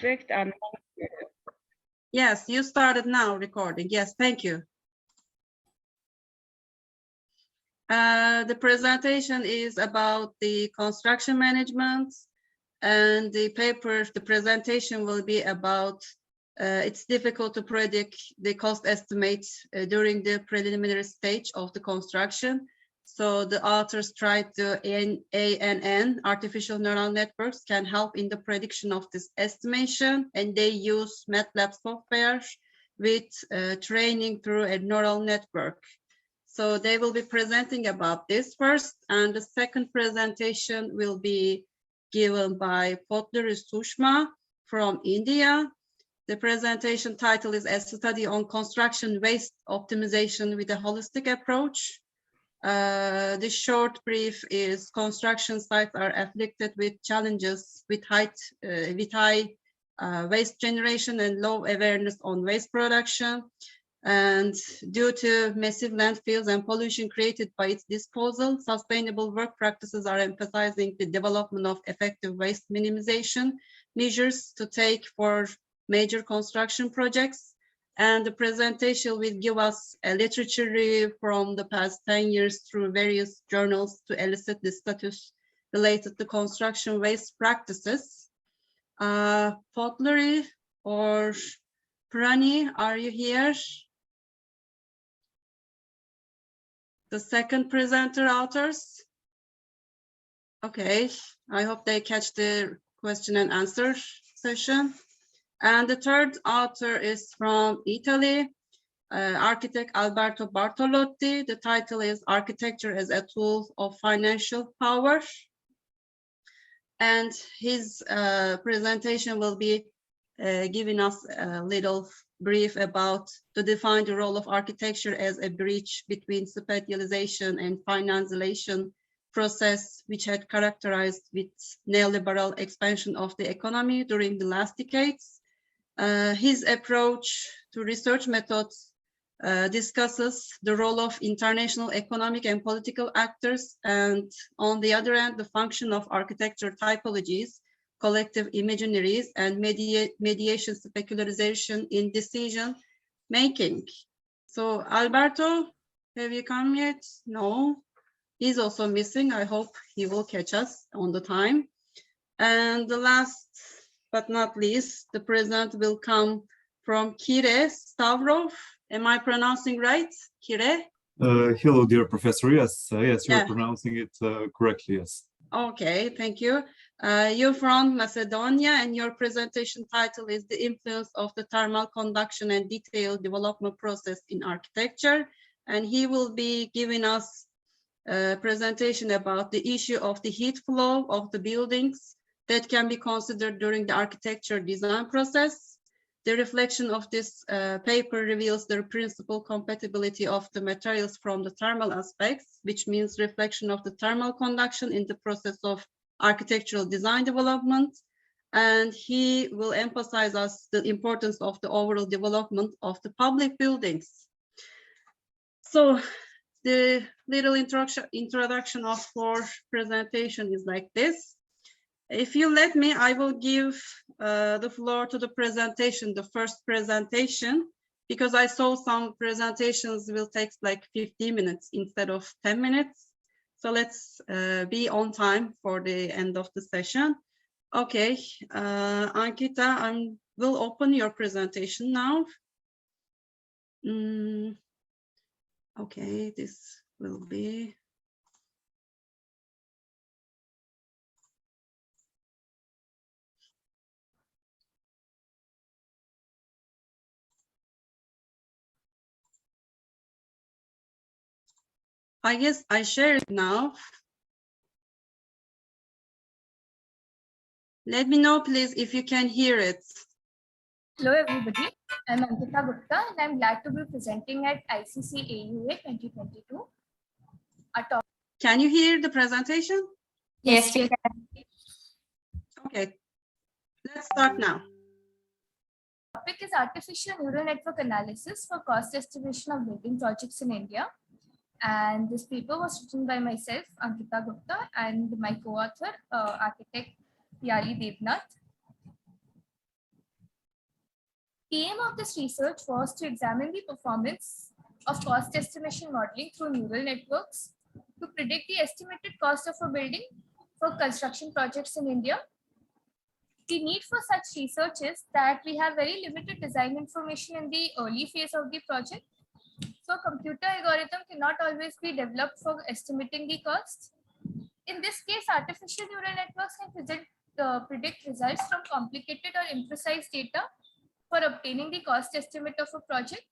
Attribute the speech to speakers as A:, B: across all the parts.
A: Perfect. And
B: yes, you started now recording. Yes, thank you. The presentation is about the construction management, and the presentation will be about it's difficult to predict the cost estimates during the preliminary stage of the construction. So the authors tried to ANN, artificial neural networks, can help in the prediction of this estimation, and they use MATLAB software with training through a neural network. So they will be presenting about this first, and the second presentation will be given by Potleri Sushma from India. The presentation title is A Study on Construction Waste Optimization with a Holistic Approach. The short brief is construction sites are afflicted with challenges with high waste generation and low awareness on waste production. And due to massive landfills and pollution created by its disposal, sustainable work practices are emphasizing the development of effective waste minimization measures to take for major construction projects. And the presentation will give us a literature review from the past 10 years through various journals to elicit the status related to construction waste practices. Potleri or Prani, are you here? The second presenter authors? Okay, I hope they catch the question and answer session. And the third author is from Italy, architect Alberto Bartolotti. The title is Architecture as a Tool of Financial Power. And his presentation will be giving us a little brief about to define the role of architecture as a bridge between spatialization and financialization process, which had characterized with neoliberal expansion of the economy during the last decades. His approach to research methods discusses the role of international economic and political actors, and on the other hand, the function of architecture typologies, collective imaginaries, and mediation specularization in decision making. So Alberto, have you come yet? No, he's also missing. I hope he will catch us on the time. And the last but not least, the present will come from Kire Stavrov. Am I pronouncing right, Kire?
C: Hello, dear professor. Yes, yes, you're pronouncing it correctly, yes.
B: Okay, thank you. You're from Macedonia, and your presentation title is The Influence of the Thermal Conduction and Detailed Development Process in Architecture. And he will be giving us a presentation about the issue of the heat flow of the buildings that can be considered during the architecture design process. The reflection of this paper reveals the principal compatibility of the materials from the thermal aspects, which means reflection of the thermal conduction in the process of architectural design development. And he will emphasize us the importance of the overall development of the public buildings. So the little introduction of our presentation is like this. If you let me, I will give the floor to the presentation, the first presentation, because I saw some presentations will take like 15 minutes instead of 10 minutes. So let's be on time for the end of the session. Okay, Ankita, I will open your presentation now. Okay, this will be. I guess I share it now. Let me know, please, if you can hear it.
D: Hello, everybody. I'm Ankita Gupta, and I'm glad to be presenting at ICCAUA 2022.
B: Can you hear the presentation?
D: Yes, we can.
B: Okay, let's start now.
D: The topic is artificial neural network analysis for cost estimation of building projects in India. And this paper was written by myself, Ankita Gupta, and my co-author, architect Yali Devnath. The aim of this research was to examine the performance of cost estimation modeling through neural networks to predict the estimated cost of a building for construction projects in India. The need for such research is that we have very limited design information in the early phase of the project. So computer algorithm cannot always be developed for estimating the cost. In this case, artificial neural networks can predict results from complicated or imprecise data for obtaining the cost estimate of a project.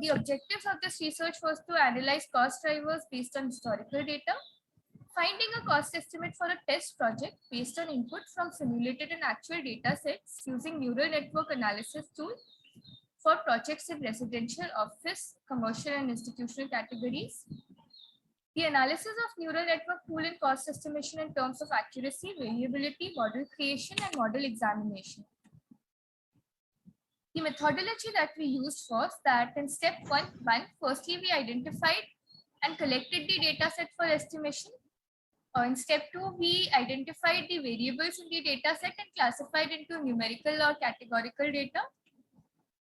D: The objectives of this research was to analyze cost drivers based on historical data, finding a cost estimate for a test project based on input from simulated and actual data sets using neural network analysis tool for projects in residential, office, commercial, and institutional categories. The analysis of neural network tool in cost estimation in terms of accuracy, variability, model creation, and model examination. The methodology that we used was that in step one, firstly, we identified and collected the data set for estimation. In step two, we identified the variables in the data set and classified into numerical or categorical data.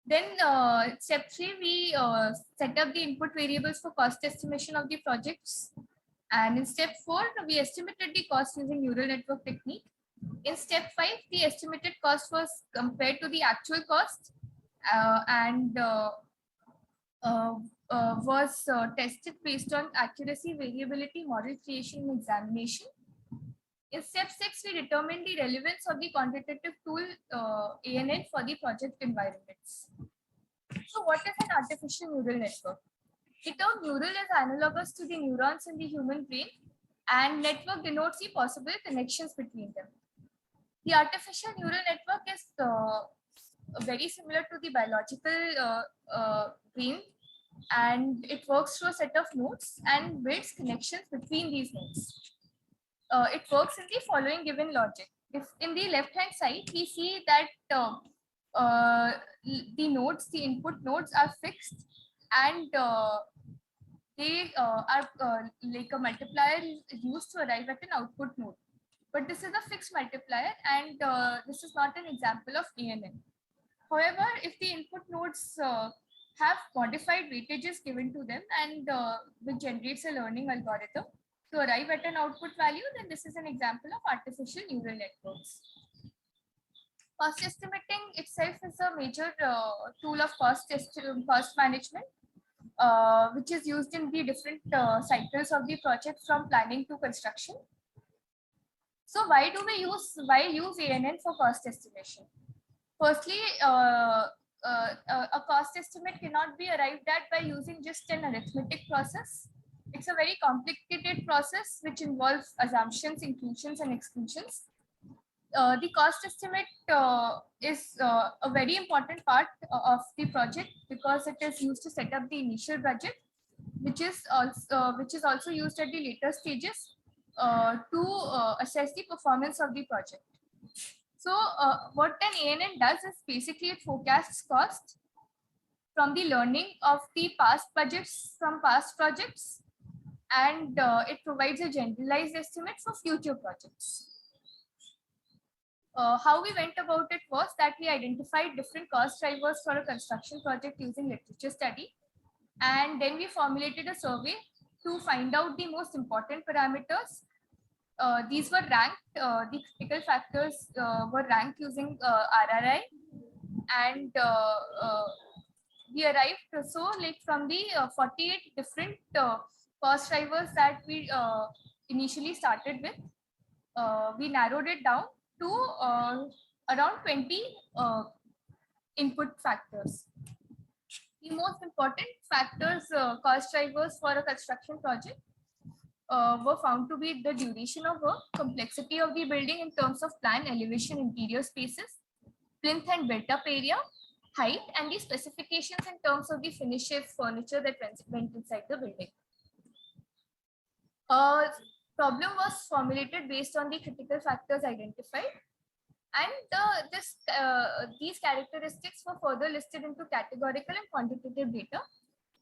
D: Then step three, we set up the input variables for cost estimation of the projects. And in step four, we estimated the cost using neural network technique. In step five, the estimated cost was compared to the actual cost and was tested based on accuracy, variability, model creation, and examination. In step six, we determined the relevance of the quantitative tool ANN for the project environments. So what is an artificial neural network? The term neural is analogous to the neurons in the human brain, and network denotes the possible connections between them. The artificial neural network is very similar to the biological brain, and it works through a set of nodes and builds connections between these nodes. It works in the following given logic. If in the left hand side, we see that the nodes, the input nodes are fixed, and they are like a multiplier used to arrive at an output node. But this is a fixed multiplier, and this is not an example of ANN. However, if the input nodes have modified weightages given to them and which generates a learning algorithm to arrive at an output value, then this is an example of artificial neural networks. Cost estimating itself is a major tool of cost management, which is used in the different cycles of the project from planning to construction. So why use ANN for cost estimation? Firstly, a cost estimate cannot be arrived at by using just an arithmetic process. It's a very complicated process which involves assumptions, inclusions, and exclusions. The cost estimate is a very important part of the project because it is used to set up the initial budget, which is also used at the later stages to assess the performance of the project. So what an ANN does is basically it forecasts cost from the learning of the past budgets from past projects, and it provides a generalized estimate for future projects. How we went about it was that we identified different cost drivers for a construction project using literature study, and then we formulated a survey to find out the most important parameters. These were ranked, the critical factors were ranked using RRI, and we arrived, so like from the 48 different cost drivers that we initially started with, we narrowed it down to around 20 input factors. The most important factors, cost drivers for a construction project were found to be the duration of work, complexity of the building in terms of plan, elevation, interior spaces, plinth and built-up area, height, and the specifications in terms of the finishes, furniture that went inside the building. Problem was formulated based on the critical factors identified, and these characteristics were further listed into categorical and quantitative data.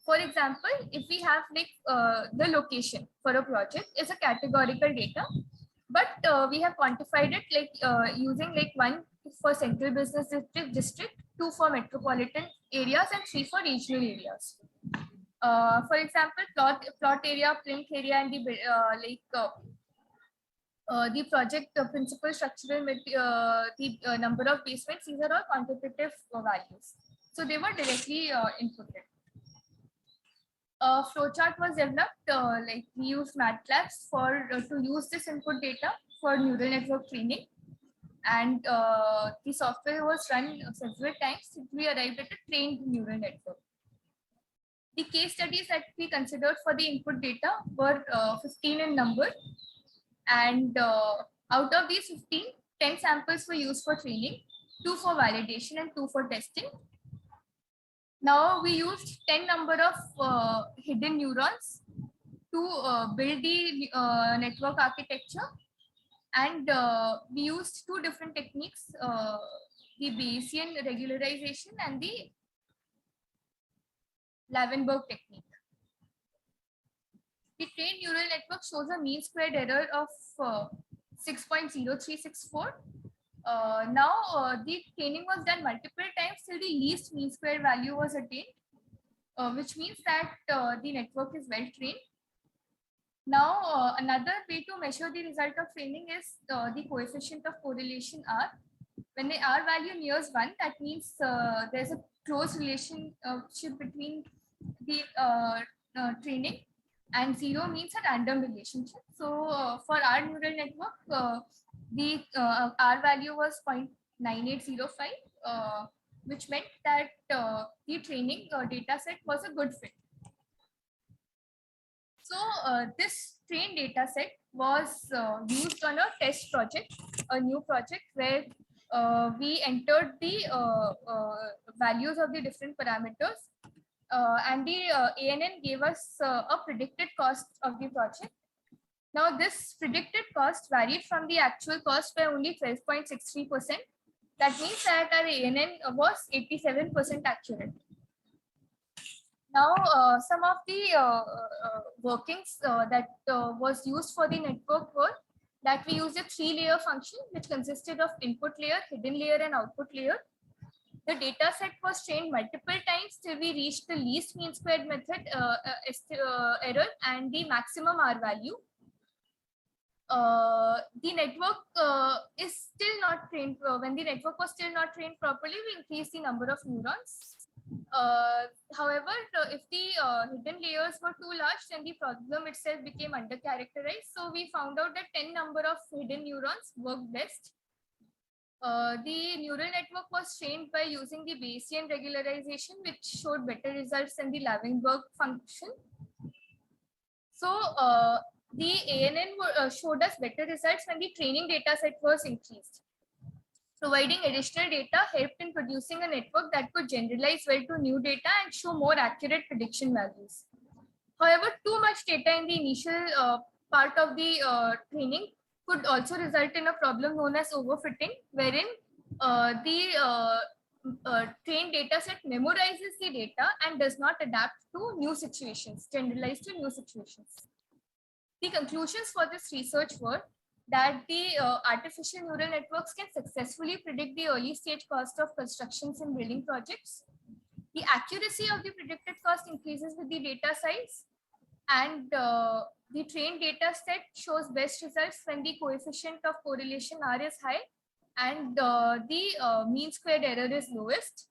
D: For example, if we have like the location for a project is a categorical data, but we have quantified it like using like one for central business district, 2 for metropolitan areas, and 3 for regional areas. For example, plot area, plinth area, and the project principal structural the number of basements, these are all quantitative values. So they were directly inputted. A flowchart was developed, like we used MATLABs for to use this input data for neural network training, and the software was run several times till we arrived at a trained neural network. The case studies that we considered for the input data were 15 in number, and out of these 15, 10 samples were used for training, 2 for validation, and 2 for testing. Now we used 10 number of hidden neurons to build the network architecture, and we used 2 different techniques, the Bayesian regularization and the Lavenberg technique. The trained neural network shows a mean squared error of 6.0364. Now the training was done multiple times till the least mean square value was attained, which means that the network is well trained. Now another way to measure the result of training is the coefficient of correlation R. When the R value nears 1, that means there's a close relationship between the training, and 0 means a random relationship. So for our neural network, the R value was 0.9805, which meant that the training data set was a good fit. So this trained data set was used on a test project, a new project where we entered the values of the different parameters, and the ANN gave us a predicted cost of the project. Now this predicted cost varied from the actual cost by only 12.63%. That means that our ANN was 87% accurate. Now some of the workings that was used for the network were that we used a 3-layer function which consisted of input layer, hidden layer, and output layer. The data set was trained multiple times till we reached the least mean squared method error and the maximum R value. The network is still not trained. When the network was still not trained properly, we increased the number of neurons. However, if the hidden layers were too large, then the problem itself became under-characterized. So we found out that 10 number of hidden neurons worked best. The neural network was trained by using the Bayesian regularization, which showed better results than the Lavenberg function. So the ANN showed us better results when the training data set was increased. Providing additional data helped in producing a network that could generalize well to new data and show more accurate prediction values. However, too much data in the initial part of the training could also result in a problem known as overfitting, wherein the trained data set memorizes the data and does not adapt to new situations, generalize to new situations. The conclusions for this research were that the artificial neural networks can successfully predict the early stage cost of constructions and building projects. The accuracy of the predicted cost increases with the data size, and the trained data set shows best results when the coefficient of correlation R is high and the mean squared error is lowest.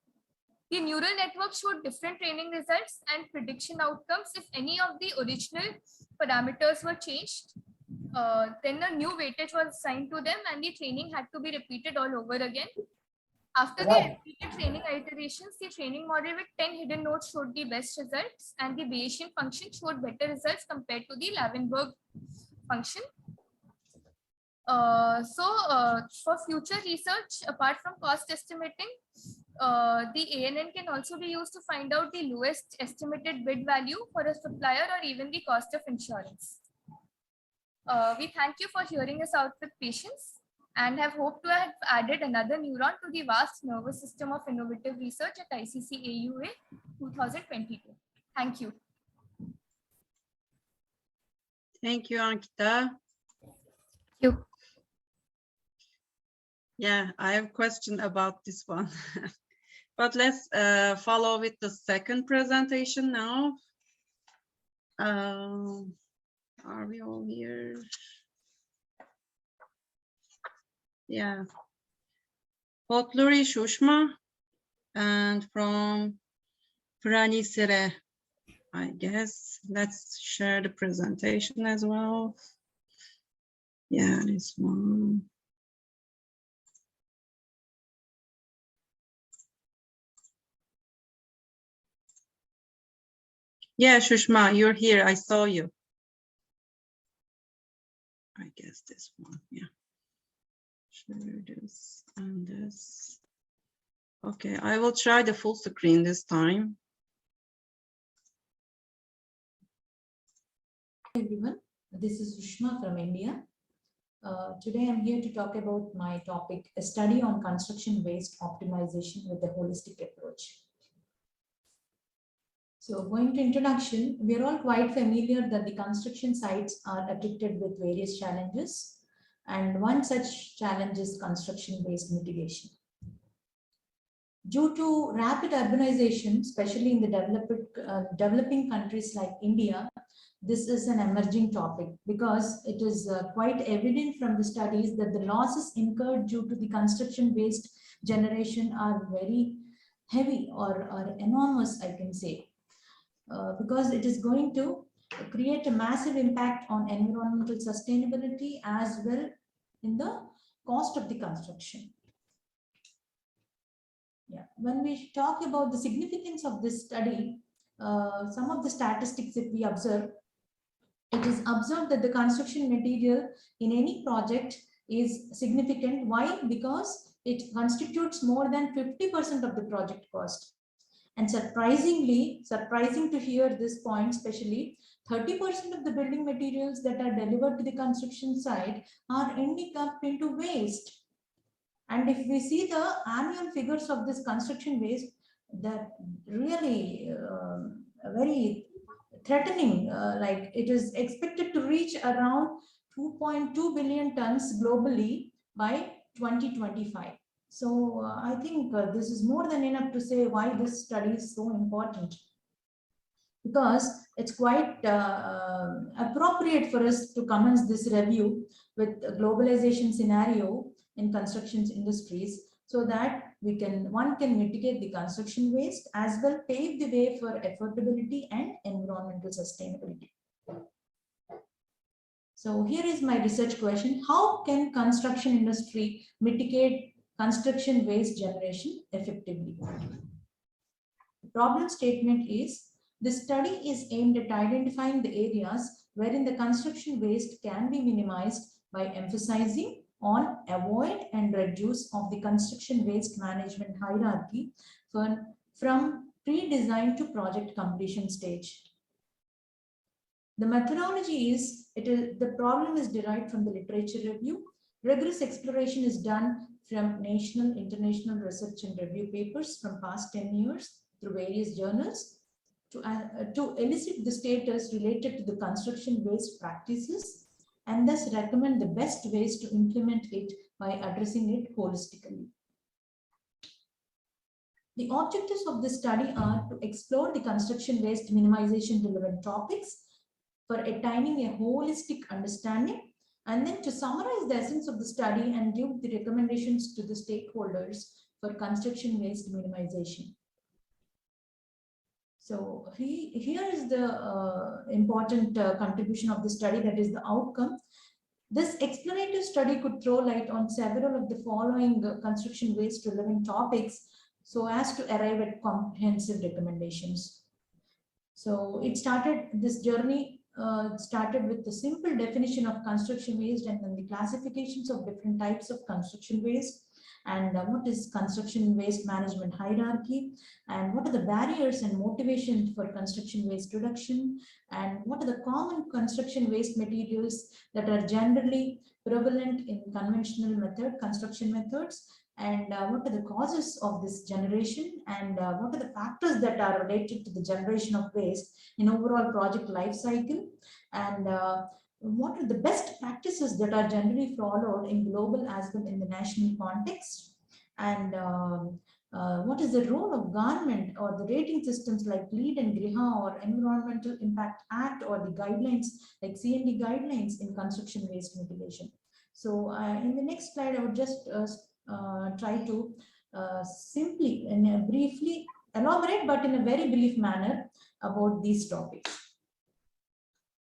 D: The neural network showed different training results and prediction outcomes if any of the original parameters were changed. Then a new weightage was assigned to them and the training had to be repeated all over again. After the repeated training iterations, the training model with 10 hidden nodes showed the best results, and the Bayesian function showed better results compared to the Lavenberg function. For future research, apart from cost estimating, the ANN can also be used to find out the lowest estimated bid value for a supplier or even the cost of insurance. We thank you for hearing us out with patience and have hoped to have added another neuron to the vast nervous system of innovative research at ICCAUA 2022. Thank you.
B: Thank you, Ankita.
D: Thank you.
B: Yeah, I have a question about this one. But let's follow with the second presentation now. Are we all here? Yeah. Potluri Shushma and from Prani Sire, I guess. Let's share the presentation as well. Yeah, this one. Yeah, Shushma, you're here. I saw you. I guess this one, yeah. Share this and this. Okay, I will try the full screen this time.
A: Hi everyone, this is Sushma from India. Today I'm here to talk about my topic, a study on construction waste optimization with a holistic approach. So going to introduction, we are all quite familiar that the construction sites are afflicted with various challenges, and one such challenge is construction waste mitigation. Due to rapid urbanization, especially in the developing countries like India, this is an emerging topic because it is quite evident from the studies that the losses incurred due to the construction waste generation are very heavy or enormous, I can say, because it is going to create a massive impact on environmental sustainability as well in the cost of the construction. Yeah, when we talk about the significance of this study, some of the statistics that we observe, it is observed that the construction material in any project is significant. Why? Because it constitutes more than 50% of the project cost. And surprising to hear this point, especially 30% of the building materials that are delivered to the construction site are ending up into waste. And if we see the annual figures of this construction waste, that really very threatening, like it is expected to reach around 2.2 billion tons globally by 2025. So I think this is more than enough to say why this study is so important, because it's quite appropriate for us to commence this review with a globalization scenario in construction industries, so that one can mitigate the construction waste as well pave the way for affordability and environmental sustainability. So here is my research question: how can construction industry mitigate construction waste generation effectively? The problem statement is, the study is aimed at identifying the areas wherein the construction waste can be minimized by emphasizing on avoid and reduce of the construction waste management hierarchy from pre-design to project completion stage. The methodology is, the problem is derived from the literature review. Rigorous exploration is done from national, international research and review papers from past 10 years through various journals to elicit the status related to the construction waste practices, and thus recommend the best ways to implement it by addressing it holistically. The objectives of this study are to explore the construction waste minimization relevant topics for attaining a holistic understanding, and then to summarize the essence of the study and give the recommendations to the stakeholders for construction waste minimization. So here is the important contribution of the study, that is the outcome. This explorative study could throw light on several of the following construction waste relevant topics so as to arrive at comprehensive recommendations. So this journey started with the simple definition of construction waste and then the classifications of different types of construction waste, and what is construction waste management hierarchy, and what are the barriers and motivations for construction waste reduction, and what are the common construction waste materials that are generally prevalent in conventional construction methods, and what are the causes of this generation, and what are the factors that are related to the generation of waste in overall project life cycle, and what are the best practices that are generally followed in global as well in the national context, and What is the role of government or the rating systems like LEED and GRIHA or Environmental Impact Act or the guidelines like CND guidelines in construction waste mitigation? So in the next slide, I would just try to simply and briefly elaborate, but in a very brief manner about these topics.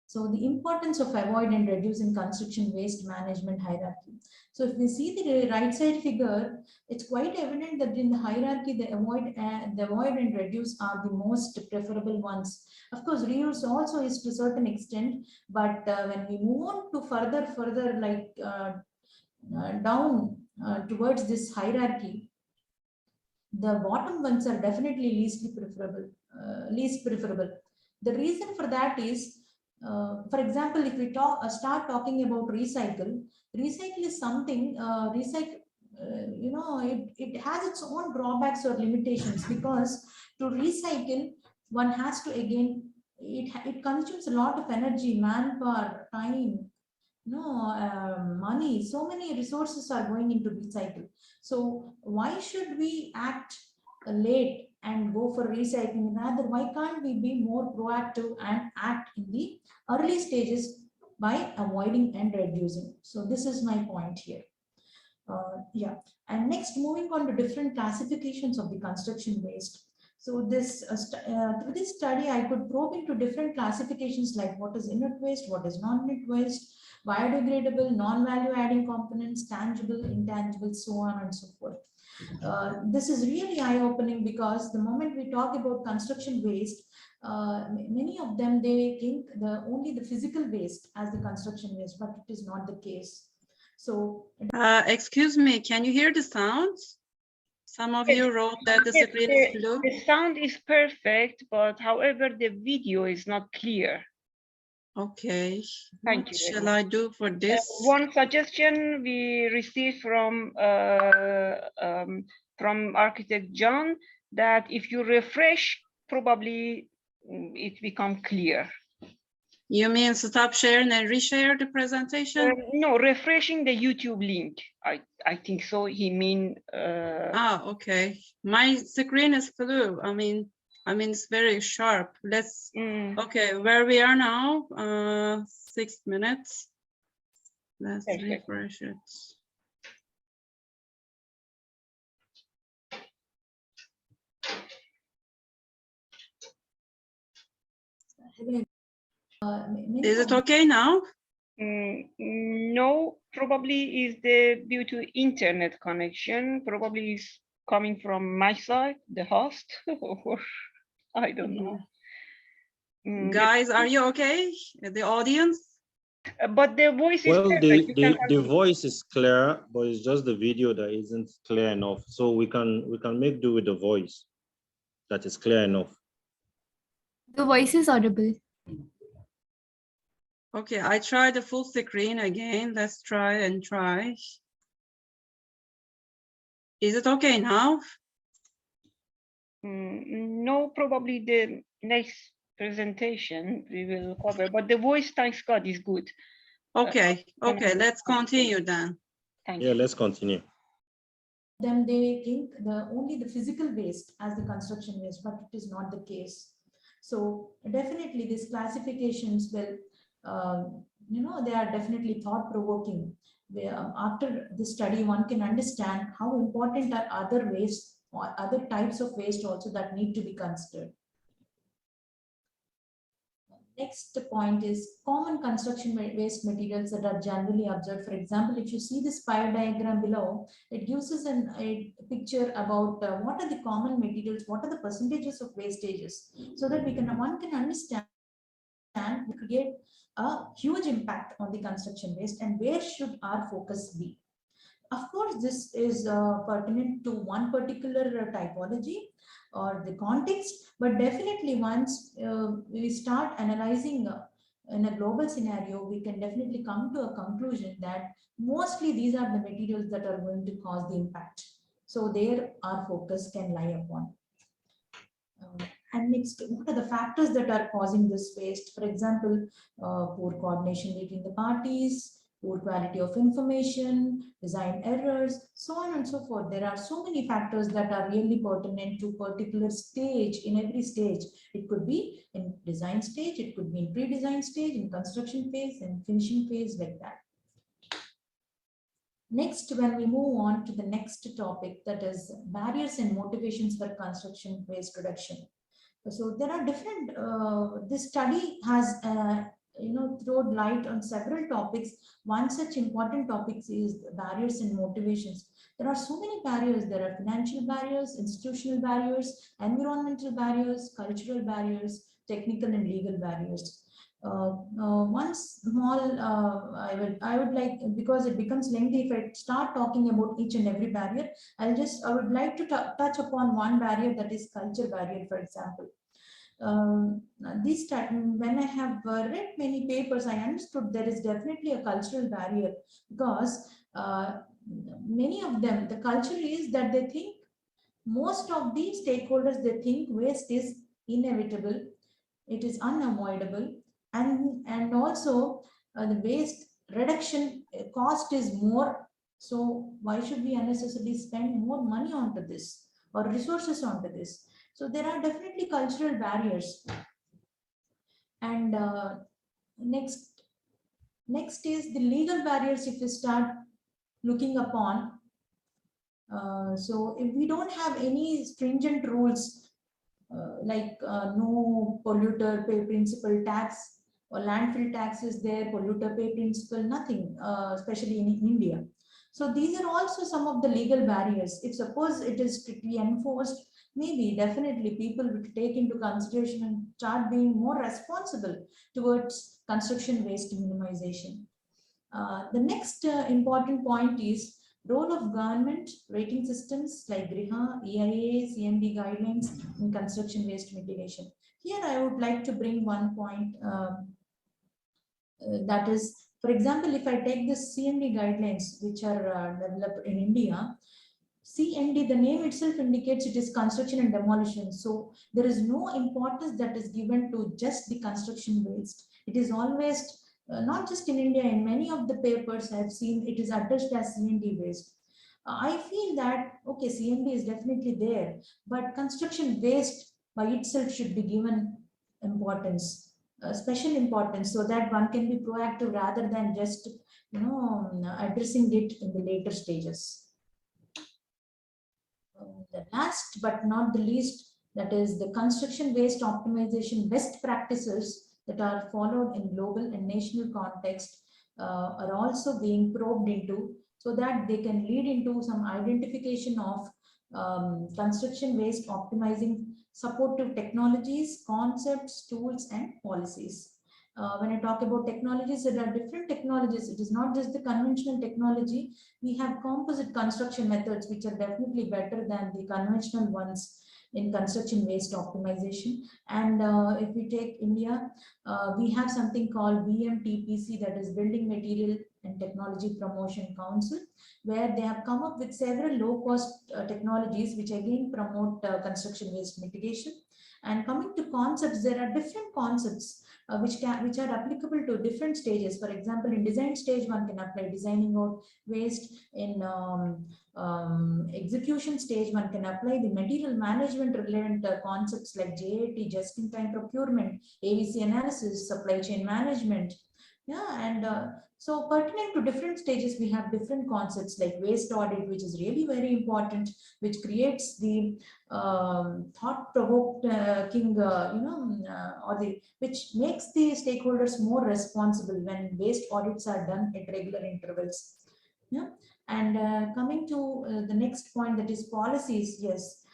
A: So the importance of avoid and reduce in construction waste management hierarchy. So if we see the right side figure, it's quite evident that in the hierarchy, the avoid and reduce are the most preferable ones. Of course, reuse also is to a certain extent, but when we move on to further like down towards this hierarchy, the bottom ones are definitely least preferable. The reason for that is, for example, if we start talking about recycle is something, it has its own drawbacks or limitations, because to recycle, one has to, again, it consumes a lot of energy, manpower, time, money. So many resources are going into recycle. So why should we act late and go for recycling? Rather, why can't we be more proactive and act in the early stages by avoiding and reducing? So this is my point here. Yeah, and next, moving on to different classifications of the construction waste. So this through this study, I could probe into different classifications like what is inert waste, what is non-inert waste, biodegradable, non-value adding components, tangible, intangible, so on and so forth. This is really eye-opening, because the moment we talk about construction waste, many of them, they think only the physical waste as the construction waste, but it is not the case. So,
B: excuse me, can you hear the sounds? Some of you wrote that the screen is blue.
E: The sound is perfect, but however, the video is not clear.
B: Okay.
E: Thank
B: What
E: you.
B: shall I do for this?
E: One suggestion we received from architect John, that if you refresh, probably it become clear.
B: You mean stop sharing and reshare the presentation?
E: No, refreshing the YouTube link. I think so. He mean.
B: Okay. My screen is blue. I mean it's very sharp. Let's. Okay, where we are now? 6 minutes. Let's refresh it. Is it okay now?
E: No, probably is due to internet connection. Probably is coming from my side, the host, or I don't know.
B: Guys, are you okay? The audience?
E: But the voice is
F: perfect. The voice is clear, but it's just the video that isn't clear enough. So we can make do with the voice that is clear enough.
D: The voice is audible.
B: Okay, I try the full screen again. Let's try and try. Is it okay now?
E: No, probably the next presentation we will cover, but the voice, thanks God, is good.
B: Okay, okay, let's continue then.
E: Thank
F: you. Let's continue.
A: Then they think only the physical waste as the construction waste, but it is not the case. So definitely these classifications will, they are definitely thought-provoking. After this study, one can understand how important are other waste or other types of waste also that need to be considered. Next point is common construction waste materials that are generally observed. For example, if you see this pie diagram below, it gives us a picture about what are the common materials, what are the percentages of wastages, so that one can understand and create a huge impact on the construction waste and where should our focus be. Of course, this is pertinent to one particular typology or the context, but definitely once we start analyzing in a global scenario, we can definitely come to a conclusion that mostly these are the materials that are going to cause the impact. So there our focus can lie upon. And next, what are the factors that are causing this waste? For example, poor coordination between the parties, poor quality of information, design errors. so on and so forth. There are so many factors that are really pertinent to particular stage. In every stage, it could be in design stage, it could be in pre-design stage, in construction phase, and finishing phase, like that. Next, when we move on to the next topic, that is barriers and motivations for construction waste reduction. So there are different, this study has, thrown light on several topics. One such important topic is barriers and motivations. There are so many barriers. There are financial barriers, institutional barriers, environmental barriers, cultural barriers, technical and legal barriers. One small, I would like, because it becomes lengthy if I start talking about each and every barrier, I would like to touch upon one barrier, that is culture barrier, for example. When I have read many papers, I understood there is definitely a cultural barrier, because many of them, the culture is that they think, most of the stakeholders, they think waste is inevitable, it is unavoidable, and also the waste reduction cost is more. So why should we unnecessarily spend more money onto this or resources onto this? So there are definitely cultural barriers. And next is the legal barriers. If you start looking upon, so if we don't have any stringent rules, like no polluter pay principle tax, or landfill tax is there, polluter pay principle, nothing, especially in India. So these are also some of the legal barriers. If suppose it is strictly enforced, maybe definitely people would take into consideration and start being more responsible towards construction waste minimization. The next important point is role of government rating systems like GRIHA, EIA, CMD guidelines in construction waste mitigation. Here I would like to bring one point, that is, for example, if I take the CMD guidelines which are developed in India, CMD, the name itself indicates it is construction and demolition. So there is no importance that is given to just the construction waste. It is always, not just in India, in many of the papers I have seen, it is attached as CMD waste. I feel that, okay, CMD is definitely there, but construction waste by itself should be given importance, special importance, so that one can be proactive rather than just, addressing it in the later stages. The last but not the least, that is the construction waste optimization best practices that are followed in global and national context are also being probed into, so that they can lead into some identification of construction waste optimizing supportive technologies, concepts, tools, and policies. When I talk about technologies, there are different technologies. It is not just the conventional technology. We have composite construction methods, which are definitely better than the conventional ones in construction waste optimization. And if we take India, we have something called BMTPC, that is Building Material and Technology Promotion Council, where they have come up with several low-cost technologies which again promote construction waste mitigation. And coming to concepts, there are different concepts which are applicable to different stages. For example, in design stage, one can apply designing out waste. In execution stage, one can apply the material management relevant concepts like JAT, just-in-time procurement, AVC analysis, supply chain management. Yeah, and so pertinent to different stages, we have different concepts like waste audit, which is really very important, which creates the thought-provoking, which makes the stakeholders more responsible when waste audits are done at regular intervals. Yeah, and coming to the next point, that is policies. Yes,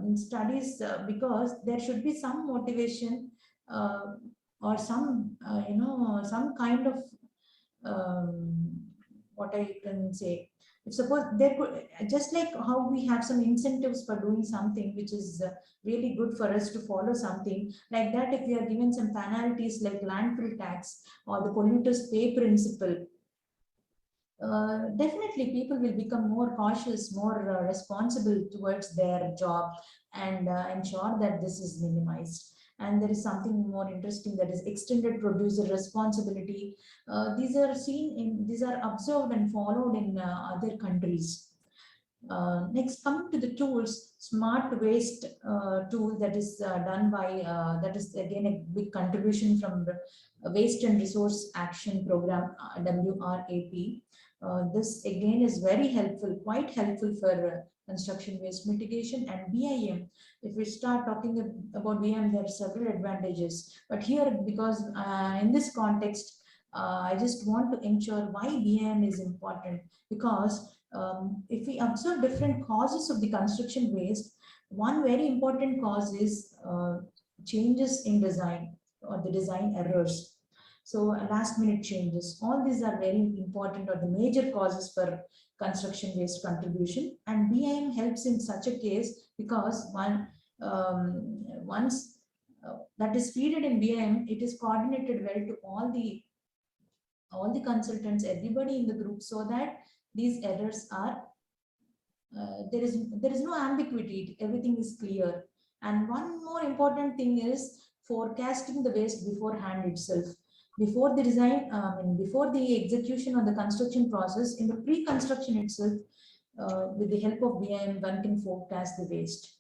A: in studies, because there should be some motivation or some, some kind of what I can say. If suppose there could, just like how we have some incentives for doing something which is really good for us to follow something like that, if we are given some penalties like landfill tax or the polluters pay principle, definitely people will become more cautious, more responsible towards their job, and ensure that this is minimized. And there is something more interesting, that is extended producer responsibility. These are observed and followed in other countries. Next, coming to the tools, smart waste tool that is done by, that is again a big contribution from the Waste and Resource Action Program, WRAP. This again is very helpful, quite helpful for construction waste mitigation. And BIM, if we start talking about BIM, there are several advantages. But here, because in this context, I just want to ensure why BIM is important, because if we observe different causes of the construction waste, one very important cause is changes in design or the design errors. So last minute changes, all these are very important or the major causes for construction waste contribution. And BIM helps in such a case because once that is feeded in BIM, it is coordinated well to all the consultants, everybody in the group, so that these errors are there is no ambiguity, everything is clear. And one more important thing is forecasting the waste beforehand itself, before the design, before the execution of the construction process, in the pre-construction itself, with the help of BIM, one can forecast the waste.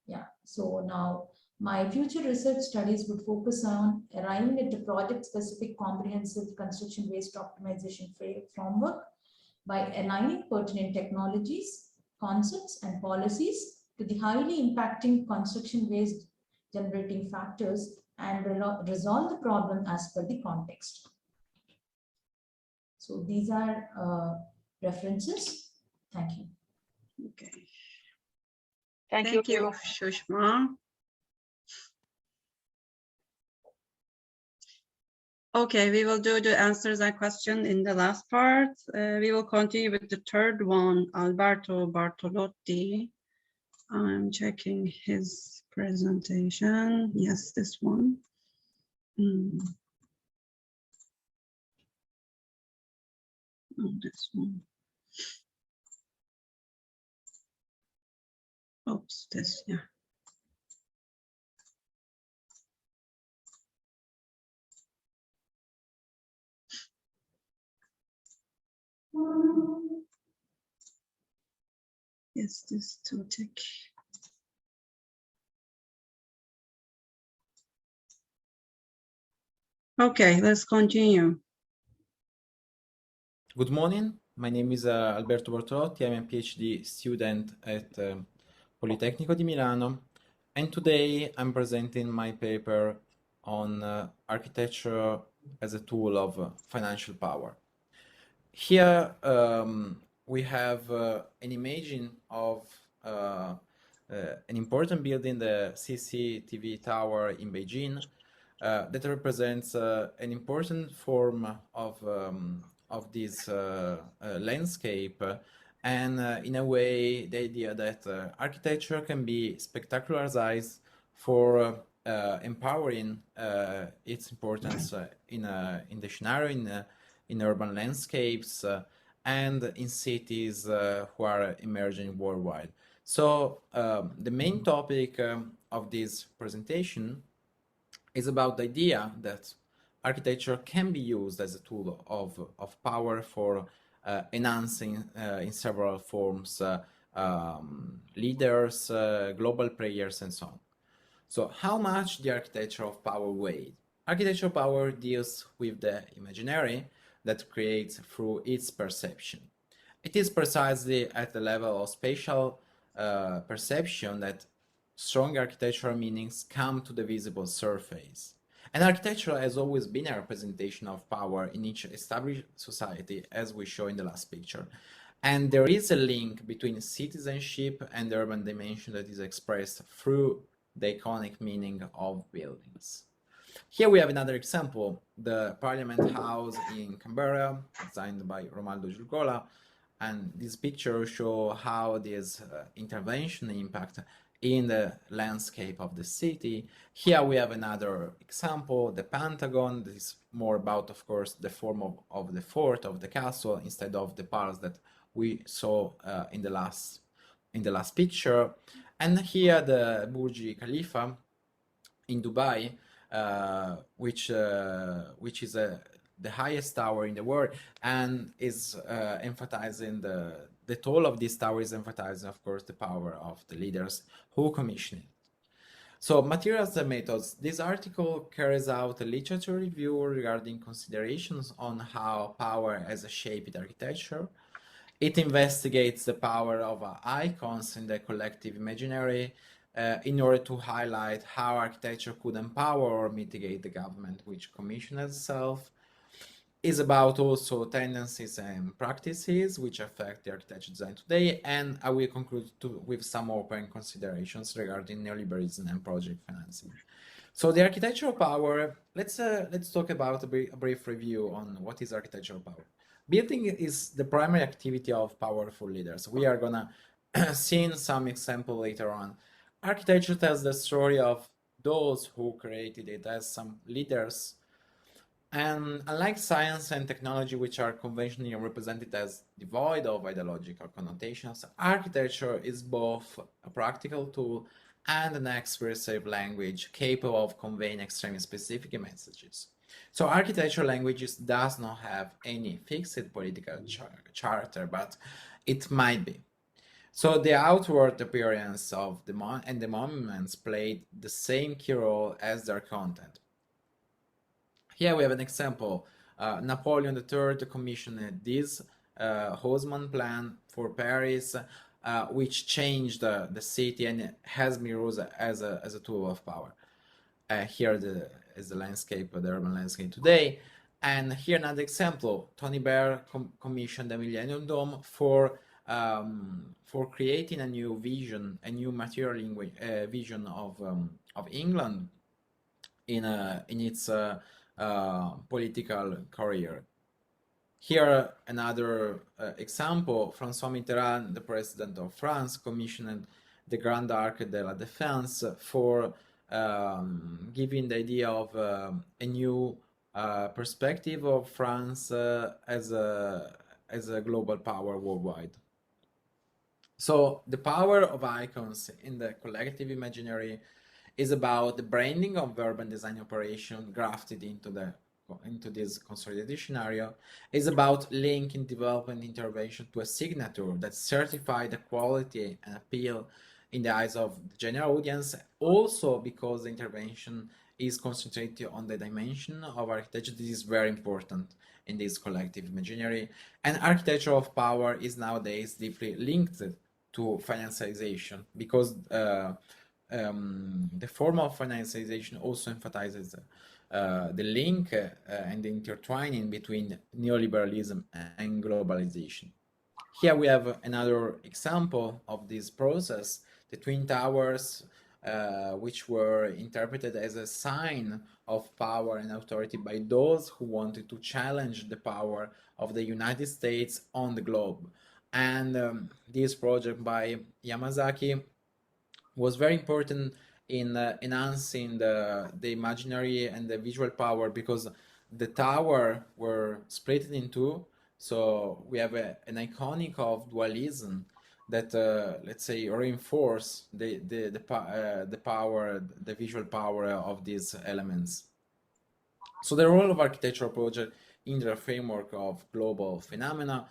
A: Yeah, so now my future research studies would focus on arriving at a project-specific comprehensive construction waste optimization framework by aligning pertinent technologies, concepts, and policies to the highly impacting construction waste generating factors and resolve the problem as per the context. So these are references. Thank you.
B: Okay.
E: Thank
B: Thank
E: you.
B: you, Shushma. Okay, we will do the answers and questions in the last part. We will continue with the third one, Alberto Bartolotti. I'm checking his presentation. Yes, this one. Oh, this one. Oops, this, yeah. Yes, this topic. Okay, let's continue.
G: Good morning. My name is Alberto Bortolotti. I'm a PhD student at Politecnico di Milano, and today I'm presenting my paper on architecture as a tool of financial power. Here we have an imaging of an important building, the CCTV Tower in Beijing, that represents an important form of this landscape, and in a way the idea that architecture can be spectacularized for empowering its importance in the scenario, in urban landscapes and in cities who are emerging worldwide. So the main topic of this presentation is about the idea that architecture can be used as a tool of power for enhancing in several forms leaders, global players, and so on. So how much the architecture of power weighs? Architecture of power deals with the imaginary that creates through its perception. It is precisely at the level of spatial perception that strong architectural meanings come to the visible surface. And architecture has always been a representation of power in each established society, as we show in the last picture. And there is a link between citizenship and the urban dimension that is expressed through the iconic meaning of buildings. Here we have another example, the Parliament House in Canberra, designed by Romaldo Giurgola. And this picture shows how this intervention impact in the landscape of the city. Here we have another example, the Pentagon. This is more about, of course, the form of the fort, of the castle, instead of the palace that we saw in the last picture. And here the Burj Khalifa in Dubai, which is the highest tower in the world, and is emphasizing the toll of this tower is emphasizing, of course, the power of the leaders who commission it. So materials and methods. This article carries out a literature review regarding considerations on how power has shaped architecture. It investigates the power of icons in the collective imaginary in order to highlight how architecture could empower or mitigate the government which commissions itself. Is about also tendencies and practices which affect the architecture design today, and I will conclude with some open considerations regarding neoliberalism and project financing. So the architectural power, let's talk about a brief review on what is architectural power. Building is the primary activity of powerful leaders. We are gonna see some example later on. Architecture tells the story of those who created it as some leaders. And unlike science and technology, which are conventionally represented as devoid of ideological connotations, architecture is both a practical tool and an expressive language capable of conveying extremely specific messages. So architectural languages does not have any fixed political charter, but it might be. So the outward appearance of the monuments played the same key role as their content. Here we have an example. Napoleon III commissioned this Haussmann plan for Paris, which changed the city and has been used as a tool of power. Here is the landscape, the urban landscape today. And here another example. Tony Blair commissioned the Millennium Dome for creating a new vision, a new material vision of England in its political career. Here another example. François Mitterrand, the president of France, commissioned the Grand Arc de la Défense for giving the idea of a new perspective of France as a global power worldwide. So the power of icons in the collective imaginary is about the branding of urban design operation grafted into this consolidated scenario, is about linking development intervention to a signature that certifies the quality and appeal in the eyes of the general audience, also because the intervention is concentrated on the dimension of architecture. This is very important in this collective imaginary, and architecture of power is nowadays deeply linked to financialization, because the form of financialization also emphasizes the link and the intertwining between neoliberalism and globalization. Here we have another example of this process, the Twin Towers, which were interpreted as a sign of power and authority by those who wanted to challenge the power of the United States on the globe. And this project by Yamazaki was very important in enhancing the imaginary and the visual power, because the tower were split in two. So we have an iconic of dualism that let's say reinforce the power, the visual power of these elements. So the role of architectural project in the framework of global phenomena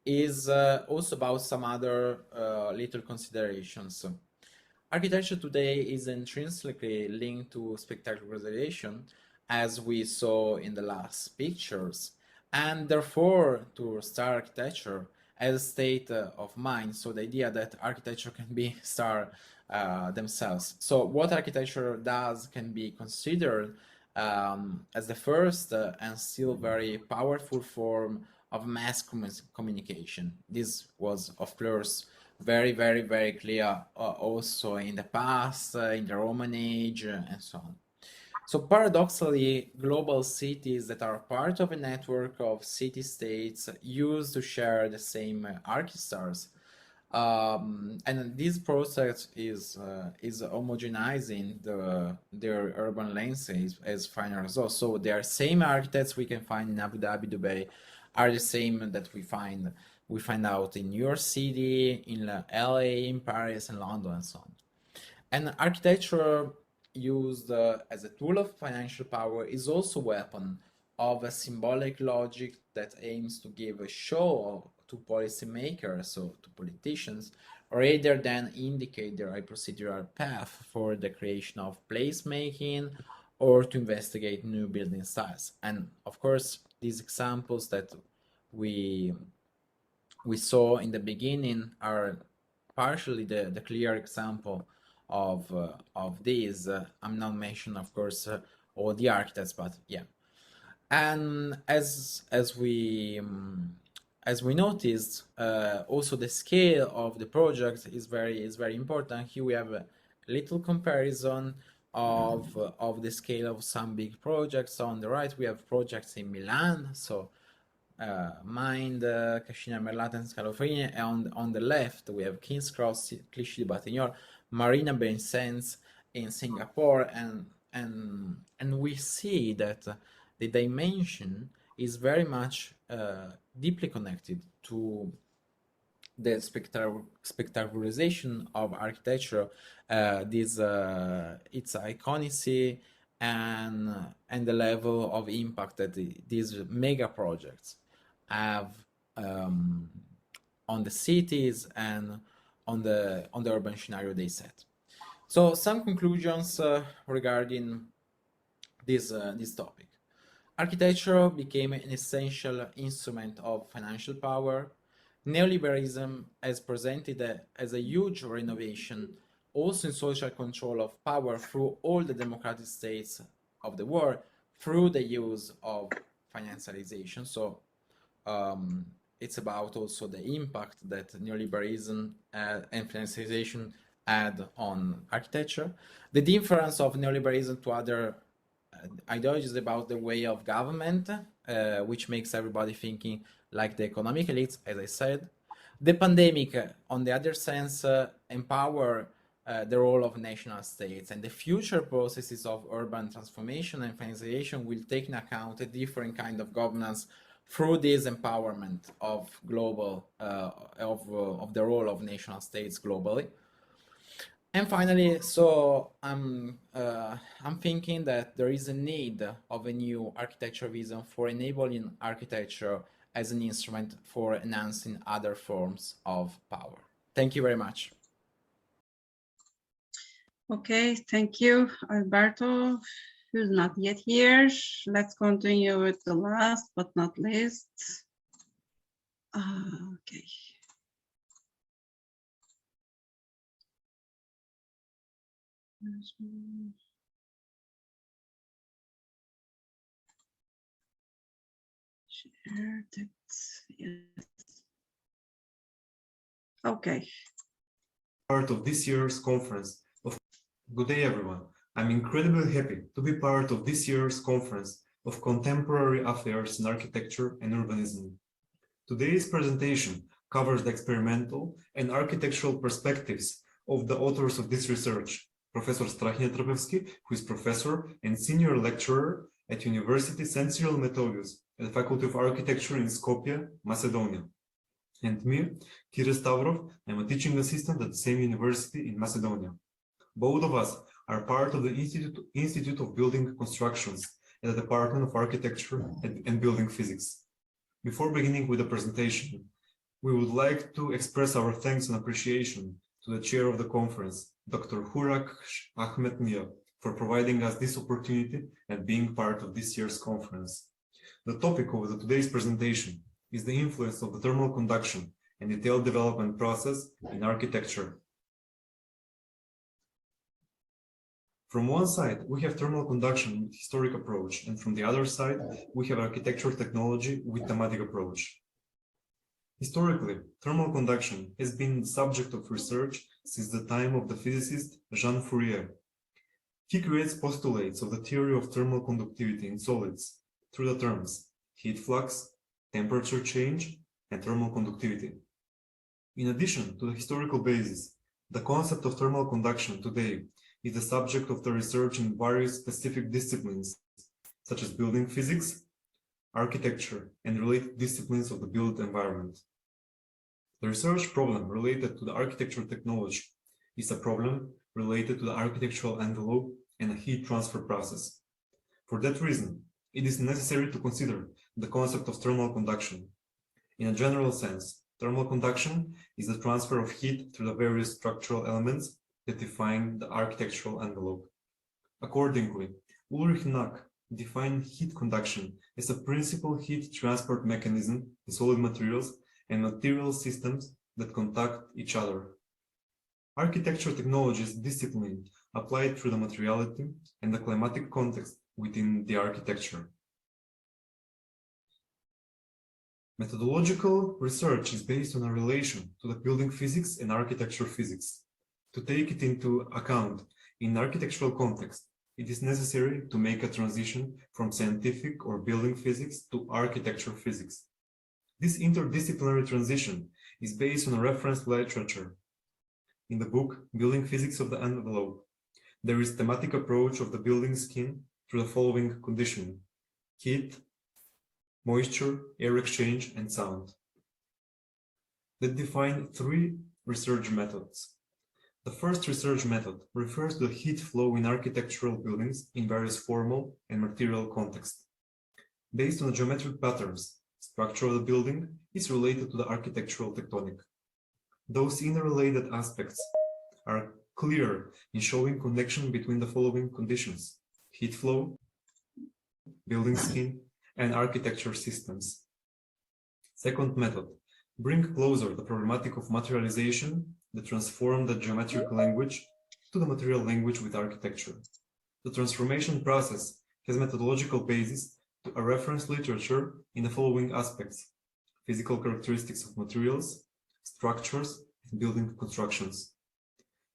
G: is also about some other little considerations. Architecture today is intrinsically linked to spectacularization, as we saw in the last pictures, and therefore to star architecture as a state of mind. So the idea that architecture can be star themselves. So what architecture does can be considered as the first and still very powerful form of mass communication. This was, of course, very, very, very clear also in the past, in the Roman age, and so on. So paradoxically, global cities that are part of a network of city-states used to share the same archistars. And this process is homogenizing their urban landscapes as final result. So their same architects we can find in Abu Dhabi, Dubai, are the same that we find out in New York City, in LA, in Paris, and London, and so on. And architecture used as a tool of financial power is also a weapon of a symbolic logic that aims to give a show to policymakers or to politicians, rather than indicate the right procedural path for the creation of placemaking or to investigate new building styles. And of course, these examples that we saw in the beginning are partially the clear example of these. I'm not mentioning, of course, all the architects, but yeah. And as we noticed, also the scale of the project is very important. Here we have a little comparison of the scale of some big projects. On the right, we have projects in Milan, so Mind, Cascina Merlata, and Scalofrini, and on the left we have King's Cross, Clichy de Batignolles, Marina Bay Sands in Singapore, and we see that the dimension is very much deeply connected to the spectacularization of architecture, its iconicity, and the level of impact that these mega projects have on the cities and on the urban scenario they set. So some conclusions regarding this topic. Architecture became an essential instrument of financial power. Neoliberalism has presented as a huge renovation also in social control of power through all the democratic states of the world through the use of financialization. So it's about also the impact that neoliberalism and financialization had on architecture. The difference of neoliberalism to other ideologies about the way of government, which makes everybody thinking like the economic elites, as I said. The pandemic, on the other sense, empower the role of national states, and the future processes of urban transformation and financialization will take into account a different kind of governance through this empowerment of global of the role of national states globally. And finally, so I'm thinking that there is a need of a new architecture vision for enabling architecture as an instrument for enhancing other forms of power. Thank you very much.
B: Okay, thank you, Alberto, who's not yet here. Let's continue with the last but not least. Okay. Share text, yes. Okay.
C: Part of this year's conference. Good day, everyone. I'm incredibly happy to be part of this year's conference of Contemporary Affairs in Architecture and Urbanism. Today's presentation covers the experimental and architectural perspectives of the authors of this research, Professor Strahimir Trapevski, who is professor and senior lecturer at University St. Cyril Methodius at the Faculty of Architecture in Skopje, Macedonia. And me, Kirill Stavrov, I'm a teaching assistant at the same university in Macedonia. Both of us are part of the Institute of Building Constructions at the Department of Architecture and Building Physics. Before beginning with the presentation, we would like to express our thanks and appreciation to the chair of the conference, Dr. Hurak Ahmed Mia, for providing us this opportunity and being part of this year's conference. The topic of today's presentation is the influence of the thermal conduction and detailed development process in architecture. From one side, we have thermal conduction with historic approach, and from the other side, we have architectural technology with thematic approach. Historically, thermal conduction has been the subject of research since the time of the physicist Jean Fourier. He creates postulates of the theory of thermal conductivity in solids through the terms heat flux, temperature change, and thermal conductivity. In addition to the historical basis, the concept of thermal conduction today is the subject of the research in various specific disciplines, such as building physics, architecture, and related disciplines of the built environment. The research problem related to the architectural technology is a problem related to the architectural envelope and a heat transfer process. For that reason, it is necessary to consider the concept of thermal conduction. In a general sense, thermal conduction is the transfer of heat through the various structural elements that define the architectural envelope. Accordingly, Ulrich Nack defined heat conduction as a principal heat transport mechanism in solid materials and material systems that contact each other. Architecture technology is a discipline applied through the materiality and the climatic context within the architecture. Methodological research is based on a relation to the building physics and architecture physics. To take it into account in architectural context, it is necessary to make a transition from scientific or building physics to architecture physics. This interdisciplinary transition is based on a reference literature. In the book, Building Physics of the Envelope, there is thematic approach of the building skin through the following conditioning: heat, moisture, air exchange, and sound. That define three research methods. The first research method refers to the heat flow in architectural buildings in various formal and material contexts. Based on the geometric patterns, structure of the building is related to the architectural tectonic. Those interrelated aspects are clear in showing connection between the following conditions: heat flow, building skin, and architecture systems. Second method, bring closer the problematic of materialization that transform the geometric language to the material language with architecture. The transformation process has methodological basis to a reference literature in the following aspects: physical characteristics of materials, structures, and building constructions.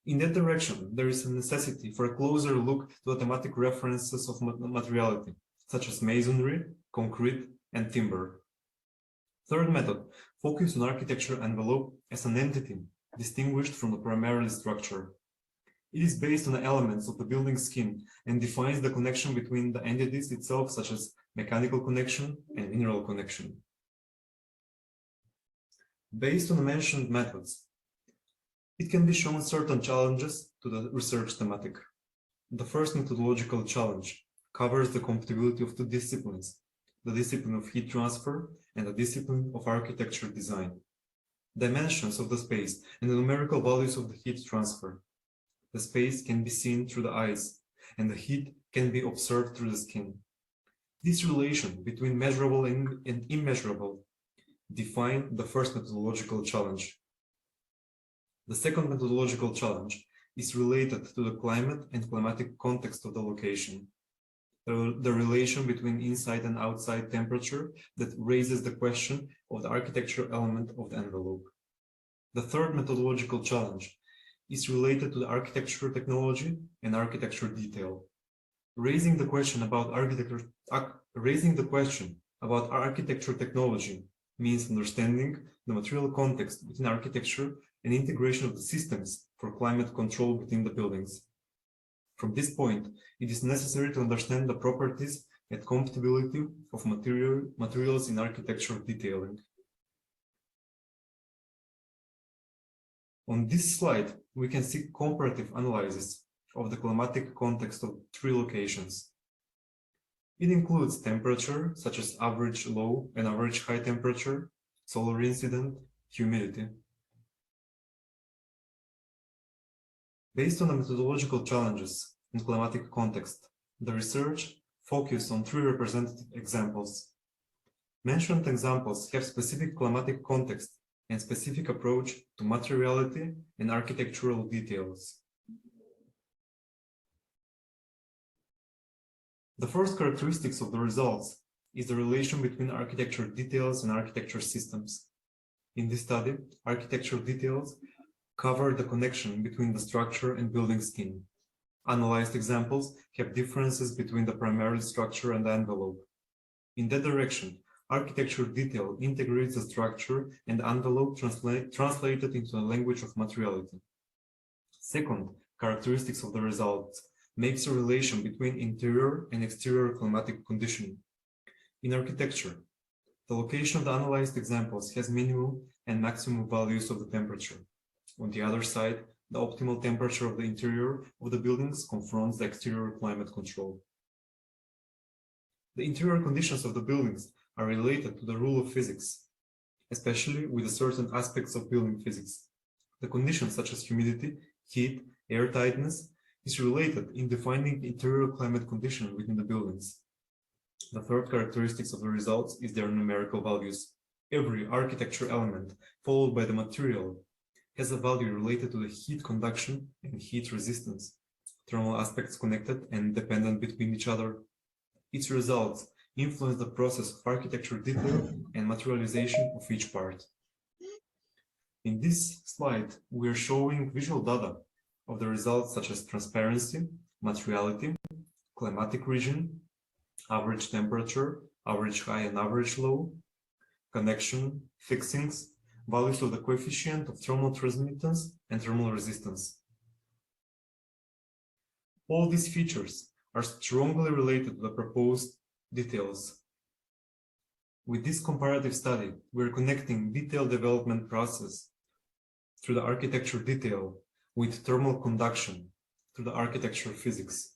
C: In that direction, there is a necessity for a closer look to the thematic references of materiality, such as masonry, concrete, and timber. Third method, focus on architecture envelope as an entity distinguished from the primary structure. It is based on the elements of the building skin and defines the connection between the entities itself, such as mechanical connection and mineral connection. Based on the mentioned methods, it can be shown certain challenges to the research thematic. The first methodological challenge covers the compatibility of two disciplines: the discipline of heat transfer and the discipline of architecture design. Dimensions of the space and the numerical values of the heat transfer. The space can be seen through the eyes, and the heat can be observed through the skin. This relation between measurable and immeasurable define the first methodological challenge. The second methodological challenge is related to the climate and climatic context of the location. The relation between inside and outside temperature that raises the question of the architectural element of the envelope. The third methodological challenge is related to the architecture technology and architecture detail. Raising the question about architecture technology means understanding the material context within architecture and integration of the systems for climate control within the buildings. From this point, it is necessary to understand the properties and compatibility of materials in architectural detailing. On this slide, we can see comparative analysis of the climatic context of three locations. It includes temperature, such as average low and average high temperature, solar incident, humidity. Based on the methodological challenges in climatic context, the research focused on three representative examples. Mentioned examples have specific climatic context and specific approach to materiality and architectural details. The first characteristics of the results is the relation between architecture details and architecture systems. In this study, architectural details cover the connection between the structure and building skin. Analyzed examples have differences between the primary structure and the envelope. In that direction, architecture detail integrates the structure and envelope translated into a language of materiality. Second, characteristics of the results makes a relation between interior and exterior climatic conditioning. In architecture, the location of the analyzed examples has minimum and maximum values of the temperature. On the other side, the optimal temperature of the interior of the buildings confronts the exterior climate control. The interior conditions of the buildings are related to the rule of physics, especially with certain aspects of building physics. The conditions such as humidity, heat, air tightness is related in defining interior climate condition within the buildings. The third characteristic of the results is their numerical values. Every architecture element followed by the material has a value related to the heat conduction and heat resistance, thermal aspects connected and dependent between each other. Its results influence the process of architecture detail and materialization of each part. In this slide, we are showing visual data of the results such as transparency, materiality, climatic region, average temperature, average high and average low, connection, fixings, values of the coefficient of thermal transmittance and thermal resistance. All these features are strongly related to the proposed details. With this comparative study, we're connecting detail development process through the architecture detail with thermal conduction through the architecture physics.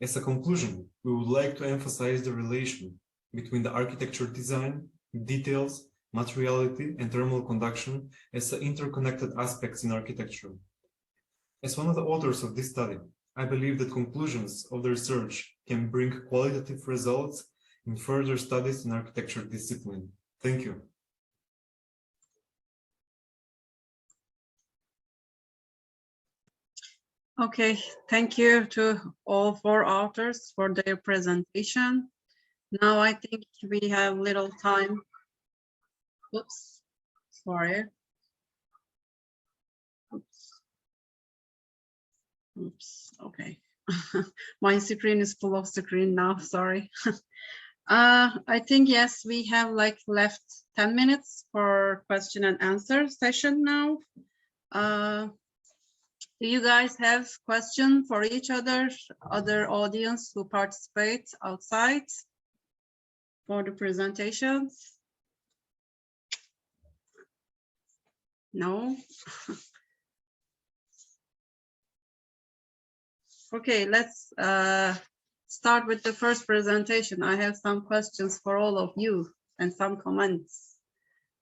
C: As a conclusion, we would like to emphasize the relation between the architecture design, details, materiality, and thermal conduction as interconnected aspects in architecture. As one of the authors of this study, I believe that conclusions of the research can bring qualitative results in further studies in architecture discipline. Thank you.
B: Okay, thank you to all four authors for their presentation. Now I think we have little time. Oops, sorry. Oops, okay. My screen is full of screen now, sorry. I think, yes, we have like left 10 minutes for question and answer session now. Do you guys have questions for each other audience who participate outside for the presentations? No? Okay, let's start with the first presentation. I have some questions for all of you and some comments.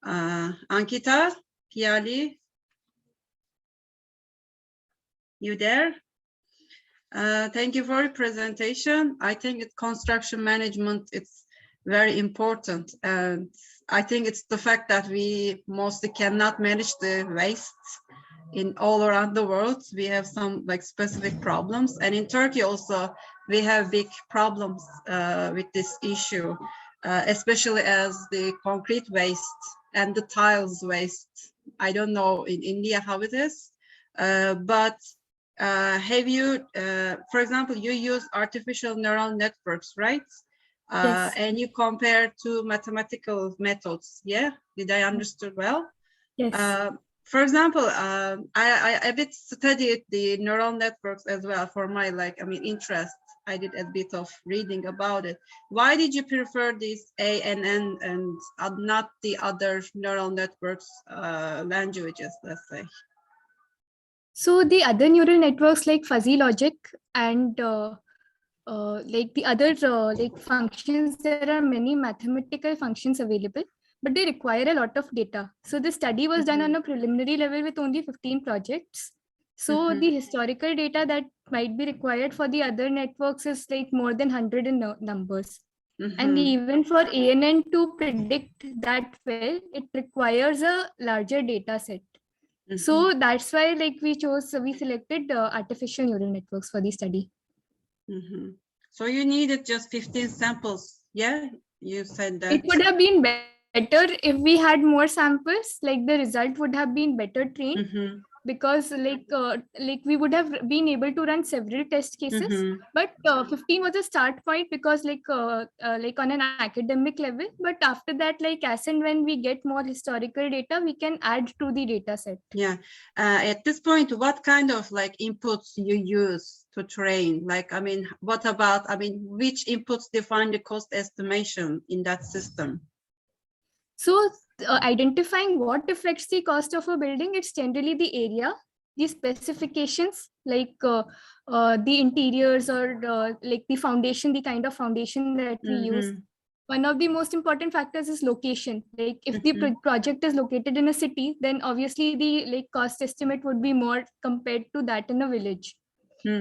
B: Ankita, Piali, you there? Thank you for your presentation. I think construction management is very important, and I think it's the fact that we mostly cannot manage the waste in all around the world. We have some like specific problems, and in Turkey also we have big problems with this issue, especially as the concrete waste and the tiles waste. I don't know in India how it is, but have you, for example, you use artificial neural networks, right?
H: Yes.
B: And you compare to mathematical methods. Yeah, did I understand well?
H: Yes.
B: For example, I a bit studied the neural networks as well for my interest. I did a bit of reading about it. Why did you prefer these ANN and not the other neural networks languages, let's say?
H: So the other neural networks like fuzzy logic and like the other like functions, there are many mathematical functions available, but they require a lot of data. So the study was done on a preliminary level with only 15 projects. So the historical data that might be required for the other networks is like more than 100 in numbers. And even for ANN to predict that well, it requires a larger data set. So that's why we selected artificial neural networks for the study.
B: So you needed just 15 samples. Yeah, you said that.
H: It would have been better if we had more samples, like the result would have been better trained, because we would have been able to run several test cases, but 15 was a start point, because on an academic level, but after that, as and when we get more historical data, we can add to the data set.
B: Yeah, at this point, what kind of inputs you use to train? What about, which inputs define the cost estimation in that system?
H: So identifying what affects the cost of a building, it's generally the area. the specifications, like the interiors or like the foundation, the kind of foundation that we use. One of the most important factors is location. Like if the project is located in a city, then obviously the like cost estimate would be more compared to that in a village.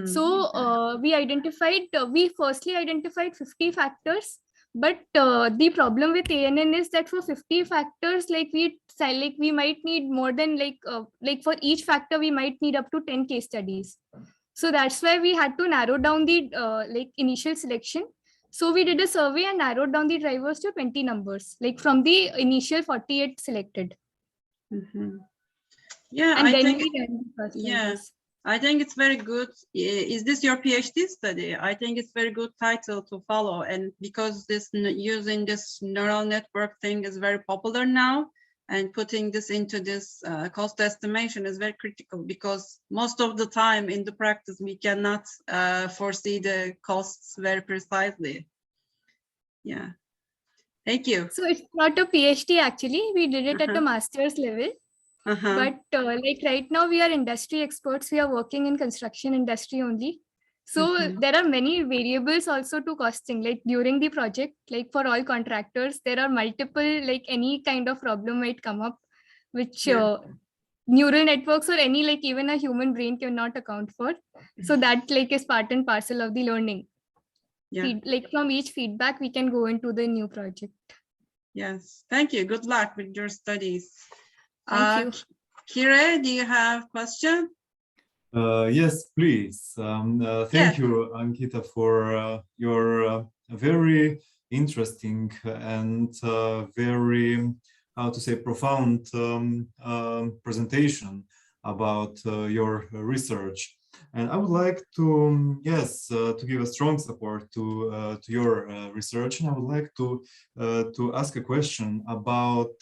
H: So we firstly identified 50 factors, but the problem with ANN is that for 50 factors, like we might need more than like for each factor we might need up to 10 case studies. So that's why we had to narrow down the like initial selection. So we did a survey and narrowed down the drivers to 20 numbers, like from the initial 48 selected.
B: Yeah,
H: And
B: I
H: then
B: think
H: we ran the first drivers.
B: I think it's very good. Is this your PhD study? I think it's very good title to follow, and because this using this neural network thing is very popular now, and putting this into this cost estimation is very critical, because most of the time in the practice we cannot foresee the costs very precisely. Yeah, thank you.
H: So it's not a PhD actually. We did it at a master's level. But like right now we are industry experts. We are working in construction industry only. So there are many variables also to costing, like during the project, like for all contractors, there are multiple, like any kind of problem might come up, which neural networks or any like even a human brain cannot account for. So that like is part and parcel of the learning. Like from each feedback, we can go into the new project.
B: Yes, thank you. Good luck with your studies.
H: Thank you.
B: Kire, do you have a question?
C: Yes, please. Thank you, Ankita, for your very interesting and very, how to say, profound presentation about your research. And I would like to, yes, to give a strong support to your research. And I would like to ask a question about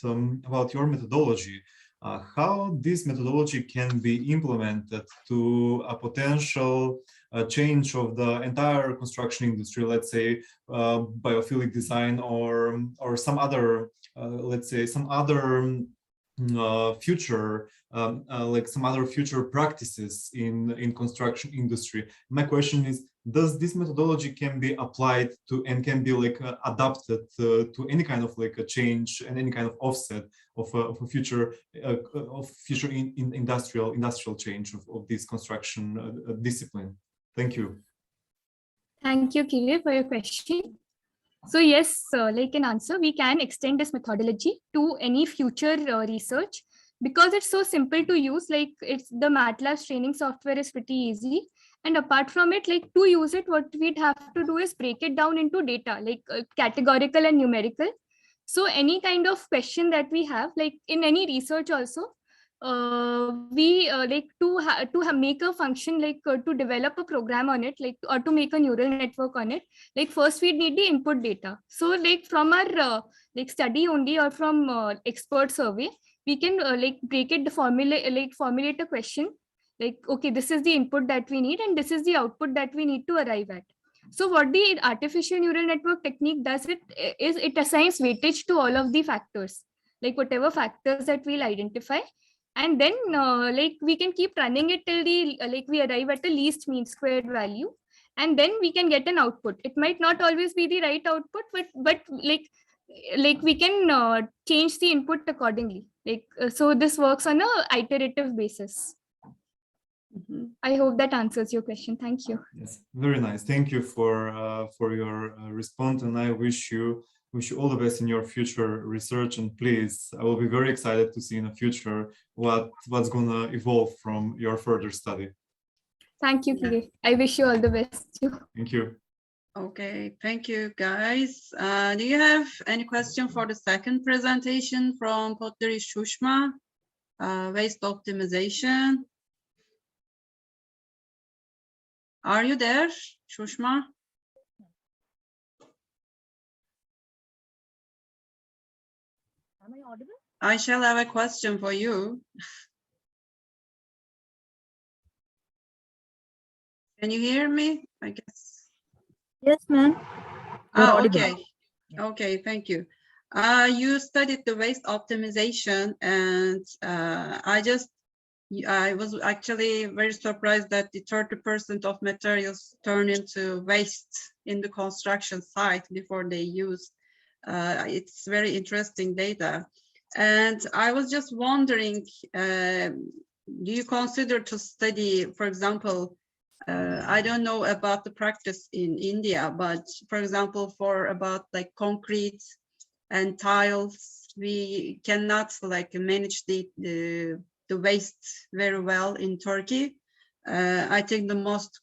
C: your methodology. How this methodology can be implemented to a potential change of the entire construction industry, let's say biophilic design or some other, let's say some other future, like some other future practices in construction industry. My question is, does this methodology can be applied to and can be like adapted to any kind of like a change and any kind of offset of a future industrial change of this construction discipline? Thank you.
H: Thank you, Kire, for your question. So yes, like an answer, we can extend this methodology to any future research, because it's so simple to use. Like it's the MATLAB training software is pretty easy. And apart from it, like to use it, what we'd have to do is break it down into data, like categorical and numerical. So any kind of question that we have, like in any research also, we like to make a function, like to develop a program on it, like or to make a neural network on it. Like first we need the input data. So like from our like study only or from expert survey, we can like break it, formulate a question. Like, okay, this is the input that we need and this is the output that we need to arrive at. So what the artificial neural network technique does is it assigns weightage to all of the factors, like whatever factors that we'll identify. And then like we can keep running it till the like we arrive at the least mean squared value. And then we can get an output. It might not always be the right output, but like we can change the input accordingly. Like so this works on a iterative basis. I hope that answers your question. Thank you.
C: Yes, very nice. Thank you for your response, and I wish you all the best in your future research. And please, I will be very excited to see in the future what's gonna evolve from your further study.
H: Thank you, Kire. I wish you all the best too.
C: Thank you.
B: Okay, thank you, guys. Do you have any question for the second presentation from Pottery Shushma, waste optimization? Are you there, Shushma?
I: Am I audible?
B: I shall have a question for you. Can you hear me? I guess.
I: Yes, ma'am.
B: Oh, okay. Okay, thank you. You studied the waste optimization, and I just I was actually very surprised that the 30% of materials turn into waste in the construction site before they use. It's very interesting data. And I was just wondering, do you consider to study, for example, I don't know about the practice in India, but for example, for about like concrete and tiles, we cannot like manage the waste very well in Turkey. I think the most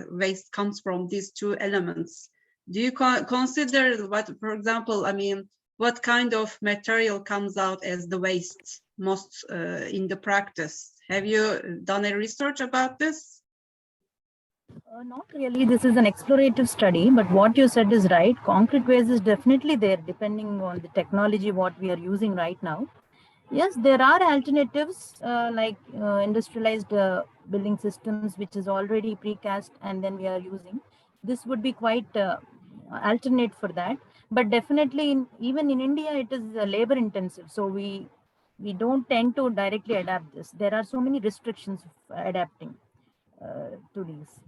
B: waste comes from these two elements. Do you consider what, for example, I mean, what kind of material comes out as the waste most in the practice? Have you done a research about this?
I: Not really. This is an explorative study, but what you said is right. Concrete waste is definitely there, depending on the technology what we are using right now. Yes, there are alternatives like industrialized building systems, which is already precast, and then we are using. This would be quite alternate for that. But definitely, even in India, it is labor intensive. So we don't tend to directly adapt this. There are so many restrictions of adapting to these.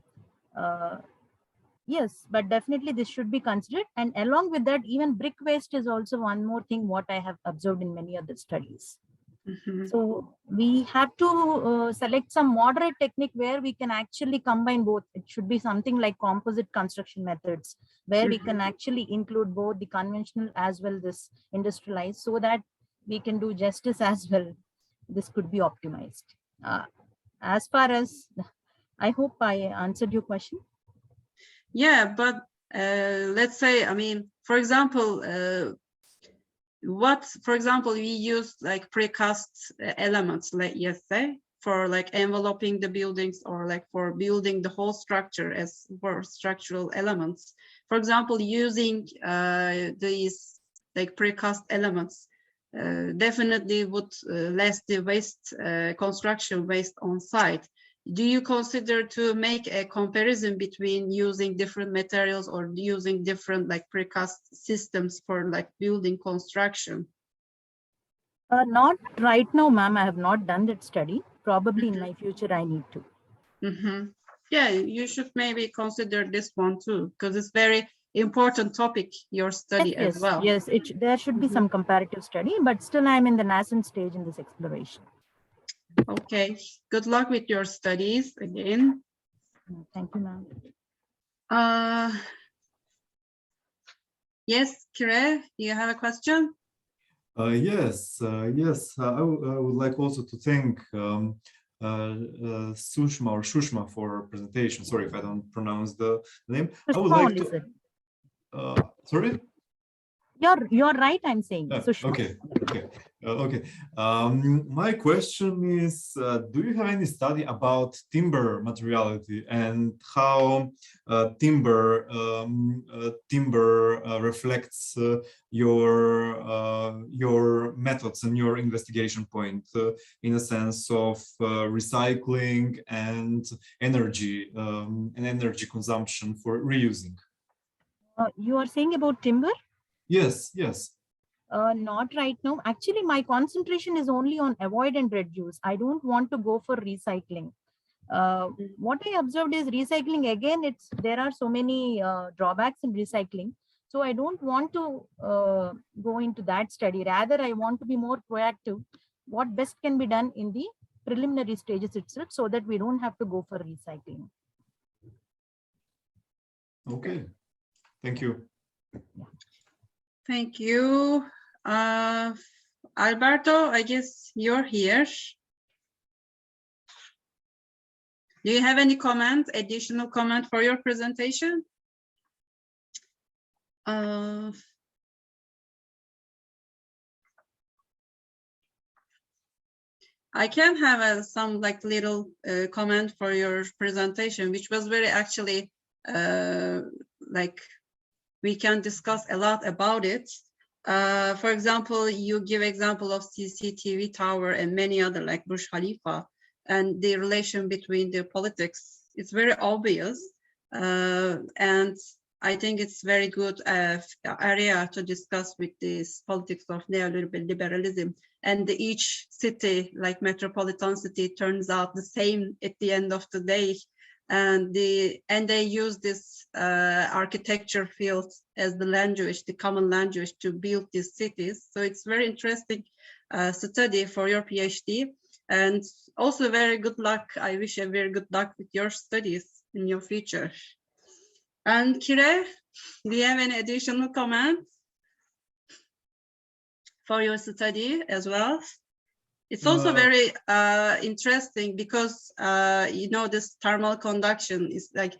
I: Yes, but definitely this should be considered. And along with that, even brick waste is also one more thing what I have observed in many other studies. So we have to select some moderate technique where we can actually combine both. It should be something like composite construction methods, where we can actually include both the conventional as well this industrialized, so that we can do justice as well. This could be optimized. As far as, I hope I answered your question.
B: Yeah, but let's say, I mean, for example, for example, we use like precast elements, like say, for like enveloping the buildings or like for building the whole structure as for structural elements. For example, using these like precast elements definitely would less the waste, construction waste on site. Do you consider to make a comparison between using different materials or using different like precast systems for like building construction?
I: Not right now, ma'am. I have not done that study. Probably in my future, I need to.
B: Yeah, you should maybe consider this one too, because it's very important topic, your study as well.
I: Yes, there should be some comparative study, but still I'm in the nascent stage in this exploration.
B: Okay, good luck with your studies again.
I: Thank you, ma'am.
B: Yes, Kire, you have a question?
C: Yes. I would like also to thank Sushma or Shushma for her presentation. Sorry if I don't pronounce the name. I would like to. Sorry.
I: You're right. I'm saying.
C: Okay. My question is: do you have any study about timber materiality and how timber reflects your methods and your investigation point in a sense of recycling and energy consumption for reusing?
I: You are saying about timber?
C: Yes.
I: Not right now. Actually, my concentration is only on avoid and reduce. I don't want to go for recycling. What I observed is recycling, again, there are so many drawbacks in recycling. So I don't want to go into that study. Rather, I want to be more proactive. What best can be done in the preliminary stages itself, so that we don't have to go for recycling.
C: Okay. Thank you.
B: Thank you. Alberto, I guess you're here. Do you have any additional comment for your presentation? I can have some like little comment for your presentation, which was very actually like we can discuss a lot about it. For example, you give example of CCTV tower and many other like Burj Khalifa, and the relation between the politics. It's very obvious. And I think it's very good area to discuss with this politics of neoliberalism. And each city, like metropolitan city, turns out the same at the end of the day. And they use this architecture field as the language, the common language to build these cities. So it's very interesting study for your PhD. And also very good luck. I wish you very good luck with your studies in your future. And Kire, do you have any additional comments for your study as well? It's also very interesting because, you know, this thermal conduction is like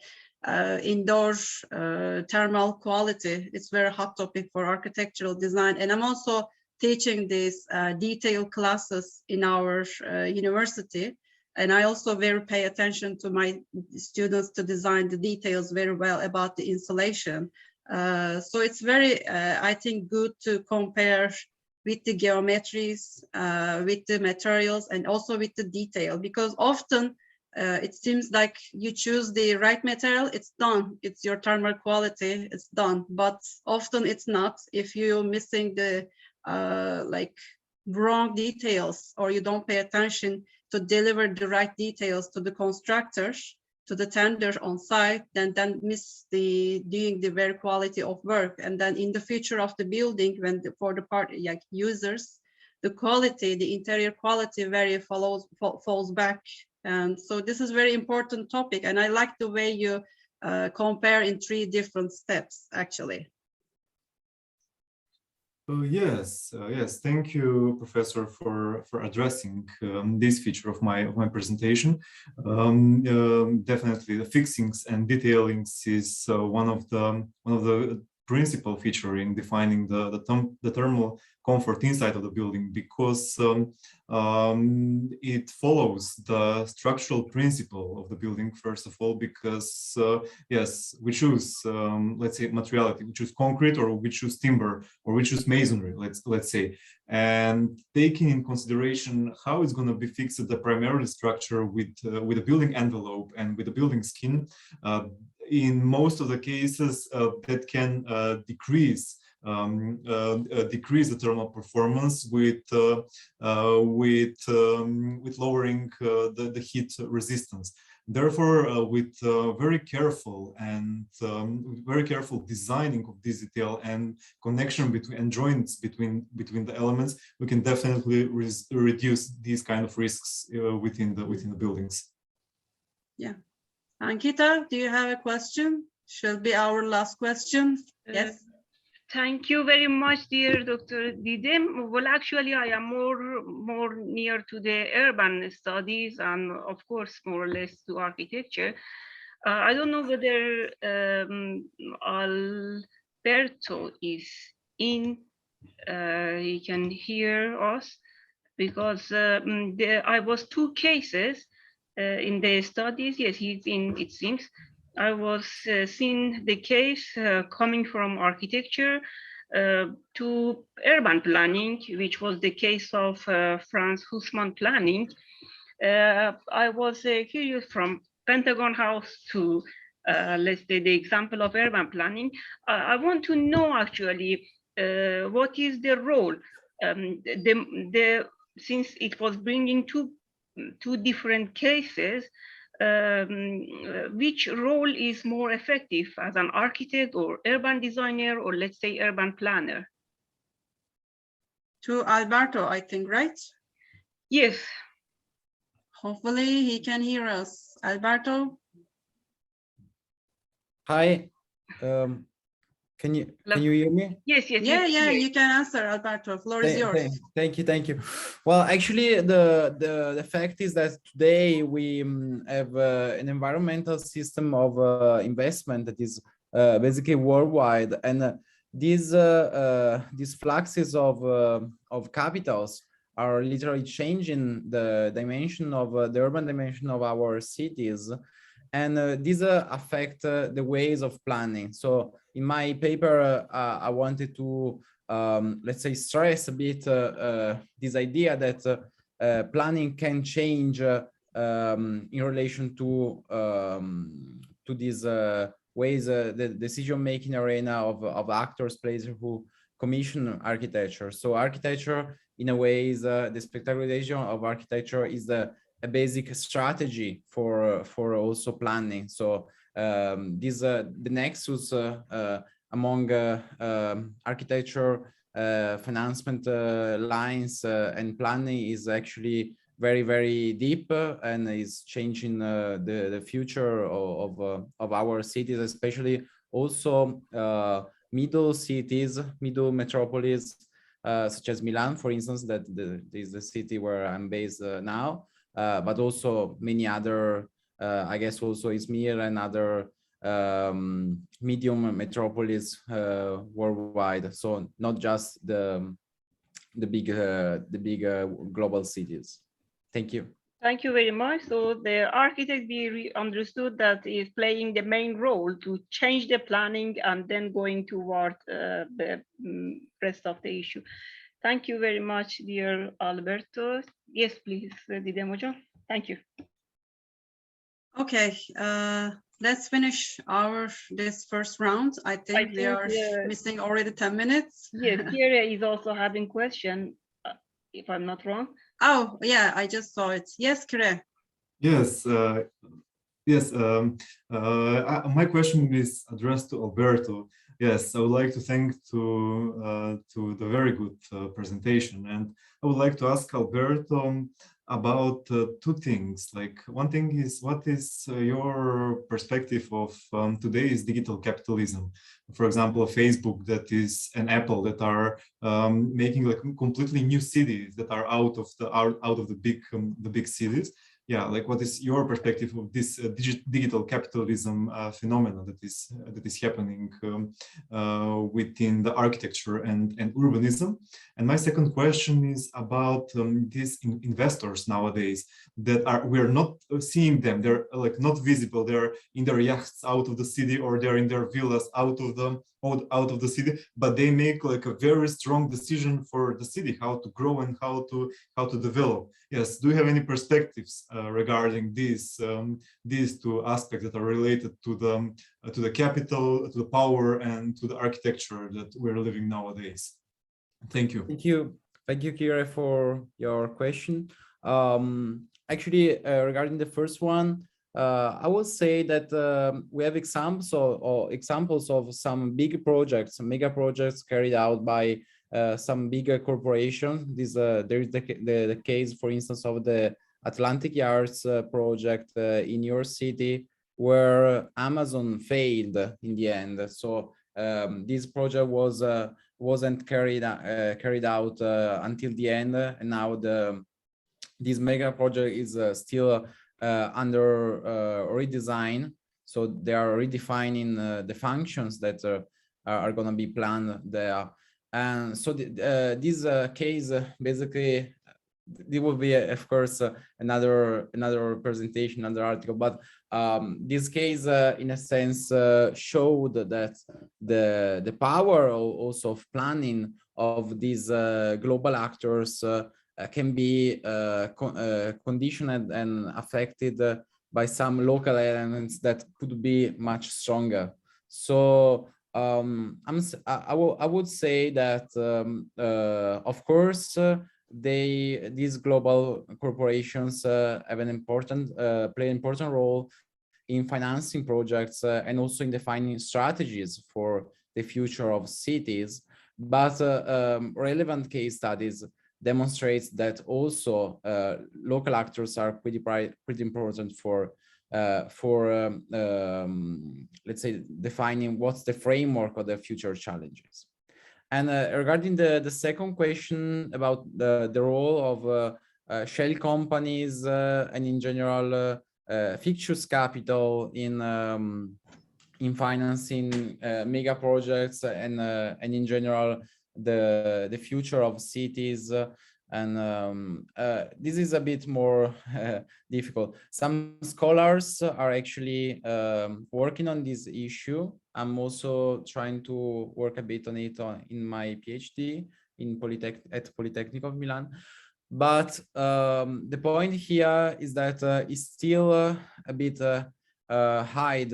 B: indoor thermal quality. It's very hot topic for architectural design. And I'm also teaching these detail classes in our university. And I also very pay attention to my students to design the details very well about the insulation. So it's very, I think, good to compare with the geometries, with the materials, and also with the detail, because often it seems like you choose the right material, it's done, it's your thermal quality, it's done, but often it's not if you're missing the like wrong details, or you don't pay attention to deliver the right details to the constructors, to the tender on site, then miss the doing the very quality of work. And then in the future of the building, when for the party like users, the quality, the interior quality very falls back. And so this is very important topic. And I like the way you compare in 3 different steps, actually.
C: Yes, thank you, Professor, for addressing this feature of my presentation. Definitely, the fixings and detailings is one of the principal feature in defining the thermal comfort inside of the building, because it follows the structural principle of the building, first of all, because yes, we choose let's say materiality, we choose concrete, or we choose timber, or we choose masonry, let's say, and taking in consideration how it's going to be fixed the primary structure with a building envelope and with the building skin. In most of the cases, that can decrease the thermal performance with lowering the heat resistance. Therefore, with very careful designing of this detail and connection between and joints between the elements, we can definitely reduce these kind of risks within the buildings.
B: Yeah. Ankita, do you have a question? Shall be our last question. Yes.
E: Thank you very much, dear Dr. Didem. Well, actually, I am more near to the urban studies and, of course, more or less to architecture. I don't know whether Alberto is in. He can hear us, because I was 2 cases in the studies. Yes, he's in, it seems. I was seeing the case coming from architecture to urban planning, which was the case of Franz Hussmann planning. I was curious from Pentagon House to, let's say, the example of urban planning. I want to know actually what is the role, since it was bringing two different cases, which role is more effective as an architect or urban designer, or let's say urban planner?
B: To Alberto, I think, right?
E: Yes.
B: Hopefully he can hear us. Alberto?
G: Hi. Can you hear me?
E: Yes, yes.
B: Yeah, you can answer, Alberto. Floor is yours.
G: Thank you. Well, actually, the fact is that today we have an environmental system of investment that is basically worldwide, and these fluxes of capitals are literally changing the dimension of the urban dimension of our cities. And these affect the ways of planning. So in my paper, I wanted to, let's say, stress a bit this idea that planning can change in relation to these ways the decision-making arena of actors, players who commission architecture. So architecture, in a way, is the spectacularization of architecture is a basic strategy for also planning. So the nexus among architecture, financement lines and planning is actually very, very deep and is changing the future of our cities, especially also middle cities, middle metropolis, such as Milan, for instance, that is the city where I'm based now, but also many other, I guess also Izmir and other medium metropolis worldwide. So not just the big global cities. Thank you.
E: Thank you very much. So the architect, we understood that is playing the main role to change the planning and then going toward the rest of the issue. Thank you very much, dear Alberto. Yes, please, Didem Hocam. Thank you.
B: Okay, let's finish this first round. I think we are missing already 10 minutes.
E: Yes, Kira is also having question, if I'm not wrong.
B: Oh, yeah, I just saw it. Yes, Kire.
C: Yes, yes. My question is addressed to Alberto. Yes, I would like to thank to the very good presentation, and I would like to ask Alberto about two things. Like, one thing is, what is your perspective of today's digital capitalism? For example, Facebook, that is, an Apple, that are making like completely new cities that are out of the big cities. Yeah, like, what is your perspective of this digital capitalism phenomenon that is happening within the architecture and urbanism? And my second question is about these investors nowadays that we're not seeing them. They're like not visible. They're in their yachts out of the city, or they're in their villas out of the city, but they make like a very strong decision for the city, how to grow and how to develop. Yes, do you have any perspectives regarding these two aspects that are related to the capital, to the power, and to the architecture that we're living nowadays? Thank you.
G: Thank you, Kira, for your question. Actually, regarding the first one, I would say that we have examples of some big projects, mega projects carried out by some bigger corporations. There is the case, for instance, of the Atlantic Yards project in your city, where Amazon failed in the end. So this project wasn't carried out until the end, and now this mega project is still under redesign. So they are redefining the functions that are going to be planned there. And so this case basically, it will be, of course, another presentation, another article. But this case, in a sense, showed that the power also of planning of these global actors can be conditioned and affected by some local elements that could be much stronger. So I would say that of course these global corporations have an play an important role in financing projects and also in defining strategies for the future of cities. But relevant case studies demonstrates that also local actors are pretty important for let's say defining what's the framework of the future challenges. And regarding the second question about the role of shell companies and in general fictitious capital in financing mega projects and in general the future of cities, and this is a bit more difficult. Some scholars are actually working on this issue. I'm also trying to work a bit on it in my PhD at Polytechnic of Milan. But the point here is that it's still a bit hide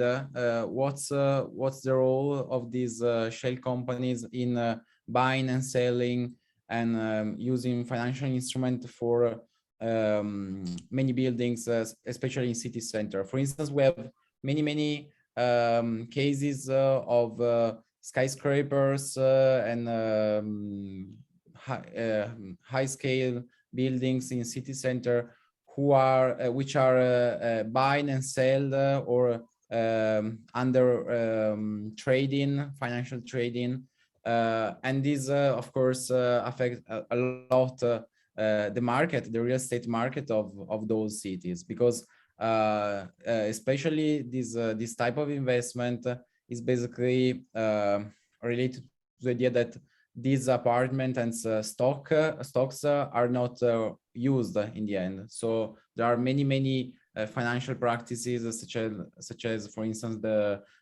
G: what's the role of these shell companies in buying and selling and using financial instrument for many buildings, especially in city center. For instance, we have many cases of skyscrapers and high scale buildings in city center who are which are buying and sell or under trading, financial trading, and these of course affect a lot the market, the real estate market of those cities, because especially this type of investment is basically related to the idea that these apartment and stocks are not used in the end. So there are many financial practices such as for instance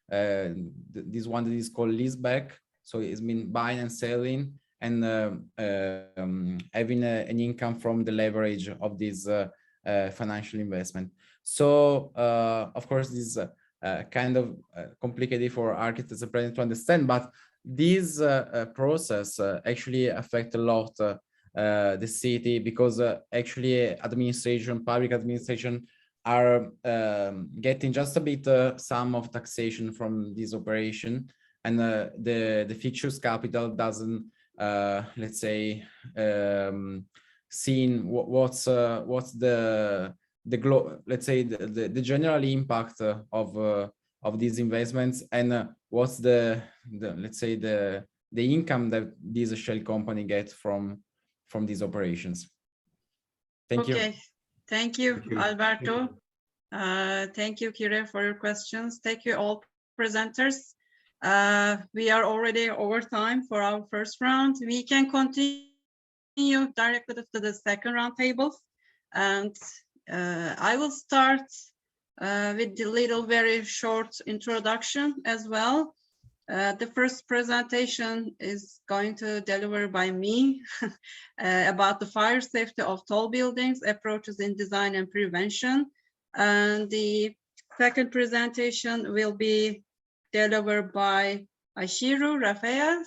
G: this one that is called leaseback. So it's been buying and selling and having an income from the leverage of this financial investment. So of course this is kind of complicated for architects and planners to understand, but this process actually affect a lot the city, because actually public administration are getting just a bit some of taxation from this operation, and the fixed capital doesn't let's say seen what's the let's say the general impact of these investments, and what's the let's say the income that these shell company get from these operations. Thank you.
B: Okay, thank you, Alberto. Thank you, Kire, for your questions. Thank you all presenters. We are already over time for our first round. We can continue directly to the second round tables, and I will start with the little very short introduction as well. The first presentation is going to deliver by me about the fire safety of tall buildings, approaches in design and prevention. And the second presentation will be delivered by Ashiru Rafael.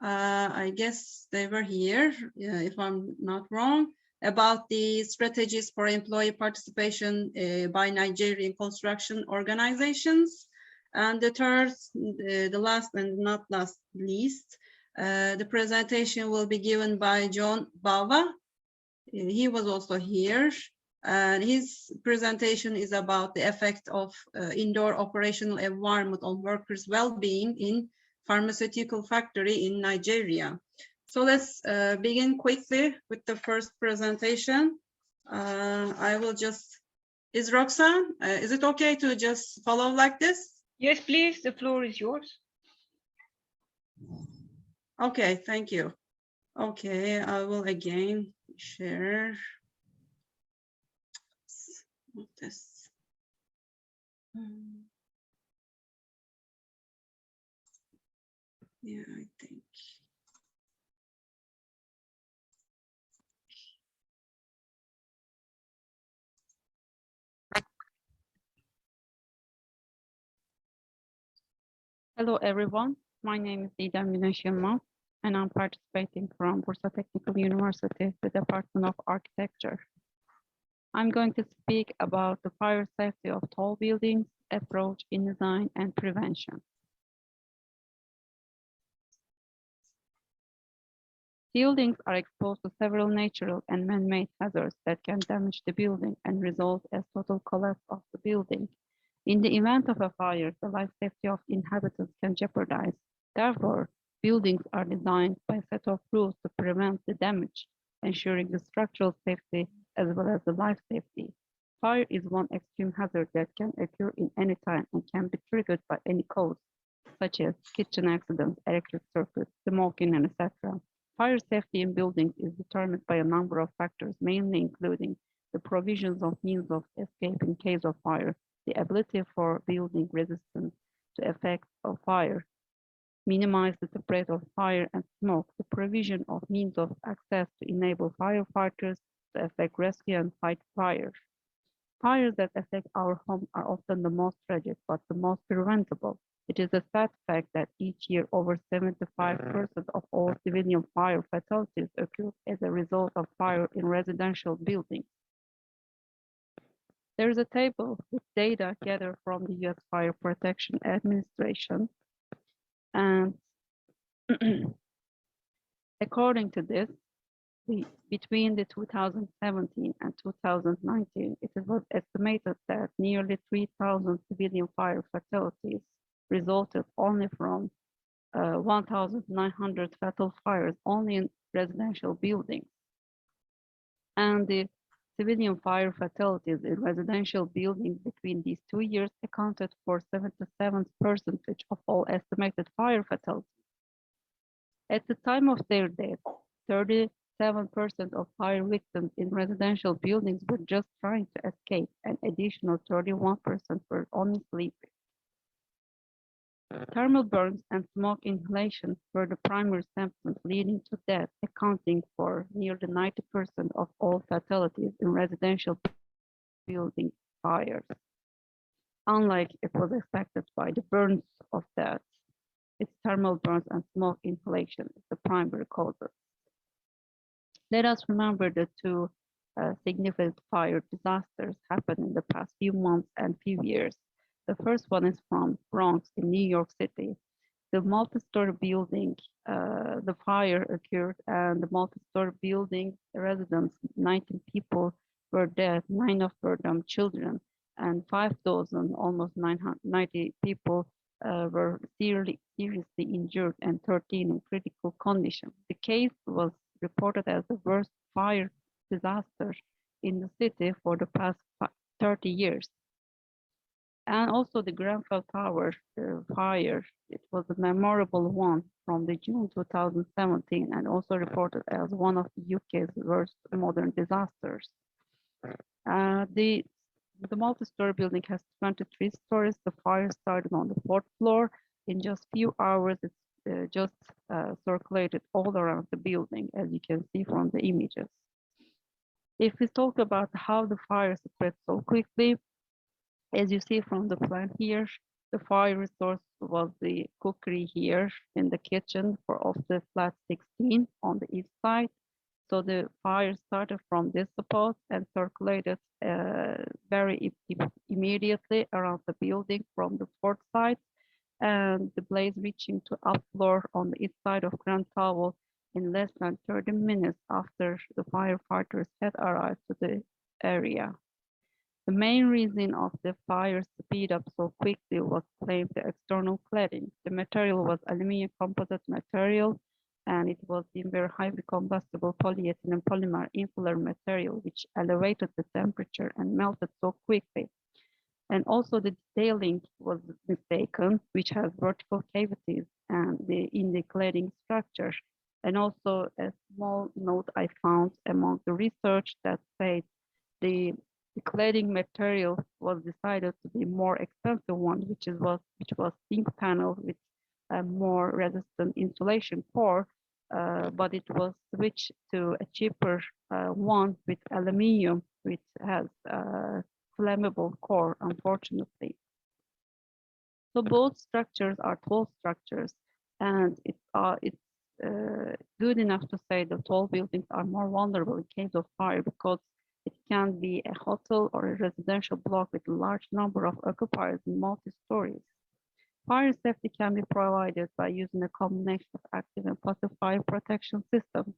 B: I guess they were here, if I'm not wrong, about the strategies for employee participation by Nigerian construction organizations. And the third, the last and not last least, the presentation will be given by John Bava. He was also here, and his presentation is about the effect of indoor operational environment on workers' well-being in pharmaceutical factory in Nigeria. So let's begin quickly with the first presentation. I will just, is Roxanne, is it okay to just follow like this?
E: Yes, please, the floor is yours.
B: Okay, thank you. Okay, I will again share this. Yeah, I think.
J: Hello, everyone. My name is Didem Güneş Yılmaz, and I'm participating from Bursa Technical University, the Department of Architecture. I'm going to speak about the fire safety of tall buildings, approach in design and prevention. Buildings are exposed to several natural and man-made hazards that can damage the building and result as total collapse of the building. In the event of a fire, the life safety of inhabitants can jeopardize. Therefore, buildings are designed by a set of rules to prevent the damage, ensuring the structural safety as well as the life safety. Fire is one extreme hazard that can occur in any time and can be triggered by any cause, such as kitchen accidents, electric circuits, smoking, and etc. Fire safety in buildings is determined by a number of factors, mainly including the provisions of means of escape in case of fire, the ability for building resistance to effects of fire, minimize the spread of fire and smoke, the provision of means of access to enable firefighters to effect rescue and fight fire. Fires that affect our home are often the most tragic, but the most preventable. It is a sad fact that each year over 75% of all civilian fire fatalities occur as a result of fire in residential buildings. There is a table with data gathered from the U.S. Fire Protection Administration, and according to this, between the 2017 and 2019, it was estimated that nearly 3,000 civilian fire fatalities resulted only from 1,900 fatal fires only in residential buildings. And the civilian fire fatalities in residential buildings between these 2 years accounted for 77% of all estimated fire fatalities. At the time of their death, 37% of fire victims in residential buildings were just trying to escape, and additional 31% were only sleeping. Thermal burns and smoke inhalation were the primary symptoms leading to death, accounting for nearly 90% of all fatalities in residential building fires. Unlike it was expected by the burns of death, its thermal burns and smoke inhalation is the primary causes. Let us remember the two significant fire disasters happened in the past few months and few years. The first one is from Bronx in New York City. The multi-story building, the fire occurred, and the multi-story building residents, 19 people were dead, 9 of them children, and 5,000, almost 990 people were seriously injured, and 13 in critical condition. The case was reported as the worst fire disaster in the city for the past 30 years. And also the Grenfell Tower fire, it was a memorable one from the June 2017 and also reported as one of the UK's worst modern disasters. The multi-story building has 23 stories. The fire started on the 4th floor. In just few hours, it's just circulated all around the building, as you can see from the images. If we talk about how the fire spread so quickly, as you see from the plan here, the fire source was the cookery here in the kitchen of the flat 16 on the east side. So the fire started from this spot and circulated very immediately around the building from the 4th side, and the blaze reaching to up floor on the east side of Grand Tower in less than 30 minutes after the firefighters had arrived to the area. The main reason of the fire speed up so quickly was claimed the external cladding. The material was aluminum composite material, and it was in very highly combustible polyethylene polymer insular material, which elevated the temperature and melted so quickly. And also the detailing was mistaken, which has vertical cavities and in the cladding structure. And also a small note I found among the research that said the cladding material was decided to be more expensive one, which was zinc panel with a more resistant insulation core, but it was switched to a cheaper one with aluminium, which has flammable core, unfortunately. So both structures are tall structures, and it's good enough to say that tall buildings are more vulnerable in case of fire because it can be a hotel or a residential block with a large number of occupiers in multi-stories. Fire safety can be provided by using a combination of active and passive fire protection systems.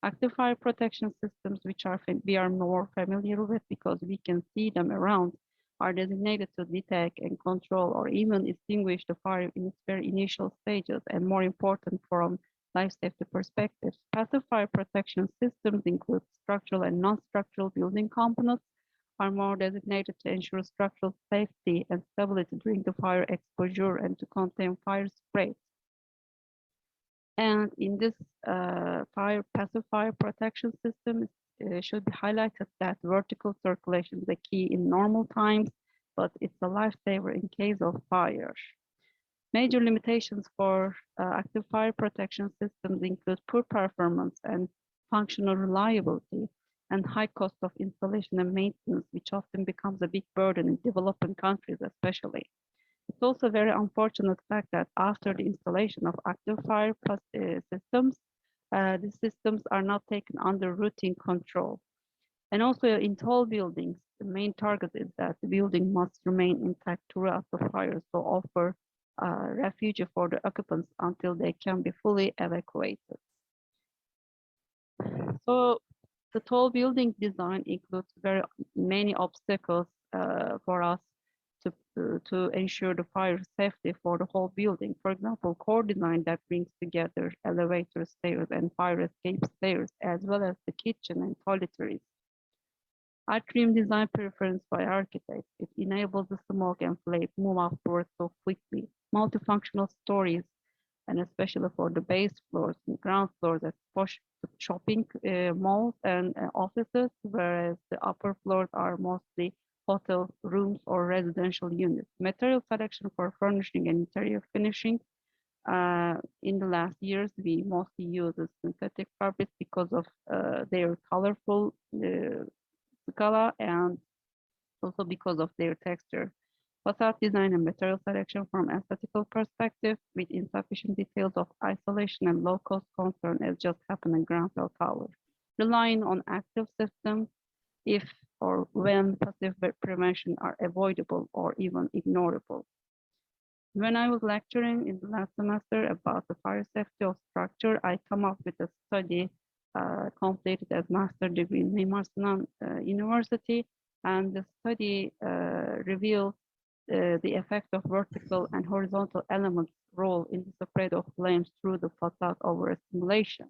J: Active fire protection systems, which we are more familiar with because we can see them around, are designated to detect and control or even extinguish the fire in its very initial stages, and more important from life safety perspectives. Passive fire protection systems include structural and non-structural building components, are more designated to ensure structural safety and stability during the fire exposure and to contain fire spread. And in this passive fire protection system, should be highlighted that vertical circulation is the key in normal times, but it's a lifesaver in case of fire. Major limitations for active fire protection systems include poor performance and functional reliability. and high cost of installation and maintenance, which often becomes a big burden in developing countries especially. It's also a very unfortunate fact that after the installation of active fire systems, these systems are not taken under routine control. And also in tall buildings, the main target is that the building must remain intact throughout the fire, so offer refuge for the occupants until they can be fully evacuated. So the tall building design includes very many obstacles for us to ensure the fire safety for the whole building. For example, core design that brings together elevator stairs and fire escape stairs, as well as the kitchen and toiletries. Atrium design preference by architects. It enables the smoke and flame move upwards so quickly. Multifunctional stories, and especially for the base floors and ground floors at posh shopping malls and offices, whereas the upper floors are mostly hotel rooms or residential units. Material selection for furnishing and interior finishing. In the last years, we mostly use synthetic fabrics because of their colorful color and also because of their texture. Facade design and material selection from aesthetical perspective with insufficient details of isolation and low-cost concern as just happened in Grenfell Tower. Relying on active systems if or when passive prevention are avoidable or even ignorable. When I was lecturing in the last semester about the fire safety of structure, I come up with a study completed as master degree in Mimar Sinan University, and the study reveals the effect of vertical and horizontal elements' role in the spread of flames through the facade over a simulation.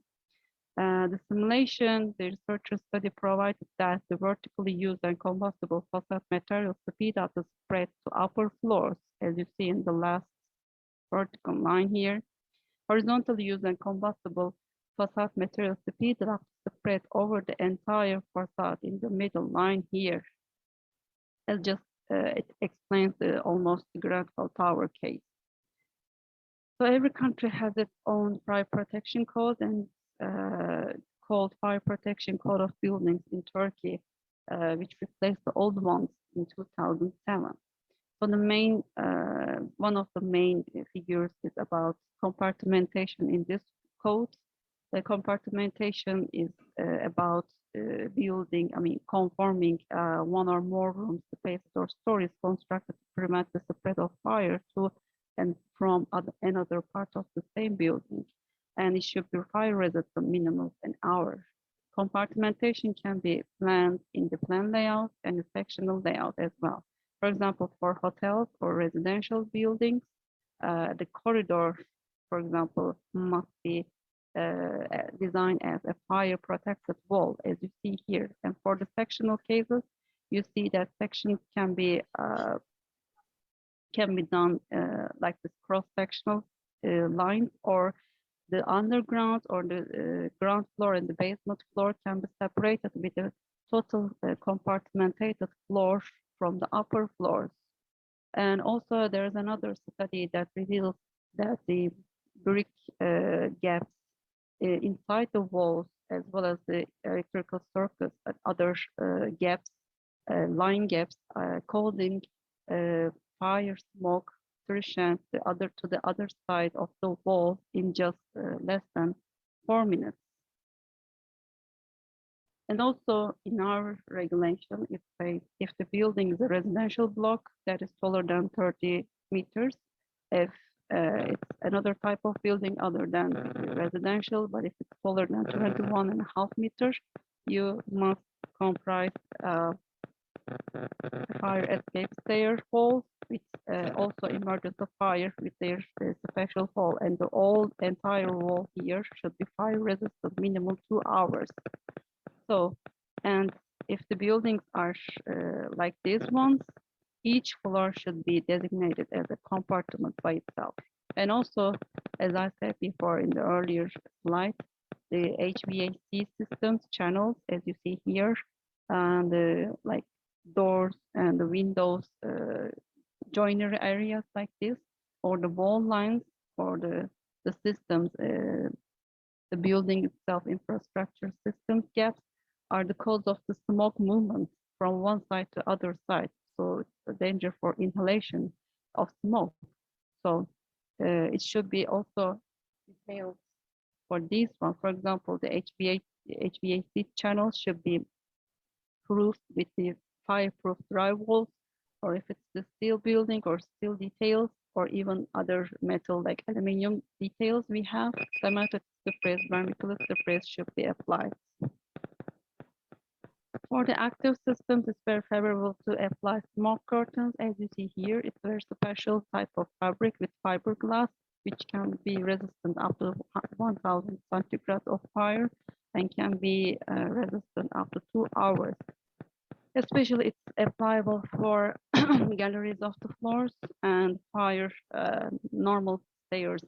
J: The simulation, the researcher study provided that the vertically used and combustible facade materials speed up the spread to upper floors, as you see in the last vertical line here. Horizontally used and combustible facade materials speed up the spread over the entire facade in the middle line here. As just it explains the almost Grenfell Tower case. So every country has its own fire protection code, and called Fire Protection Code of Buildings in Turkey, which replaced the old ones in 2007. So the main, one of the main figures is about compartmentation in this code. The compartmentation is about building, conforming one or more rooms, spaces, or stories constructed to prevent the spread of fire to and from another part of the same building. And it should be fire resistant minimum of an hour. Compartmentation can be planned in the plan layout and the sectional layout as well. For example, for hotels or residential buildings, the corridor, for example, must be designed as a fire protected wall, as you see here. And for the sectional cases, you see that sections can be done like this cross-sectional lines, or the underground or the ground floor and the basement floor can be separated with a total compartmented floor from the upper floors. And also there is another study that reveals that the brick gaps inside the walls, as well as the electrical circuits and other gaps, line gaps, causing fire, smoke, to the other side of the wall in just less than 4 minutes. And also in our regulation, it says if the building is a residential block that is taller than 30 meters, if it's another type of building other than residential, but if it's taller than 21.5 meters, you must comprise fire escape stair halls, with also emergency fire with their special hall, and the entire wall here should be fire resistant minimum 2 hours. So, and if the buildings are like these ones, each floor should be designated as a compartment by itself. And also, as I said before in the earlier slide, the HVAC systems channels, as you see here, and the like doors and the windows, joinery areas like this, or the wall lines, or the systems, the building itself infrastructure systems gaps are the cause of the smoke movement from one side to other side. So it's a danger for inhalation of smoke. So it should be also detailed for this one. For example, the HVAC channels should be roofed with the fireproof drywalls, or if it's the steel building or steel details, or even other metal like aluminum details we have, cemented sprays, vermiculite sprays should be applied. For the active systems, it's very favorable to apply smoke curtains. As you see here, it's a very special type of fabric with fiberglass, which can be resistant up to 1000 centigrade of fire and can be resistant up to 2 hours. Especially it's applicable for galleries of the floors and fire normal stairs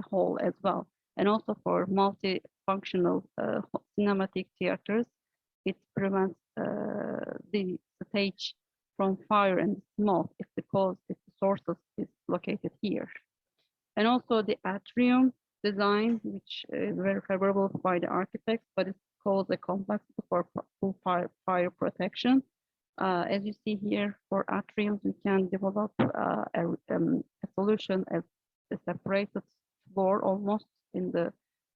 J: hall as well. And also for multifunctional cinematic theaters, it prevents the stage from fire and smoke if the source is located here. And also the atrium design, which is very favorable by the architects, but it's called a complex for full fire protection. As you see here, for atriums, we can develop a solution as a separated floor almost in the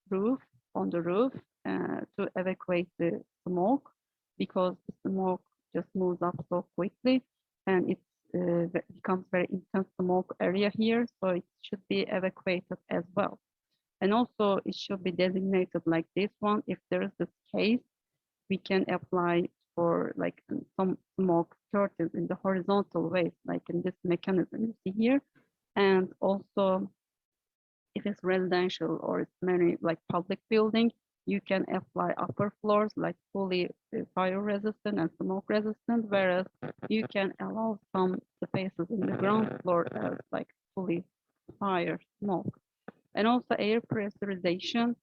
J: roof, on the roof, to evacuate the smoke, because the smoke just moves up so quickly and it becomes very intense smoke area here, so it should be evacuated as well. And also it should be designated like this one. If there is this case, we can apply for like some smoke curtains in the horizontal way, like in this mechanism you see here. And also if it's residential or it's many like public building, you can apply upper floors like fully fire resistant and smoke resistant, whereas you can allow some spaces in the ground floor as like fully fire smoke. And also air pressurization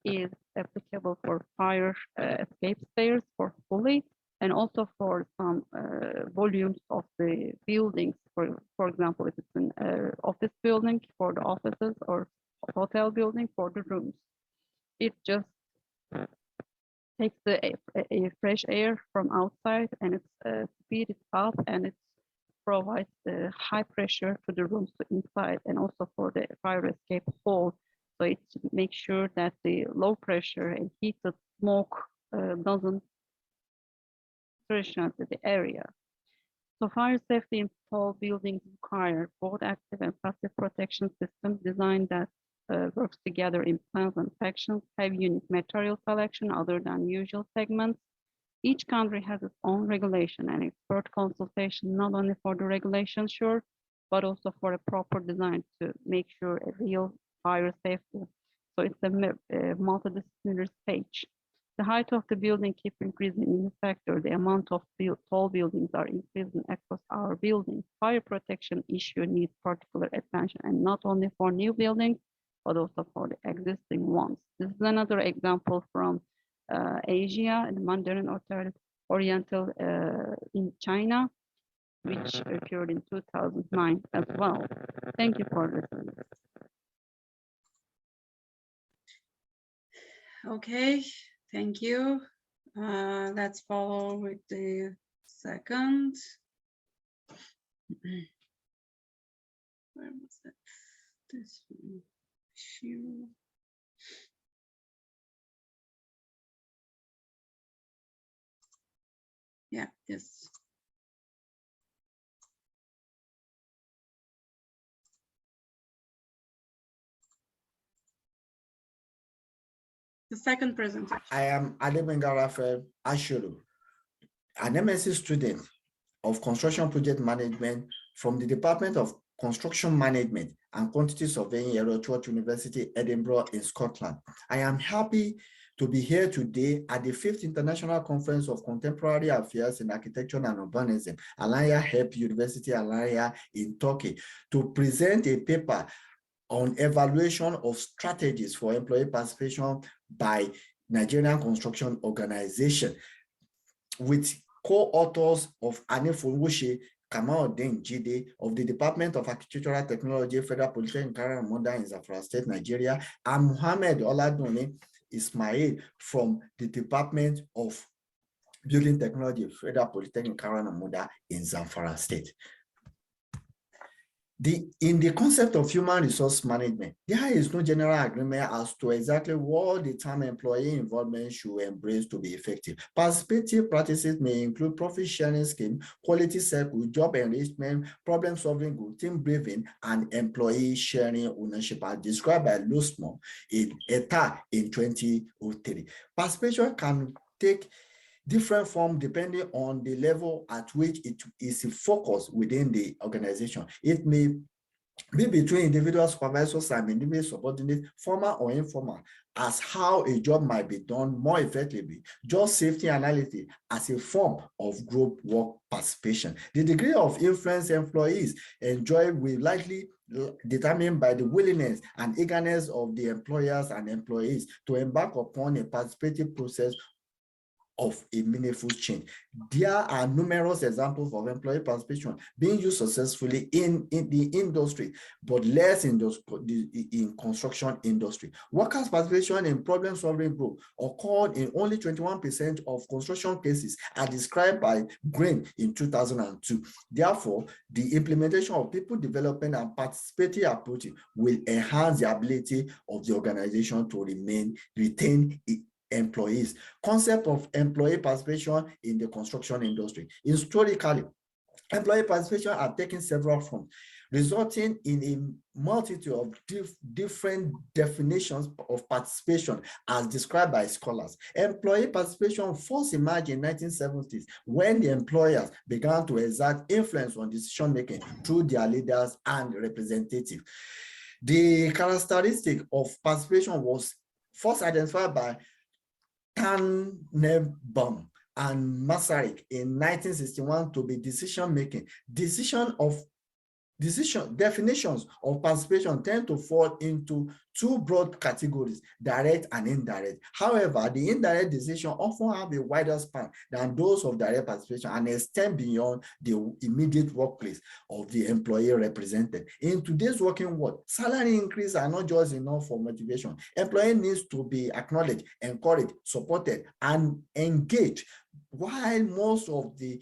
J: is applicable for fire escape stairs for fully, and also for some volumes of the buildings. For example, if it's an office building for the offices or hotel building for the rooms. It just takes the fresh air from outside and it's speed it up, and it provides the high pressure to the rooms inside, and also for the fire escape hall. So it makes sure that the low pressure and heated smoke doesn't threaten the area. So fire safety in tall buildings require both active and passive protection systems designed that works together in plans and sections, have unique material selection other than usual segments. Each country has its own regulation and expert consultation, not only for the regulation, sure, but also for a proper design to make sure a real fire safety. So it's a multidisciplinary stage. The height of the building keeps increasing in the sector. The amount of tall buildings are increasing across our buildings. Fire protection issue needs particular attention, and not only for new buildings, but also for the existing ones. This is another example from Asia and Mandarin Oriental in China, which occurred in 2009 as well. Thank you for listening.
B: Okay, thank you. Let's follow with the second. Where was it? This one. Yeah, yes. The second presentation.
K: I am Adebenga Raphael Ashuru, an MSc student of Construction Project Management from the Department of Construction Management and Quantity Surveying, Church University, Edinburgh in Scotland. I am happy to be here today at the 5th International Conference of Contemporary Affairs in Architecture and Urbanism, Alanya Help University, Alanya in Turkey, to present a paper on evaluation of strategies for employee participation by Nigerian Construction Organization, with co-authors of Anifowoshe Kamaldeen Jide of the Department of Architectural Technology, Federal Polytechnic in Moda in Zamfara State, Nigeria, and Muhammad Oladunni Ismail from the Department of Building Technology, Federal Polytechnic Karanamuda in Zamfara State. In the concept of human resource management, there is no general agreement as to exactly what the term employee involvement should embrace to be effective. Participative practices may include profit sharing scheme, quality circle, job enrichment, problem solving group, team briefing, and employee sharing ownership as described by Lusmo in ETA in 2003. Participation can take different form depending on the level at which it is focused within the organization. It may be between individual supervisors and individual subordinates, formal or informal, as how a job might be done more effectively. Job safety analysis as a form of group work participation. The degree of influence employees enjoy will likely determined by the willingness and eagerness of the employers and employees to embark upon a participative process of a meaningful change. There are numerous examples of employee participation being used successfully in the industry, but less in construction industry. Workers' participation in problem-solving group occurred in only 21% of construction cases, as described by Green in 2002. Therefore, the implementation of people development and participative approaches will enhance the ability of the organization to retain employees. Concept of employee participation in the construction industry. Historically, employee participation have taken several forms, resulting in a multitude of different definitions of participation as described by scholars. Employee participation first emerged in 1970s when the employers began to exert influence on decision-making through their leaders and representatives. The characteristic of participation was first identified by Tannenbaum and Masaryk in 1961 to be decision-making. Definitions of participation tend to fall into two broad categories, direct and indirect. However, the indirect decision often have a wider span than those of direct participation and extend beyond the immediate workplace of the employee represented. In today's working world, salary increase are not just enough for motivation. Employee needs to be acknowledged, encouraged, supported, and engaged. While most of the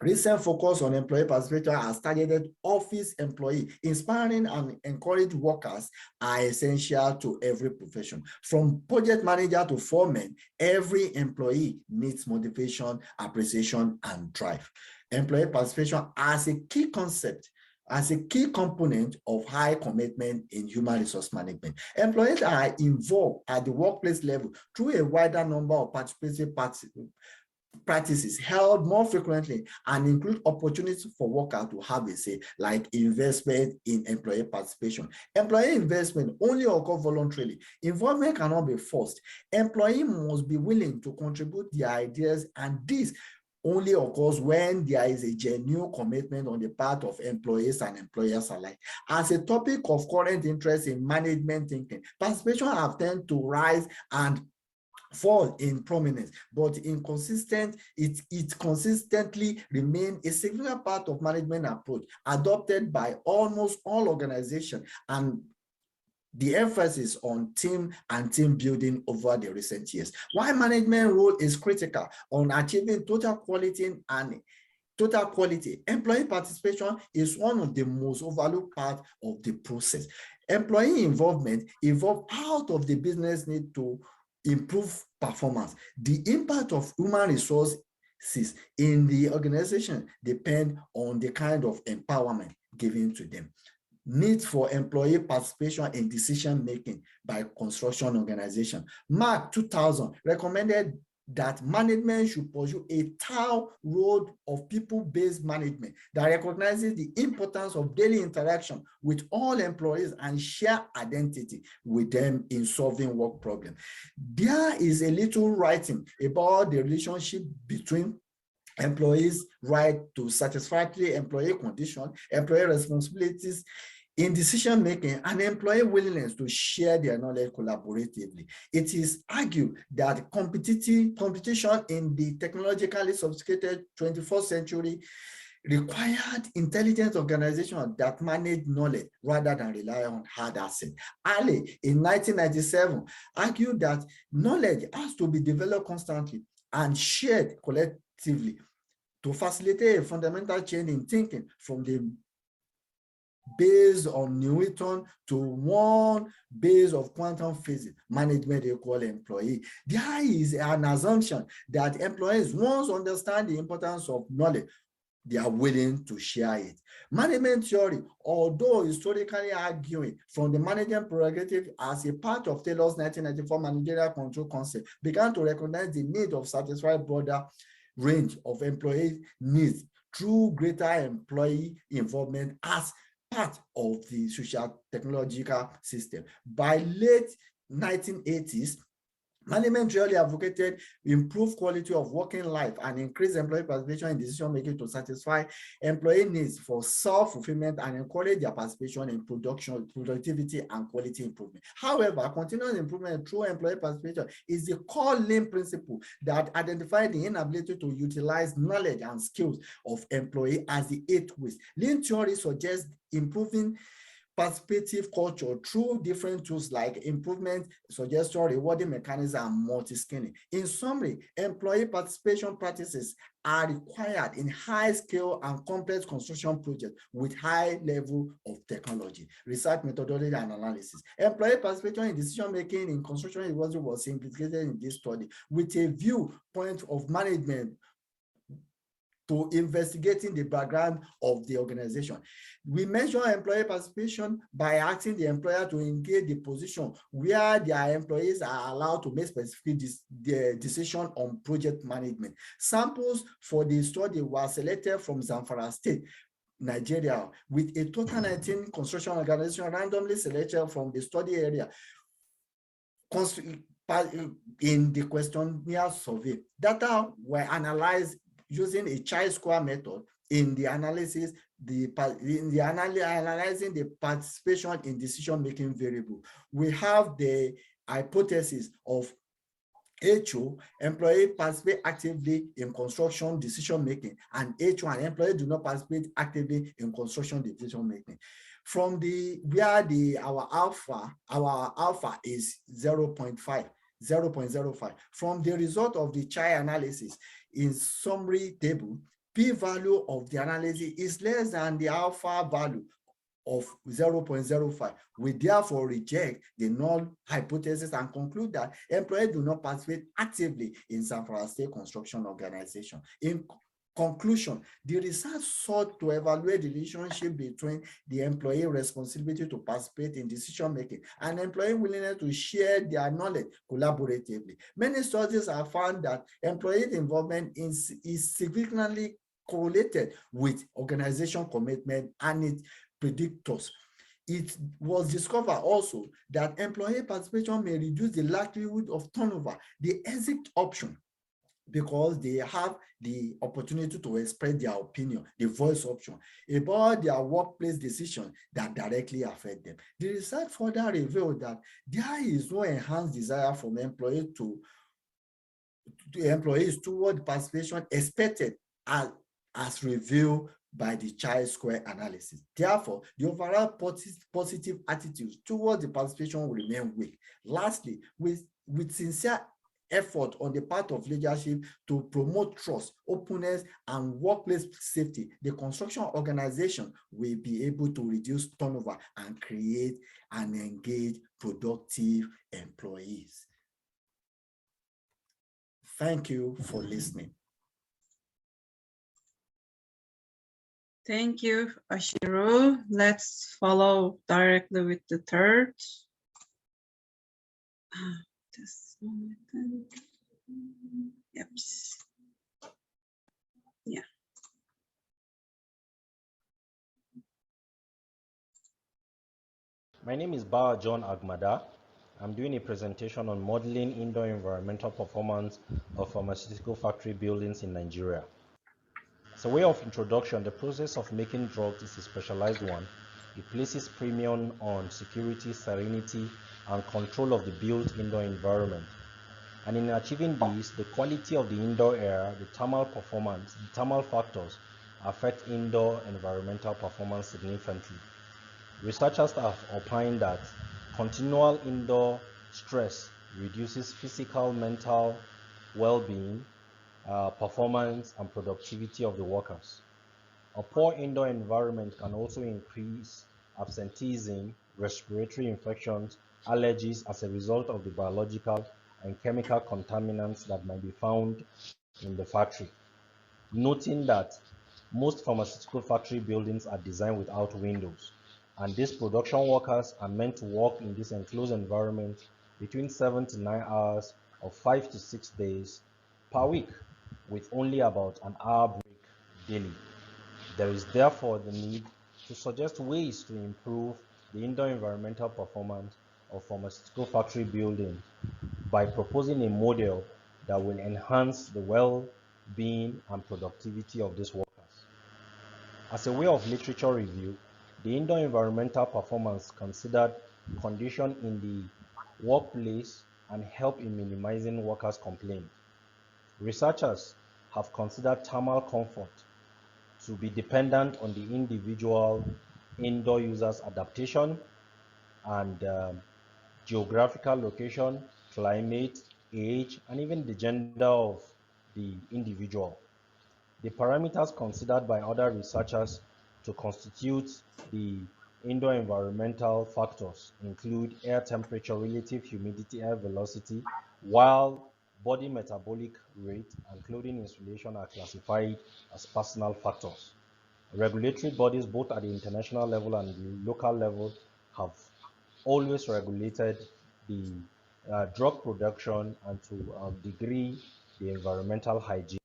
K: recent focus on employee participation has targeted office employee, inspiring and encouraging workers are essential to every profession. From project manager to foreman, every employee needs motivation, appreciation, and drive. Employee participation as a key concept, as a key component of high commitment in human resource management. Employees are involved at the workplace level through a wider number of participative practices held more frequently and include opportunities for workers to have a say, like investment in employee participation. Employee investment only occurs voluntarily. Involvement cannot be forced. Employee must be willing to contribute their ideas, and this only occurs when there is a genuine commitment on the part of employees and employers alike. As a topic of current interest in management thinking, participation have tended to rise and fall in prominence, but it consistently remains a significant part of management approach adopted by almost all organizations, and the emphasis on team and team building over the recent years. While management role is critical on achieving total quality, employee participation is one of the most overlooked parts of the process. Employee involvement evolves out of the business need to improve performance. The impact of human resources in the organization depend on the kind of empowerment given to them. Need for employee participation in decision-making by construction organization. Mark 2000 recommended that management should pursue a thorough road of people-based management that recognizes the importance of daily interaction with all employees and share identity with them in solving work problems. There is a little writing about the relationship between employees' right to satisfactory employee condition, employee responsibilities in decision-making, and employee willingness to share their knowledge collaboratively. It is argued that competition in the technologically sophisticated 21st century required intelligent organizations that manage knowledge rather than rely on hard assets. Ali, in 1997, argued that knowledge has to be developed constantly and shared collectively to facilitate a fundamental change in thinking from the based on Newton to one based of quantum physics, management equal employee. There is an assumption that employees, once understand the importance of knowledge, they are willing to share it. Management theory, although historically arguing from the management prerogative as a part of Taylor's 1994 managerial control concept, began to recognize the need of satisfy broader range of employee needs through greater employee involvement as part of the social technological system. By late 1980s, management really advocated improved quality of working life and increased employee participation in decision-making to satisfy employee needs for self-fulfillment and encourage their participation in productivity and quality improvement. However, continuous improvement through employee participation is the core lean principle that identifies the inability to utilize knowledge and skills of employee as the eighth waste. Lean theory suggests improving participative culture through different tools like improvement, suggestion, rewarding mechanism, and multi-skilling. In summary, employee participation practices are required in high-scale and complex construction projects with high level of technology, research methodology, and analysis. Employee participation in decision-making in construction was simplified in this study with a viewpoint of management to investigating the background of the organization. We measure employee participation by asking the employer to engage the position where their employees are allowed to make specific decision on project management. Samples for the study were selected from Zamfara State, Nigeria, with a total 19 construction organizations randomly selected from the study area in the questionnaire survey. Data were analyzed using a chi-square method in the analysis, analyzing the participation in decision-making variable. We have the hypothesis of HO, employee participate actively in construction decision-making, and H1, employee do not participate actively in construction decision-making. From our alpha is 0.05. From the result of the chi analysis in summary table, p-value of the analysis is less than the alpha value of 0.05. We therefore reject the null hypothesis and conclude that employees do not participate actively in Zamfara State Construction Organization. In conclusion, the research sought to evaluate the relationship between the employee responsibility to participate in decision-making and employee willingness to share their knowledge collaboratively. Many studies have found that employee involvement is significantly correlated with organization commitment and its predictors. It was discovered also that employee participation may reduce the likelihood of turnover, the exit option, because they have the opportunity to express their opinion, the voice option, about their workplace decisions that directly affect them. The research further revealed that there is no enhanced desire from employees toward participation expected as revealed by the chi-square analysis. Therefore, the overall positive attitudes towards the participation will remain weak. Lastly, with sincere effort on the part of leadership to promote trust, openness, and workplace safety, the construction organization will be able to reduce turnover and create and engage productive employees. Thank you for listening.
B: Thank you, Ashiru. Let's follow directly with the third. Just a moment. Yep. Yeah.
F: My name is Bawa John Agmada. I'm doing a presentation on modeling indoor environmental performance of pharmaceutical factory buildings in Nigeria. As a way of introduction, the process of making drugs is a specialized one. It places premium on security, serenity, and control of the built indoor environment. And in achieving this, the quality of the indoor air, the thermal performance, the thermal factors affect indoor environmental performance significantly. Researchers have opined that continual indoor stress reduces physical, mental well-being, performance and productivity of the workers. A poor indoor environment can also increase absenteeism, respiratory infections, allergies as a result of the biological and chemical contaminants that might be found in the factory. Noting that most pharmaceutical factory buildings are designed without windows, and these production workers are meant to work in this enclosed environment between 7 to 9 hours of 5 to 6 days per week, with only about an hour break daily. There is therefore the need to suggest ways to improve the indoor environmental performance of pharmaceutical factory buildings by proposing a model that will enhance the well-being and productivity of these workers. As a way of literature review, the indoor environmental performance considered condition in the workplace and help in minimizing workers' complaints. Researchers have considered thermal comfort to be dependent on the individual indoor user's adaptation and geographical location, climate, age, and even the gender of the individual. The parameters considered by other researchers to constitute the indoor environmental factors include air temperature, relative humidity, air velocity, while body metabolic rate and clothing insulation are classified as personal factors. Regulatory bodies, both at the international level and the local level, have always regulated the drug production and to a degree the environmental hygiene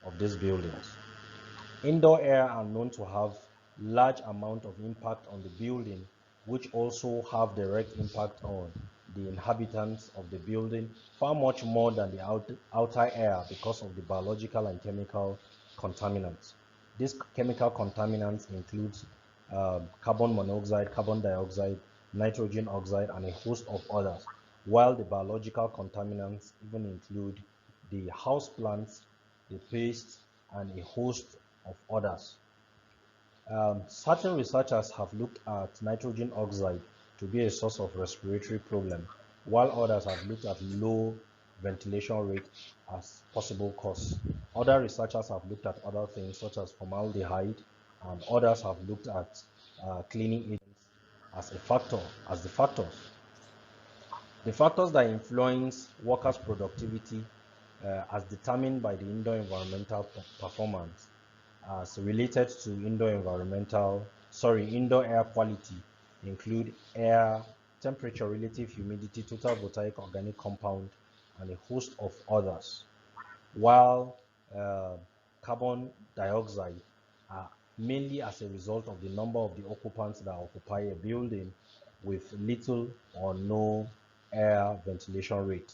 F: of these buildings. Indoor air are known to have large amount of impact on the building, which also have direct impact on the inhabitants of the building, far much more than the outer air because of the biological and chemical contaminants. These chemical contaminants include carbon monoxide, carbon dioxide, nitrogen oxide, and a host of others, while the biological contaminants even include the house plants, the pests, and a host of others. Certain researchers have looked at nitrogen oxide to be a source of respiratory problem, while others have looked at low ventilation rate as possible cause. Other researchers have looked at other things such as formaldehyde, and others have looked at cleaning agents as the factors. The factors that influence workers' productivity as determined by the indoor environmental performance as related to indoor air quality include air, temperature, relative humidity, total voltaic organic compound, and a host of others. While carbon dioxide are mainly as a result of the number of the occupants that occupy a building with little or no air ventilation rate.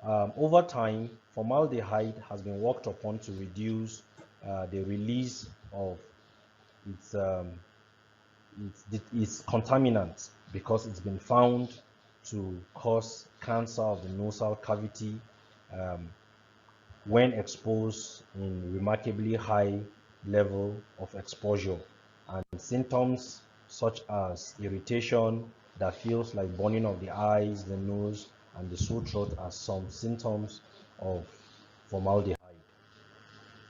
F: Over time, formaldehyde has been worked upon to reduce the release of its contaminants because it's been found to cause cancer of the nasal cavity when exposed in remarkably high level of exposure, and symptoms such as irritation that feels like burning of the eyes, the nose, and the sore throat are some symptoms of formaldehyde.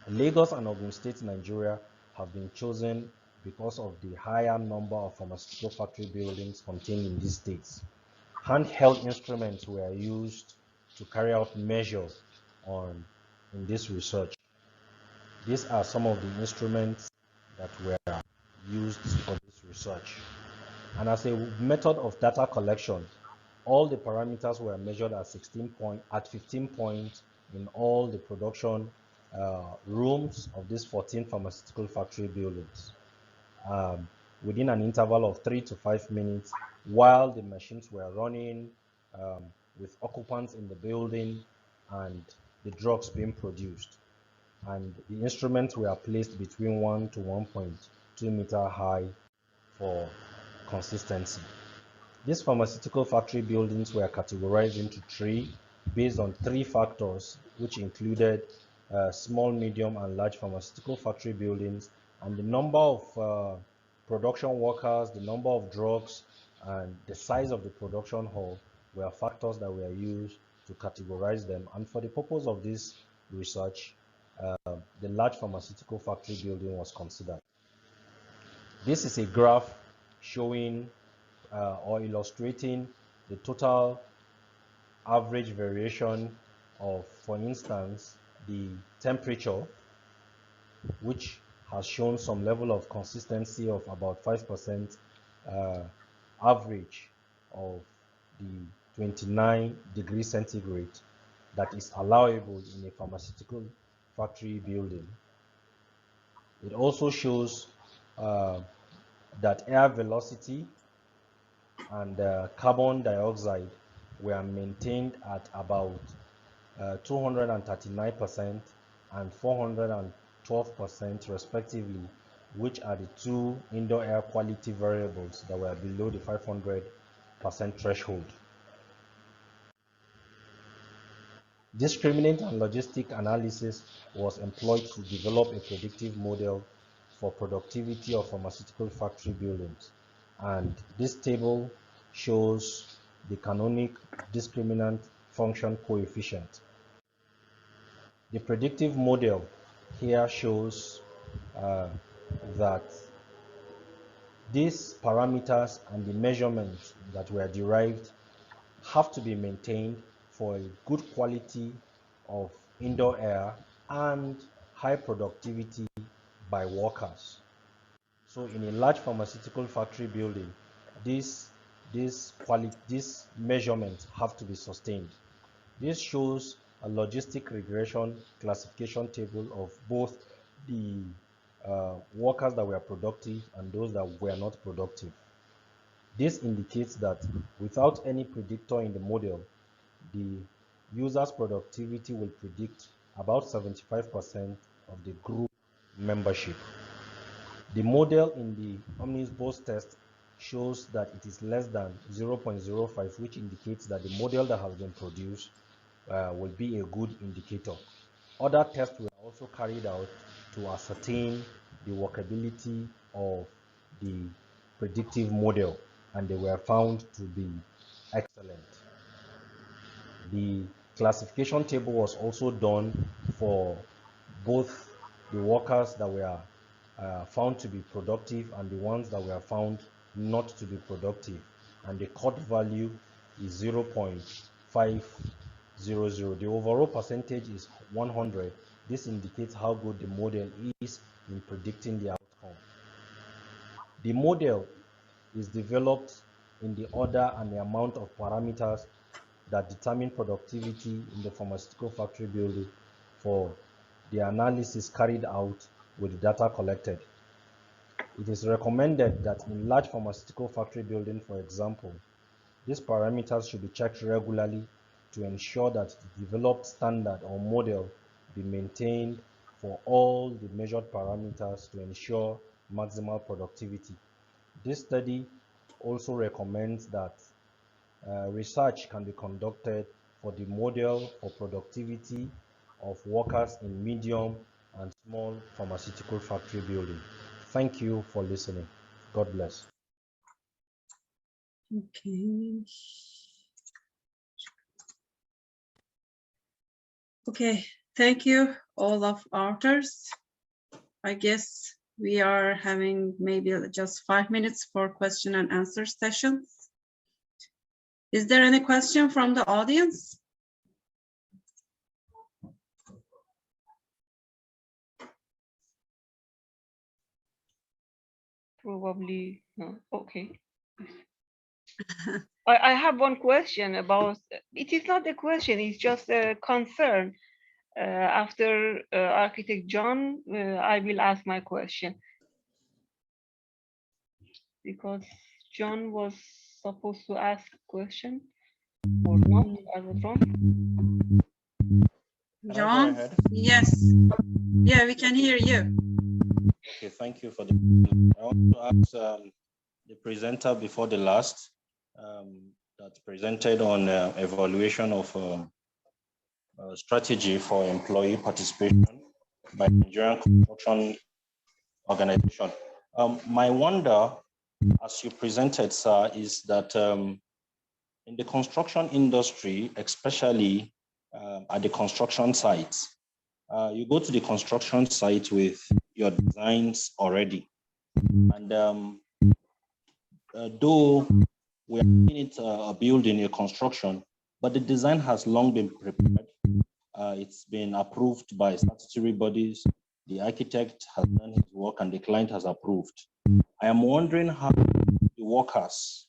F: Lagos and Ogun State, Nigeria have been chosen because of the higher number of pharmaceutical factory buildings contained in these states. Handheld instruments were used to carry out measures in this research. These are some of the instruments that were used for this research. And as a method of data collection, all the parameters were measured at 15 points in all the production rooms of these 14 pharmaceutical factory buildings within an interval of 3 to 5 minutes while the machines were running with occupants in the building and the drugs being produced. And the instruments were placed between 1 to 1.2 meter high for consistency. These pharmaceutical factory buildings were categorized into three based on three factors, which included small, medium, and large pharmaceutical factory buildings, and the number of production workers, the number of drugs, and the size of the production hall were factors that were used to categorize them. And for the purpose of this research, the large pharmaceutical factory building was considered. This is a graph showing or illustrating the total average variation of, for instance, the temperature, which has shown some level of consistency of about 5% average of the 29 degrees centigrade that is allowable in a pharmaceutical factory building. It also shows that air velocity and carbon dioxide were maintained at about 239% and 412% respectively, which are the two indoor air quality variables that were below the 500% threshold. Discriminant and logistic analysis was employed to develop a predictive model for productivity of pharmaceutical factory buildings. And this table shows the canonic discriminant function coefficient. The predictive model here shows that these parameters and the measurements that were derived have to be maintained for a good quality of indoor air and high productivity by workers. So in a large pharmaceutical factory building, these measurements have to be sustained. This shows a logistic regression classification table of both the workers that were productive and those that were not productive. This indicates that without any predictor in the model, the user's productivity will predict about 75% of the group membership. The model in the omnibus test shows that it is less than 0.05, which indicates that the model that has been produced will be a good indicator. Other tests were also carried out to ascertain the workability of the predictive model, and they were found to be excellent. The classification table was also done for both the workers that were found to be productive and the ones that were found not to be productive, and the cut value is 0.500. The overall percentage is 100. This indicates how good the model is in predicting the outcome. The model is developed in the order and the amount of parameters that determine productivity in the pharmaceutical factory building for the analysis carried out with the data collected. It is recommended that in large pharmaceutical factory building, for example, these parameters should be checked regularly to ensure that the developed standard or model be maintained for all the measured parameters to ensure maximal productivity. This study also recommends that research can be conducted for the model for productivity of workers in medium and small pharmaceutical factory building. Thank you for listening. God bless.
B: Okay. Okay, thank you, all of authors. I guess we are having maybe just 5 minutes for question and answer sessions. Is there any question from the audience?
E: Probably no. Okay. I have one question about, it is not a question, it's just a concern. After architect John, I will ask my question. Because John was supposed to ask a question or not, I was wrong.
B: John, yes. Yeah, we can hear you.
F: Okay, thank you for the. I want to ask the presenter before the last that presented on evaluation of strategy for employee participation by Nigerian construction organization. My wonder, as you presented, sir, is that in the construction industry, especially at the construction sites, you go to the construction site with your designs already. And though we are making it a building, a construction, but the design has long been prepared. It's been approved by statutory bodies. The architect has done his work and the client has approved. I am wondering how the workers,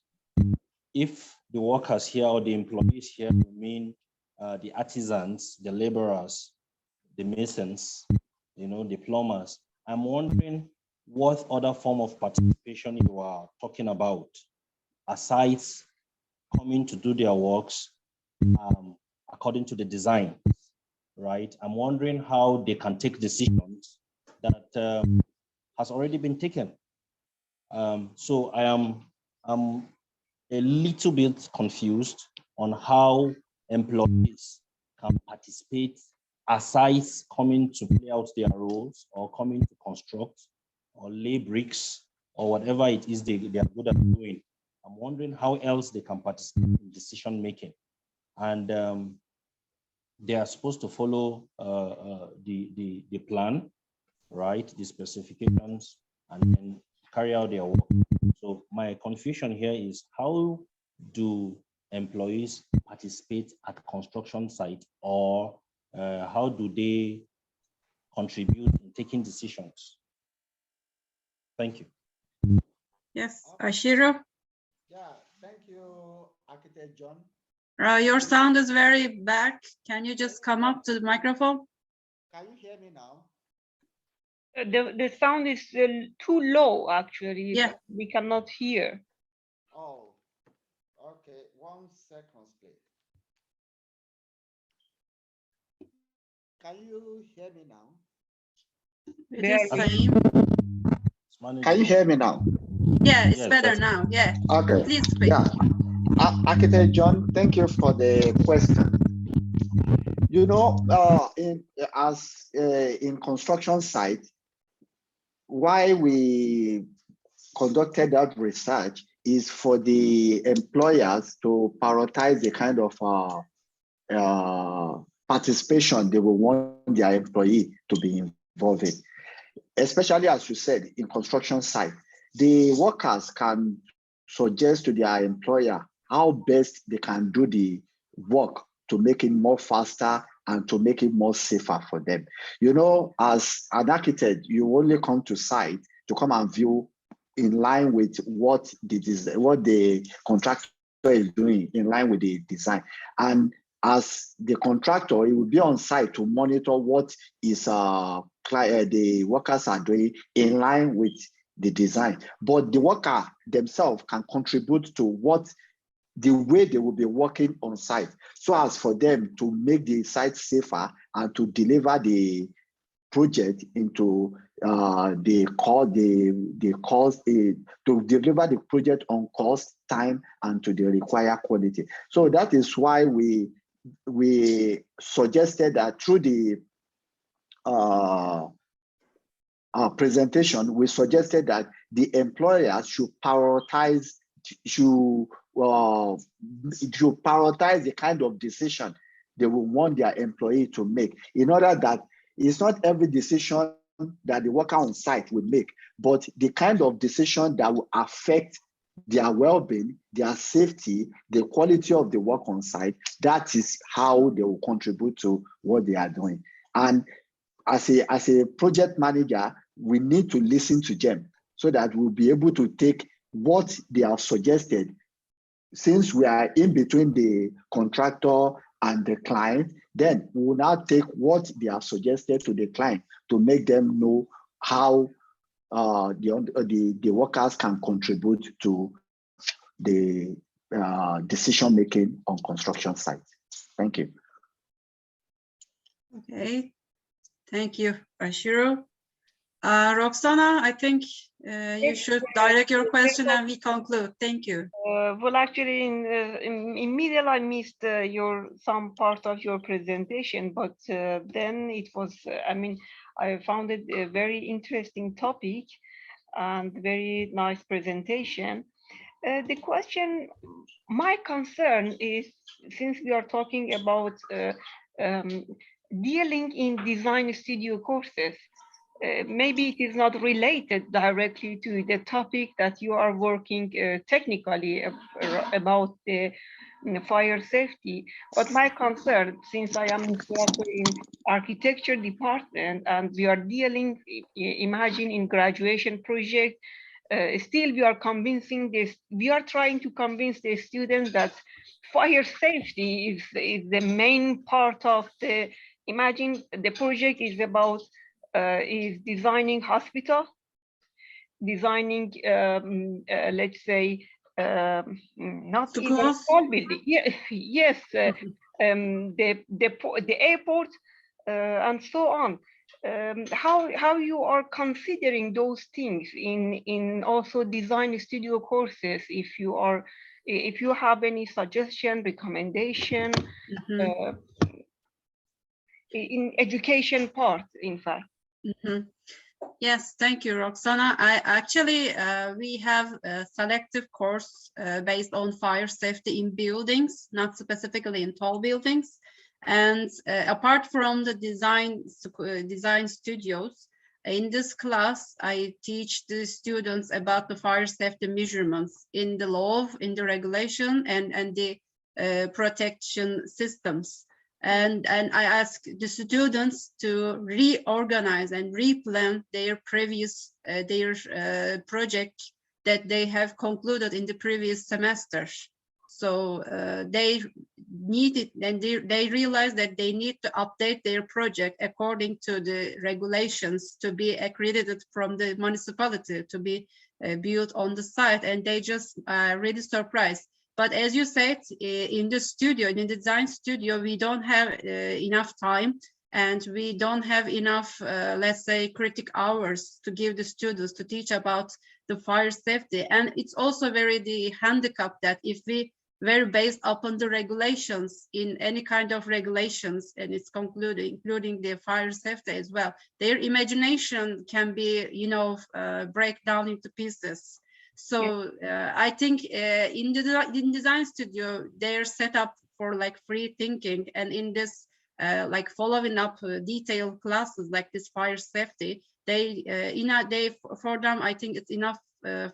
F: if the workers here or the employees here mean the artisans, the laborers, the masons, the plumbers. I'm wondering what other form of participation you are talking about, aside coming to do their works according to the design, right? I'm wondering how they can take decisions that has already been taken. So I'm a little bit confused on how employees can participate aside coming to play out their roles or coming to construct or lay bricks or whatever it is they are good at doing. I'm wondering how else they can participate in decision making. And they are supposed to follow the plan, right? The specifications, and then carry out their work. So my confusion here is, how do employees participate at construction site, or how do they contribute in taking decisions? Thank you.
B: Yes, Ashiro.
K: Yeah, thank you, Architect John.
B: Your sound is very back. Can you just come up to the microphone?
K: Can you hear me now?
E: The sound is too low, actually.
B: Yeah.
E: We cannot hear.
K: Oh, okay. 1 second, please. Can you hear me now?
B: It is same.
K: Can you hear me now?
B: Yeah, it's better now. Yeah.
K: Okay.
B: Please speak.
K: Yeah. Architect John, thank you for the question. You know, in construction site, why we conducted that research is for the employers to prioritize the kind of participation they will want their employee to be involved in. Especially, as you said, in construction site, the workers can suggest to their employer how best they can do the work to make it more faster and to make it more safer for them. You know, as an architect, you only come to site to come and view in line with what the contractor is doing, in line with the design. And as the contractor, it will be on site to monitor what is the workers are doing in line with the design. But the worker themselves can contribute to the way they will be working on site, so as for them to make the site safer and to deliver the project into to deliver the project on cost, time, and to the required quality. So that is why we suggested that through the presentation, we suggested that the employers should prioritize the kind of decision they will want their employee to make, in order that it's not every decision that the worker on site will make, but the kind of decision that will affect their well-being, their safety, the quality of the work on site. That is how they will contribute to what they are doing. And as a project manager, we need to listen to them so that we'll be able to take what they have suggested. Since we are in between the contractor and the client, then we will now take what they have suggested to the client to make them know how the workers can contribute to the decision making on construction sites. Thank you.
B: Okay, thank you, Ashiro. Roxana, I think you should direct your question and we conclude. Thank you.
E: Well, actually, in middle, I missed some part of your presentation, but then it was, I found it a very interesting topic and very nice presentation. The question, my concern is, since we are talking about dealing in design studio courses, maybe it is not related directly to the topic that you are working technically about the fire safety. But my concern, since I am instructor in architecture department and we are dealing, imagine in graduation project, still we are convincing this, we are trying to convince the students that fire safety is the main part of the, imagine the project is about is designing hospital, designing, let's say, not even a small building. Yeah, yes, the airport and so on. How you are considering those things in also design studio courses? If you have any suggestion, recommendation, in education part, in fact.
B: Yes, thank you, Roxana. We have a selective course based on fire safety in buildings, not specifically in tall buildings. And apart from the design studios, in this class, I teach the students about the fire safety measurements in the law, in the regulation, and the protection systems. And I ask the students to reorganize and replan their previous project that they have concluded in the previous semester. So they needed, and they realized that they need to update their project according to the regulations to be accredited from the municipality to be built on the site, and they just really surprised. But as you said, in the studio, in the design studio, we don't have enough time, and we don't have enough, let's say, critic hours to give the students to teach about the fire safety. And it's also very the handicap that if we were based upon the regulations in any kind of regulations, and it's concluded, including the fire safety as well, their imagination can be, break down into pieces. So I think in the design studio, they're set up for like free thinking, and in this like following up detailed classes like this fire safety, for them, I think it's enough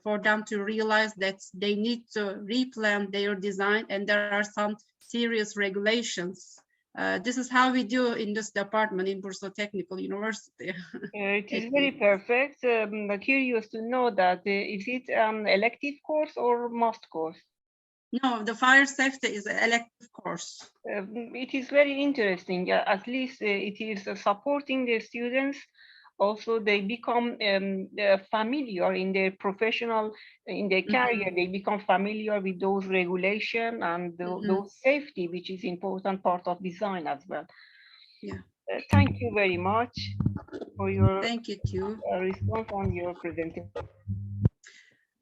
B: for them to realize that they need to replan their design, and there are some serious regulations. This is how we do in this department in Bursa Technical University.
E: It is very perfect. I'm curious to know that is it an elective course or must course?
B: No, the fire safety is an elective course.
E: It is very interesting. At least it is supporting the students. Also, they become familiar in their professional, in their career. They become familiar with those regulations and those safety, which is important part of design as well.
B: Yeah.
E: Thank you very much for your response on your presentation.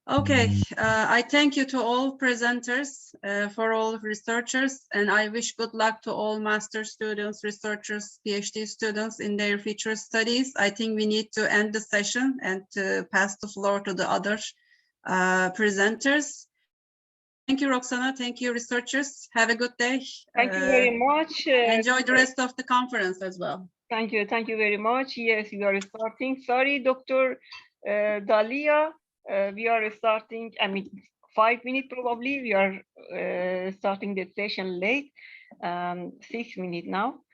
B: Okay, I thank you to all presenters, for all researchers, and I wish good luck to all master students, researchers, PhD students in their future studies. I think we need to end the session and to pass the floor to the other presenters. Thank you, Roxana. Thank you, researchers. Have a good day.
E: Thank you very much.
B: Enjoy the rest of the conference as well.
E: Thank you. Thank you very much. Yes, we are starting. Sorry, Dr. Dalia. We are starting, 5 minutes probably. We are starting the session late, 6 minutes now.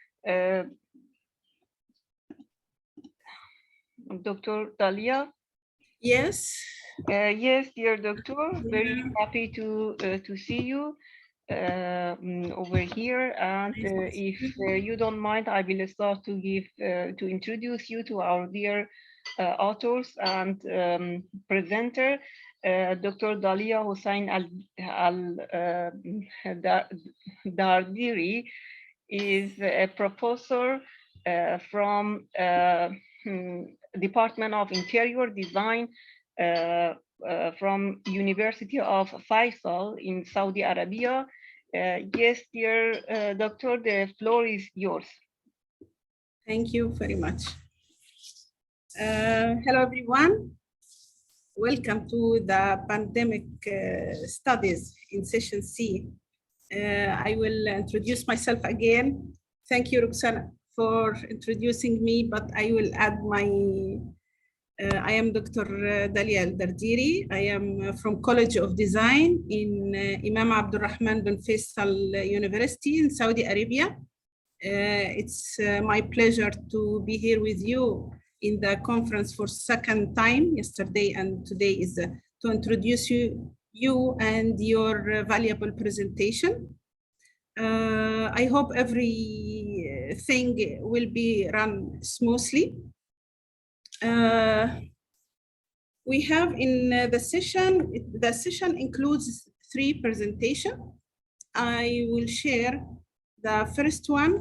E: Dr. Dalia?
L: Yes.
E: Yes, dear doctor, very happy to see you over here. And if you don't mind, I will start to introduce you to our dear authors and presenter, Dr. Dalia Hossein Dardiri is a professor from Department of Interior Design from University of Faisal in Saudi Arabia. Yes, dear doctor, the floor is yours.
L: Thank you very much. Hello, everyone. Welcome to the pandemic studies in session C. I will introduce myself again. Thank you, Roxana, for introducing me, but I will add my, I am Dr. Dalia Al-Dardiri. I am from College of Design in Imam Abdulrahman bin Faisal University in Saudi Arabia. It's my pleasure to be here with you in the conference for second time. Yesterday and today is to introduce you and your valuable presentation. I hope everything will be run smoothly. We have in the session includes 3 presentations. I will share the first one.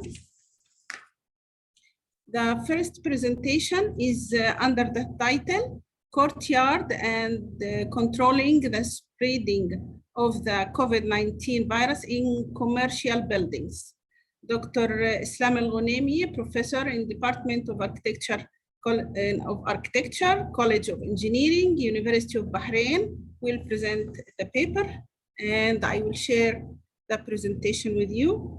L: The first presentation is under the title Courtyard and Controlling the Spreading of the COVID-19 virus in Commercial Buildings. Dr. Islam Al-Ghunaimi, professor in Department of Architecture, College of Engineering, University of Bahrain, will present the paper, and I will share the presentation with you.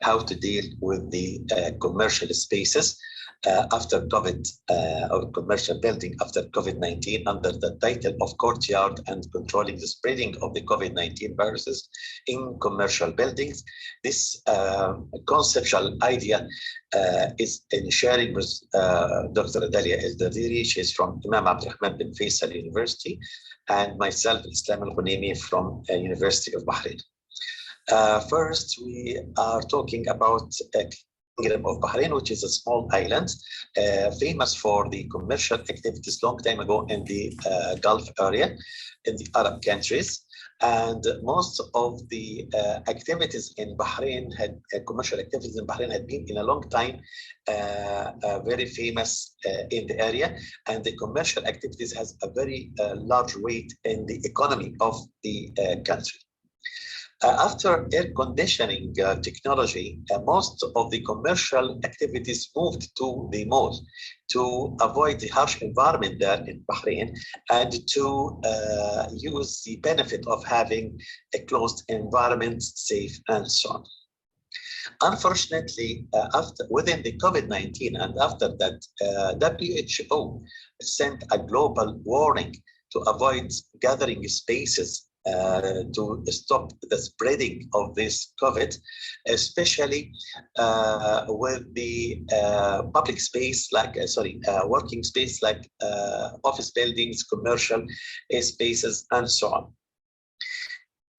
M: How to deal with the commercial spaces after COVID, or commercial building after COVID-19 under the title of Courtyard and Controlling the Spreading of the COVID-19 viruses in Commercial Buildings. This conceptual idea is in sharing with Dr. Dalia Al-Dardiri. She's from Imam Abdulrahman bin Faisal University, and myself, Islam Al-Ghunaimi from University of Bahrain. First, we are talking about Kingdom of Bahrain, which is a small island famous for the commercial activities long time ago in the Gulf area, in the Arab countries. And most of the activities in Bahrain commercial activities in Bahrain had been in a long time very famous in the area. And the commercial activities has a very large weight in the economy of the country. After air conditioning technology, most of the commercial activities moved to the malls to avoid the harsh environment there in Bahrain and to use the benefit of having a closed environment, safe and so on. Unfortunately, within the COVID-19 and after that, WHO sent a global warning to avoid gathering spaces to stop the spreading of this COVID, especially with the public space, like, working space like office buildings, commercial spaces, and so on.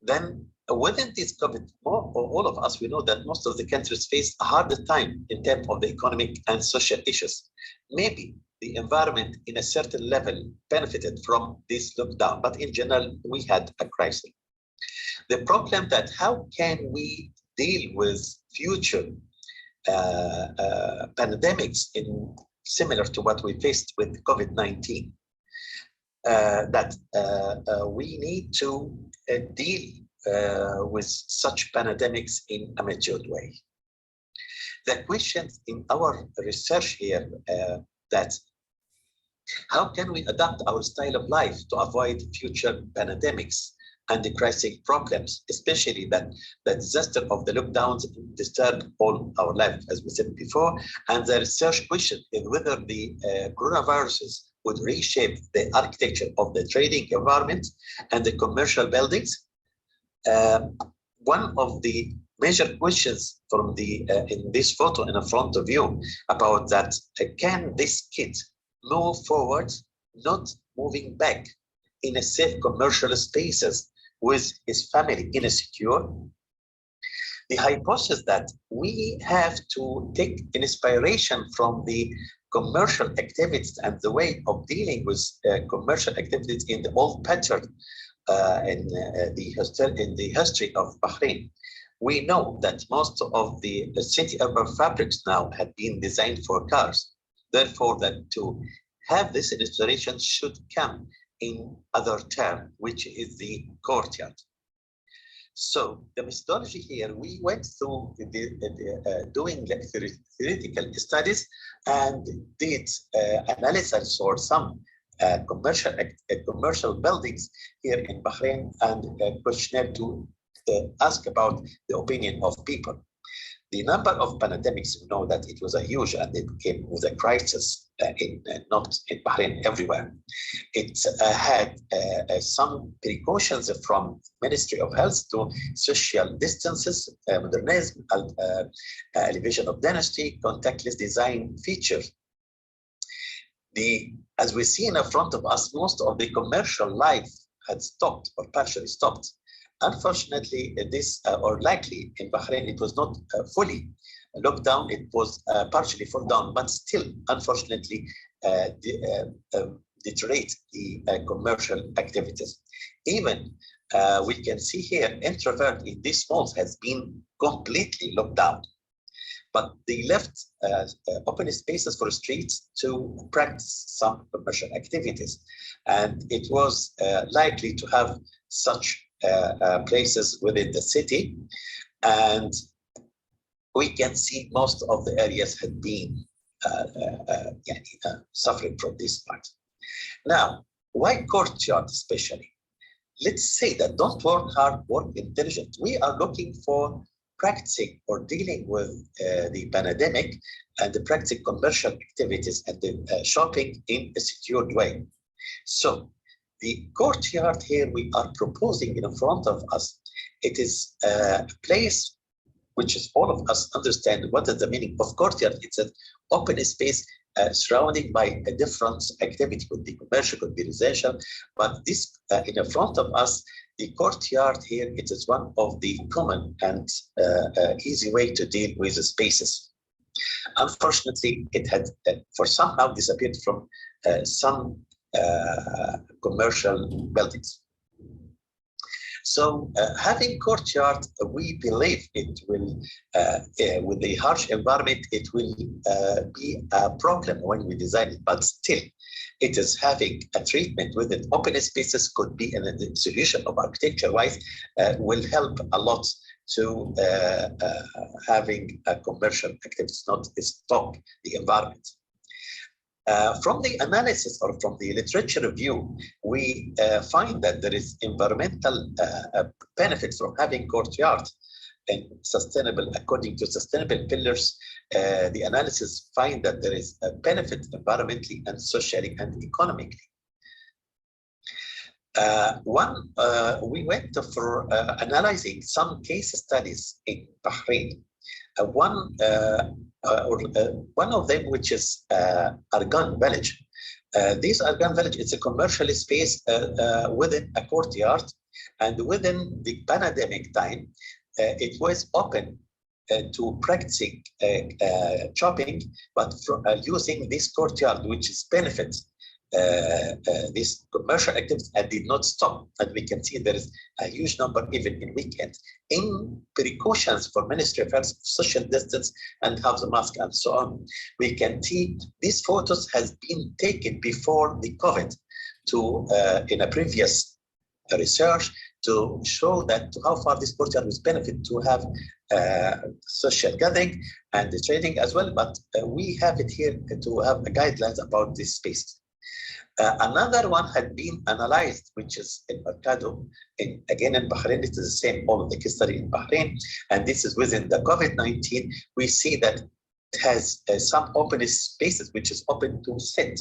M: Then within this COVID, all of us, we know that most of the countries face a harder time in terms of the economic and social issues. Maybe the environment in a certain level benefited from this lockdown, but in general, we had a crisis. The problem that how can we deal with future pandemics similar to what we faced with COVID-19, we need to deal with such pandemics in a matured way. The questions in our research here that how can we adapt our style of life to avoid future pandemics and the crisis problems, especially that the disaster of the lockdowns disturbed all our life, as we said before. And the research question is whether the coronaviruses would reshape the architecture of the trading environment and the commercial buildings. One of the major questions from the in this photo in front of you about that, can this kid move forward, not moving back in a safe commercial spaces with his family in a secure? The hypothesis that we have to take inspiration from the commercial activities and the way of dealing with commercial activities in the old pattern in the history of Bahrain. We know that most of the city urban fabrics now have been designed for cars. Therefore, that to have this inspiration should come in other term, which is the courtyard. So the methodology here, we went through doing like theoretical studies and did analysis for some commercial buildings here in Bahrain, and a questionnaire to ask about the opinion of people. The number of pandemics, you know that it was a huge, and it came with a crisis not in Bahrain, everywhere. It had some precautions from Ministry of Health to social distances, modernism, elevation of dentistry, contactless design features. As we see in front of us, most of the commercial life had stopped or partially stopped. Unfortunately, this, or likely in Bahrain, it was not fully locked down, it was partially full down, but still, unfortunately, deteriorate the commercial activities. Even we can see here, introvert in these malls has been completely locked down, but they left open spaces for streets to practice some commercial activities. And it was likely to have such places within the city, and we can see most of the areas had been suffering from this part. Now, why courtyard especially? Let's say that don't work hard, work intelligent. We are looking for practicing or dealing with the pandemic and the practicing commercial activities and the shopping in a secured way. So the courtyard here we are proposing in front of us, it is a place which is all of us understand what is the meaning of courtyard. It's an open space surrounded by a different activity, could be commercial, could be residential, but this in front of us, the courtyard here, it is one of the common and easy way to deal with the spaces. Unfortunately, it had for somehow disappeared from some commercial buildings. So having courtyard, we believe it will, with the harsh environment, it will be a problem when we design it, but still it is having a treatment within open spaces could be a solution of architecture-wise, will help a lot to having a commercial activities, not stop the environment. From the analysis or from the literature review, we find that there is environmental benefits from having courtyard and sustainable, according to sustainable pillars. The analysis find that there is a benefit environmentally and socially and economically. We went for analyzing some case studies in Bahrain. One of them, which is Argan Village. This Argan Village, it's a commercial space within a courtyard, and within the pandemic time, it was open to practicing shopping, but using this courtyard, which is benefit this commercial activities, and did not stop. And we can see there is a huge number even in weekends. In precautions for Ministry of Health, social distance and have the mask and so on, we can see these photos has been taken before the COVID to in a previous research to show that how far this courtyard was benefit to have social gathering and the trading as well. But we have it here to have a guidelines about this space. Another one had been analyzed, which is in Mercado, again in Bahrain. It is the same, all of the case study in Bahrain, and this is within the COVID-19. We see that it has some open spaces, which is open to sit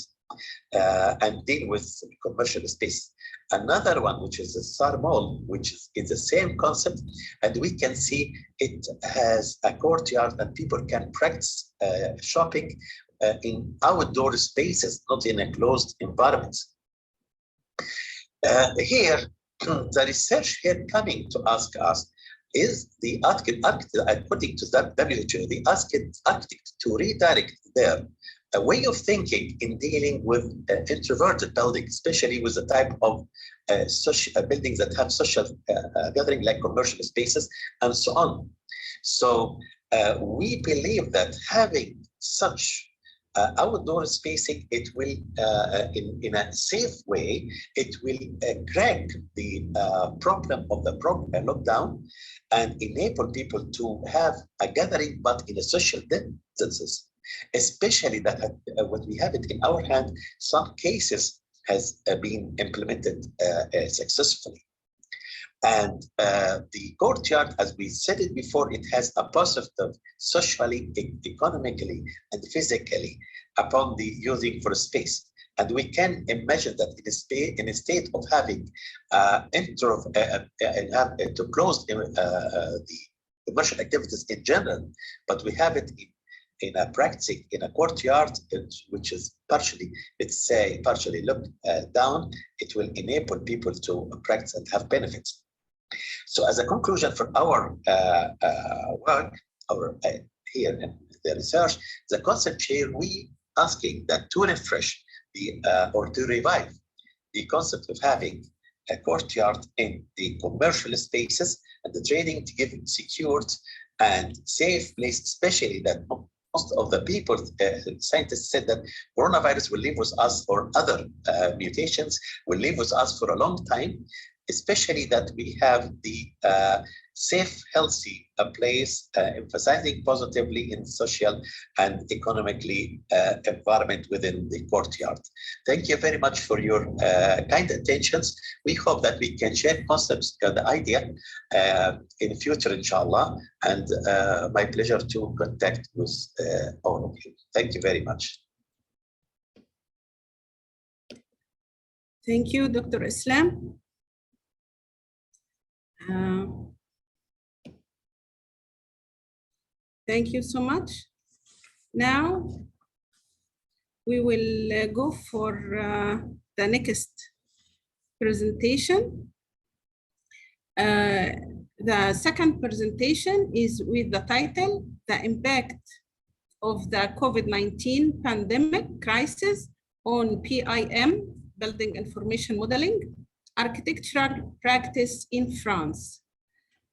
M: and deal with commercial space. Another one, which is the Sar Mall, which is the same concept, and we can see it has a courtyard and people can practice shopping in outdoor spaces, not in a closed environment. Here, the research here coming to ask us is the architect, according to that WHO, the architect to redirect their way of thinking in dealing with introverted buildings, especially with the type of social buildings that have social gathering like commercial spaces and so on. So we believe that having such outdoor spacing, it will, in a safe way, it will crack the problem of the lockdown and enable people to have a gathering, but in a social distances, especially that what we have it in our hand, some cases has been implemented successfully. And the courtyard, as we said it before, it has a positive socially, economically, and physically upon the using for space. And we can imagine that in a state of having to close the commercial activities in general, but we have it in a practice, in a courtyard, which is partially, let's say, partially looked down, it will enable people to practice and have benefits. So as a conclusion for our work, here in the research, the concept here, we asking that to refresh the or to revive the concept of having a courtyard in the commercial spaces and the trading to give it secured and safe place, especially that most of the people, scientists said that coronavirus will live with us, or other mutations will live with us for a long time, especially that we have the safe, healthy place, emphasizing positively in social and economically environment within the courtyard. Thank you very much for your kind intentions. We hope that we can share concepts and the idea in future, inshallah, and my pleasure to contact with all of you. Thank you very much.
L: Thank you, Dr. Islam. Thank you so much. Now we will go for the next presentation. The second presentation is with the title, The Impact of the COVID-19 Pandemic Crisis on PIM, Building Information Modeling, Architectural Practice in France.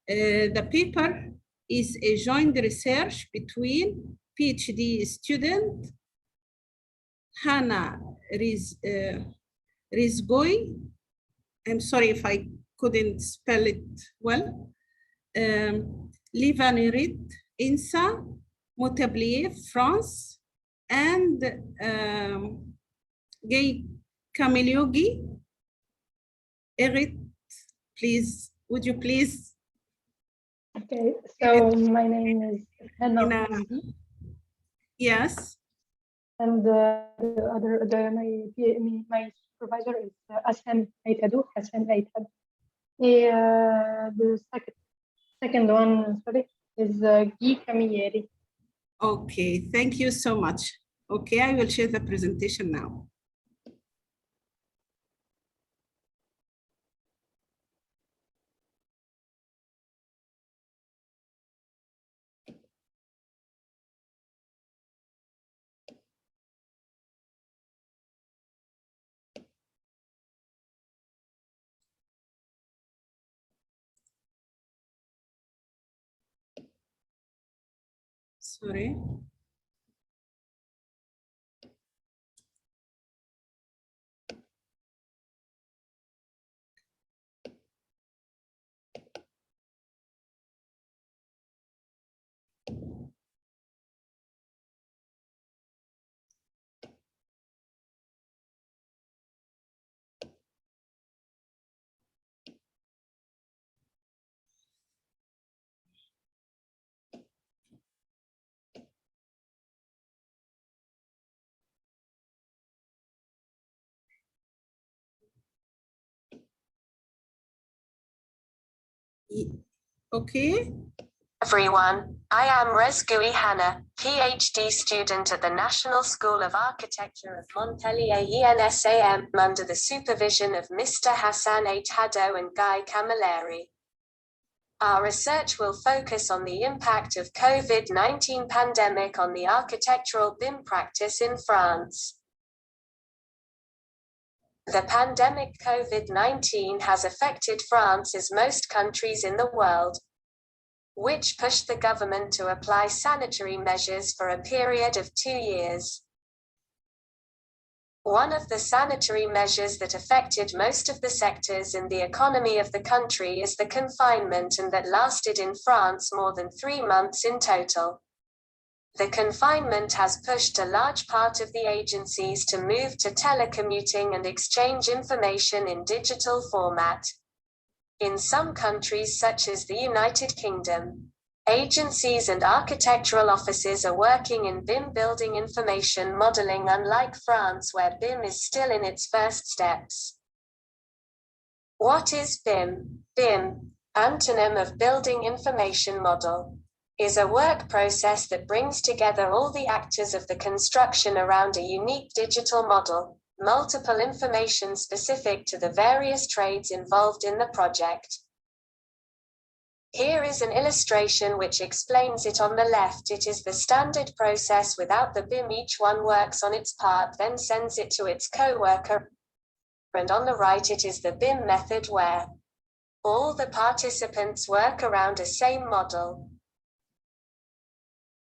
L: The paper is a joint research between PhD student Hannah Rizgoy, I'm sorry if I couldn't spell it well, Livanerit Insa, Montpellier, France, and Gay Camiliogi. Erit, please, would you please?
N: Okay, so my name is Hannah.
L: Yes.
N: And my supervisor is Hassan Aitadou. The second one, sorry, is Guy Camilleri.
L: Okay, thank you so much. Okay, I will share the presentation now. Sorry. Okay.
O: Everyone, I am Rezgui Hannah, PhD student at the National School of Architecture of Montpellier ENSAM, under the supervision of Mr. Hassan Aitadou and Guy Camilleri. Our research will focus on the impact of COVID-19 pandemic on the architectural BIM practice in France. The pandemic COVID-19 has affected France as most countries in the world, which pushed the government to apply sanitary measures for a period of 2 years. One of the sanitary measures that affected most of the sectors in the economy of the country is the confinement, and that lasted in France more than 3 months in total. The confinement has pushed a large part of the agencies to move to telecommuting and exchange information in digital format. In some countries such as the United Kingdom, agencies and architectural offices are working in BIM building information modeling, unlike France where BIM is still in its first steps. What is BIM? BIM, antonym of Building Information Model, is a work process that brings together all the actors of the construction around a unique digital model, multiple information specific to the various trades involved in the project. Here is an illustration which explains it. On the left, it is the standard process without the BIM. Each one works on its part, then sends it to its co-worker. And on the right, it is the BIM method where all the participants work around a same model.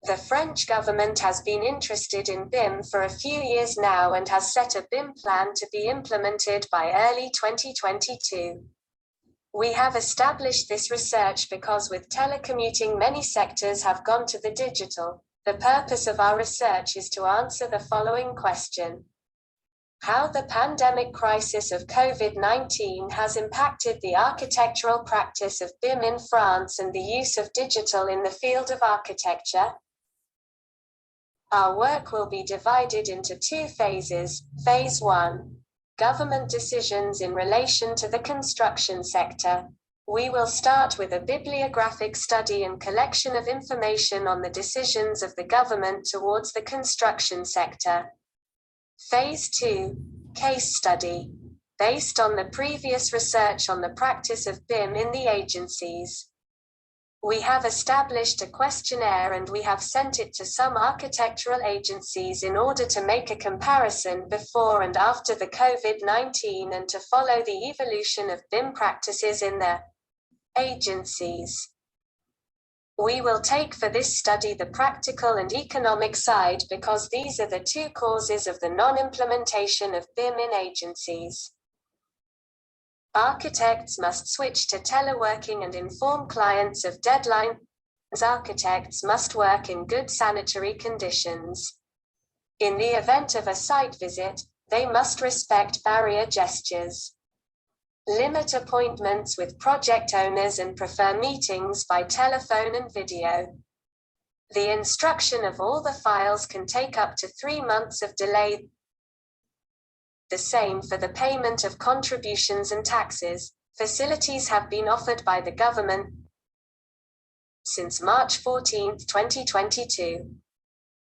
O: The French government has been interested in BIM for a few years now and has set a BIM plan to be implemented by early 2022. We have established this research because with telecommuting many sectors have gone to the digital. The purpose of our research is to answer the following question: how the pandemic crisis of COVID-19 has impacted the architectural practice of BIM in France and the use of digital in the field of architecture. Our work will be divided into 2 phases. Phase 1. Government decisions in relation to the construction sector. We will start with a bibliographic study and collection of information on the decisions of the government towards the construction sector. Phase 2. Case study. Based on the previous research on the practice of BIM in the agencies. We have established a questionnaire and we have sent it to some architectural agencies in order to make a comparison before and after the COVID-19 and to follow the evolution of BIM practices in the agencies. We will take for this study the practical and economic side because these are the 2 causes of the non-implementation of BIM in agencies. Architects must switch to teleworking and inform clients of deadlines. Architects must work in good sanitary conditions. In the event of a site visit, they must respect barrier gestures. Limit appointments with project owners and prefer meetings by telephone and video. The instruction of all the files can take up to 3 months of delay. The same for the payment of contributions and taxes. Facilities have been offered by the government since March 14, 2022.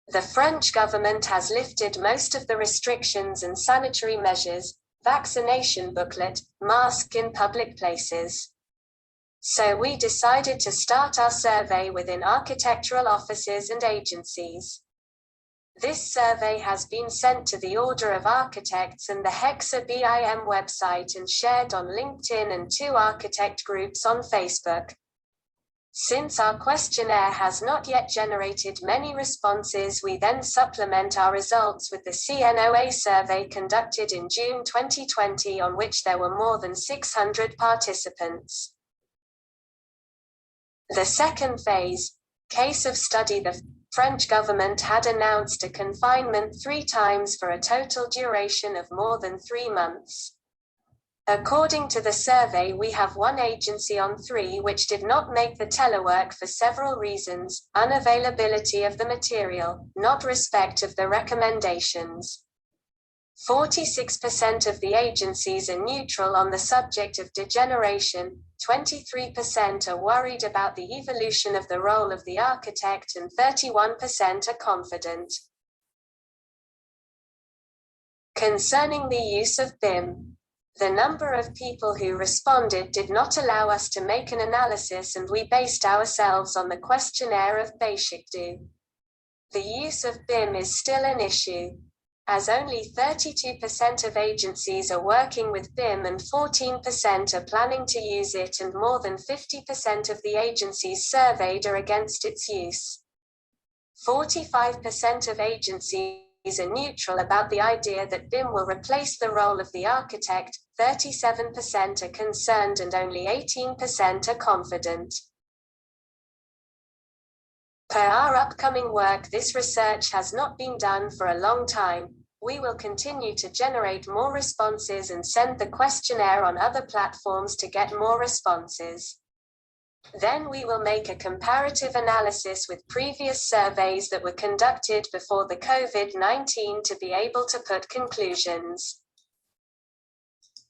O: The French government has lifted most of the restrictions and sanitary measures, vaccination booklet, mask in public places. So we decided to start our survey within architectural offices and agencies. This survey has been sent to the Order of Architects and the Hexa BIM website and shared on LinkedIn and 2 architect groups on Facebook. Since our questionnaire has not yet generated many responses, we then supplement our results with the CNOA survey conducted in June 2020, on which there were more than 600 participants. The second phase, case of study. The French government had announced a confinement 3 times for a total duration of more than 3 months. According to the survey, we have 1 agency on 3 which did not make the telework for several reasons: unavailability of the material, not respect of the recommendations. 46% of the agencies are neutral on the subject of degeneration, 23% are worried about the evolution of the role of the architect, and 31% are confident. Concerning the use of BIM, the number of people who responded did not allow us to make an analysis, and we based ourselves on the questionnaire of Beishikdu. The use of BIM is still an issue, as only 32% of agencies are working with BIM and 14% are planning to use it, and more than 50% of the agencies surveyed are against its use. 45% of agencies are neutral about the idea that BIM will replace the role of the architect. 37% are concerned and only 18% are confident. Per our upcoming work, this research has not been done for a long time. We will continue to generate more responses and send the questionnaire on other platforms to get more responses. Then we will make a comparative analysis with previous surveys that were conducted before the COVID-19 to be able to put conclusions.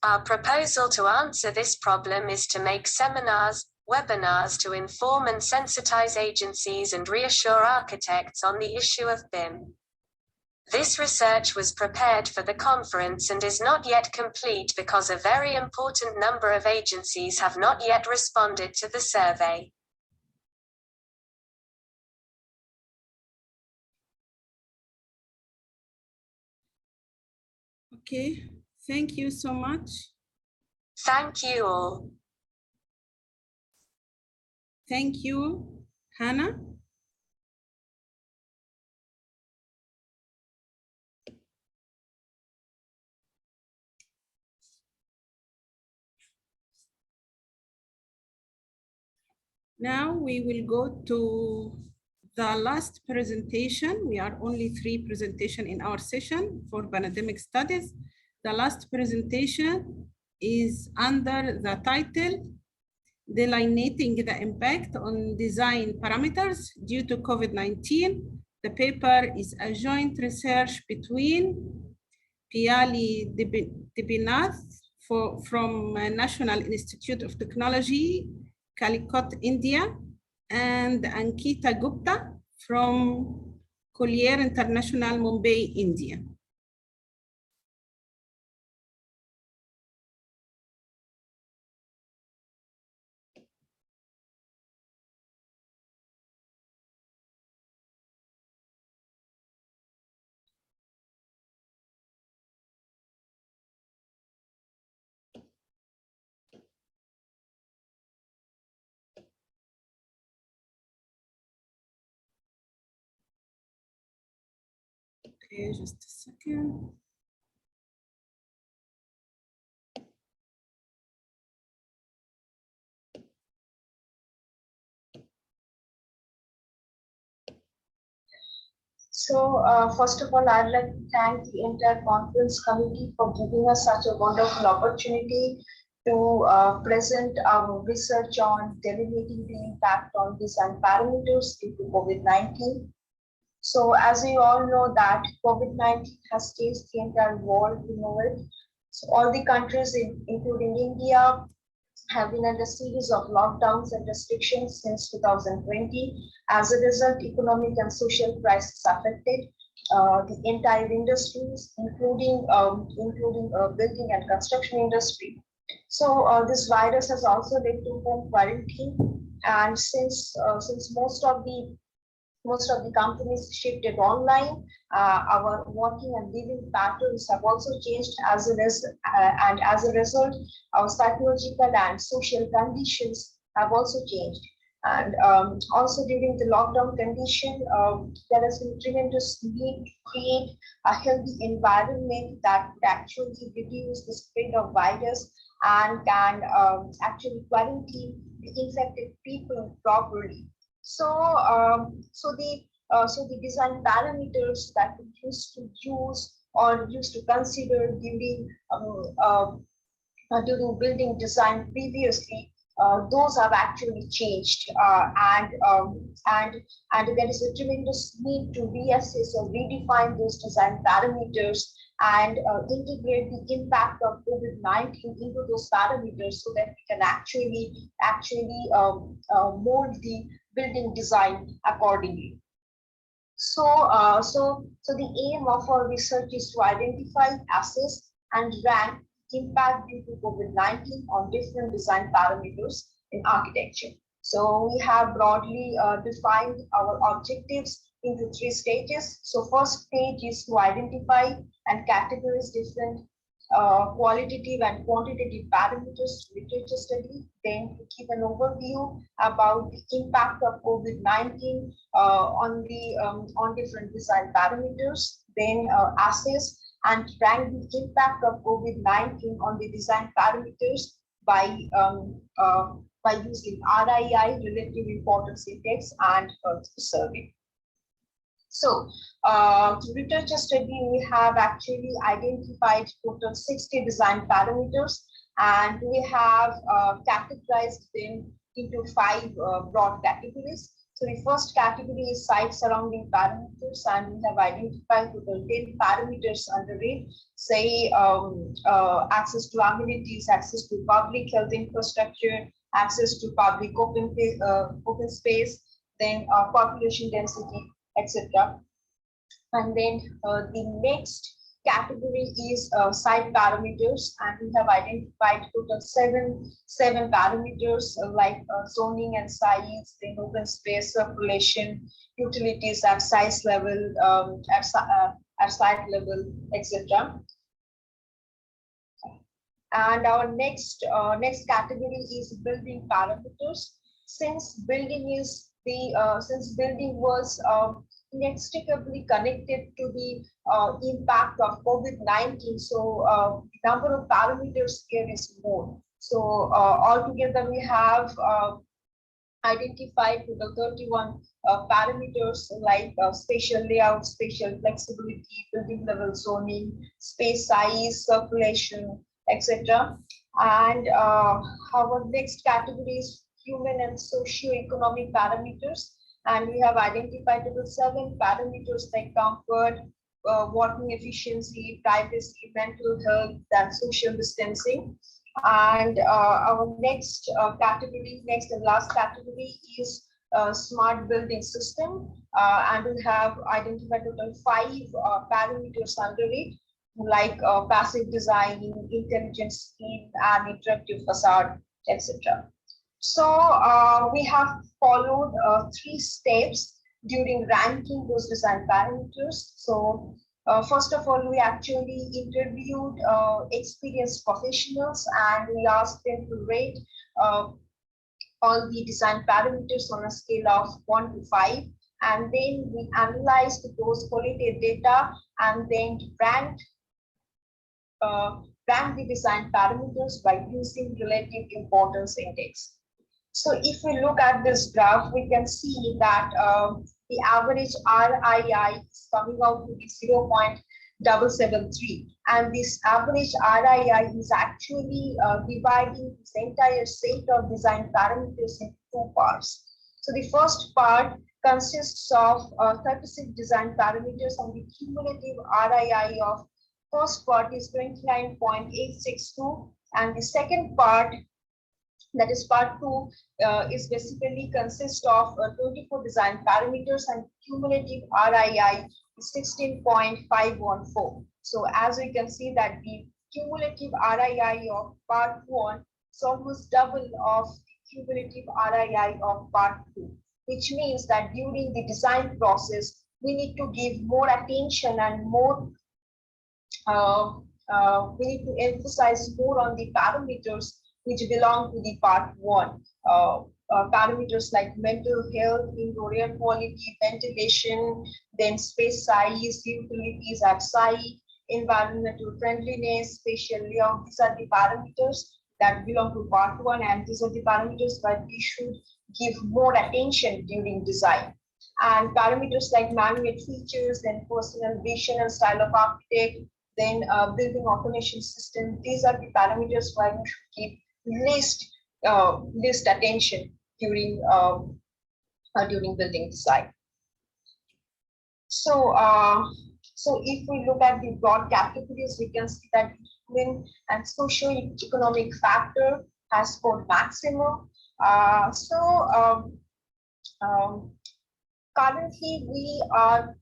O: Our proposal to answer this problem is to make seminars, webinars to inform and sensitize agencies and reassure architects on the issue of BIM. This research was prepared for the conference and is not yet complete because a very important number of agencies have not yet responded to the survey.
L: Okay, thank you so much.
O: Thank you all.
L: Thank you, Hannah. Now we will go to the last presentation. We are only 3 presentations in our session for pandemic studies. The last presentation is under the title, Delineating the Impact on Design Parameters Due to COVID-19. The paper is a joint research between Piali Debinath from National Institute of Technology, Calicut, India, and Ankita Gupta from Collier International, Mumbai, India. Okay, just a second.
P: So first of all, I'd like to thank the entire conference committee for giving us such a wonderful opportunity to present our research on delineating the impact on design parameters due to COVID-19. So as you all know that COVID-19 has changed the entire world, you know it. So all the countries, including India, have been under a series of lockdowns and restrictions since 2020. As a result, economic and social crisis affected the entire industries, including building and construction industry. So this virus has also led to home quarantine, and since most of the companies shifted online, our working and living patterns have also changed as a result, our psychological and social conditions have also changed. And also during the lockdown condition, there has been tremendous need to create a healthy environment that would actually reduce the spread of virus and can actually quarantine the infected people properly. So the design parameters that we used to use or used to consider during building design previously, those have actually changed, and there is a tremendous need to reassess or redefine those design parameters and integrate the impact of COVID-19 into those parameters so that we can actually mold the building design accordingly. So the aim of our research is to identify, assess, and rank impact due to COVID-19 on different design parameters in architecture. So we have broadly defined our objectives into 3 stages. So first stage is to identify and categorize different qualitative and quantitative parameters literature study, then to give an overview about the impact of COVID-19 on different design parameters, then assess and rank the impact of COVID-19 on the design parameters by using RII, relative importance index, and survey. So, literature study, we have actually identified total 60 design parameters, and we have categorized them into 5 broad categories. So the first category is site surrounding parameters, and we have identified total 10 parameters under it, say access to amenities, access to public health infrastructure, access to public open space, then population density, etc. And then the next category is site parameters, and we have identified total seven parameters like zoning and size, then open space, circulation, utilities at size level, at site level, etc. And our next category is building parameters. Since building was inextricably connected to the impact of COVID-19, so number of parameters here is more. So altogether we have identified total 31 parameters like spatial layout, spatial flexibility, building level zoning, space size, circulation, etc. And our next category is human and socio-economic parameters. And we have identified total 7 parameters like comfort, working efficiency, privacy, mental health, and social distancing. And our next category, next and last category is smart building system. And we have identified total 5 parameters under it, like passive design, intelligent scheme, and interactive facade, etc. So we have followed 3 steps during ranking those design parameters. So first of all, we actually interviewed experienced professionals, and we asked them to rate all the design parameters on a scale of 1 to 5. And then we analyzed those qualitative data and then ranked the design parameters by using relative importance index. So if we look at this graph, we can see that the average RII is coming out to be 0.773. And this average RII is actually dividing this entire set of design parameters into 2 parts. So the first part consists of 36 design parameters, and the cumulative RII of first part is 29.862, and the second part, that is part 2, is basically consists of 24 design parameters, and cumulative RII is 16.514. So as we can see that the cumulative RII of part 1 is almost double of the cumulative RII of part 2, which means that during the design process, we need to give more attention and more we need to emphasize more on the parameters which belong to the part 1. Parameters like mental health, indoor air quality, ventilation, then space size, utilities at site, environmental friendliness, spatial layout. These are the parameters that belong to part 1, and these are the parameters that we should give more attention during design. And parameters like man-made features, then personal vision and style of architect, then building automation system. These are the parameters where we should keep least attention during building design. So so if we look at the broad categories, we can see that human and socio-economic factor has scored maximum. Currently we are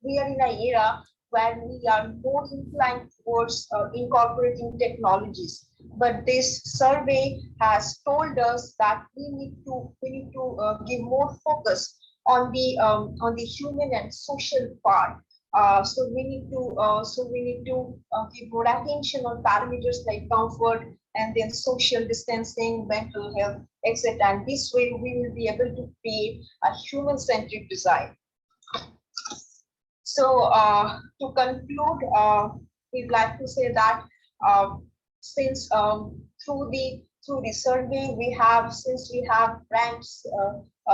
P: in an era where we are more inclined towards incorporating technologies. But this survey has told us that we need to give more focus on the human and social part So we need to give more attention on parameters like comfort and then social distancing, mental health, etc. And this way we will be able to create a human-centric design. So to conclude, we'd like to say that since through the survey we have ranked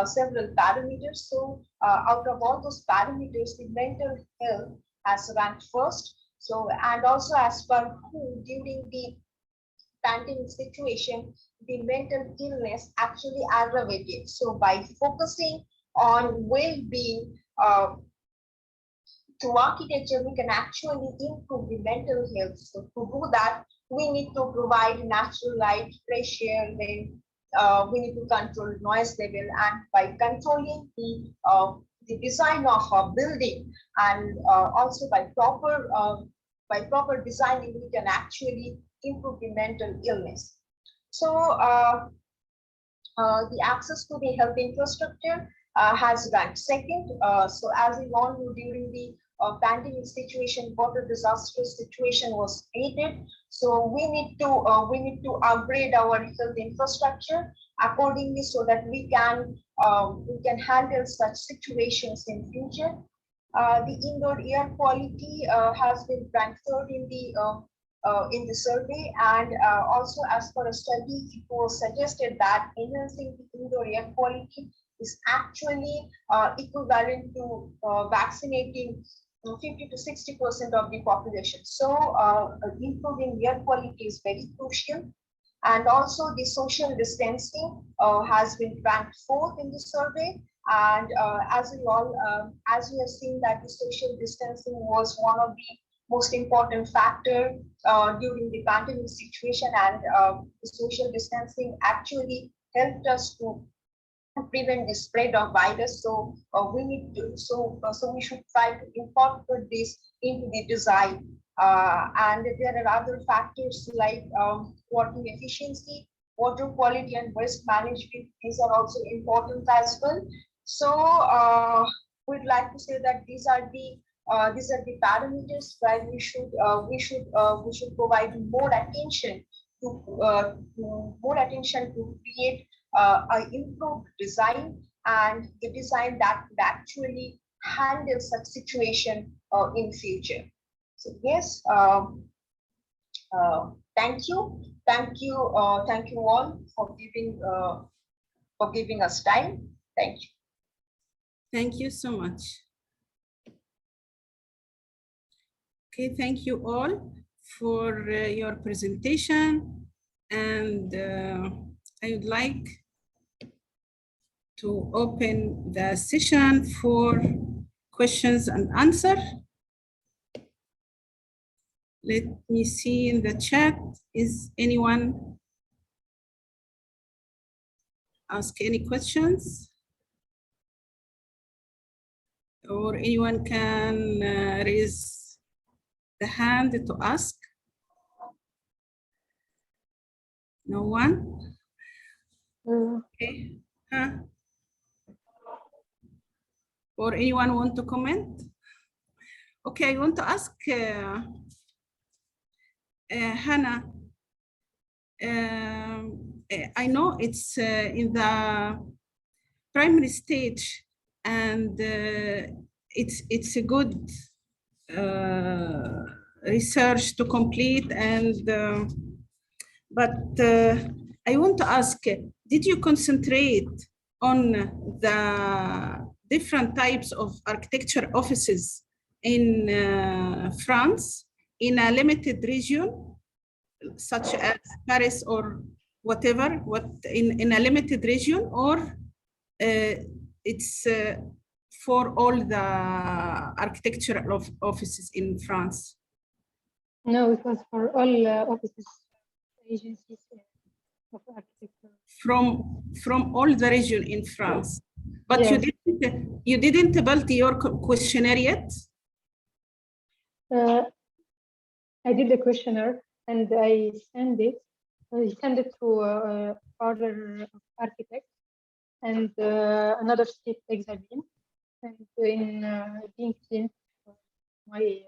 P: several parameters. So out of all those parameters, the mental health has ranked first. So and also as per WHO, during the pandemic situation, the mental illness actually aggravated. So by focusing on well-being through architecture, we can actually improve the mental health. So to do that, we need to provide natural light, fresh air, then we need to control noise level, and by controlling the design of a building and also by proper designing, we can actually improve the mental illness. So the access to the health infrastructure has ranked second. So as we all know, during the pandemic situation, water disaster situation was created. So we need to upgrade our health infrastructure accordingly so that we can handle such situations in future. The indoor air quality has been ranked third in the survey, and also as per a study, it was suggested that enhancing the indoor air quality is actually equivalent to vaccinating 50 to 60% of the population. So improving air quality is very crucial. And also the social distancing has been ranked fourth in the survey. And as we have seen that the social distancing was one of the most important factor during the pandemic situation, and the social distancing actually helped us to prevent the spread of virus. So we should try to incorporate this into the design. And there are other factors like water efficiency, water quality, and waste management. These are also important as well. So we'd like to say that these are the parameters where we should provide more attention to create an improved design, and the design that could actually handle such situation in future. So yes, thank you all for giving us time. Thank you.
L: Thank you so much. Okay, thank you all for your presentation, and I would like to open the session for questions and answer. Let me see in the chat, is anyone ask any questions? Or anyone can raise the hand to ask? No one? Okay. Or anyone want to comment? Okay, I want to ask Hannah. I know it's in the primary stage, and it's a good research to complete, and but I want to ask, did you concentrate on the different types of architecture offices in France in a limited region, such as Paris or whatever, in a limited region, or it's for all the architectural offices in France?
N: No, it was for all offices, agencies of architecture.
L: From all the region in France, but
N: yes.
L: you didn't build your questionnaire yet?
N: I did the questionnaire and I sent it. I sent it to other architects and another state examine, and in LinkedIn my.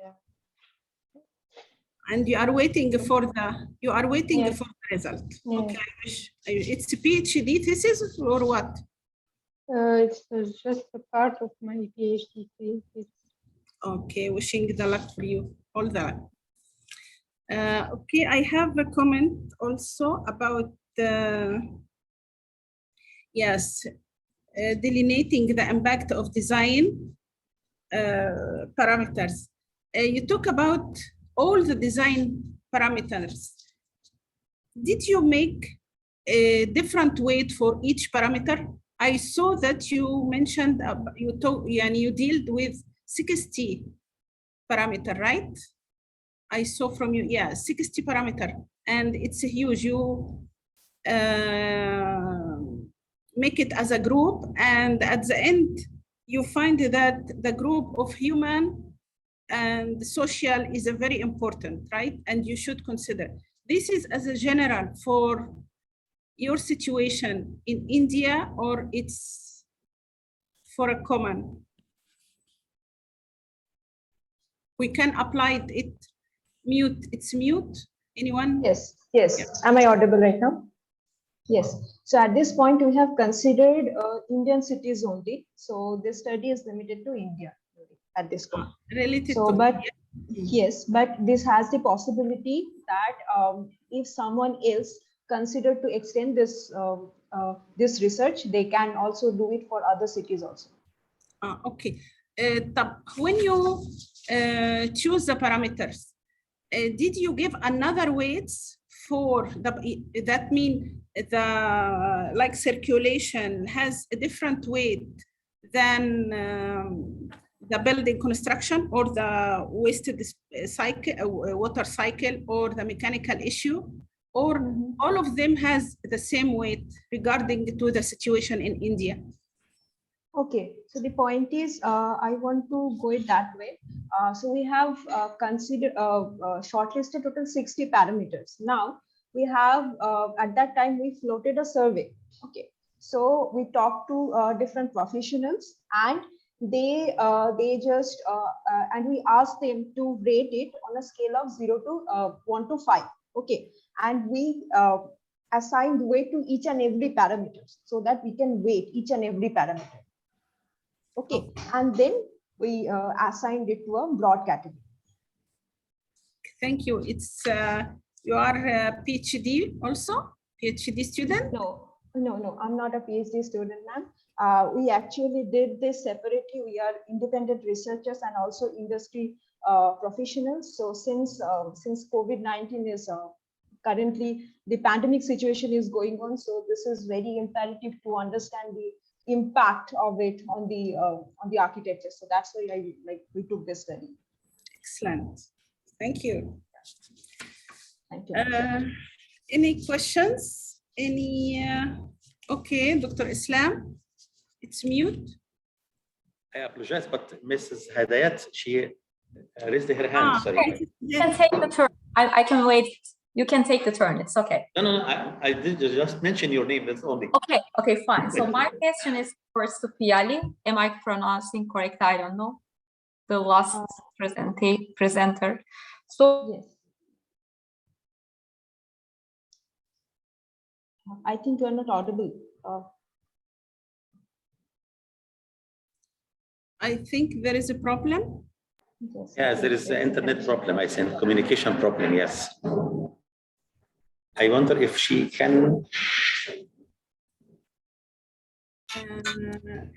L: And you are waiting for the
N: Yes.
L: for the result.
N: Yes.
L: Okay, it's a PhD thesis or what?
N: It's just a part of my PhD thesis.
L: Okay, wishing the luck for you, all the luck. Okay, I have a comment also about delineating the impact of design parameters. You talk about all the design parameters. Did you make a different weight for each parameter? I saw that you mentioned you dealt with 60 parameter, right? I saw from you, 60 parameter, and it's a huge. You make it as a group, and at the end, you find that the group of human and social is a very important, right? And you should consider. This is as a general for your situation in India, or it's for a common? We can apply it. Mute, it's mute. Anyone?
Q: Yes, yes. Yeah. Am I audible right now? Yes. So at this point, we have considered Indian cities only. So this study is limited to India at this point.
L: Related
Q: so,
L: to
Q: but
L: India.
Q: Yes, but this has the possibility that if someone else considered to extend this this research, they can also do it for other cities also.
L: Okay. When you choose the parameters, did you give another weights for that mean the like circulation has a different weight than the building construction or the waste cycle, water cycle, or the mechanical issue, or all of them has the same weight regarding to the situation in India?
Q: Okay, so the point is, I want to go it that way. So we have considered shortlisted total 60 parameters. Now we have at that time we floated a survey. Okay, so we talked to different professionals, and they just and we asked them to rate it on a scale of 0 to 1 to 5. Okay, and we assigned weight to each and every parameter so that we can weight each and every parameter. Okay, and then we assigned it to a broad category.
L: Thank you. It's you are a PhD also? PhD student?
Q: No, I'm not a PhD student, ma'am. We actually did this separately. We are independent researchers and also industry professionals. So since COVID-19 is currently the pandemic situation is going on, so this is very imperative to understand the impact of it on the architecture. So that's why we took this study.
L: Excellent. Thank you.
Q: Thank you.
L: Any questions? Any? Okay, Dr. Islam, it's mute.
R: I apologize, but Mrs. Hadayat, she raised her hand. Sorry.
S: You can take the turn. I can wait. You can take the turn. It's okay.
R: No. I did just mention your name. That's only.
S: Okay, fine. So my question is for Sufiali. Am I pronouncing correct? I don't know. The last presenter. So
Q: yes. I think you are not audible.
L: I think there is a problem.
R: Yes, there is an internet problem. I think communication problem. Yes. I wonder if she can.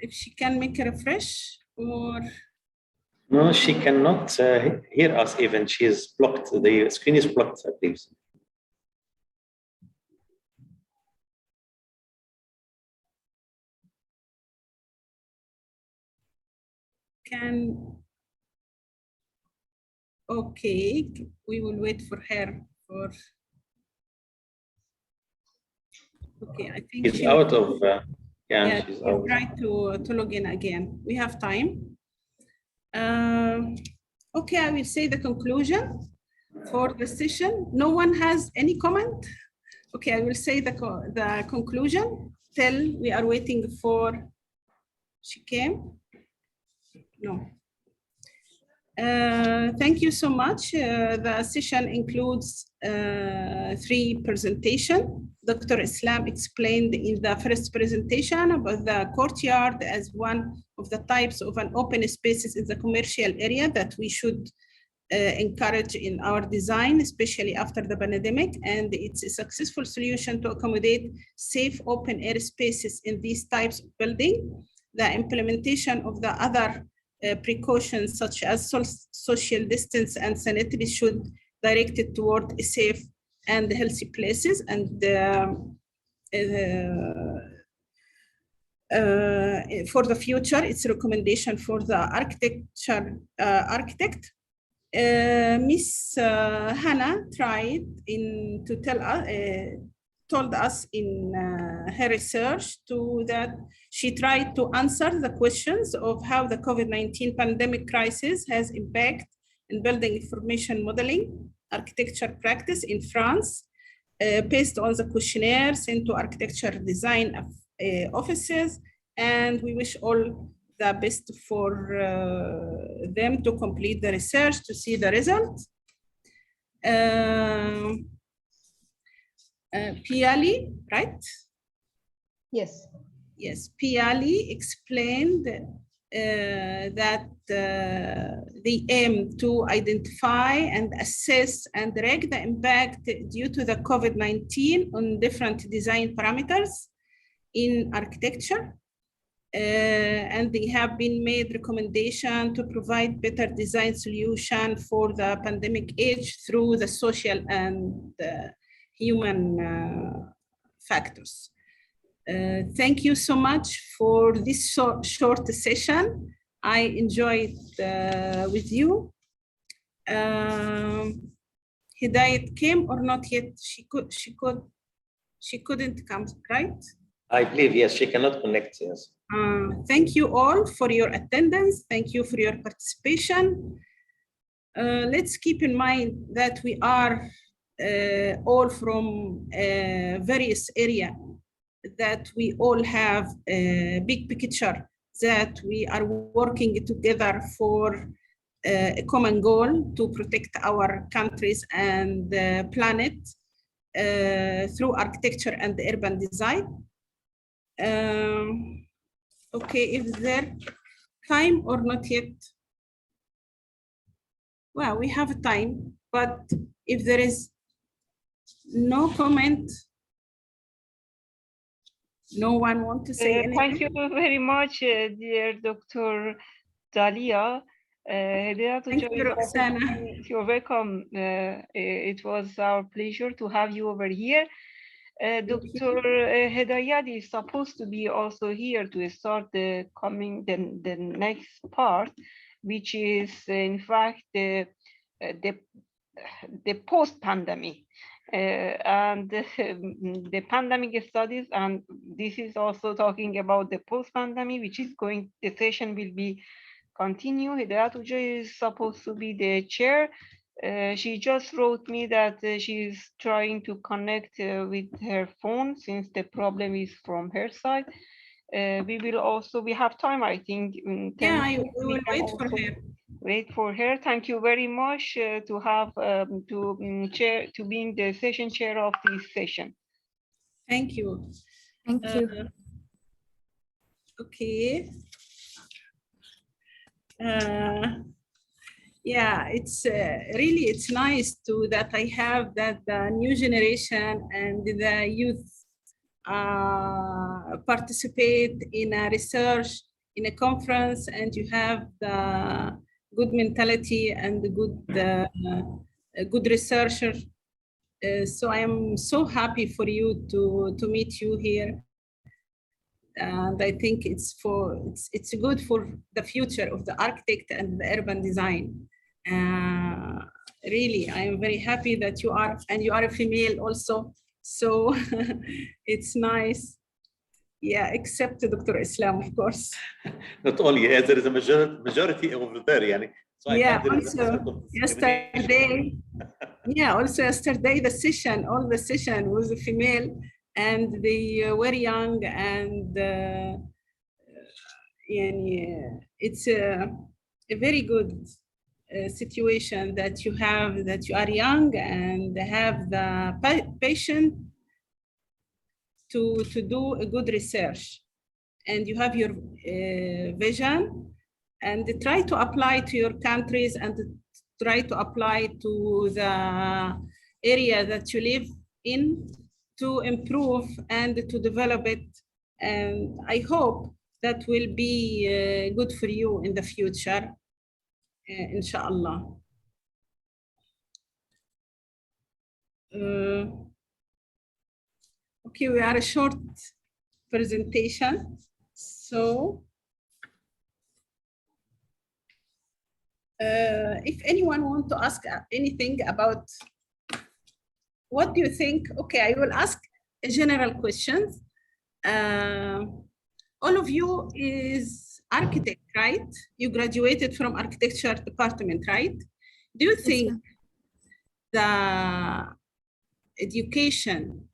L: If she can make a refresh or.
R: No, she cannot hear us even. She is blocked. The screen is blocked, I believe.
L: Okay, we will wait for her for. Okay, I think
R: she's out of.
L: Yeah,
R: she's
L: we'll
R: out.
L: try to log in again. We have time. Okay, I will say the conclusion for the session. No one has any comment? Okay, I will say the conclusion till we are waiting for, she came? No. Thank you so much. The session includes 3 presentations. Dr. Islam explained in the first presentation about the courtyard as one of the types of an open spaces in the commercial area that we should encourage in our design, especially after the pandemic, and it's a successful solution to accommodate safe open air spaces in these types of building. The implementation of the other precautions such as social distance and sanitary should direct it toward safe and healthy places. And for the future, it's a recommendation for the architect. Miss Hannah tried to told us in her research that she tried to answer the questions of how the COVID-19 pandemic crisis has impact in building information modeling architecture practice in France, based on the questionnaire sent to architecture design offices, and we wish all the best for them to complete the research to see the result. Piali, right?
Q: Yes.
L: Yes, Piali explained that they aim to identify and assess and reg the impact due to the COVID-19 on different design parameters in architecture. And they have been made recommendation to provide better design solution for the pandemic age through the social and human factors. Thank you so much for this short session. I enjoyed with you. Hidayat came or not yet? She couldn't come, right?
R: I believe, yes, she cannot connect, yes.
L: Thank you all for your attendance. Thank you for your participation. Let's keep in mind that we are all from various areas, that we all have a big picture, that we are working together for a common goal to protect our countries and the planet through architecture and urban design. Okay, is there time or not yet? Well, we have time, but if there is no comment, no one want to say anything?
E: Thank you very much, dear Dr. Dalia.
L: Thank you, Roxana.
E: You're welcome. It was our pleasure to have you over here. Dr. Hedayat is supposed to be also here to start the next part, which is in fact the post-pandemic and the pandemic studies, and this is also talking about the post-pandemic, which is the session will be continue. Hedayat is supposed to be the chair. She just wrote me that she's trying to connect with her phone since the problem is from her side. We have time, I think.
L: Yeah, we will wait for her.
E: Wait for her. Thank you very much to have to being the session chair of this session.
L: Thank you.
H: Thank you.
L: Okay. Yeah, it's really, it's nice that I have that the new generation and the youth participate in a research, in a conference, and you have the good mentality and the good researcher. So I am so happy for you to meet you here. And I think it's good for the future of the architect and the urban design. Really, I am very happy that you are, and you are a female also. So it's nice. Yeah, except Dr. Islam, of course.
R: Not only, there is a majority over there, yani. So
L: yeah, also yesterday, also yesterday all the session was a female, and they were young, and it's a very good situation that you have, that you are young and have the patience to do a good research, and you have your vision, and try to apply to your countries and try to apply to the area that you live in to improve and to develop it. And I hope that will be good for you in the future, inshallah. Okay, we are a short presentation. So if anyone wants to ask anything about what do you think, okay, I will ask a general questions. All of you is architect, right? You graduated from architecture department, right? Do you think the education,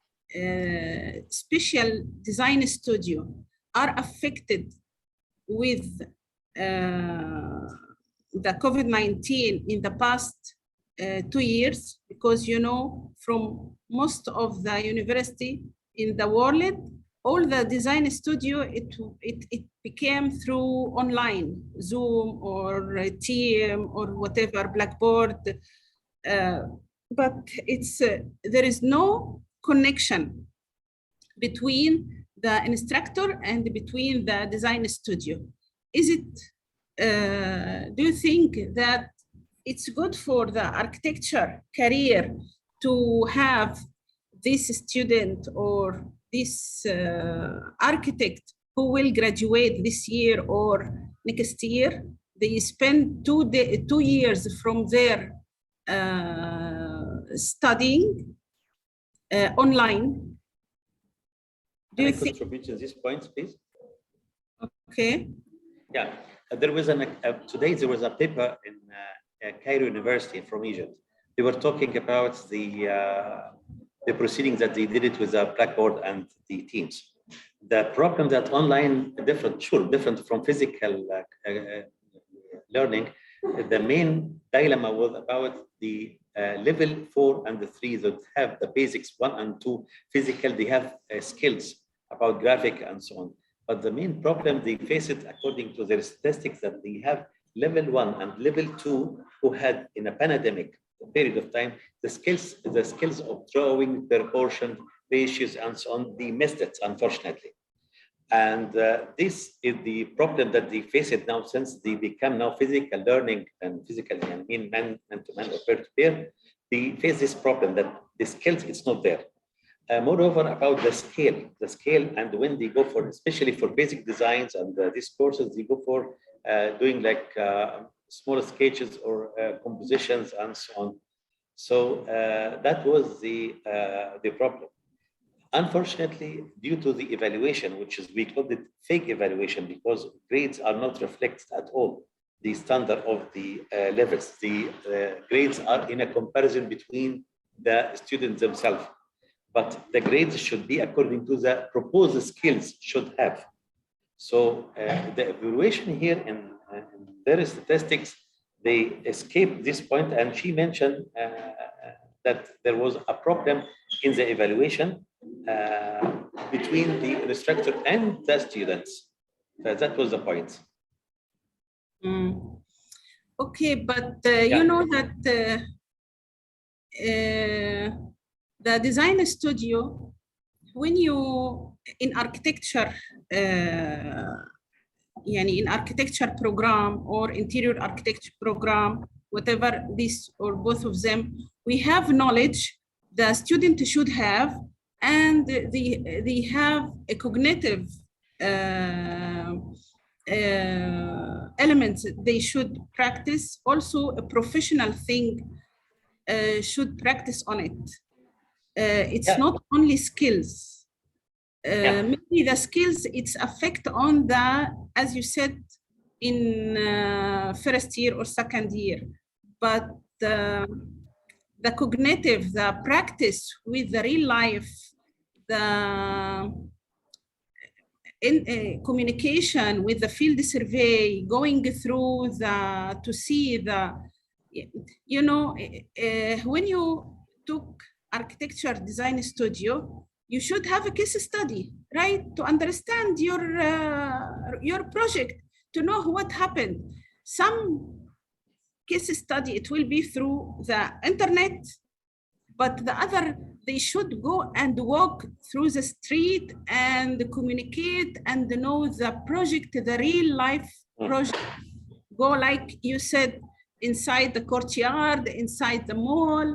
L: special design studio are affected with the COVID-19 in the past 2 years? Because you know, from most of the university in the world, all the design studio, it became through online, Zoom or Team or whatever, Blackboard. But it's there is no connection between the instructor and between the design studio. Is it, do you think that it's good for the architecture career to have this student or this architect who will graduate this year or next year? They spend 2 years from their studying online.
R: Can I contribute to this point, please?
L: Okay.
R: Yeah, there was today there was a paper in Cairo University from Egypt. They were talking about the proceedings that they did it with the Blackboard and the Teams. The problem that online different from physical learning. The main dilemma was about the level 4 and the 3 that have the basics 1 and 2 physical. They have skills about graphic and so on. But the main problem they face it, according to their statistics, that they have level 1 and level 2 who had in a pandemic period of time the skills of drawing, proportion, ratios, and so on. They missed it, unfortunately. And this is the problem that they face it now, since they become now physical learning and physical, I mean, man-to-man or peer-to-peer. They face this problem that the skills, it's not there. Moreover, about the scale, and when they go for, especially for basic designs and these courses, they go for doing like smaller sketches or compositions and so on. So that was the problem. Unfortunately, due to the evaluation, which is, we called it fake evaluation, because grades are not reflected at all the standard of the levels. The grades are in a comparison between the students themselves, but the grades should be according to the proposed skills should have. So the evaluation here in their statistics, they escaped this point, and she mentioned that there was a problem in the evaluation between the instructor and the students. That was the point.
L: Okay, but you know that the design studio, when you in architecture, in architecture program or interior architecture program, whatever this or both of them, we have knowledge the student should have, and they have a cognitive elements they should practice. Also, a professional thing should practice on it. It's not only skills. Maybe the skills, it's affect on the, as you said, in first year or second year, but the cognitive, the practice with the real life, the communication with the field survey, going through to see the you know, when you took architecture design studio, you should have a case study, right? To understand your project, to know what happened. Some case study, it will be through the internet, but the other, they should go and walk through the street and communicate and know the project, the real life project. Go, like you said, inside the courtyard, inside the mall,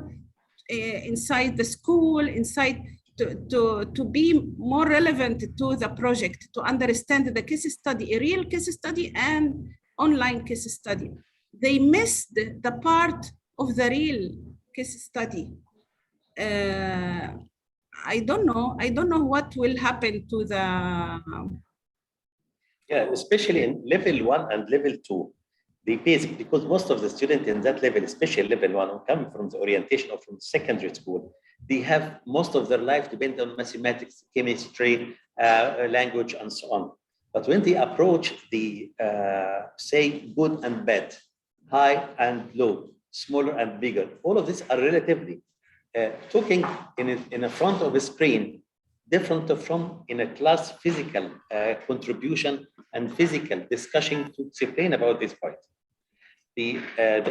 L: inside the school, inside, to be more relevant to the project, to understand the case study, a real case study and online case study. They missed the part of the real case study. I don't know what will happen to the.
R: Yeah, especially in level 1 and level 2, the basic, because most of the students in that level, especially level 1, who come from the orientation or from secondary school, they have most of their life depend on mathematics, chemistry, language, and so on. But when they approach the, say, good and bad, high and low, smaller and bigger, all of these are relatively talking in the front of a screen, different from in a class physical contribution and physical discussion to explain about this point. The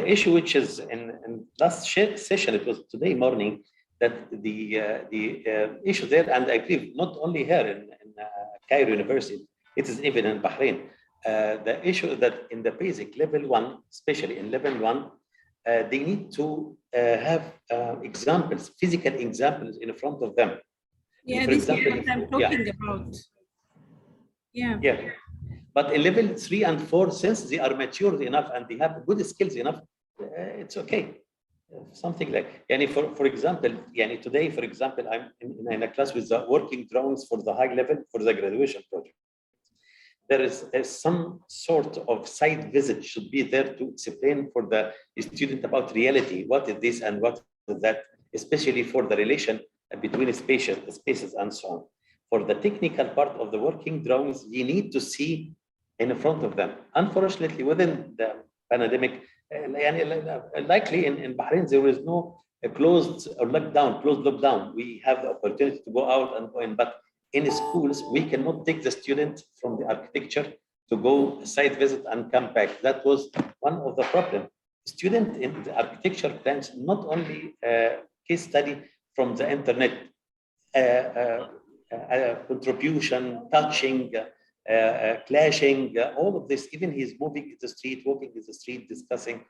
R: issue which is in last session, it was today morning, that the issue there, and I believe not only here in Cairo University, it is even in Bahrain. The issue that in the basic level 1, especially in level 1, they need to have examples, physical examples in front of them.
L: Yeah,
R: for
L: this
R: example,
L: is what I'm talking about. Yeah.
R: Yeah. But in level 3 and 4, since they are mature enough and they have good skills enough, it's okay. Something like, for example, today, for example, I'm in a class with the working drawings for the high level for the graduation project. There is some sort of site visit should be there to explain for the student about reality, what is this and what is that, especially for the relation between spaces and so on. For the technical part of the working drawings, you need to see in front of them. Unfortunately, within the pandemic, likely in Bahrain, there is no closed lockdown. We have the opportunity to go out and go in, but in schools, we cannot take the student from the architecture to go site visit and come back. That was one of the problems. Student in the architecture plans not only case study from the internet, contribution, touching, clashing, all of this, even he's moving in the street, walking in the street, discussing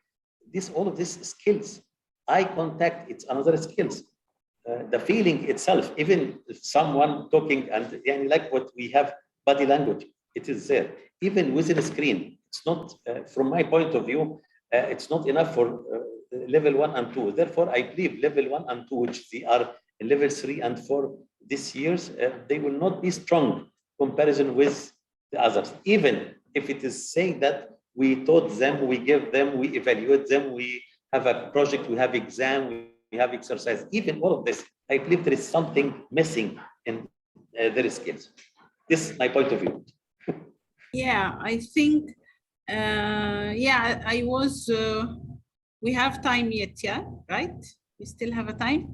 R: this, all of these skills. Eye contact, it's another skills. The feeling itself, even if someone talking and like what we have, body language, it is there. Even within a screen, it's not, from my point of view, it's not enough for level 1 and 2. Therefore, I believe level 1 and 2, which they are in level 3 and 4 this years, they will not be strong comparison with the others. Even if it is saying that we taught them, we give them, we evaluate them, we have a project, we have exam, we have exercise, even all of this, I believe there is something missing in their skills. This is my point of view.
L: Yeah, I think, yeah, I was, we have time yet, yeah, right? We still have a time.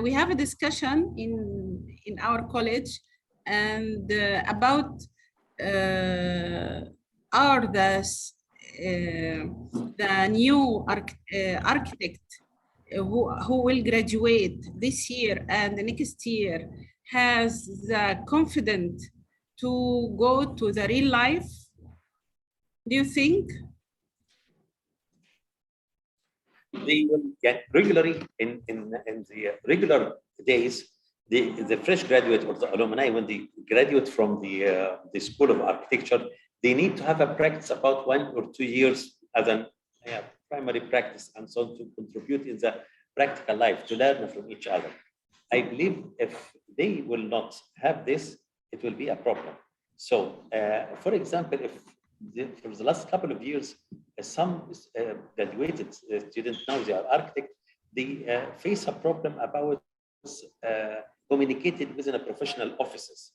L: We have a discussion in our college and about are the new architect who will graduate this year and the next year has the confidence to go to the real life? Do you think?
R: They will get regularly in the regular days, the fresh graduate or the alumni, when they graduate from the School of Architecture, they need to have a practice about 1 or 2 years as a primary practice and so on, to contribute in the practical life, to learn from each other. I believe if they will not have this, it will be a problem. So, for example, if for the last couple of years, some graduated students, now they are architects, they face a problem about communicating within a professional offices.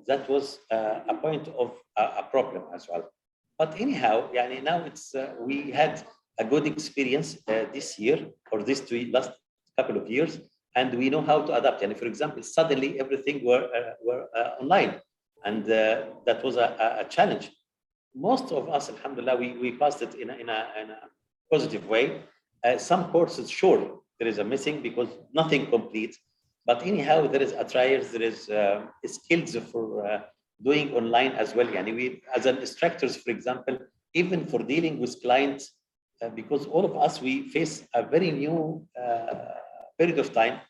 R: That was a point of a problem as well. But anyhow, now it's we had a good experience this year or last couple of years, and we know how to adapt. And for example, suddenly everything were online, and that was a challenge. Most of us, alhamdulillah, we passed it in a positive way. Some courses, sure, there is a missing because nothing complete. But anyhow, there is a trials, there is skills for doing online as well. And we, as an instructors, for example, even for dealing with clients, because all of us, we face a very new period of time,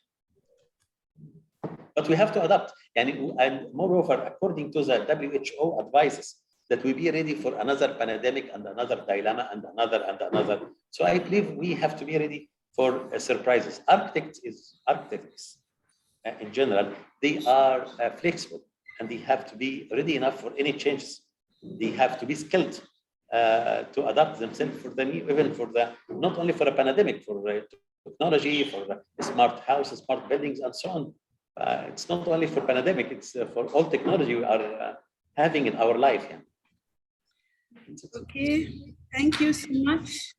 R: but we have to adapt. And moreover, according to the WHO advices, that we be ready for another pandemic and another dilemma and another. So I believe we have to be ready for surprises. Architects in general, they are flexible and they have to be ready enough for any changes. They have to be skilled to adapt themselves for the new, even for the, not only for a pandemic, for technology, for smart houses, smart buildings, and so on. It's not only for pandemic, it's for all technology we are having in our life. Yeah.
L: Okay, thank you so much,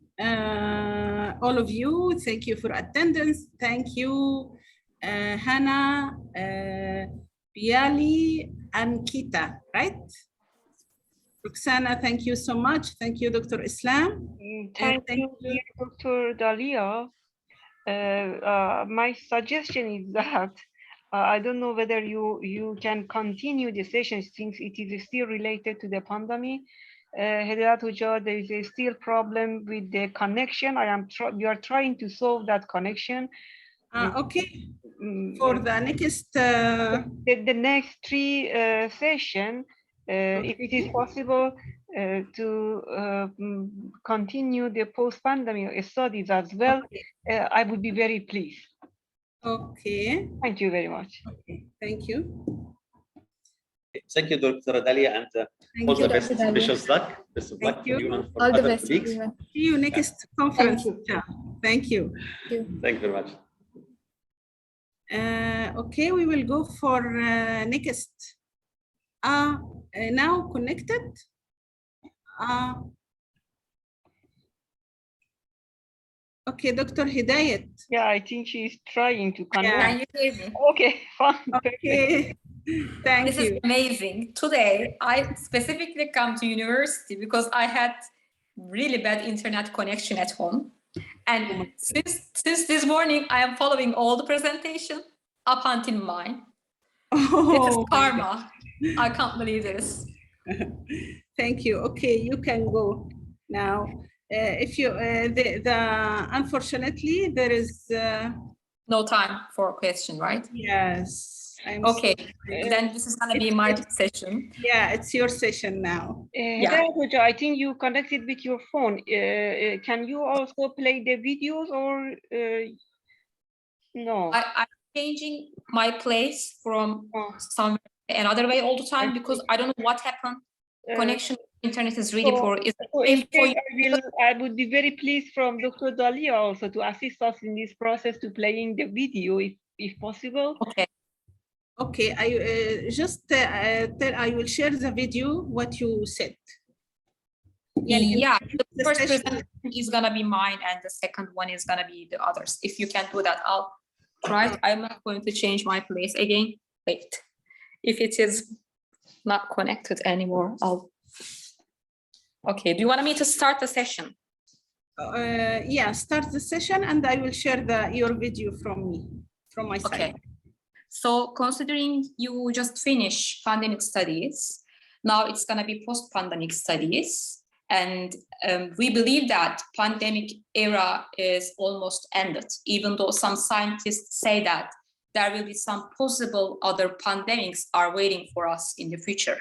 L: all of you. Thank you for attendance. Thank you, Hannah, Piali, and Kita, right? Roxana, thank you so much. Thank you, Dr. Islam.
E: Thank you, Dr. Dalia. My suggestion is that I don't know whether you can continue the session since it is still related to the pandemic. Hedayat Huja, there is a still problem with the connection. We are trying to solve that connection.
L: Okay. For the next
E: the next 3 session, if it is possible to continue the post-pandemic studies as well, I would be very pleased.
L: Okay.
E: Thank you very much.
L: Okay. Thank you.
R: Thank you, Dr. Dalia, and all the best. Best luck. Best of luck for you and for other colleagues.
L: See you next conference. Thank you.
R: Thank you very much.
L: Okay, we will go for next. Now connected. Okay, Dr. Hidayat.
E: Yeah, I think she's trying to connect.
T: Can you hear me?
E: Okay, fine.
L: Okay. Thank
T: you. This is amazing. Today, I specifically come to university because I had really bad internet connection at home. And since this morning, I am following all the presentation up until mine. It is karma. I can't believe this.
L: Thank you. Okay, you can go now. If you, unfortunately, there is
T: no time for a question, right?
L: Yes.
T: Okay, then this is going to be my session.
L: Yeah, it's your session now.
E: I think you connected with your phone. Can you also play the videos or no?
T: I'm changing my place from another way all the time because I don't know what happened. Connection internet is really poor.
E: I would be very pleased from Dr. Dalia also to assist us in this process to playing the video if possible.
T: Okay.
L: Okay, I just I will share the video, what you said.
T: Yeah, the first presentation is gonna be mine and the second one is gonna be the others. If you can do that, I'll try it. I'm not going to change my place again. Wait, if it is not connected anymore, okay, do you want me to start the session?
L: Yeah, start the session and I will share your video from my side.
T: Okay. So considering you just finished pandemic studies, now it's going to be post-pandemic studies. And we believe that pandemic era is almost ended, even though some scientists say that there will be some possible other pandemics are waiting for us in the future.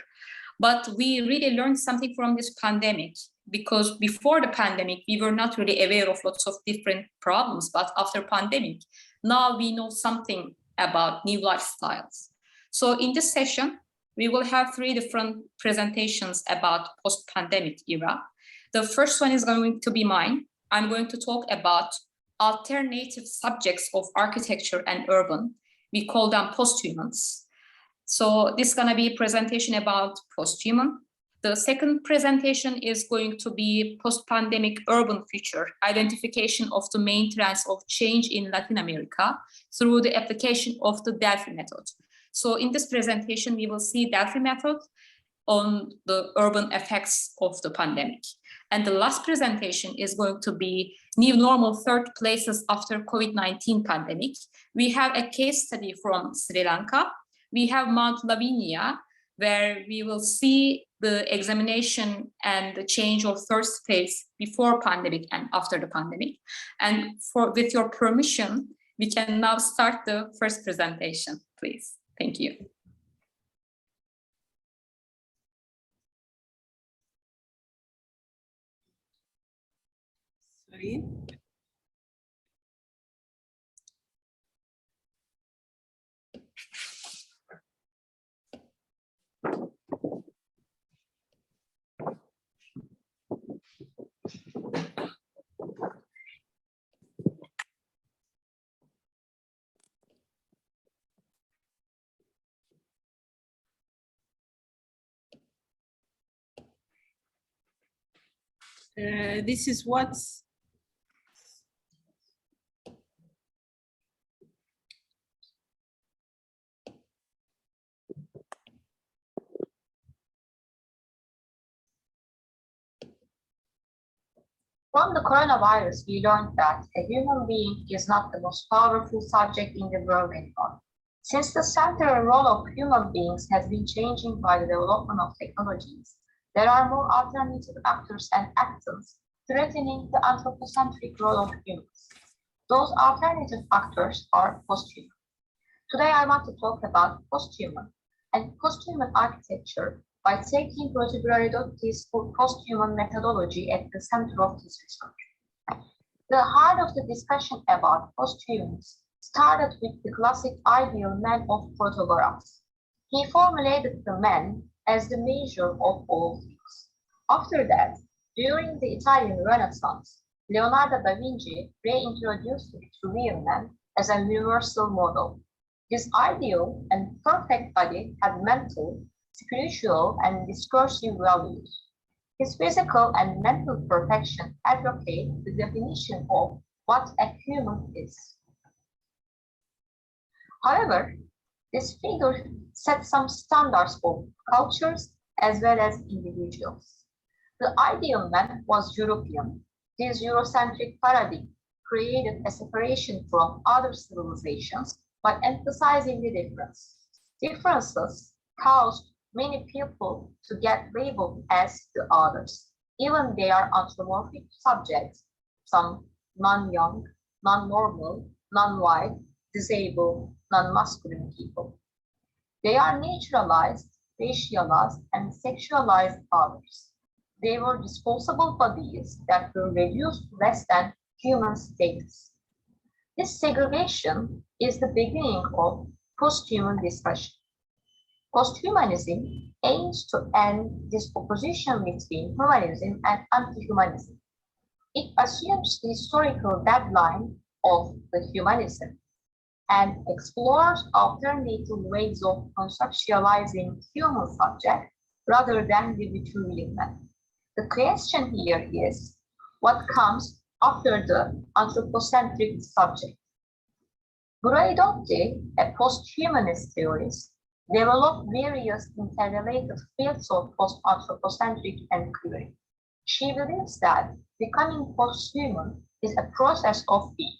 T: But we really learned something from this pandemic because before the pandemic, we were not really aware of lots of different problems. But after pandemic, now we know something about new lifestyles. So in this session, we will have 3 different presentations about post-pandemic era. The first one is going to be mine. I'm going to talk about alternative subjects of architecture and urban. We call them post-humans. So this is going to be a presentation about post-human. The second presentation is going to be post-pandemic urban future, identification of the main trends of change in Latin America through the application of the Delphi method. So in this presentation, we will see Delphi method on the urban effects of the pandemic. And the last presentation is going to be new normal third places after COVID-19 pandemic. We have a case study from Sri Lanka. We have Mount Lavinia, where we will see the examination and the change of first phase before pandemic and after the pandemic. And with your permission, we can now start the first presentation, please. Thank you.
L: Sorry. This is what's
O: From the coronavirus, we learned that a human being is not the most powerful subject in the world anymore. Since the central role of human beings has been changing by the development of technologies, there are more alternative actors and actors threatening the anthropocentric role of humans. Those alternative actors are post-human. Today, I want to talk about post-human and post-human architecture by taking Roger Buradotti's post-human methodology at the center of this research. The heart of the discussion about post-humans started with the classic ideal man of Protagoras. He formulated the man as the measure of all things. After that, during the Italian Renaissance, Leonardo da Vinci reintroduced the real man as a universal model. This ideal and perfect body had mental, spiritual, and discursive values. His physical and mental perfection advocate the definition of what a human is. However, this figure set some standards for cultures as well as individuals. The ideal man was European. This Eurocentric paradigm created a separation from other civilizations by emphasizing the difference. Differences caused many people to get labeled as the others, even they are anthropomorphic subjects, some non-young, non-normal, non-white, disabled, non-masculine people. They are naturalized, racialized, and sexualized others. They were disposable bodies that were reduced to less than human status. This segregation is the beginning of post-human discussion. Posthumanism aims to end this opposition between humanism and anti-humanism. It assumes the historical deadline of the humanism and explores alternative ways of conceptualizing human subject rather than the Vitruvian man. The question here is, what comes after the anthropocentric subject? Buradotty, a post-humanist theorist, developed various interrelated fields of post-anthropocentric enquiry. She believes that becoming post-human is a process of being.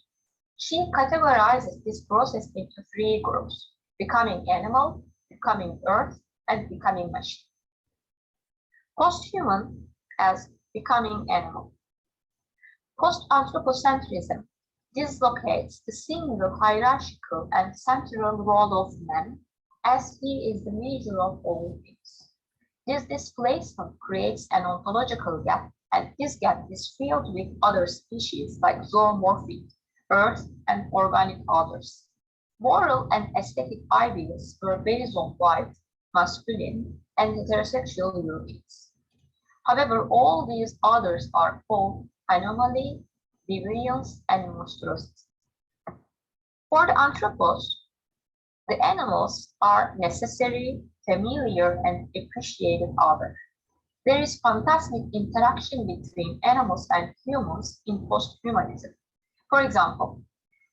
O: She categorizes this process into three groups: becoming animal, becoming earth, and becoming machine. Post-human as becoming animal. Post-anthropocentrism dislocates the single hierarchical and central role of man as he is the measure of all things. This displacement creates an ontological gap, and this gap is filled with other species like zoomorphic, earth, and organic others. Moral and aesthetic ideals were based on white, masculine, and heterosexual Europeans. However, all these others are both anomaly, deviance, and monstrosity. For the anthropos, the animals are necessary, familiar, and appreciated other.
P: There is fantastic interaction between animals and humans in post-humanism. For example,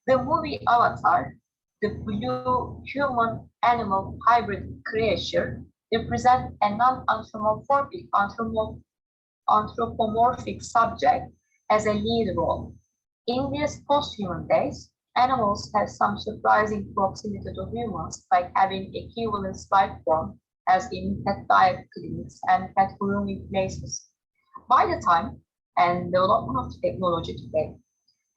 P: the movie Avatar, the blue human-animal hybrid creature, represents a non-anthropomorphic subject as a lead role. In these post-human days, animals have some surprising proximity to humans, like having equivalent life form as in pet diet clinics and pet grooming places. By the time and development of technology today,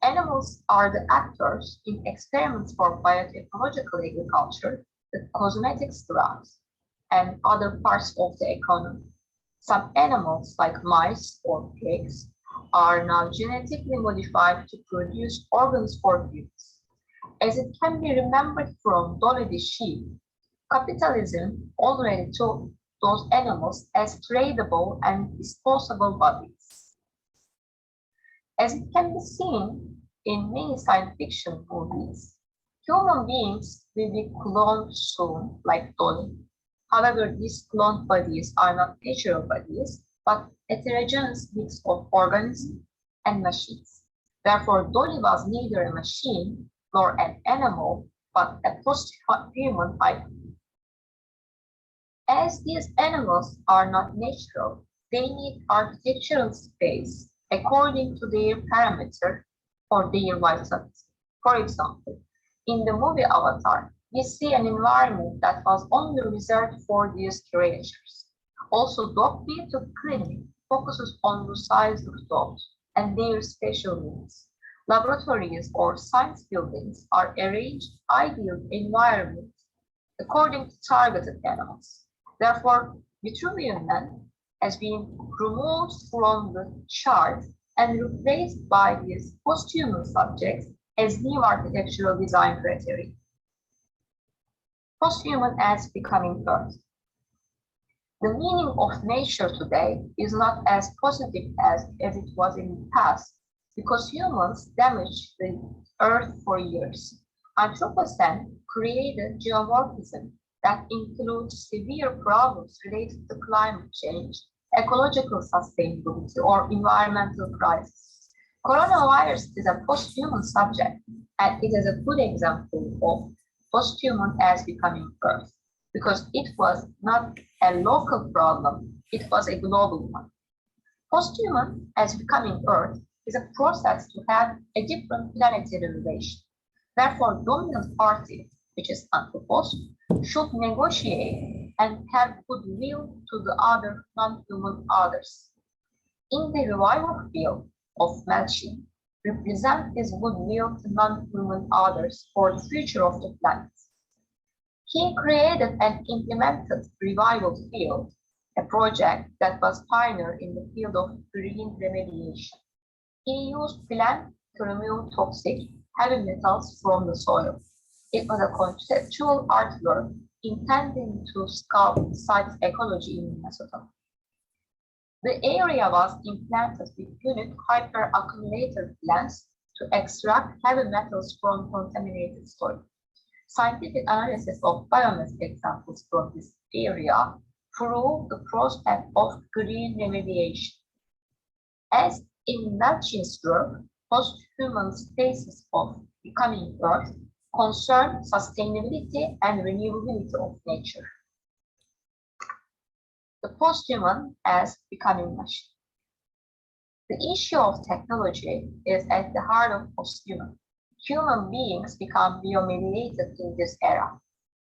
P: animals are the actors in experiments for biotechnological agriculture, the cosmetics drugs, and other parts of the economy. Some animals, like mice or pigs, are now genetically modified to produce organs for humans. As it can be remembered from Dolly the sheep, capitalism already took those animals as tradable and disposable bodies. As it can be seen in many science fiction movies, human beings will be cloned soon, like Dolly. However, these cloned bodies are not natural bodies, but heterogeneous mix of organisms and machines. Therefore, Dolly was neither a machine nor an animal, but a post-human icon. As these animals are not natural, they need architectural space according to their parameter or their vitality. For example, in the movie Avatar, we see an environment that was only reserved for these creatures. Also, Dog Meat Clinic focuses on the size of dogs and their special needs. Laboratories or science buildings are arranged ideal environments according to targeted animals. Therefore, Vitruvian Man has been removed from the chart and replaced by these post-human subjects as new architectural design criteria. Post-human as becoming Earth. The meaning of nature today is not as positive as it was in the past because humans damaged the Earth for years. Anthropocene created geomorphism that includes severe problems related to climate change, ecological sustainability, or environmental crisis. Coronavirus is a post-human subject, and it is a good example of post-human as becoming Earth, because it was not a local problem, it was a global one. Post-human as becoming Earth is a process to have a different planetary relation. Therefore, dominant party, which is Anthropos, should negotiate and have goodwill to the other non-human others. In the revival field of Melchi, represent his goodwill to non-human others for the future of the planet. He created and implemented revival field, a project that was pioneer in the field of green remediation. He used plant to remove toxic heavy metals from the soil. It was a conceptual artwork intended to scout site ecology in Minnesota. The area was implanted with unit hyperaccumulator plants to extract heavy metals from contaminated soil. Scientific analysis of biomass examples from this area prove the prospect of green remediation. As in Melchin's work, post-human spaces of becoming Earth concern sustainability and renewability of nature. The post-human as becoming machine. The issue of technology is at the heart of post-human. Human beings become biomediated in this era.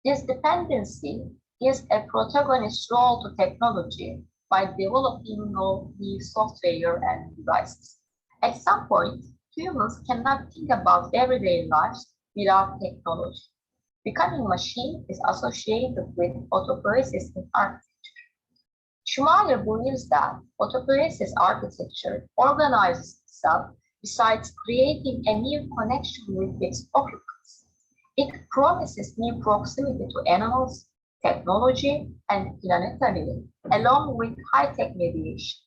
P: This dependency is a protagonist role to technology by developing new software and devices. At some point, humans cannot think about everyday lives without technology. Becoming machine is associated with autopoiesis in architecture. Schumacher believes that autopoiesis architecture organizes itself besides creating a new connection with its occupants. It promises new proximity to animals, technology, and planetary, along with high-tech mediation.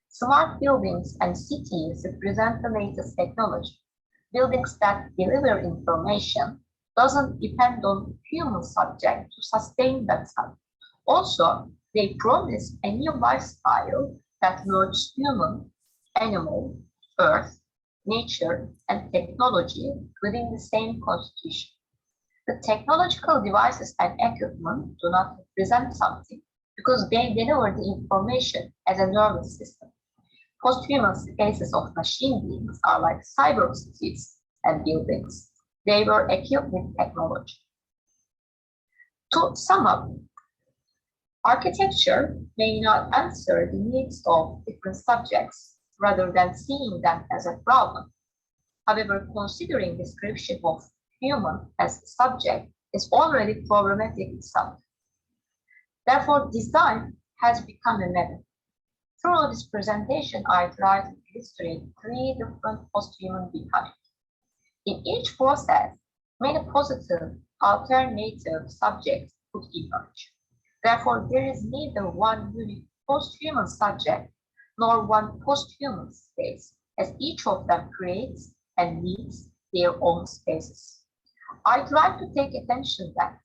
P: Smart buildings and cities represent the latest technology. Buildings that deliver information doesn't depend on human subject to sustain themselves. Also, They promise a new lifestyle that merges human, animal, earth, nature, and technology within the same constitution. The technological devices and equipment do not represent something because they deliver the information as a nervous system. Post-human spaces of machine beings are like cyber cities and buildings. They were equipped with technology. To sum up, architecture may not answer the needs of different subjects rather than seeing them as a problem. However, considering description of human as a subject is already problematic itself. Therefore, design has become a method. Through this presentation, I try to illustrate three different post-human becoming. In each process, many positive alternative subjects could emerge. Therefore, there is neither one unique post-human subject nor one post-human space, as each of them creates and needs their own spaces. I try to take attention that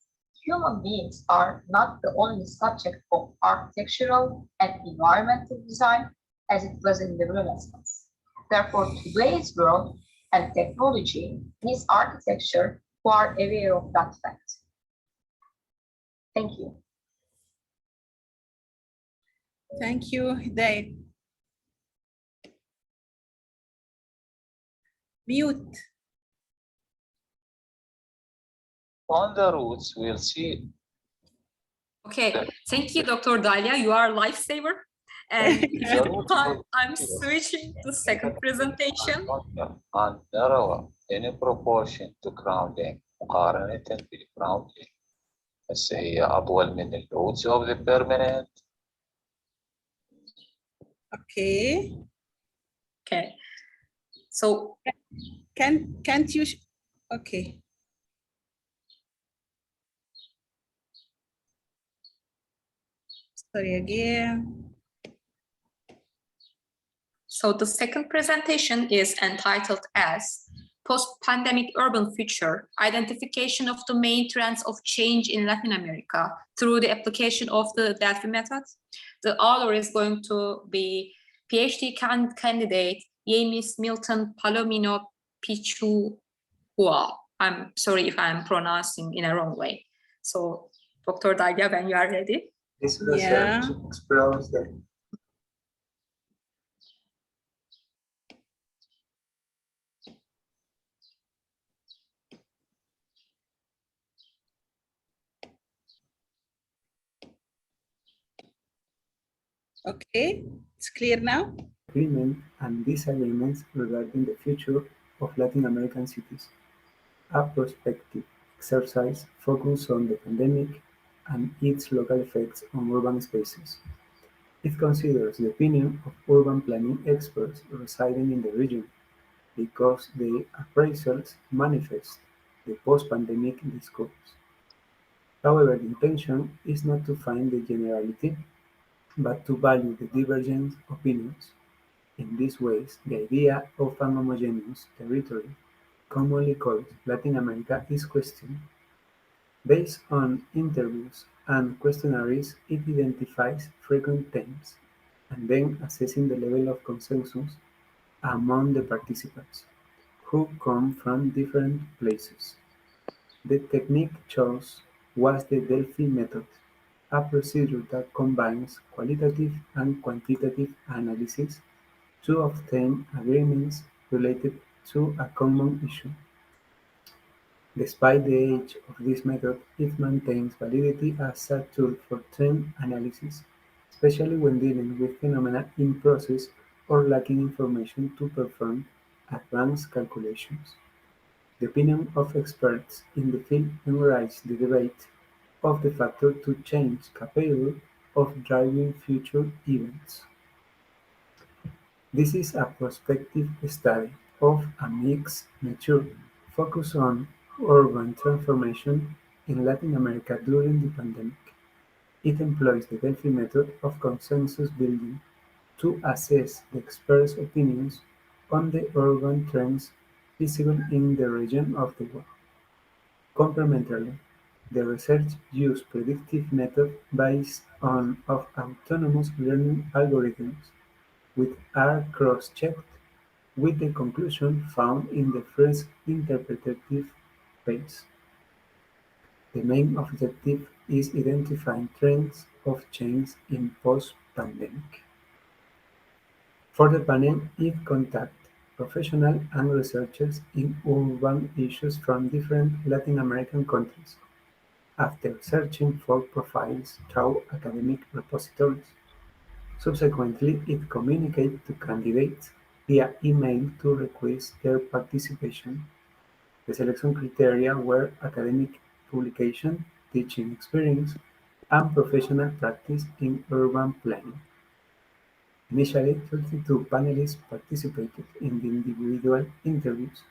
P: human beings are not the only subject of architectural and environmental design as it was in the Renaissance. Therefore, today's world and technology needs architecture who are aware of that fact. Thank you.
L: Thank you, Hidayat. Mute.
U: On the routes, we'll see.
T: Okay, thank you, Dr. Dalia. You are a lifesaver. And if you don't mind, I'm switching to second presentation.
U: And narrower in proportion to grounding مقارنة بالgrounding. بس هي أطول من الroutes of the permanent.
L: Okay.
T: Okay. So
L: can't you? Okay. Sorry again.
T: So the second presentation is entitled as Post-Pandemic Urban Future, Identification of the Main Trends of Change in Latin America through the application of the Delphi method. The author is going to be PhD candidate Yemis Milton Palomino Pichua. I'm sorry if I'm pronouncing in a wrong way. So Dr. Dalia, when you are ready.
V: This research explores the
L: Okay, it's clear now.
V: agreement and disagreements regarding the future of Latin American cities. A prospective exercise focused on the pandemic and its local effects on urban spaces. It considers the opinion of urban planning experts residing in the region because the appraisals manifest the post-pandemic discourse. However, the intention is not to find the generality, but to value the divergent opinions. In these ways, the idea of an homogeneous territory, commonly called Latin America, is questioned. Based on interviews and questionnaires, it identifies frequent themes, and then assessing the level of consensus among the participants, who come from different places. The technique chosen was the Delphi method, a procedure that combines qualitative and quantitative analysis to obtain agreements related to a common issue. Despite the age of this method, it maintains validity as a tool for trend analysis, especially when dealing with phenomena in process or lacking information to perform advanced calculations. The opinion of experts in the field encouraged the debate of the factor to change capable of driving future events. This is a prospective study of a mixed nature focused on urban transformation in Latin America during the pandemic. It employs the Delphi method of consensus building to assess the experts' opinions on the urban trends visible in the region of the world. Complementarily, The research used predictive methods based on autonomous learning algorithms, which are cross-checked with the conclusion found in the first interpretative phase. The main objective is identifying trends of change in post-pandemic. For the panel, it contacted professionals and researchers in urban issues from different Latin American countries, after searching for profiles through academic repositories. Subsequently, it communicated to candidates via email to request their participation. The selection criteria were academic publication, teaching experience, and professional practice in urban planning. Initially, 32 panelists participated in the individual interviews.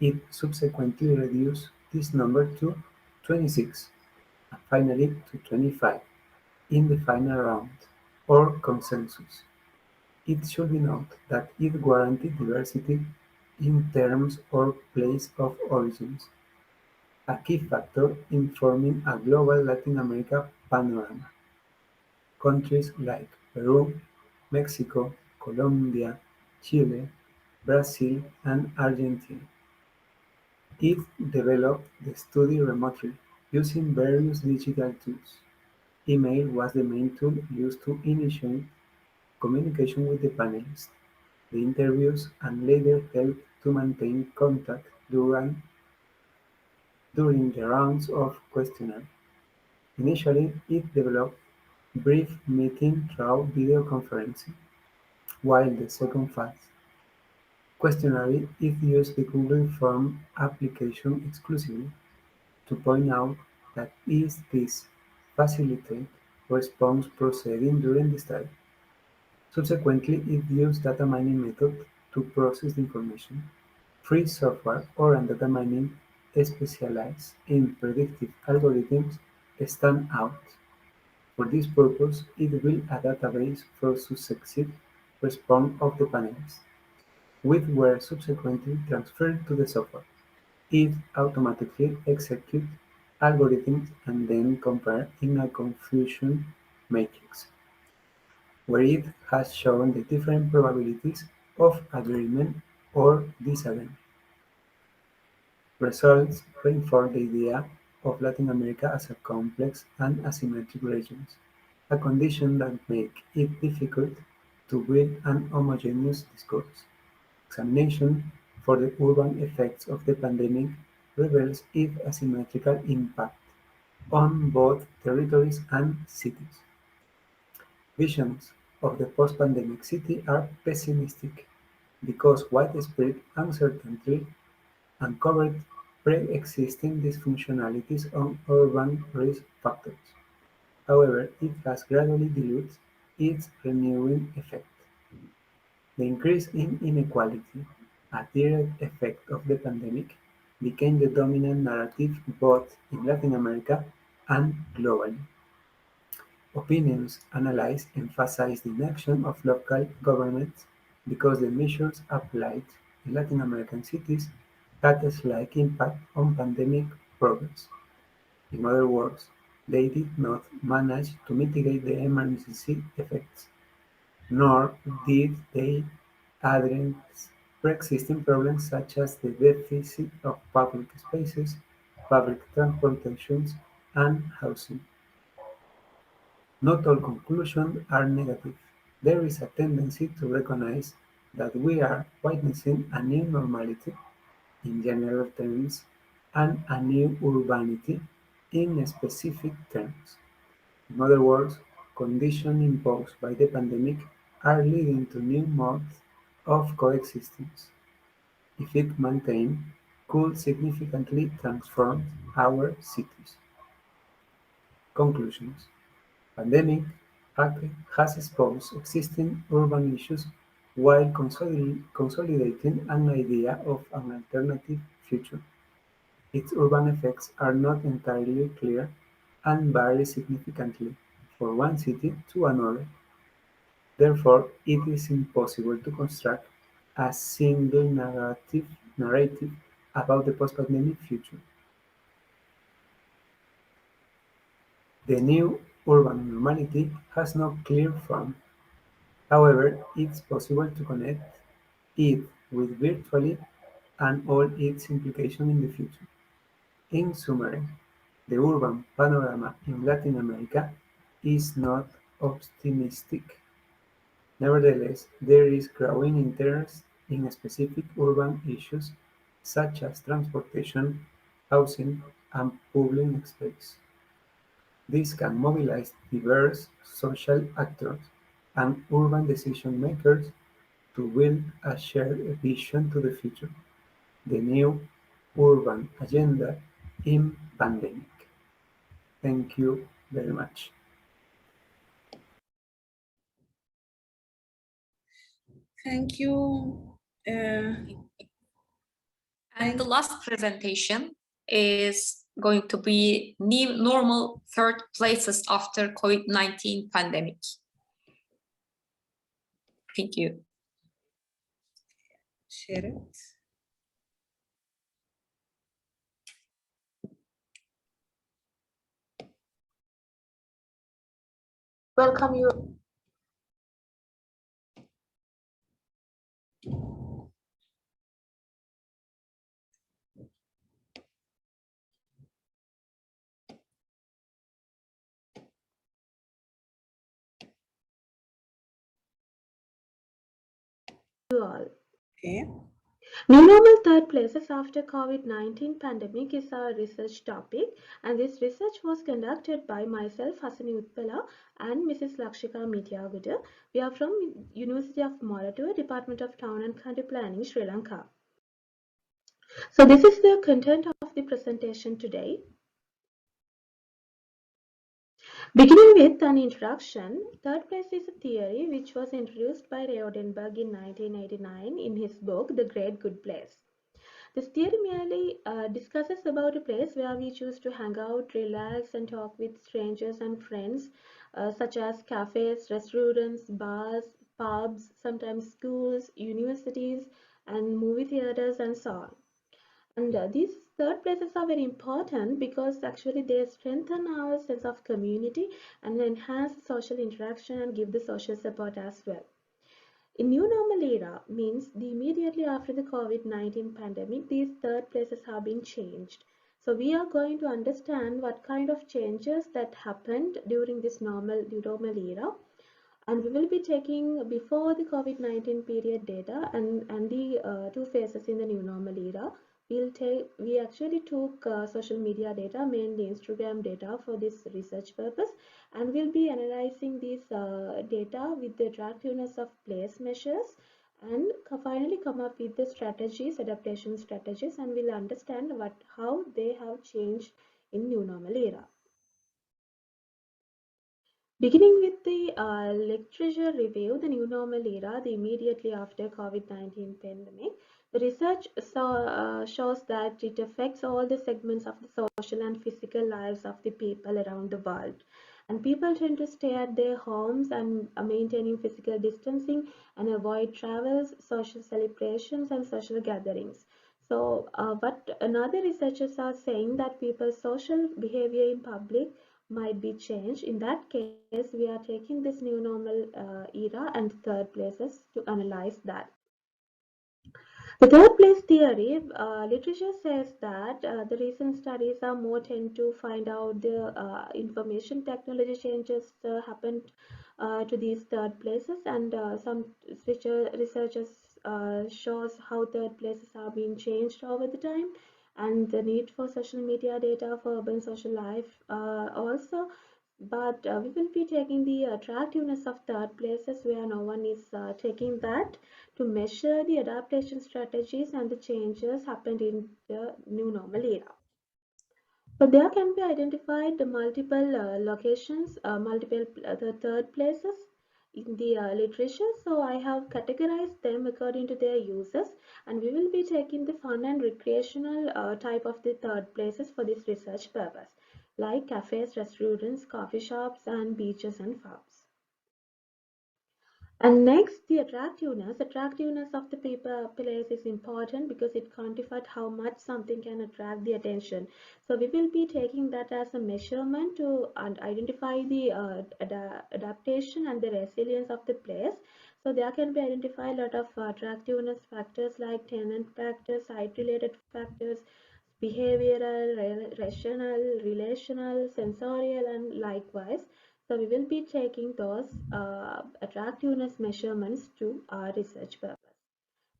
V: It subsequently reduced this number to 26, and finally to 25 in the final round, or consensus. It should be noted that it guaranteed diversity in terms or place of origins, a key factor in forming a global Latin America panorama. Countries like Peru, Mexico, Colombia, Chile, Brazil, and Argentina. It developed the study remotely, using various digital tools. Email was the main tool used to initiate communication with the panelists, the interviews, and later helped to maintain contact during the rounds of questionnaire. Initially, it developed brief meeting through video conferencing, while the second phase, questionnaire, it used the Google Form application exclusively. To point out that this facilitated response proceeding during the study. Subsequently, it used data mining method to process the information. Free software or data mining specialized in predictive algorithms stand out. For this purpose, it built a database for successive response of the panelists, which were subsequently transferred to the software. It automatically executes algorithms and then compares in a confusion matrix, where it has shown the different probabilities of agreement or disagreement. Results reinforce the idea of Latin America as a complex and asymmetric region, a condition that makes it difficult to build an homogeneous discourse. Examination for the urban effects of the pandemic reveals its asymmetrical impact on both territories and cities. Visions of the post-pandemic city are pessimistic because widespread uncertainty uncovered pre-existing dysfunctionalities on urban risk factors. However, it has gradually diluted its renewing effect. The increase in inequality, a direct effect of the pandemic, became the dominant narrative both in Latin America and globally. Opinions analyzed emphasize the inaction of local governments because the measures applied in Latin American cities had a slight impact on pandemic progress. In other words, they did not manage to mitigate the emergency effects, nor did they address pre-existing problems such as the deficit of public spaces, public transportation, and housing. Not all conclusions are negative. There is a tendency to recognize that we are witnessing a new normality in general terms and a new urbanity in specific terms. In other words, conditions imposed by the pandemic are leading to new modes of coexistence. If it maintained, could significantly transform our cities. Conclusions. Pandemic has exposed existing urban issues while consolidating an idea of an alternative future. Its urban effects are not entirely clear and vary significantly from one city to another. Therefore, it is impossible to construct a single narrative about the post-pandemic future. The new urban normality has no clear form. However, it's possible to connect it with virtually and all its implications in the future. In summary, the urban panorama in Latin America is not optimistic. Nevertheless, there is growing interest in specific urban issues such as transportation, housing, and public space. This can mobilize diverse social actors and urban decision-makers to build a shared vision to the future, the new urban agenda in pandemic. Thank you very much.
L: Thank you.
T: And the last presentation is going to be new normal third places after COVID-19 pandemic. Thank you.
L: Share it.
P: Welcome you.
A: All.
L: Okay.
A: New normal third places after COVID-19 pandemic is our research topic, and this research was conducted by myself, Hasani Utpala, and Mrs. Lakshika Mityaguda. We are from University of Moratuwa, Department of Town and Country Planning, Sri Lanka. So this is the content of the presentation today. Beginning with an introduction, third place is a theory which was introduced by Ray Odenberg in 1989 in his book, The Great Good Place. This theory merely discusses about a place where we choose to hang out, relax, and talk with strangers and friends, such as cafes, restaurants, bars, pubs, sometimes schools, universities, and movie theaters, and so on. And these third places are very important because actually they strengthen our sense of community and enhance social interaction and give the social support as well. In new normal era means the immediately after the COVID-19 pandemic, these third places have been changed. So we are going to understand what kind of changes that happened during this new normal era. And we will be taking before the COVID-19 period data and the two phases in the new normal era. We actually took social media data, mainly Instagram data, for this research purpose, and we'll be analyzing this data with the attractiveness of place measures and finally come up with the strategies, adaptation strategies, and we'll understand how they have changed in new normal era. Beginning with the literature review, the new normal era, the immediately after COVID-19 pandemic, the research shows that it affects all the segments of the social and physical lives of the people around the world. And people tend to stay at their homes and maintaining physical distancing and avoid travels, social celebrations, and social gatherings. So, but another researchers are saying that people's social behavior in public might be changed. In that case, we are taking this new normal era and third places to analyze that. The third place theory, literature says that the recent studies are more tend to find out the information technology changes happened to these third places, and some researchers shows how third places are being changed over the time, and the need for social media data for urban social life also. But we will be taking the attractiveness of third places where no one is taking that to measure the adaptation strategies and the changes happened in the new normal era. So there can be identified the multiple locations, the third places in the literature. So I have categorized them according to their uses, and we will be taking the fun and recreational type of the third places for this research purpose, like cafes, restaurants, coffee shops, and beaches and farms. And next, the attractiveness. Attractiveness of the paper place is important because it quantifies how much something can attract the attention. So we will be taking that as a measurement to identify the adaptation and the resilience of the place. So there can be identified a lot of attractiveness factors like tenant factors, site-related factors, behavioral, rational, relational, sensorial, and likewise. So we will be taking those attractiveness measurements to our research purpose.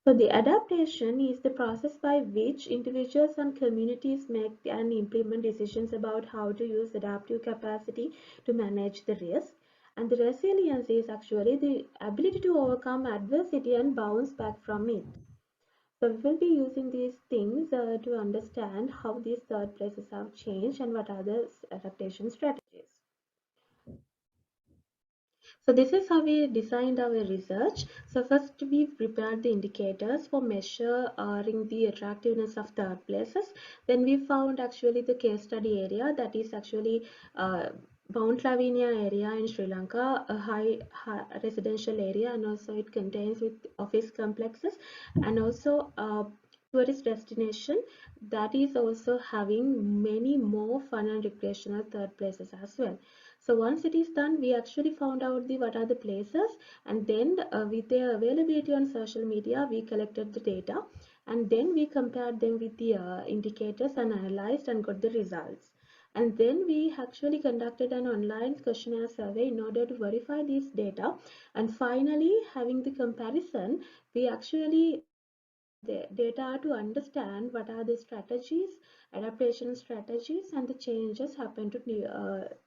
A: So the adaptation is the process by which individuals and communities make and implement decisions about how to use adaptive capacity to manage the risk. And the resilience is actually the ability to overcome adversity and bounce back from it. So we will be using these things to understand how these third places have changed and what are the adaptation strategies. So this is how we designed our research. So first we prepared the indicators for measuring the attractiveness of third places. Then we found actually the case study area, that is actually Mount Lavinia area in Sri Lanka, a high residential area, and also it contains with office complexes and also tourist destination that is also having many more fun and recreational third places as well. So once it is done, we actually found out what are the places, and then with their availability on social media, we collected the data, and then we compared them with the indicators and analyzed and got the results. And then we actually conducted an online questionnaire survey in order to verify this data. And finally, having the comparison, we actually got the data to understand what are the strategies, adaptation strategies, and the changes happen to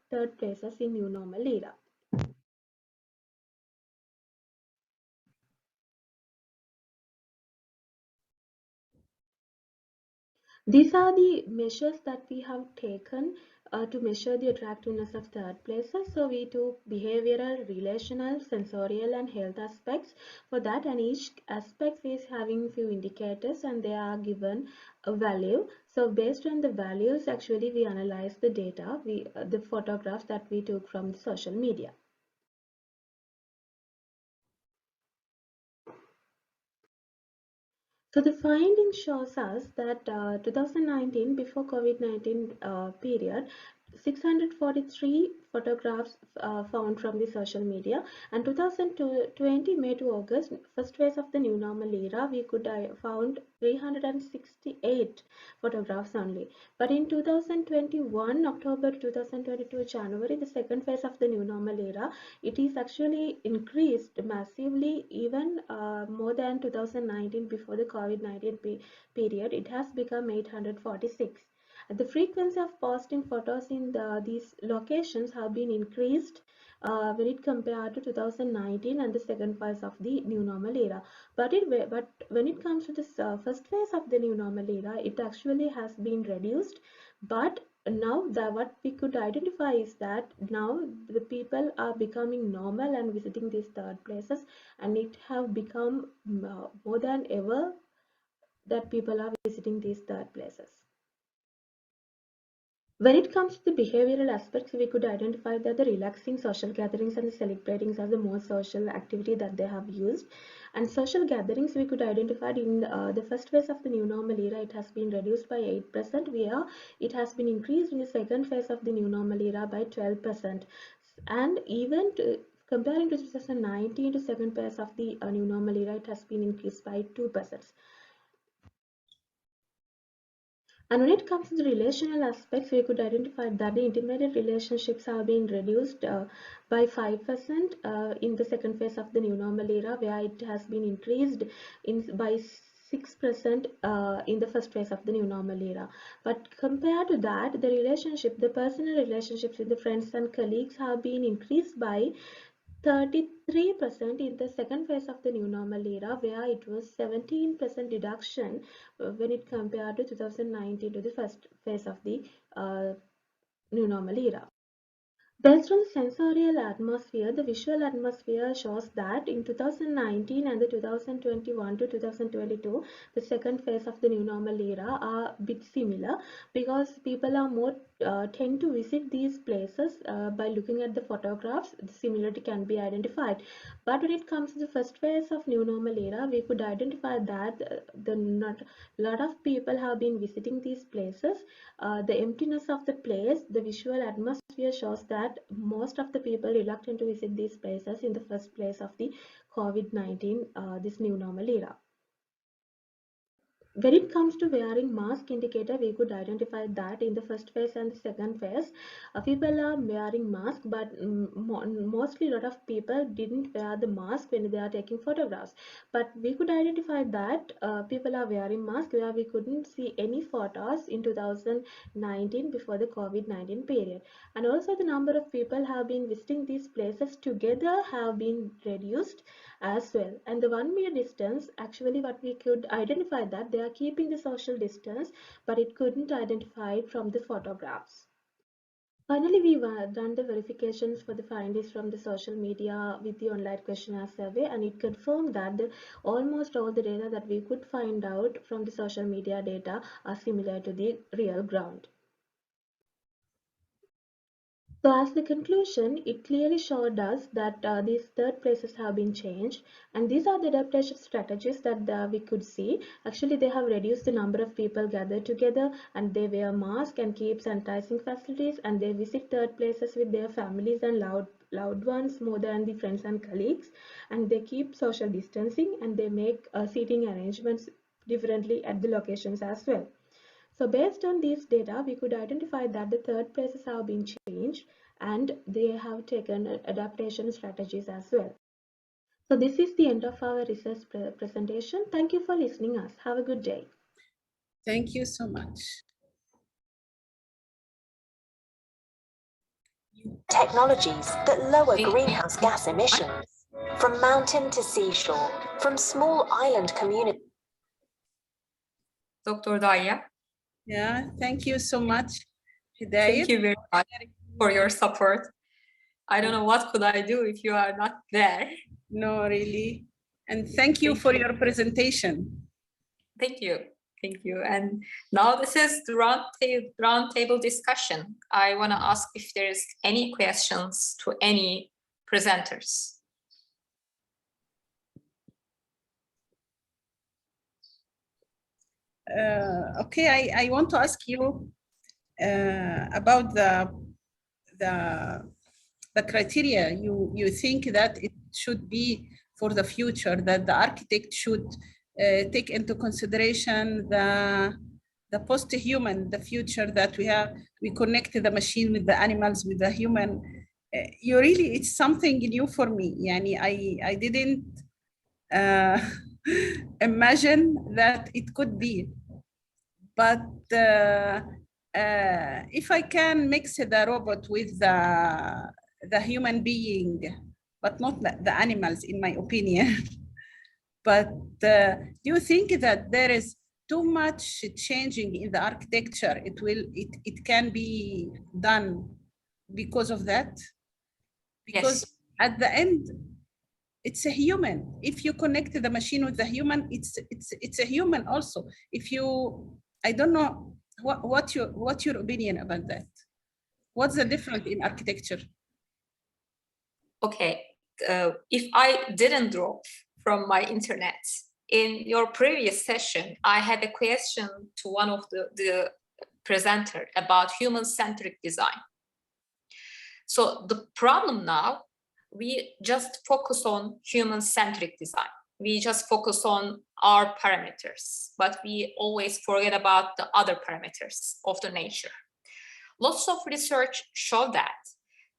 A: third places in new normal era. These are the measures that we have taken to measure the attractiveness of third places. So we took behavioral, relational, sensorial, and health aspects for that, and each aspect is having few indicators and they are given a value. So based on the values, actually we analyze the data, the photographs that we took from the social media. So the finding shows us that 2019, before COVID-19 period, 643 photographs found from the social media, and 2020 May to August, first phase of the new normal era, we could found 368 photographs only. But in 2021 October 2022 January, the second phase of the new normal era, it is actually increased massively, even more than 2019 before the COVID-19 period. It has become 846. The frequency of posting photos in these locations have been increased when it compared to 2019 and the second phase of the new normal era. But when it comes to this first phase of the new normal era, it actually has been reduced. But now what we could identify is that now the people are becoming normal and visiting these third places, and it have become more than ever that people are visiting these third places. When it comes to the behavioral aspects, we could identify that the relaxing social gatherings and the celebrating are the most social activity that they have used. And social gatherings, we could identify in the first phase of the new normal era, it has been reduced by 8%, where it has been increased in the second phase of the new normal era by 12%. And even comparing to 2019 to second phase of the new normal era, it has been increased by 2%. And when it comes to the relational aspects, we could identify that the intimate relationships have been reduced by 5% in the second phase of the new normal era, where it has been increased by 6% in the first phase of the new normal era. But compared to that, the personal relationships with the friends and colleagues have been increased by 33% in the second phase of the new normal era, where it was 17% reduction when it compared to 2019 to the first phase of the new normal era. Based on the sensorial atmosphere, the visual atmosphere shows that in 2019 and the 2021 to 2022, the second phase of the new normal era are a bit similar because people are more tend to visit these places by looking at the photographs. The similarity can be identified. But when it comes to the first phase of new normal era, we could identify that not lot of people have been visiting these places. The emptiness of the place, the visual atmosphere shows that most of the people reluctant to visit these places in the first place of the COVID-19, this new normal era. When it comes to wearing mask indicator, we could identify that in the first phase and the second phase, people are wearing mask, but mostly a lot of people didn't wear the mask when they are taking photographs. But we could identify that people are wearing mask where we couldn't see any photos in 2019 before the COVID-19 period. And also the number of people have been visiting these places together have been reduced as well. And the 1 meter distance, actually what we could identify that they are keeping the social distance, but it couldn't identify it from the photographs. Finally, we've done the verifications for the findings from the social media with the online questionnaire survey, and it confirmed that almost all the data that we could find out from the social media data are similar to the real ground. So as the conclusion, it clearly showed us that these third places have been changed, and these are the adaptation strategies that we could see. Actually, they have reduced the number of people gathered together, and they wear masks and keep sanitizing facilities, and they visit third places with their families and loved ones more than the friends and colleagues, and they keep social distancing, and they make seating arrangements differently at the locations as well. So based on these data, we could identify that the third places have been changed and they have taken adaptation strategies as well. So this is the end of our research presentation. Thank you for listening us. Have a good day.
L: Thank you so much.
O: Technologies that lower greenhouse gas emissions from mountain to seashore, from small island communities.
S: Dr. Daya.
L: Yeah, thank you so much, Hidayat.
S: Thank you very much for your support. I don't know what could I do if you are not there.
L: No, really. And thank you for your presentation.
S: Thank you. Thank you. And now this is the round table discussion. I want to ask if there is any questions to any presenters.
L: Okay, I want to ask you about the criteria you think that it should be for the future, that the architect should take into consideration the post-human, the future that we have. We connect the machine with the animals, with the human. You really, it's something new for me. Yani, I didn't imagine that it could be. But if I can mix the robot with the human being, but not the animals, in my opinion. But do you think that there is too much changing in the architecture? It can be done because of that? Because yes, at the end, it's a human. If you connect the machine with the human, it's a human also. If you, I don't know what's your opinion about that? What's the difference in architecture?
S: Okay, if I didn't drop from my internet, in your previous session, I had a question to one of the presenter about human-centric design. So the problem now, we just focus on human-centric design. We just focus on our parameters, but we always forget about the other parameters of the nature. Lots of research show that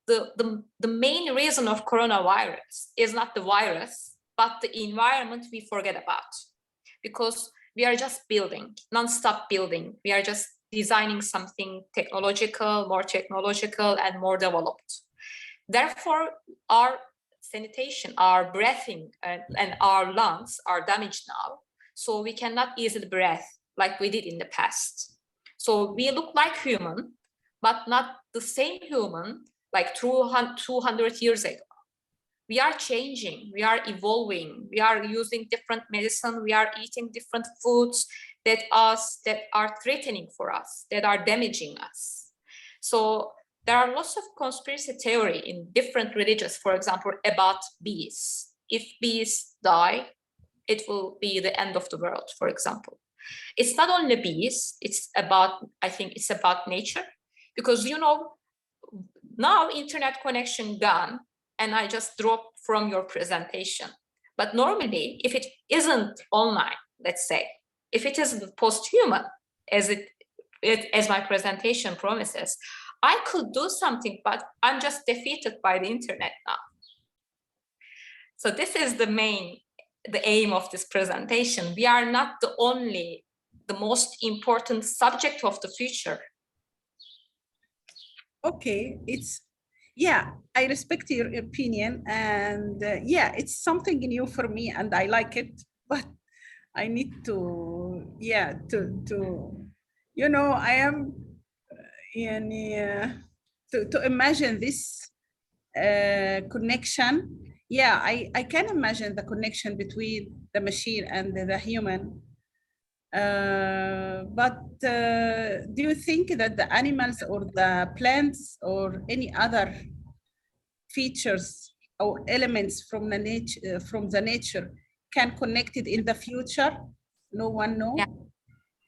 S: the main reason of coronavirus is not the virus, but the environment we forget about. Because we are just building, non-stop building. We are just designing something technological, more technological, and more developed. Therefore, our sanitation, our breathing, and our lungs are damaged now. So we cannot easily breathe like we did in the past. So we look like human, but not the same human
T: like 200 years ago. We are changing, we are evolving, we are using different medicine, we are eating different foods that are threatening for us, that are damaging us. So there are lots of conspiracy theory in different religions, for example, about bees. If bees die, it will be the end of the world, for example. It's not only bees, it's about, I think it's about nature, because you know, now internet connection gone, and I just dropped from your presentation. But normally, if it isn't online, let's say, if it isn't post-human, as my presentation promises, I could do something, but I'm just defeated by the internet now. So this is the aim of this presentation. We are not the most important subject of the future.
L: Okay, yeah, I respect your opinion, and yeah, it's something new for me, and I like it, but I need to, yeah, to you know, I am to imagine this connection. Yeah, I can imagine the connection between the machine and the human. But do you think that the animals or the plants or any other features or elements from the nature can connect it in the future? No one knows.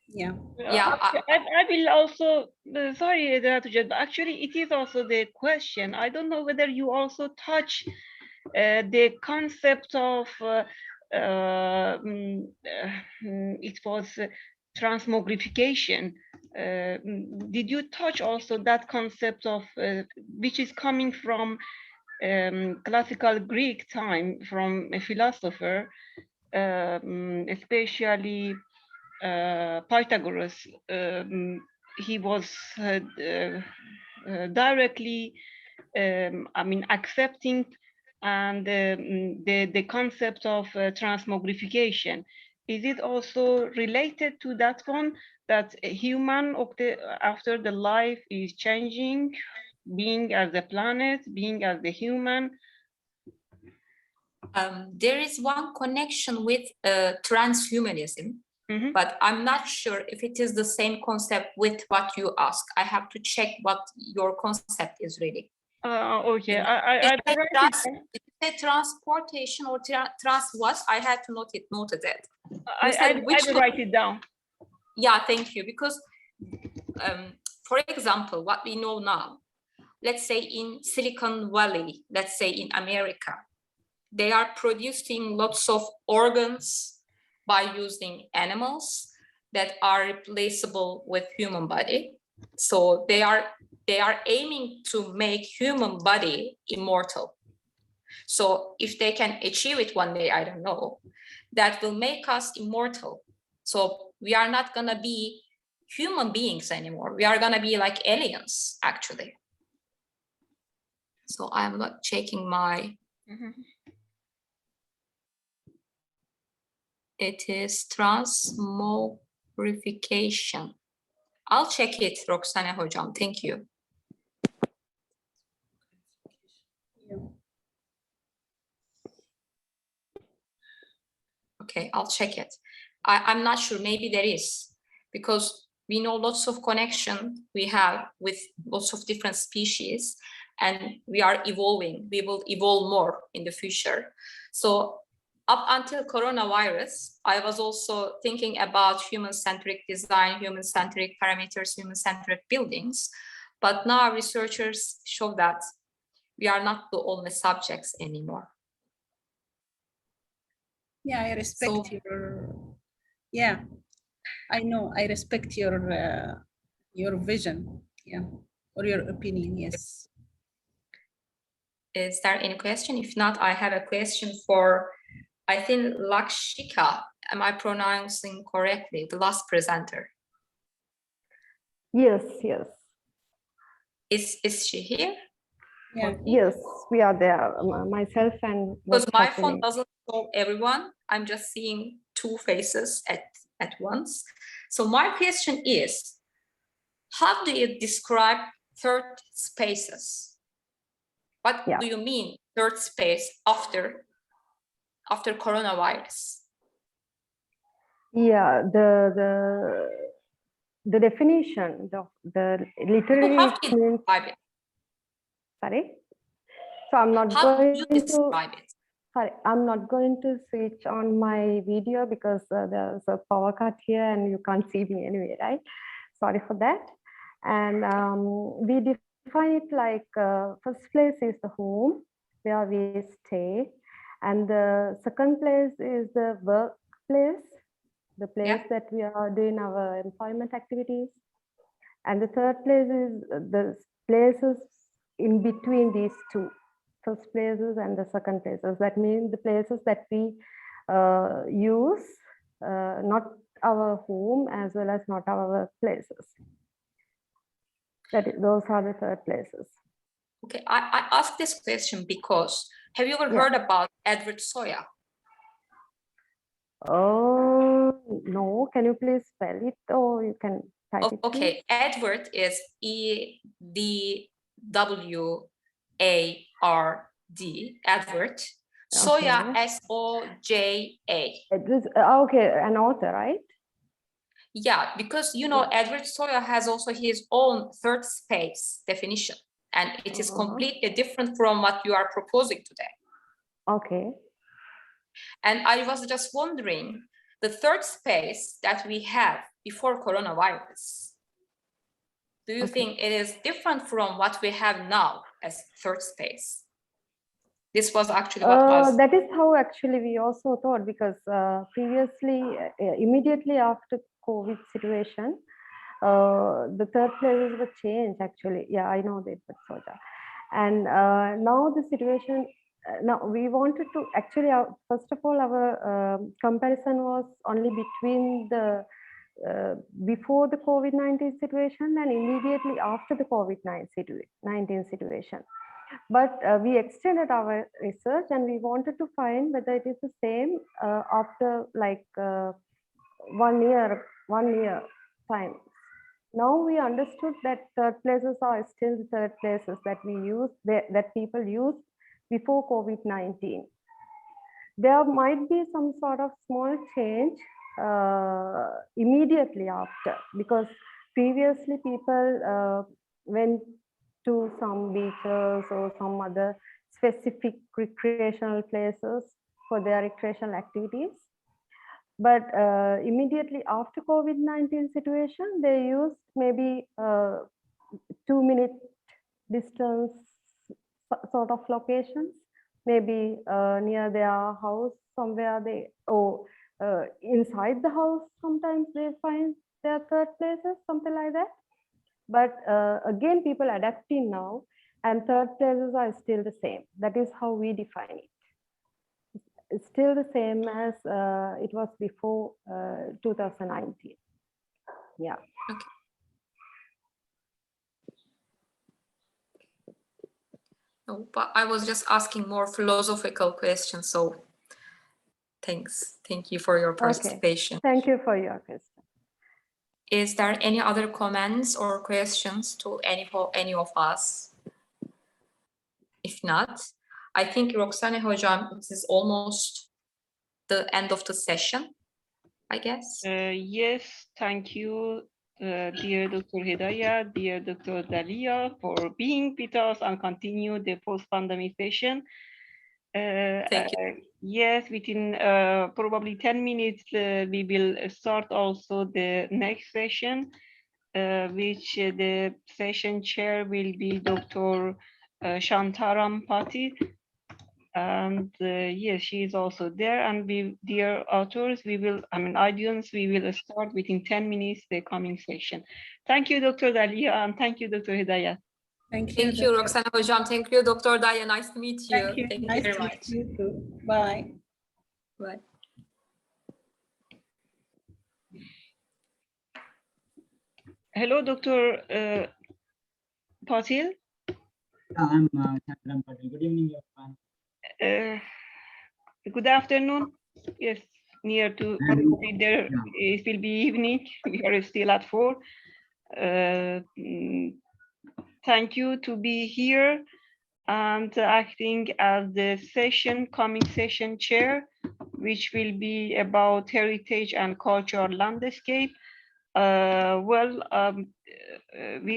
L: Yeah.
E: I will also, sorry, but actually it is also the question. I don't know whether you also touch the concept of, it was transmogrification. Did you touch also that concept of, which is coming from classical Greek time, from a philosopher, especially Pythagoras? He was directly, accepting and the concept of transmogrification. Is it also related to that one, that a human after the life is changing, being as a planet, being as a human?
T: There is one connection with transhumanism, but I'm not sure if it is the same concept with what you ask. I have to check what your concept is really.
E: Okay,
T: Did you say transportation or trans what? I had to note it.
E: I will write it down.
T: Yeah, thank you. Because, for example, what we know now, let's say in Silicon Valley, let's say in America, they are producing lots of organs by using animals that are replaceable with human body. So they are aiming to make human body immortal. So if they can achieve it one day, I don't know, that will make us immortal. So we are not gonna be human beings anymore. We are gonna be like aliens, actually. So I'm not checking my, it is transmogrification. I'll check it, Roxana Hocam, thank you. Okay, I'll check it. I'm not sure, maybe there is, because we know lots of connection we have with lots of different species, and we are evolving. We will evolve more in the future. So up until coronavirus, I was also thinking about human-centric design, human-centric parameters, human-centric buildings. But now researchers show that we are not the only subjects anymore.
L: Yeah, I respect your, yeah, I know, I respect your vision, yeah, or your opinion, yes.
T: Is there any question? If not, I have a question for, I think, Lakshika. Am I pronouncing correctly? The last presenter.
D: Yes, yes.
T: Is she here?
L: Yeah.
D: Yes, we are there, myself and...
T: Because my phone doesn't show everyone. I'm just seeing two faces at once. So my question is, how do you describe third spaces? What do you mean third space after coronavirus?
D: Yeah, the definition, the literary
T: How do you
D: means,
T: describe it?
D: sorry. So I'm not
T: How
D: going
T: do you
D: to.
T: describe it?
D: Sorry, I'm not going to switch on my video because there's a power cut here and you can't see me anyway, right? Sorry for that. And we define it like first place is the home where we stay, and the second place is the workplace, the place that we are doing our employment activities, and the third place is the places in between these two. First places and the second places. That means the places that we use, not our home as well as not our workplaces. Those are the third places.
T: Okay, I asked this question because have you ever heard about Edward Soya?
D: Oh, no. Can you please spell it or you can type it?
T: Okay,
D: please?
T: Edward is E-D-W-A-R-D, Edward. Soya,
D: Okay.
T: S-O-J-A.
D: Okay, an author, right?
T: Yeah, because you know, Edward Soya has also his own third space definition, and it is completely different from what you are proposing today.
D: Okay.
T: And I was just wondering, the third space that we have before coronavirus, do you think it is different from what we have now as third space? This was actually what was.
D: That is how actually we also thought, because previously, immediately after COVID situation, the third places were changed actually. Yeah, I know that, but Soja. And now the situation, now we wanted to actually, first of all, our comparison was only between the before the COVID-19 situation and immediately after the COVID-19 situation. But we extended our research and we wanted to find whether it is the same after like 1 year time. Now we understood that third places are still the third places that we use, that people used before COVID-19. There might be some sort of small change immediately after, because previously people went to some beaches or some other specific recreational places for their recreational activities. But immediately after COVID-19 situation, they used maybe 2-minute distance sort of locations, maybe near their house somewhere, inside the house sometimes they find their third places, something like that. But again, people adapting now, and third places are still the same. That is how we define it. It's still the same as it was before 2019. Yeah.
T: Okay. No, but I was just asking more philosophical questions. So thanks. Thank you for your participation.
D: Okay. Thank you for your question.
T: Is there any other comments or questions to any of us? If not, I think Roxane Hocam, this is almost the end of the session, I guess.
E: Yes, thank you, dear Dr. Hidayat, dear Dr. Dalia, for being with us and continue the post-pandemic session.
T: Thank you.
E: Yes, within probably 10 minutes, we will start also the next session, which the session chair will be Dr. Shantaram Pati. And yes, she is also there. And we, dear authors, audience, we will start within 10 minutes the coming session. Thank you, Dr. Dalia, and thank you, Dr. Hidayat.
L: Thank
T: you, Roxana Hocam. Thank you, Dr. Dalia. Nice to meet you. Thank you very much.
L: Nice to meet you too. Bye.
T: Bye.
E: Hello, Dr. Patil.
C: I'm Chandran Patil. Good evening, everyone.
E: Good afternoon. Yes, near to there. It will be evening. We are still at 4. Thank you to be here. and acting as the coming session chair, which will be about heritage and cultural landscape. We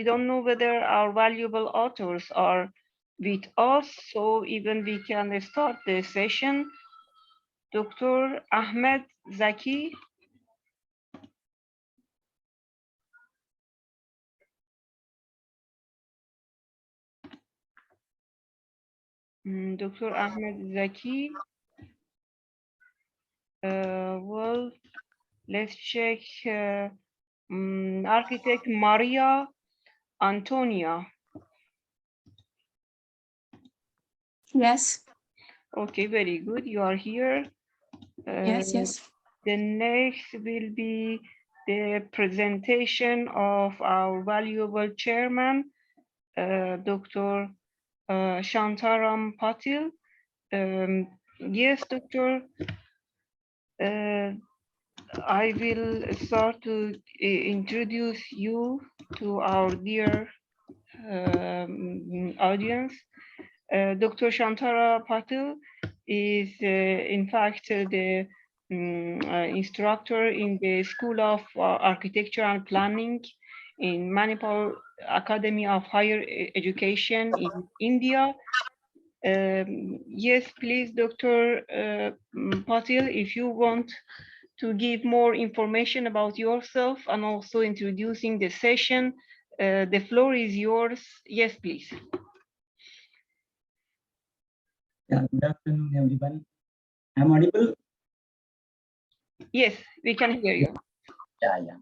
E: don't know whether our valuable authors are with us, so even we can start the session. Dr. Ahmed Zaki. Dr. Ahmed Zaki. Well, let's check architect Maria Antonia.
G: Yes.
E: Okay, very good. You are here.
G: Yes.
E: The next will be the presentation of our valuable chairman, Dr. Shantaram Patil. Yes, Doctor. I will start to introduce you to our dear audience. Dr. Shantara Patil is in fact the instructor in the School of Architecture and Planning in Manipal Academy of Higher Education in India. Yes, please, Dr. Patil, if you want to give more information about yourself and also introducing the session, the floor is yours. Yes, please.
C: Yeah, good afternoon, everyone. I'm audible?
E: Yes, we can hear you.
C: Yeah.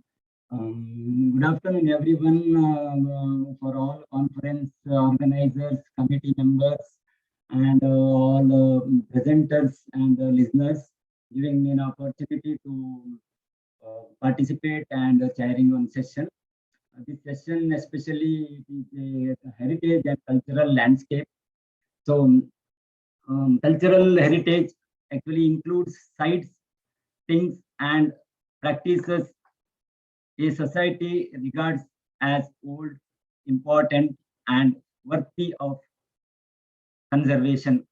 C: Good afternoon, everyone, for all conference organizers, committee members, and all presenters and listeners, giving me an opportunity to participate and chairing one session. This session especially is a heritage and cultural landscape. So cultural heritage actually includes sites, things, and practices a society regards as old, important, and worthy of conservation.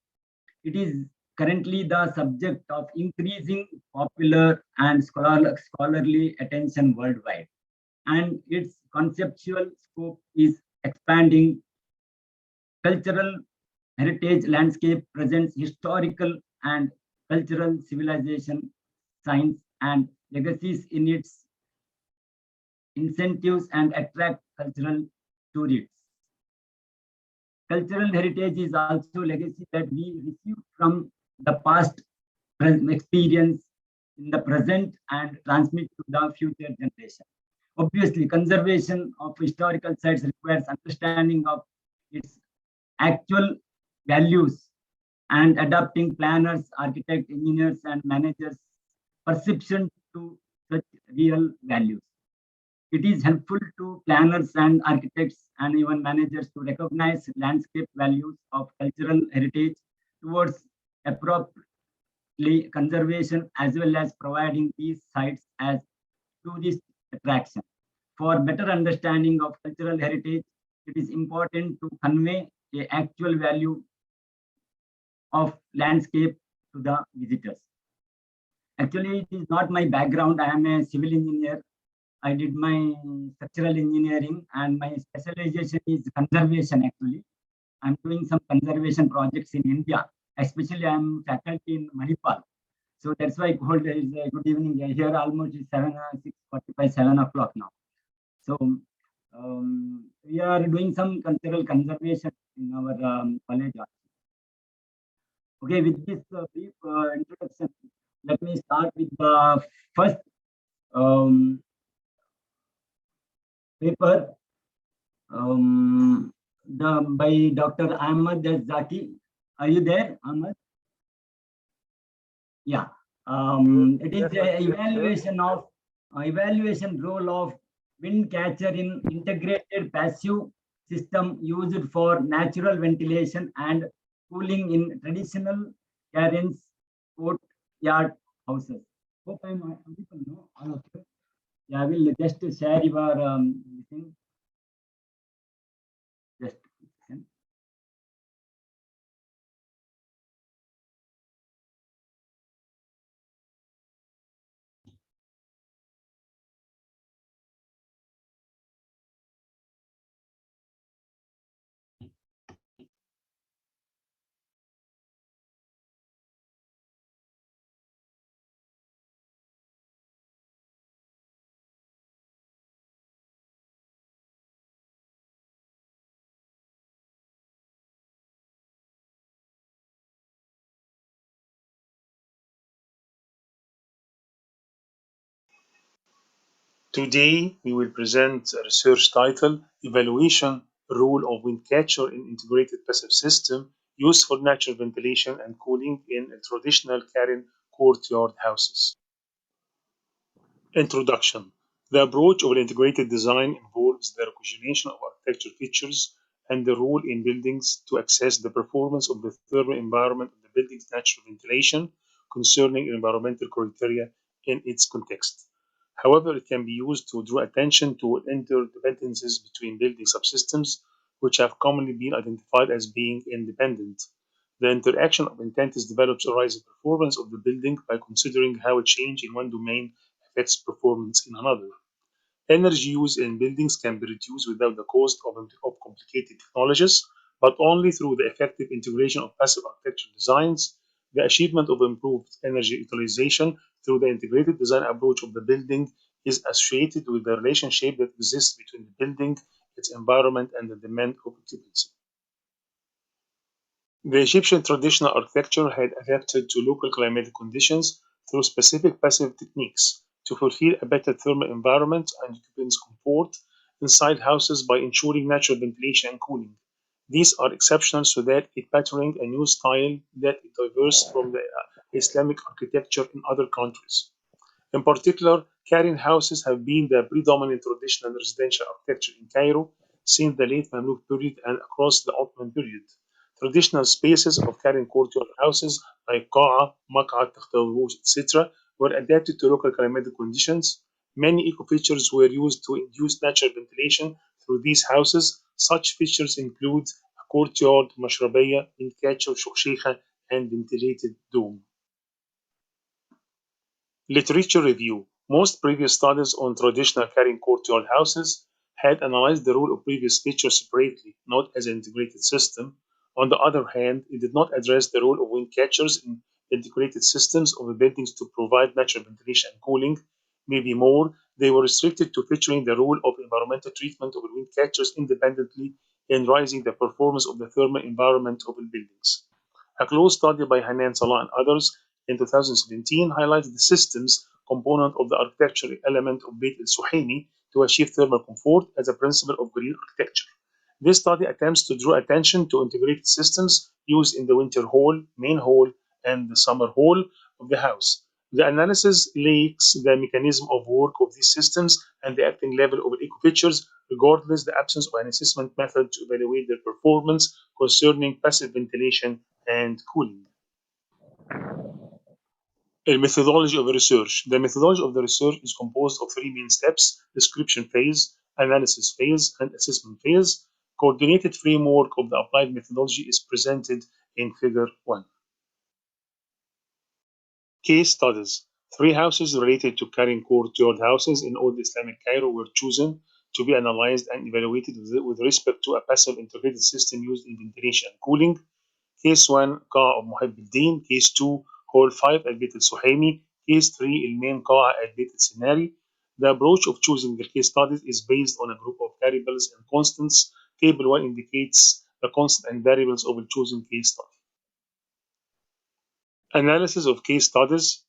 C: It is currently the subject of increasing popular and scholarly attention worldwide, and its conceptual scope is expanding. Cultural heritage landscape presents historical and cultural civilization, science, and legacies in its incentives and attract cultural tourists. Cultural heritage is also legacy that we receive from the past experience in the present and transmit to the future generation. Obviously, conservation of historical sites requires understanding of its actual values and adapting planners, architects, engineers, and managers' perception to such real values. It is helpful to planners and architects and even managers to recognize landscape values of cultural heritage towards appropriately conservation as well as providing these sites as tourist attraction. For better understanding of cultural heritage, it is important to convey the actual value of landscape to the visitors. Actually, it is not my background. I am a civil engineer. I did my structural engineering and my specialization is conservation actually. I'm doing some conservation projects in India, especially I'm faculty in Manipal. So that's why called is good evening. Here almost is 6:45, 7 o'clock now. So we are doing some cultural conservation in our college. Okay, with this brief introduction, let me start with the first paper by Dr. Ahmed Zaki. Are you there, Ahmed? Yeah. It is an evaluation role of wind catcher in integrated passive system used for natural ventilation and cooling in traditional cairns courtyard houses. Hope I'm audible, no? All of you. Yeah, I will just share your thing. Just
I: Today, we will present a research title, Evaluation Role of Wind Catcher in Integrated Passive System Used for Natural Ventilation and Cooling in Traditional Karen Courtyard Houses. Introduction. The approach of an integrated design involves the recognition of architectural features and the role in buildings to assess the performance of the thermal environment of the building's natural ventilation concerning environmental criteria in its context. However, it can be used to draw attention to interdependencies between building subsystems, which have commonly been identified as being independent. The interaction of entities develops a rising performance of the building by considering how a change in one domain affects performance in another. Energy use in buildings can be reduced without the cost of complicated technologies, but only through the effective integration of passive architectural designs. The achievement of improved energy utilization through the integrated design approach of the building is associated with the relationship that exists between the building, its environment, and the demand of occupancy. The Egyptian traditional architecture had adapted to local climatic conditions through specific passive techniques to fulfill a better thermal environment and occupants' comfort inside houses by ensuring natural ventilation and cooling. These are exceptional so that it patterning a new style that is diverse from the Islamic architecture in other countries. In particular, Karen houses have been the predominant traditional residential architecture in Cairo since the late Mamluk period and across the Ottoman period. Traditional spaces of Karen courtyard houses like Qa'a, Maq'ad, Takht al-Ruj, etc., were adapted to local climatic conditions. Many eco-features were used to induce natural ventilation through these houses. Such features include a courtyard, mashrabiyya, windcatcher, shukshikha, and ventilated dome. Literature review. Most previous studies on traditional Karen courtyard houses had analyzed the role of previous features separately, not as an integrated system. On the other hand, it did not address the role of wind catchers in integrated systems of the buildings to provide natural ventilation and cooling. Maybe more, they were restricted to featuring the role of environmental treatment of the wind catchers independently in raising the performance of the thermal environment of the buildings. A close study by Hanan Salah and others in 2017 highlighted the systems component of the architectural element of Beit al-Suhaimi to achieve thermal comfort as a principle of green architecture. This study attempts to draw attention to integrated systems used in the winter hall, main hall, and the summer hall of the house. The analysis links the mechanism of work of these systems and the acting level of eco-features, regardless the absence of an assessment method to evaluate their performance concerning passive ventilation and cooling. A methodology of research. The methodology of the research is composed of three main steps: description phase, analysis phase, and assessment phase. Coordinated framework of the applied methodology is presented in Figure 1. Case studies. Three houses related to Karen courtyard houses in old Islamic Cairo were chosen to be analyzed and evaluated with respect to a passive integrated system used in ventilation and cooling. Case 1, Qa'a of Muhaib al-Din. Case 2, Hall 5 at Beit al-Suhaimi. Case 3, Ilmain Qa'a at Beit al-Sinari. The approach of choosing the case studies is based on a group of variables and constants. Table 1 indicates the constant and variables of a chosen case study. Analysis of case studies.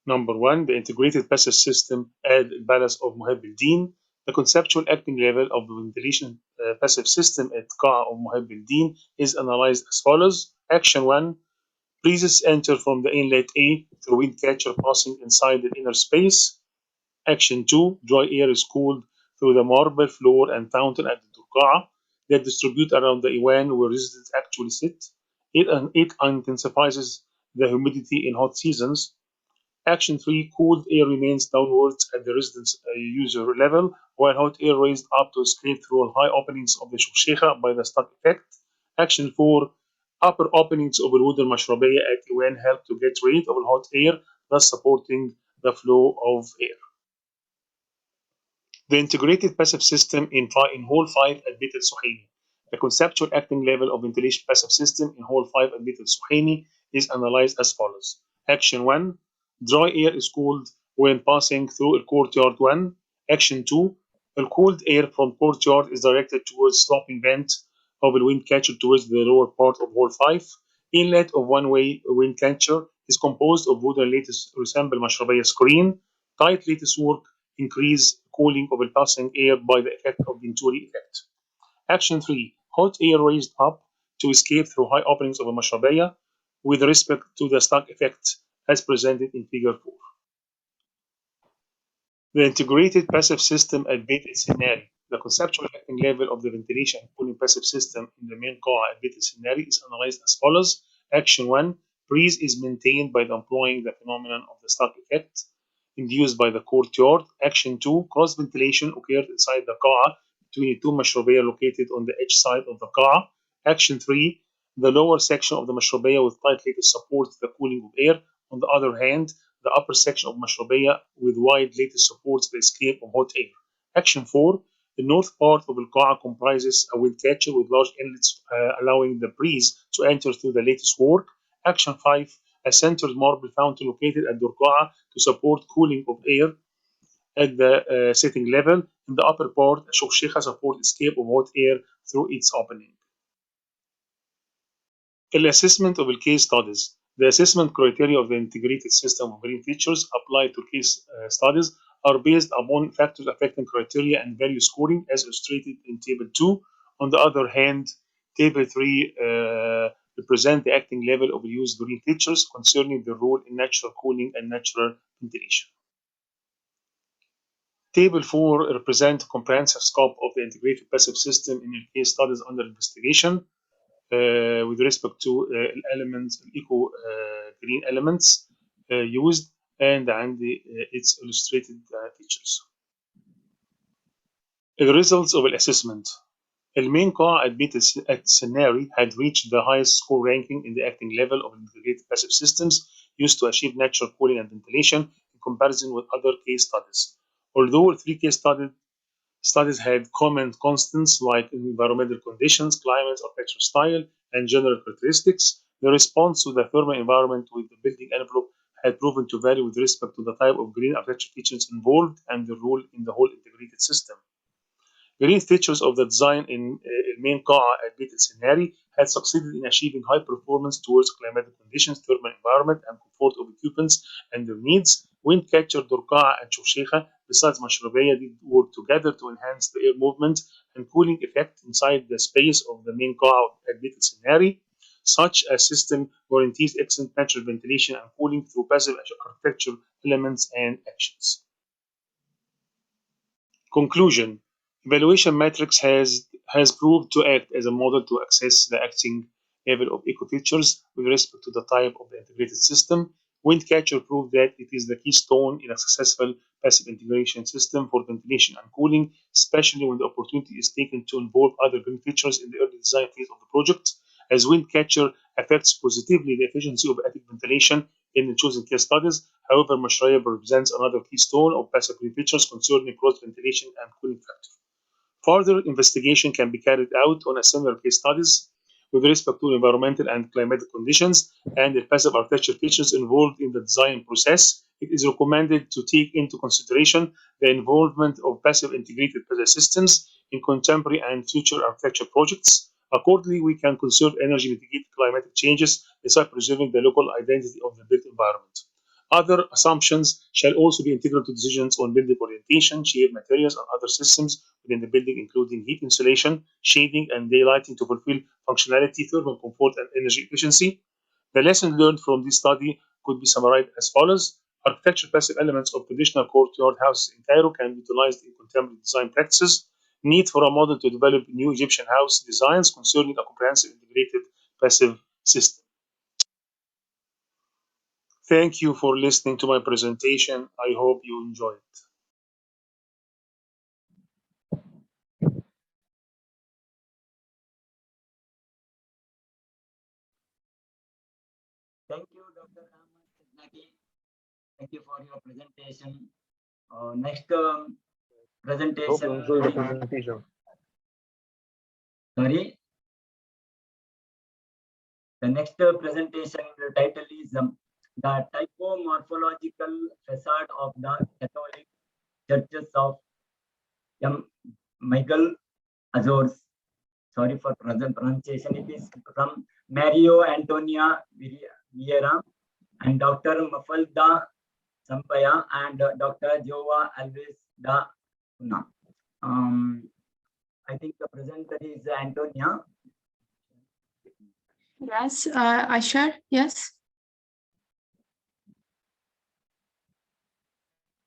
I: Number 1, the integrated passive system at Palace of Muhaib al-Din. The conceptual acting level of the ventilation passive system at Qa'a of Muhaib al-Din is analyzed as follows. Action 1, breezes enter from the inlet A through wind catcher passing inside the inner space. Action 2, dry air is cooled through the marble floor and fountain at the Durqa'a that distribute around the Iwan where residents actually sit. It intensifies the humidity in hot seasons. Action 3, cooled air remains downwards at the residence user level, while hot air raised up to escape through high openings of the shukshikha by the stuck effect. Action 4, upper openings of the wooden mashrabiyya at Iwan help to get rid of hot air, thus supporting the flow of air. The integrated passive system in Hall 5 at Beit al-Suhaimi. The conceptual acting level of ventilation passive system in Hall 5 at Beit al-Suhaimi is analyzed as follows. Action 1, dry air is cooled when passing through a courtyard 1. Action 2, a cooled air from courtyard is directed towards sloping vent of a wind catcher towards the lower part of Hall 5. Inlet of one-way wind catcher is composed of wooden lattice resemble mashrabiyya screen. Tight lattice work increase cooling of the passing air by the effect of Venturi effect. Action 3. Hot air raised up to escape through high openings of a mashrabiyah with respect to the stack effect as presented in figure 4. The integrated passive system at Beit el-Sinari. The conceptual acting level of the ventilation and cooling passive system in the main QAA at Beit el-Sinari is analyzed as follows. Action 1. Breeze is maintained by employing the phenomenon of the stack effect induced by the courtyard. Action 2. Cross ventilation occurred inside the QAA between two mashrabiyah located on the edge side of the QAA. Action 3. The lower section of the mashrabiyah with tight lattice supports the cooling of air. On the other hand, the upper section of mashrabiyah with wide lattice supports the escape of hot air. Action 4. The north part of al-Qa'a comprises a wind catcher with large inlets allowing the breeze to enter through the lattice work. Action 5. A centered marble fountain located at al-Qa'a to support cooling of air at the sitting level. In the upper part, a shukshikha supports escape of hot air through its opening. The assessment of the case studies. The assessment criteria of the integrated system of green features applied to case studies are based upon factors affecting criteria and value scoring as illustrated in Table 2. On the other hand, Table 3 represents the acting level of used green features concerning the role in natural cooling and natural ventilation. Table 4 represents a comprehensive scope of the integrated passive system in your case studies under investigation. With respect to elements, eco green elements used and its illustrated features. The results of the assessment. The main QAA at Beit el-Sinari had reached the highest score ranking in the acting level of integrated passive systems used to achieve natural cooling and ventilation in comparison with other case studies. Although 3 case studies had common constants like environmental conditions, climate, architectural style, and general characteristics, the response to the thermal environment with the building envelope had proven to vary with respect to the type of green architectural features involved and the role in the whole integrated system. Green features of the design in main QAA at Beit el-Sinari had succeeded in achieving high performance towards climatic conditions, thermal environment, and comfort of occupants and their needs. Wind catcher, Durqa'a, and Shukshikha, besides mashrabiyah, did work together to enhance the air movement and cooling effect inside the space of the main QAA at Beit el-Sinari. Such a system guarantees excellent natural ventilation and cooling through passive architectural elements and actions. Conclusion. Evaluation matrix has proved to act as a model to assess the acting level of eco features with respect to the type of the integrated system. Wind catcher proved that it is the keystone in a successful passive integration system for ventilation and cooling, especially when the opportunity is taken to involve other green features in the early design phase of the project, as wind catcher affects positively the efficiency of attic ventilation in the chosen case studies. However, mashrabiyah represents another keystone of passive green features concerning cross ventilation and cooling factor. Further investigation can be carried out on a similar case studies with respect to environmental and climatic conditions and the passive architecture features involved in the design process. It is recommended to take into consideration the involvement of passive integrated passive systems in contemporary and future architecture projects. Accordingly, we can conserve energy, mitigate climatic changes, despite preserving the local identity of the built environment. Other assumptions shall also be integral to decisions on building orientation, shared materials, and other systems within the building, including heat insulation, shading, and daylighting to fulfill functionality, thermal comfort, and energy efficiency. The lesson learned from this study could be summarized as follows. Architectural passive elements of traditional courtyard houses in Cairo can be utilized in contemporary design practices. Need for a model to develop new Egyptian house designs concerning a comprehensive integrated passive system. Thank you for listening to my presentation. I hope you enjoyed it.
C: Thank you, Dr. Ahmad Sidnaki. Thank you for your presentation. Next presentation. Sorry. The next presentation title is the typomorphological facade of the Catholic churches of Michael Azores. Sorry for pronunciation. It is from Mario Antonia Vieira and Dr. Mafalda Sampaya and Dr. Joa Alves the no. I think the presenter is Antonia.
G: Yes, I share. Yes.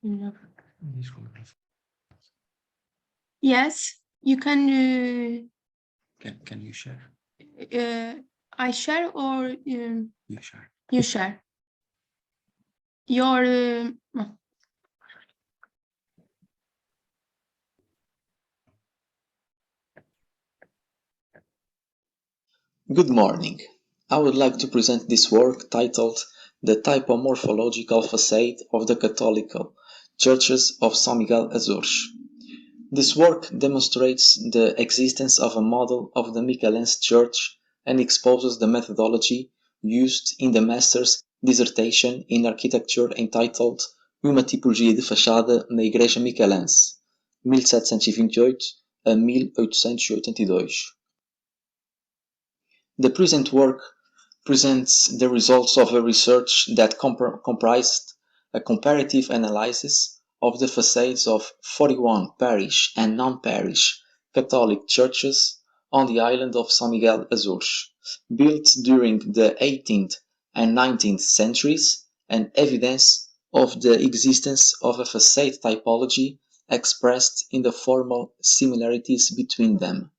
G: No. Yes, you can.
F: Can you share?
G: I share or
F: You share.
G: you share. Your
J: Good morning. I would like to present this work titled The Typomorphological Facade of the Catholic Churches of São Miguel Azores. This work demonstrates the existence of a model of the Michelense Church and exposes the methodology used in the master's dissertation in architecture entitled Uma tipologia de fachada na Igreja Michelense, 1728 a 1882. The present work presents the results of a research that comprised a comparative analysis of the facades of 41 parish and non-parish Catholic churches on the island of São Miguel Azores, built during the 18th and 19th centuries, and evidence of the existence of a facade typology expressed in the formal similarities between them.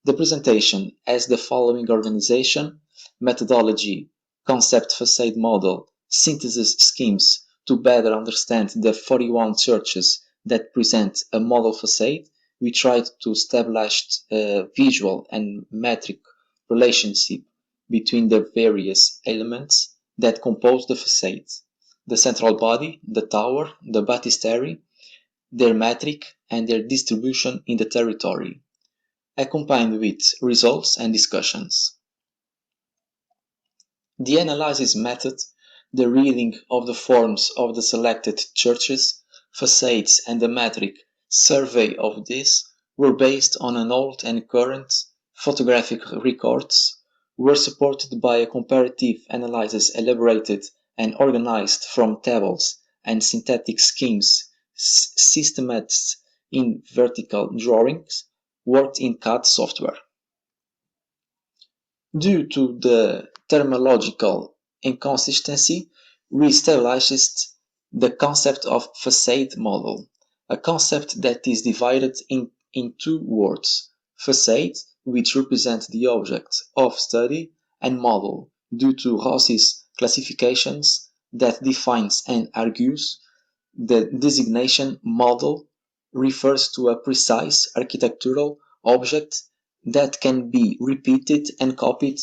J: The presentation has the following organization: methodology, concept facade model, synthesis schemes to better understand the 41 churches that present a model facade. We tried to establish a visual and metric relationship between the various elements that compose the facade: the central body, the tower, the baptistry, their metric, and their distribution in the territory, accompanied with results and discussions. The analysis method, the reading of the forms of the selected churches, facades, and the metric survey of these were based on an old and current photographic records, were supported by a comparative analysis elaborated and organized from tables and synthetic schemes systematized in vertical drawings, worked in CAD software. Due to the terminological inconsistency, we established the concept of facade model, a concept that is divided in two words: facade, which represents the object of study, and model, due to Rossi's classifications that defines and argues the designation model refers to a precise architectural object that can be repeated and copied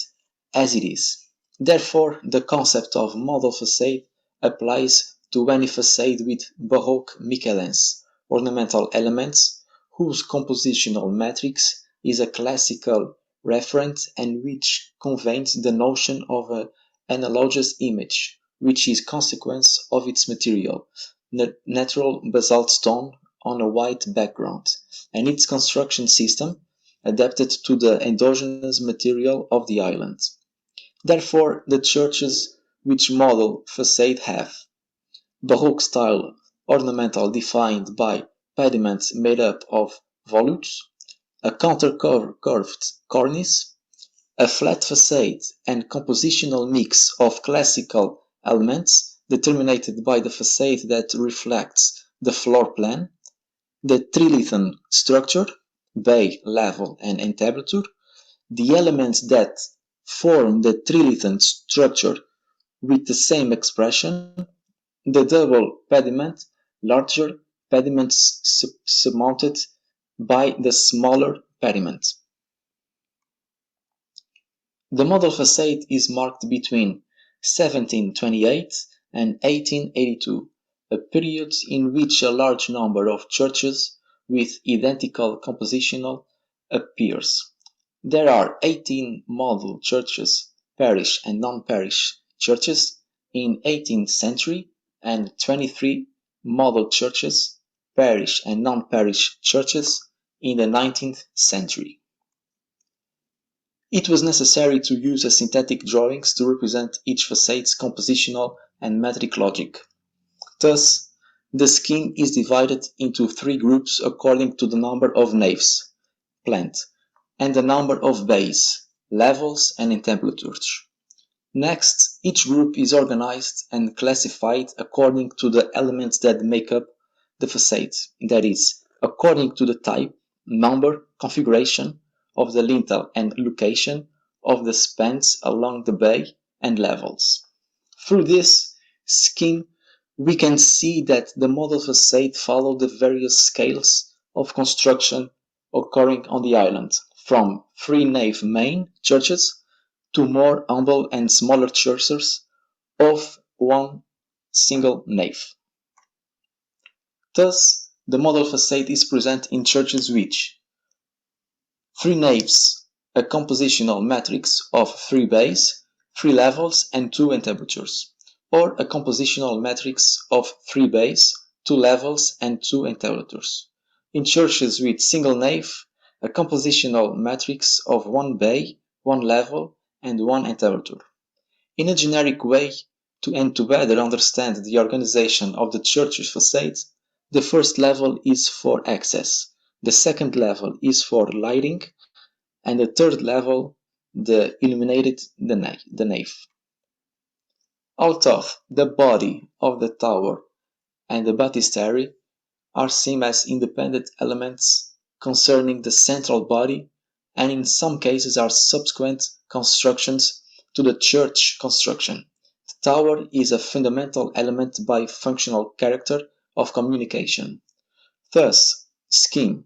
J: as it is. Therefore, the concept of model facade applies to any facade with Baroque Michelense ornamental elements whose compositional matrix is a classical referent and which conveys the notion of an analogous image, which is consequence of its material, natural basalt stone on a white background, and its construction system adapted to the endogenous material of the island. Therefore, the churches which model facade have Baroque style ornamental defined by pediments made up of volutes, a counter-curved cornice, a flat facade and compositional mix of classical elements determined by the facade that reflects the floor plan, the trilithon structure, bay, level, and entablature, the elements that form the trilithon structure with the same expression, the double pediment, larger pediments surmounted by the smaller pediment. The model facade is marked between 1728 and 1882, a period in which a large number of churches with identical compositional appears. There are 18 model churches, parish and non-parish churches, in 18th century and 23 model churches, parish and non-parish churches in the 19th century. It was necessary to use a synthetic drawings to represent each facade's compositional and metric logic. Thus, The scheme is divided into 3 groups according to the number of naves planned and the number of bays, levels, and entablatures. Next, each group is organized and classified according to the elements that make up the facade, that is, according to the type, number, configuration of the lintel and location of the spans along the bay and levels. Through this scheme, we can see that the model facade followed the various scales of construction occurring on the island, from 3-nave main churches to more humble and smaller churches of one single nave. Thus, the model facade is present in churches which 3 naves, a compositional matrix of 3 bays, 3 levels, and 2 entablatures, or a compositional matrix of 3 bays, 2 levels, and 2 entablatures. In churches with single nave, a compositional matrix of 1 bay, 1 level, and 1 entablature. In a generic way, to better understand the organization of the church's facades, the first level is for access, the second level is for lighting, and the third level illuminated the nave. Although the body of the tower and the baptistry are seen as independent elements concerning the central body, and in some cases are subsequent constructions to the church construction. The tower is a fundamental element by functional character of communication. Thus, scheme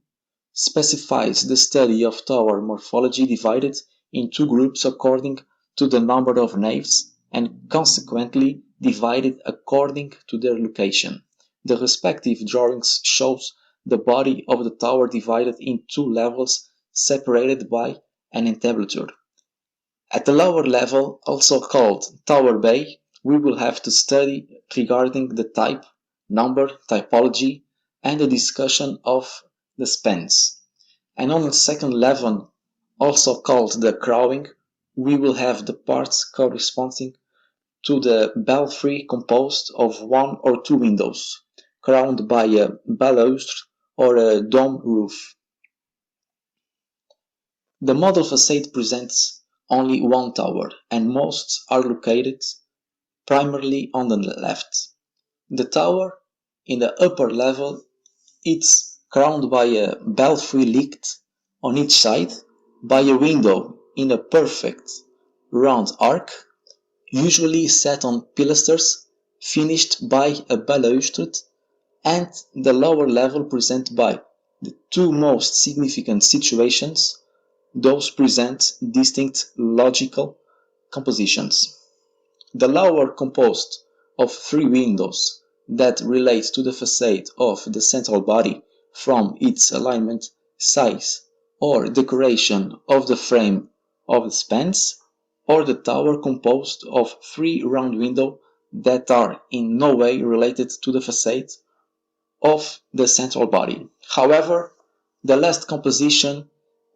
J: specifies the study of tower morphology divided in 2 groups according to the number of naves and consequently divided according to their location. The respective drawings shows the body of the tower divided in 2 levels separated by an entablature. At the lower level, also called tower bay, we will have to study regarding the type, number, typology, and the discussion of the spans. And on the second level, also called the crowing, we will have the parts corresponding to the belfry composed of 1 or 2 windows, crowned by a baluster or a dome roof. The model facade presents only one tower, and most are located primarily on the left. The tower in the upper level is crowned by a belfry lit on each side by a window in a perfect round arc, usually set on pilasters finished by a balustrade, and the lower level present by the 2 most significant situations. Those present distinct logical compositions. The lower composed of 3 windows that relate to the facade of the central body from its alignment, size, or decoration of the frame of the spans, or the tower composed of 3 round windows that are in no way related to the facade of the central body. However, the last composition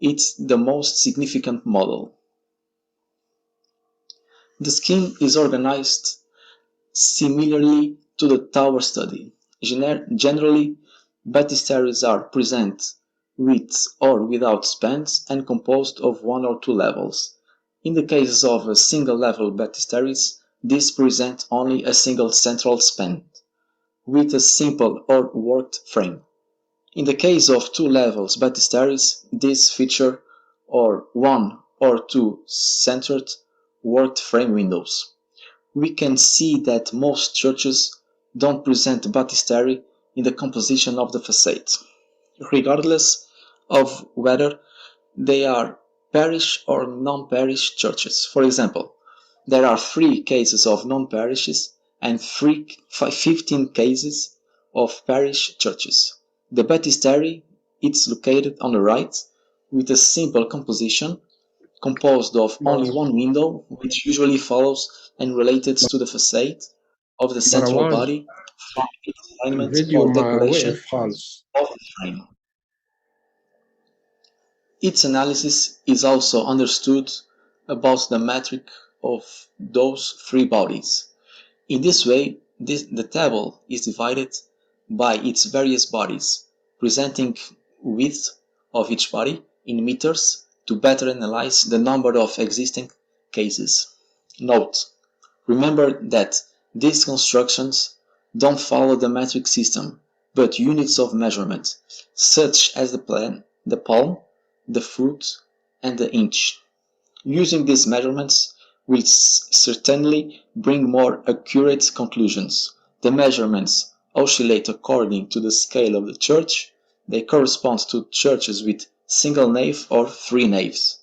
J: is the most significant model. The scheme is organized similarly to the tower study. Generally, baptisteries are present with or without spans and composed of 1 or 2 levels. In the cases of a single level baptisteries, these present only a single central span with a simple or worked frame. In the case of 2 levels baptisteries, this feature or 1 or 2 centered worked frame windows. We can see that most churches don't present baptistery in the composition of the facade, regardless of whether they are parish or non-parish churches. For example, there are 3 cases of non-parishes and 15 cases of parish churches. The baptistery is located on the right with a simple composition composed of only 1 window, which usually follows and related to the facade of the central
B: مروان
J: body from its alignment
B: الفيديو
J: or
B: ما
J: decoration
B: وقف خالص.
J: of the frame. Its analysis is also understood about the metric of those 3 bodies. In this way, the table is divided by its various bodies, presenting width of each body in meters to better analyze the number of existing cases. Note: remember that these constructions don't follow the metric system, but units of measurement, such as the plan, the palm, the foot, and the inch. Using these measurements will certainly bring more accurate conclusions. The measurements oscillate according to the scale of the church. They correspond to churches with single nave or three naves.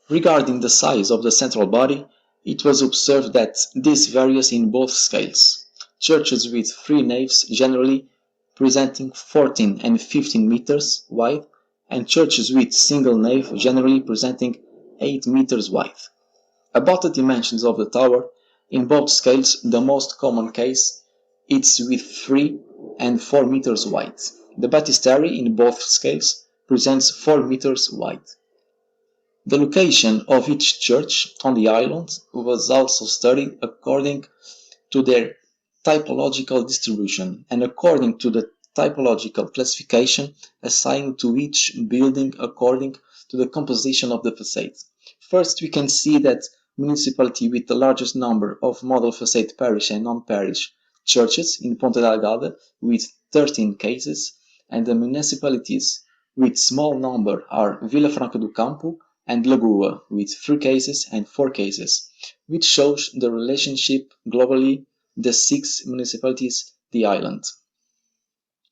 J: Regarding the size of the central body, it was observed that this varies in both scales. Churches with three naves generally presenting 14 and 15 meters wide, and churches with single nave generally presenting 8 meters wide. About the dimensions of the tower, in both scales the most common case is with 3 and 4 meters wide. The baptistry in both scales presents 4 meters wide. The location of each church on the island was also studied according to their typological distribution and according to the typological classification assigned to each building according to the composition of the facade. First, we can see that municipality with the largest number of model facade parish and non-parish churches in Ponta Delgada with 13 cases, and the municipalities with small number are Vila Franca do Campo and Lagoa with 3 cases and 4 cases, which shows the relationship globally the 6 municipalities the island.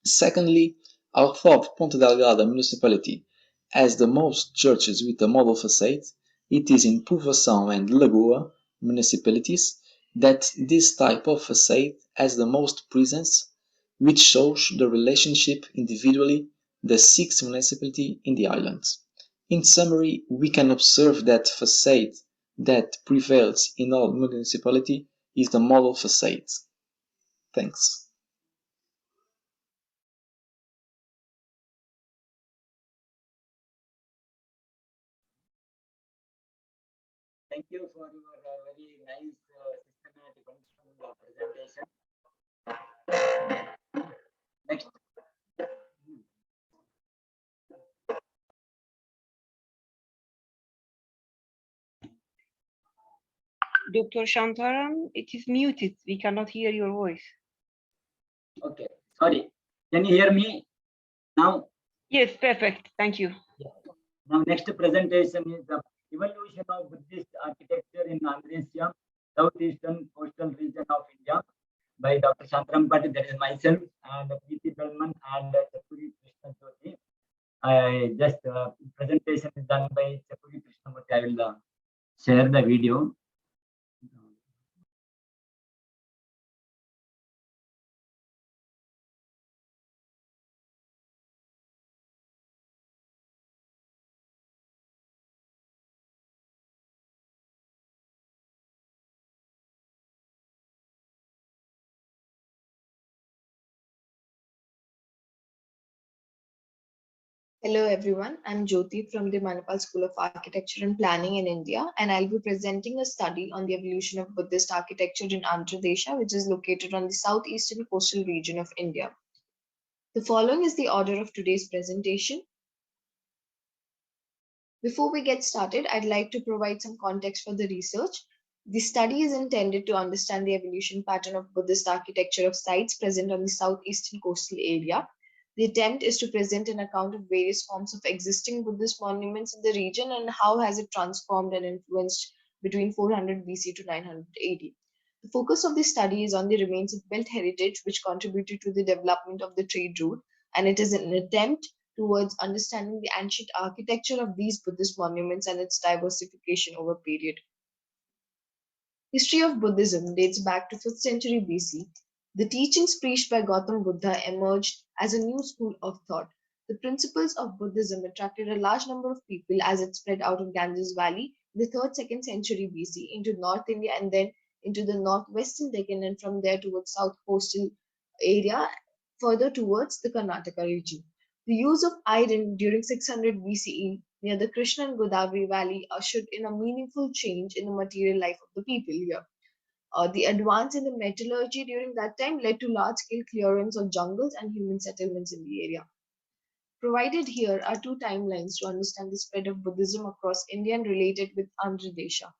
J: Secondly, although Ponta Delgada municipality has the most churches with a model facade, it is in Povoação and Lagoa municipalities that this type of facade has the most presence, which shows the relationship individually the 6 municipalities in the island. In summary, we can observe that facade that prevails in all municipalities is the model facade. Thanks.
C: Thank you for your very nice systematic presentation. Next.
E: Dr. Shantaram, it is muted. We cannot hear your voice.
C: Okay, sorry. Can you hear me now?
E: Yes, perfect. Thank you.
C: Yeah. Now, next presentation is the evolution of Buddhist architecture in Andhra, southeastern coastal region of India, by Dr. Shantaram Bhatt. That is myself, and Preeti Belman and Chakuri Krishna Jyoti. I just presentation is done by Chakuri Krishna Jyoti. I will share the video.
B: Hello everyone, I'm Jyoti from the Manipal School of Architecture and Planning in India, and I'll be presenting a study on the evolution of Buddhist architecture in Andhra Pradesh, which is located on the southeastern coastal region of India. The following is the order of today's presentation. Before we get started, I'd like to provide some context for the research. The study is intended to understand the evolution pattern of Buddhist architecture of sites present on the southeastern coastal area. The attempt is to present an account of various forms of existing Buddhist monuments in the region and how has it transformed and influenced between 400 BC to 900 AD. The focus of the study is on the remains of built heritage which contributed to the development of the trade route, and it is an attempt towards understanding the ancient architecture of these Buddhist monuments and its diversification over period. History of Buddhism dates back to 5th century BC. The teachings preached by Gautam Buddha emerged as a new school of thought. The principles of Buddhism attracted a large number of people as it spread out of Ganges Valley in the 3rd-2nd century BC into North India and then into the northwestern Deccan and from there towards south coastal area, further towards the Karnataka region. The use of iron during 600 BCE near the Krishna and Godavari Valley ushered in a meaningful change in the material life of the people here. The advance in the metallurgy during that time led to large-scale clearance of jungles and human settlements in the area. Provided here are two timelines to understand the spread of Buddhism across India and relate it with Andhra Desha.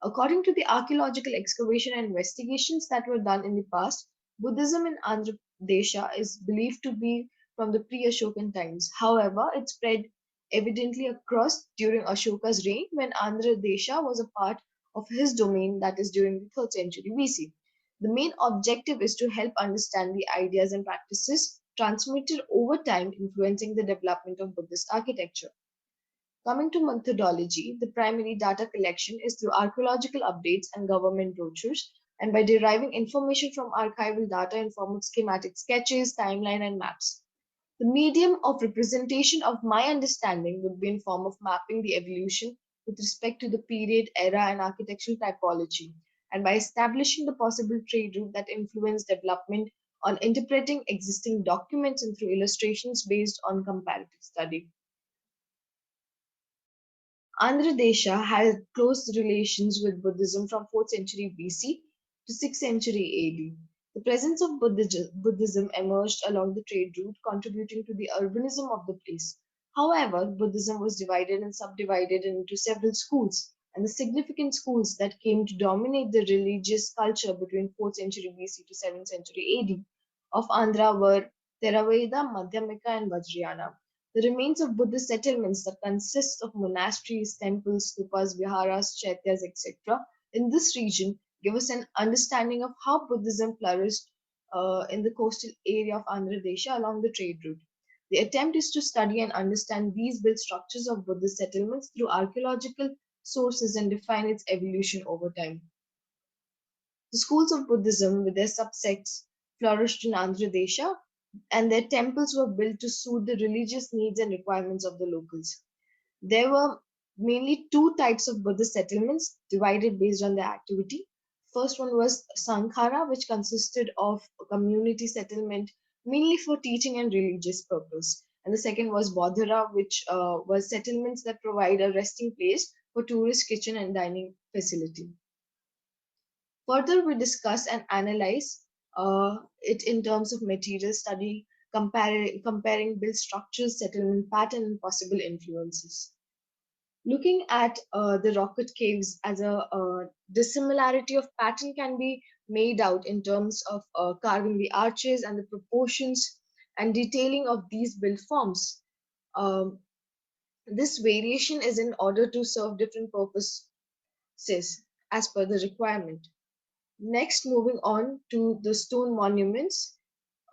B: According to the archaeological excavation and investigations that were done in the past, Buddhism in Andhra Desha is believed to be from the pre-Ashokan times. However, it spread evidently across during Ashoka's reign when Andhra Desha was a part of his domain, that is during the 3rd century BC. The main objective is to help understand the ideas and practices transmitted over time influencing the development of Buddhist architecture. Coming to methodology, the primary data collection is through archaeological updates and government brochures, and by deriving information from archival data in form of schematic sketches, timeline, and maps. The medium of representation of my understanding would be in form of mapping the evolution with respect to the period, era, and architectural typology, and by establishing the possible trade route that influenced development on interpreting existing documents and through illustrations based on comparative study. Andhra Desha had close relations with Buddhism from 4th century BC to 6th century AD. The presence of Buddhism emerged along the trade route, contributing to the urbanism of the place. However, Buddhism was divided and subdivided into several schools, and the significant schools that came to dominate the religious culture between 4th century BC to 7th century AD of Andhra were Theravada, Madhyamika, and Vajrayana. The remains of Buddhist settlements that consist of monasteries, temples, stupas, viharas, chaityas, etc. in this region give us an understanding of how Buddhism flourished in the coastal area of Andhra Desha along the trade route. The attempt is to study and understand these built structures of Buddhist settlements through archaeological sources and define its evolution over time. The schools of Buddhism with their subsects flourished in Andhra Desha, and their temples were built to suit the religious needs and requirements of the locals. There were mainly two types of Buddhist settlements divided based on their activity. First one was Sankhara, which consisted of a community settlement mainly for teaching and religious purpose. And the second was Bodhara, which was settlements that provide a resting place for tourist kitchen and dining facility. Further, we discuss and analyze it in terms of material study, comparing build structures, settlement pattern, and possible influences. Looking at the rocket caves as a dissimilarity of pattern can be made out in terms of carving the arches and the proportions and detailing of these build forms. This variation is in order to serve different purposes as per the requirement. Next, moving on to the stone monuments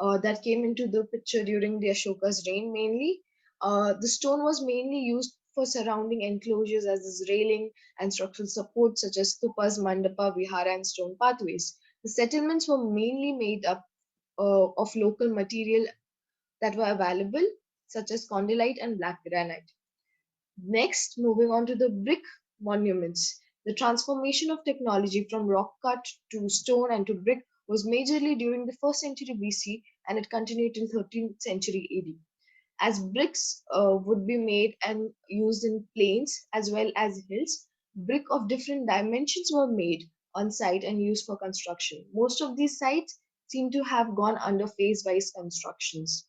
B: that came into the picture during the Ashoka's reign mainly. The stone was mainly used for surrounding enclosures as is railing and structural support such as stupas, mandapa, vihara, and stone pathways. The settlements were mainly made up of local material that were available such as condylite and black granite. Next, moving on to the brick monuments. The transformation of technology from rock cut to stone and to brick was majorly during the 1st century BC and it continued till 13th century AD. As bricks would be made and used in plains as well as hills, brick of different dimensions were made on site and used for construction. Most of these sites seem to have gone under phase-wise constructions.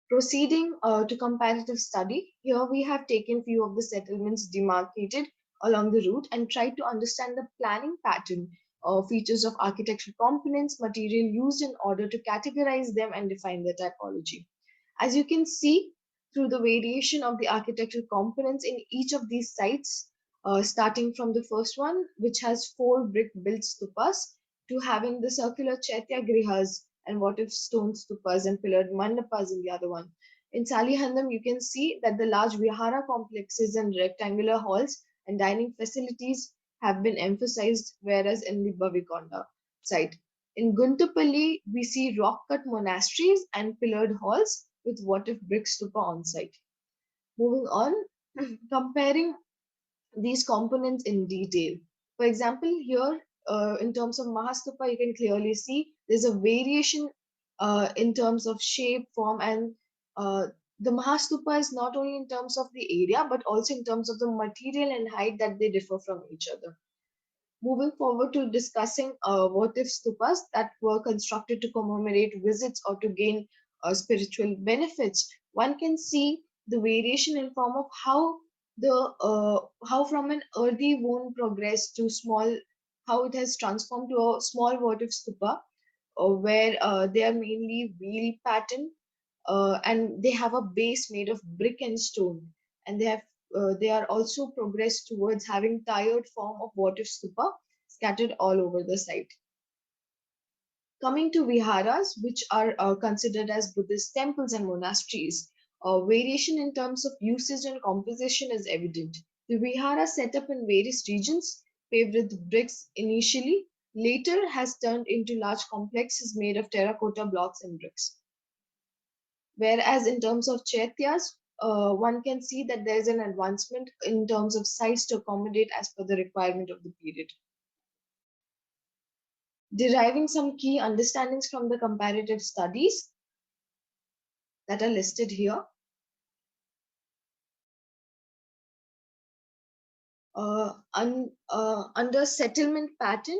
B: Proceeding to comparative study, here we have taken few of the settlements demarcated along the route and tried to understand the planning pattern or features of architectural components, material used in order to categorize them and define their typology. As you can see through the variation of the architectural components in each of these sites, starting from the first one, which has 4 brick built stupas, to having the circular chaitya grihas and votive stone stupas and pillared mandapas in the other one. In Salihandam, you can see that the large vihara complexes and rectangular halls and dining facilities have been emphasized, whereas in the Bavikonda site. In Guntupalli, we see rock-cut monasteries and pillared halls with votive brick stupa on site. Moving on, comparing these components in detail. For example, here in terms of Mahastupa, you can clearly see there's a variation in terms of shape, form, and the Mahastupa is not only in terms of the area but also in terms of the material and height that they differ from each other. Moving forward to discussing votive stupas that were constructed to commemorate visits or to gain spiritual benefits, one can see the variation in form of how from an earthy wound progress to small, how it has transformed to a small votive stupa, where they are mainly wheel pattern, and they have a base made of brick and stone, and they are also progressed towards having tired form of votive stupa scattered all over the site. Coming to viharas, which are considered as Buddhist temples and monasteries, variation in terms of usage and composition is evident. The vihara set up in various regions, paved with bricks initially, later has turned into large complexes made of terracotta blocks and bricks. Whereas in terms of chaityas, one can see that there is an advancement in terms of size to accommodate as per the requirement of the period. Deriving some key understandings from the comparative studies that are listed here. Under settlement pattern,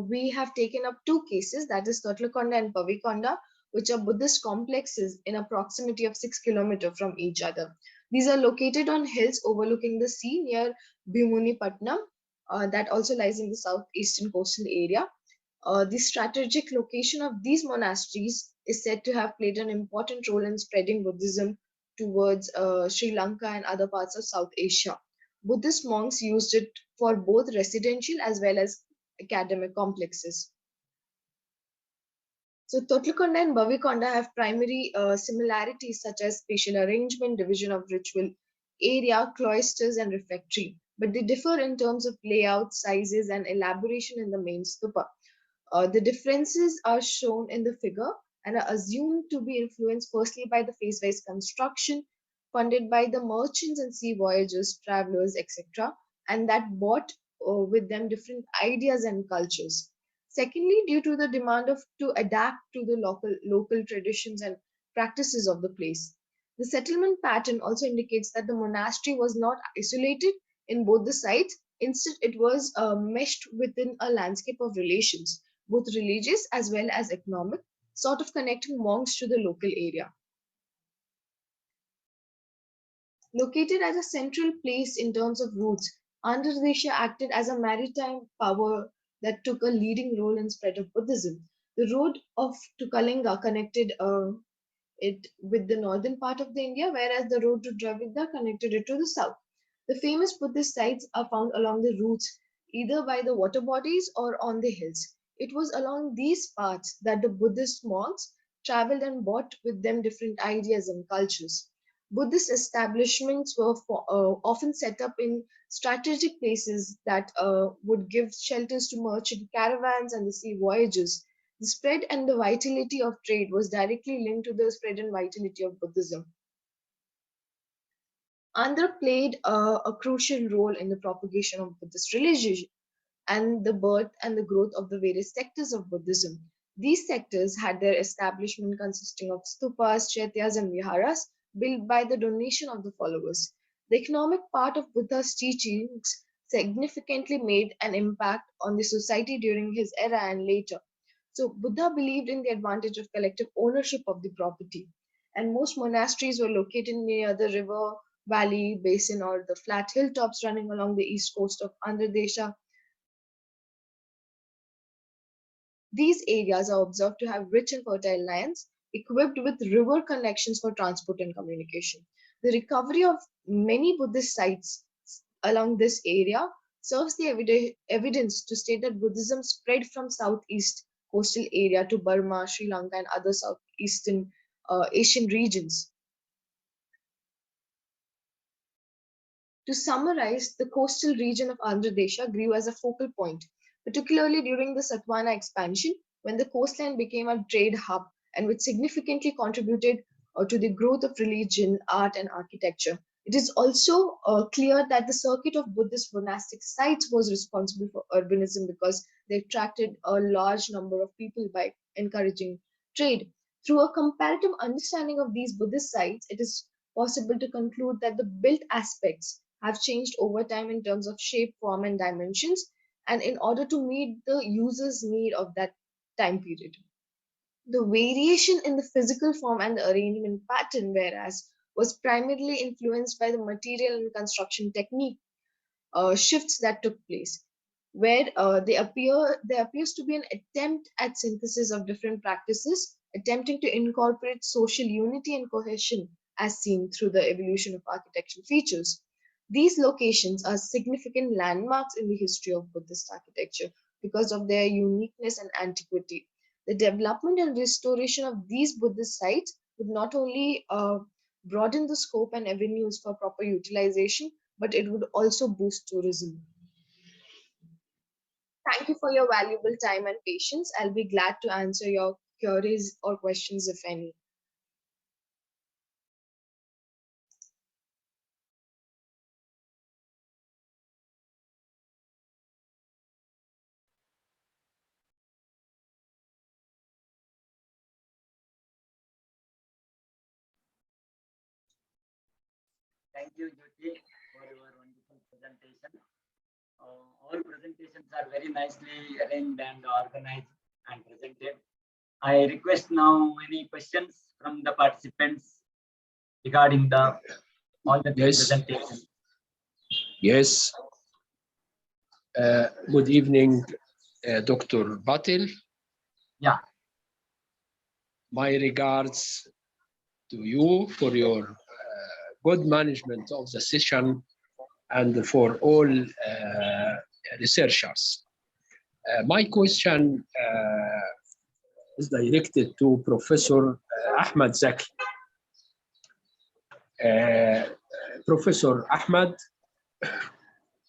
B: we have taken up two cases, that is Totlakonda and Pavikonda, which are Buddhist complexes in a proximity of 6 kilometers from each other. These are located on hills overlooking the sea near Bhimunipatnam, that also lies in the southeastern coastal area. The strategic location of these monasteries is said to have played an important role in spreading Buddhism towards Sri Lanka and other parts of South Asia. Buddhist monks used it for both residential as well as academic complexes. So Totlakonda and Bhavikonda have primary similarities such as spatial arrangement, division of ritual area, cloisters and refectory, but they differ in terms of layout, sizes and elaboration in the main stupa. The differences are shown in the figure and are assumed to be influenced firstly by the phase-wise construction funded by the merchants and sea voyagers, travelers, etc., and that brought with them different ideas and cultures. Secondly, due to the demand to adapt to the local traditions and practices of the place. The settlement pattern also indicates that the monastery was not isolated in both the sites. Instead, it was meshed within a landscape of relations, both religious as well as economic, sort of connecting monks to the local area. Located at a central place in terms of roots, Andhra Pradesh acted as a maritime power that took a leading role in spread of Buddhism. The road to Kalinga connected it with the northern part of the India, whereas the road to Dravidya connected it to the south. The famous Buddhist sites are found along the routes, either by the water bodies or on the hills. It was along these paths that the Buddhist monks traveled and brought with them different ideas and cultures. Buddhist establishments were often set up in strategic places that would give shelters to merchant caravans and the sea voyages. The spread and the vitality of trade was directly linked to the spread and vitality of Buddhism. Andhra played a crucial role in the propagation of Buddhist religion and the birth and the growth of the various sectors of Buddhism. These sectors had their establishment consisting of stupas, chaityas, and viharas built by the donation of the followers. The economic part of Buddha's teachings significantly made an impact on the society during his era and later. So Buddha believed in the advantage of collective ownership of the property, and most monasteries were located near the river valley basin or the flat hilltops running along the east coast of Andhra Pradesh. These areas are observed to have rich and fertile lands, equipped with river connections for transport and communication. The recovery of many Buddhist sites along this area serves the evidence to state that Buddhism spread from southeast coastal area to Burma, Sri Lanka, and other southeastern Asian regions. To summarize, the coastal region of Andhra Pradesh grew as a focal point, particularly during the Satavahana expansion, when the coastline became a trade hub and which significantly contributed to the growth of religion, art, and architecture. It is also clear that the circuit of Buddhist monastic sites was responsible for urbanism because they attracted a large number of people by encouraging trade. Through a comparative understanding of these Buddhist sites, it is possible to conclude that the built aspects have changed over time in terms of shape, form, and dimensions, and in order to meet the user's need of that time period. The variation in the physical form and the arrangement pattern, whereas, was primarily influenced by the material and construction technique shifts that took place, where there appears to be an attempt at synthesis of different practices, attempting to incorporate social unity and cohesion as seen through the evolution of architectural features. These locations are significant landmarks in the history of Buddhist architecture because of their uniqueness and antiquity. The development and restoration of these Buddhist sites would not only broaden the scope and avenues for proper utilization, but it would also boost tourism. Thank you for your valuable time and patience. I'll be glad to answer your queries or questions if any.
C: Thank you, Jyoti, for your wonderful presentation. All presentations are very nicely arranged and organized and presented. I request now any questions from the participants regarding all the presentations.
K: Yes. Good evening, Dr. Patil.
C: Yeah.
K: My regards to you for your good management of the session and for all researchers. My question is directed to Professor Ahmed Zaki. Professor Ahmed,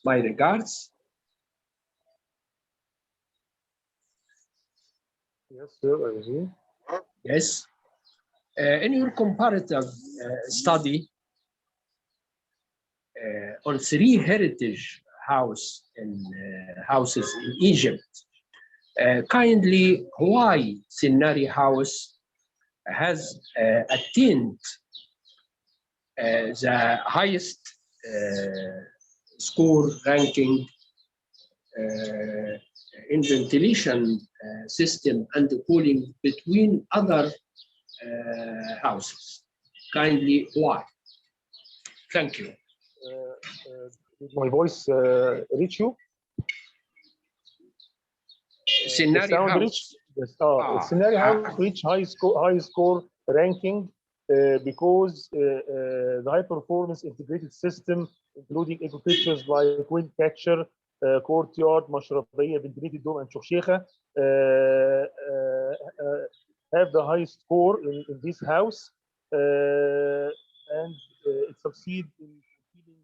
K: my regards.
I: Yes, sir, I see.
K: Yes. In your comparative study on 3 heritage houses in Egypt, kindly why Sinari House has attained the highest score ranking in ventilation system and cooling between other houses. Kindly why? Thank you.
I: Did my voice reach you?
K: Sinari House.
I: Yes. Sinari House reached high score ranking because the high performance integrated system, including eco features like wind catcher, courtyard, mashrabiyya, ventilated dome, and shukshekha, have the highest score in this house, and it succeeds in achieving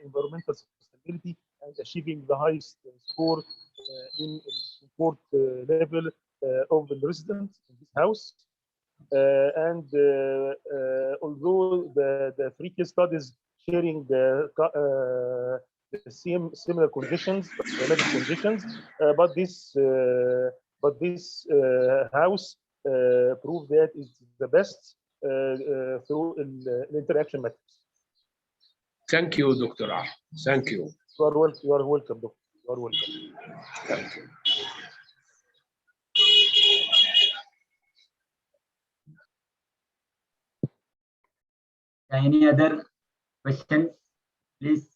I: environmental sustainability and achieving the highest score in comfort level of the residents in this house. And although the 3 case studies sharing the similar conditions, climatic conditions, but this house proved that it's the best through interaction methods.
K: Thank you, Dr. Ah. Thank you.
I: You are welcome, Doctor. You are welcome.
K: Thank you.
C: Any other questions, please?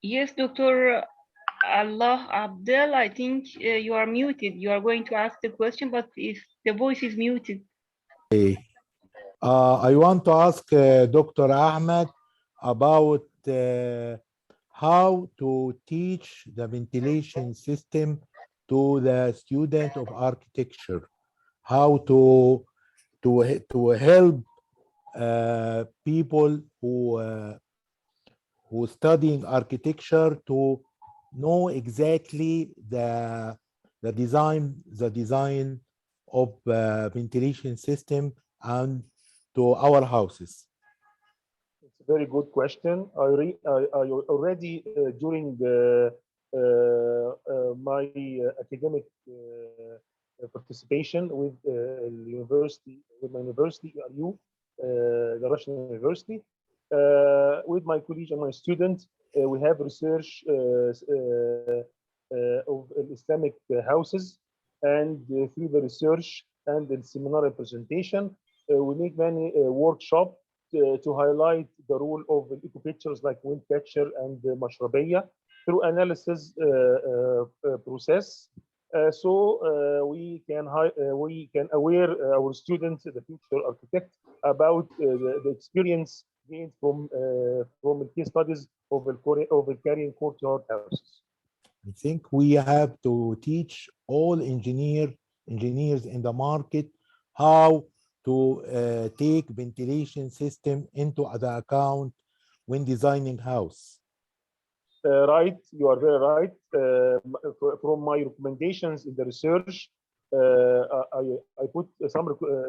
E: Yes, Dr. Allah Abdel, I think you are muted. You are going to ask the question, but if the voice is muted.
M: I want to ask Dr. Ahmed about how to teach the ventilation system to the student of architecture, how to help people who studying architecture to know exactly the design of ventilation system and to our houses.
I: It's a very good question. I already during my academic participation with my university, ERU, the Russian University. With my colleague and my student, we have research of Islamic houses, and through the research and the seminar and presentation, we make many workshops to highlight the role of eco pictures like wind catcher and mashrabiyya through analysis process. So we can aware our students, the future architect, about the experience gained from the case studies of the carrying courtyard houses.
M: I think we have to teach all engineers in the market how to take ventilation system into the account when designing house.
I: Right, you are very right. From my recommendations in the research, I put some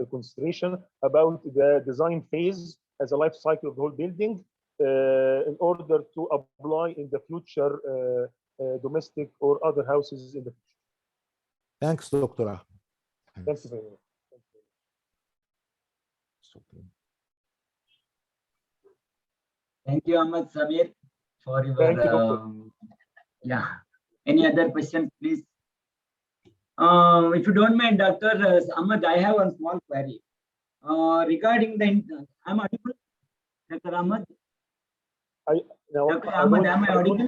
I: consideration about the design phase as a life cycle of the whole building in order to apply in the future domestic or other houses in the future.
M: Thanks, Dr. Ahmed.
I: Thank you very much.
C: Thank you, Ahmed Samir, for your.
I: Thank you, Doctor.
C: Yeah. Any other questions, please? If you don't mind, Dr. Ahmed, I have one small query regarding the. I'm audible, Dr. Ahmed. Dr. Ahmed, am I audible?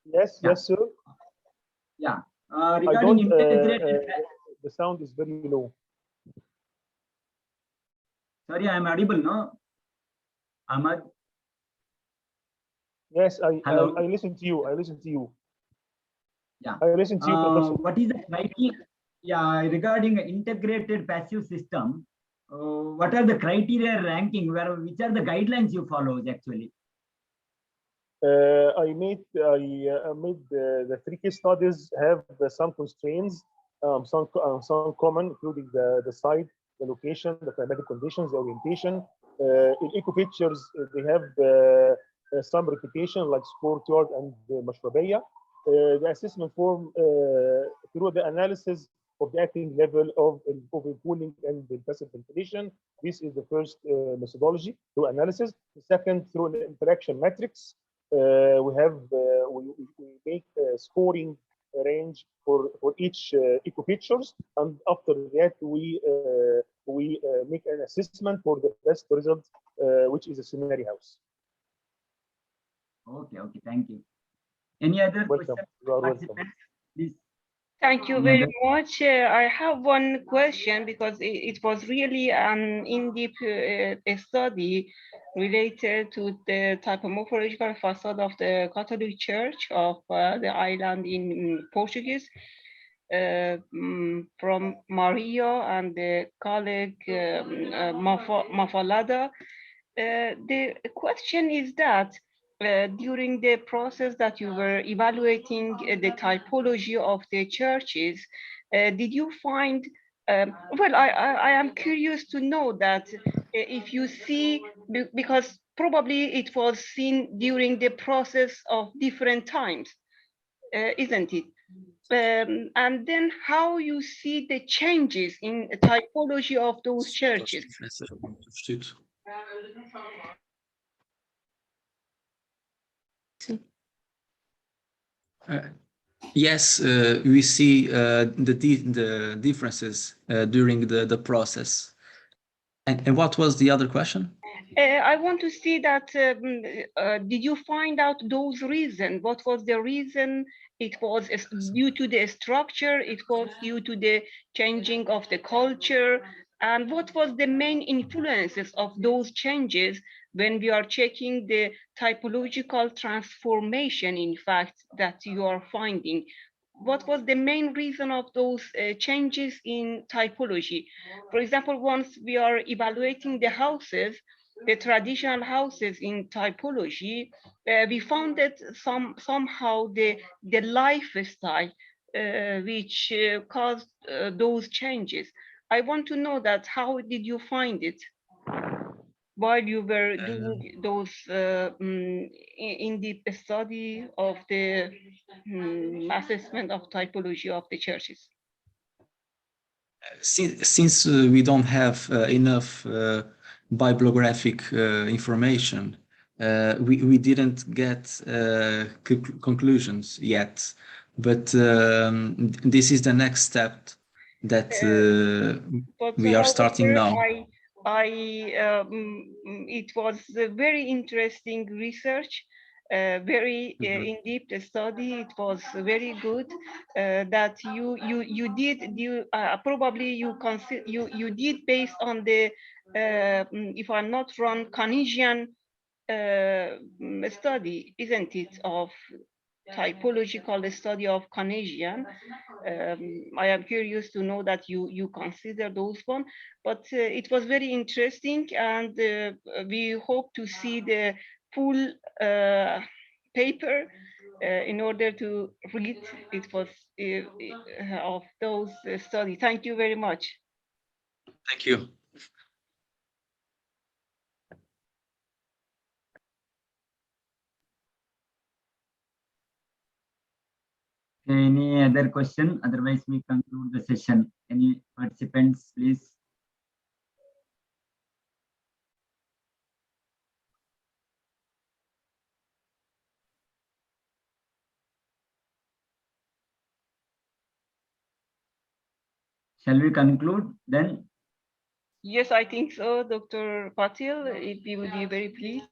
I: Yes,
C: yeah.
I: Yes, sir.
C: Yeah. Regarding integrated.
I: The sound is very low.
C: Sorry, I'm audible, no? Ahmed.
I: Yes,
C: Hello.
I: I listen to you. I listen to you.
C: Yeah.
I: I listen to you, Professor.
C: What is the criteria? Yeah, regarding integrated passive system, what are the criteria ranking? Which are the guidelines you follow actually?
I: I made the 3 case studies have some constraints, some common, including the site, the location, the climatic conditions, the orientation. In eco pictures, they have some repetition like courtyard and mashrabiyya. The assessment form through the analysis of the acting level of overcooling and the passive ventilation. This is the first methodology through analysis. The second, through the interaction matrix. We make a scoring range for each eco pictures, and after that we make an assessment for the best result, which is a scenario house.
C: Okay, thank you. Any other questions?
I: You are welcome.
C: Please.
E: Thank you very much. I have one question because it was really an in-depth study related to the typomorphological facade of the Catholic Church of the island in Portuguese from Mario and the colleague Mafalada. The question is that during the process that you were evaluating the typology of the churches, did you find, well, I am curious to know that if you see, because probably it was seen during the process of different times, isn't it? And then how you see the changes in the typology of those churches?
F: Yes, we see the differences during the process. And what was the other question?
E: I want to see that, did you find out those reasons? What was the reason? It was due to the structure, it was due to the changing of the culture, and what was the main influences of those changes when we are checking the typological transformation, in fact, that you are finding? What was the main reason of those changes in typology? For example, once we are evaluating the houses, the traditional houses in typology, we found that somehow the lifestyle which caused those changes. I want to know that how did you find it while you were doing those in-depth study of the assessment of typology of the churches?
F: Since we don't have enough bibliographic information. We didn't get conclusions yet, but this is the next step that
E: But
F: we are starting
E: however,
F: now.
E: it was a very interesting research, very in-depth study. It was very good that you did. Probably you did based on the if I'm not wrong, Canesian study, isn't it, of typological study of Canesian. I am curious to know that you consider those one, but it was very interesting, and we hope to see the full paper in order to read. It was of those studies. Thank you very much.
F: Thank you.
C: Any other question? Otherwise, we conclude the session. Any participants, please? Shall we conclude then?
E: Yes, I think so, Dr. Patil. If you would be very pleased.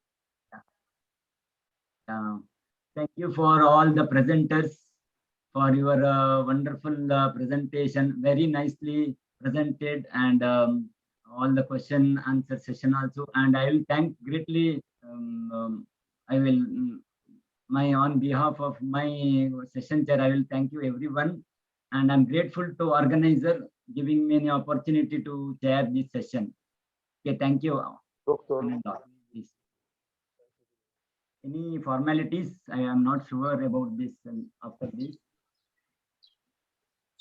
C: Thank you for all the presenters for your wonderful presentation. Very nicely presented, and all the question answer session also. And I will thank greatly. I will on behalf of my session chair, I will thank you everyone, and I'm grateful to organizer giving me an opportunity to chair this session. Okay, thank you.
I: Doctor.
C: Any formalities? I am not sure about this. And after this,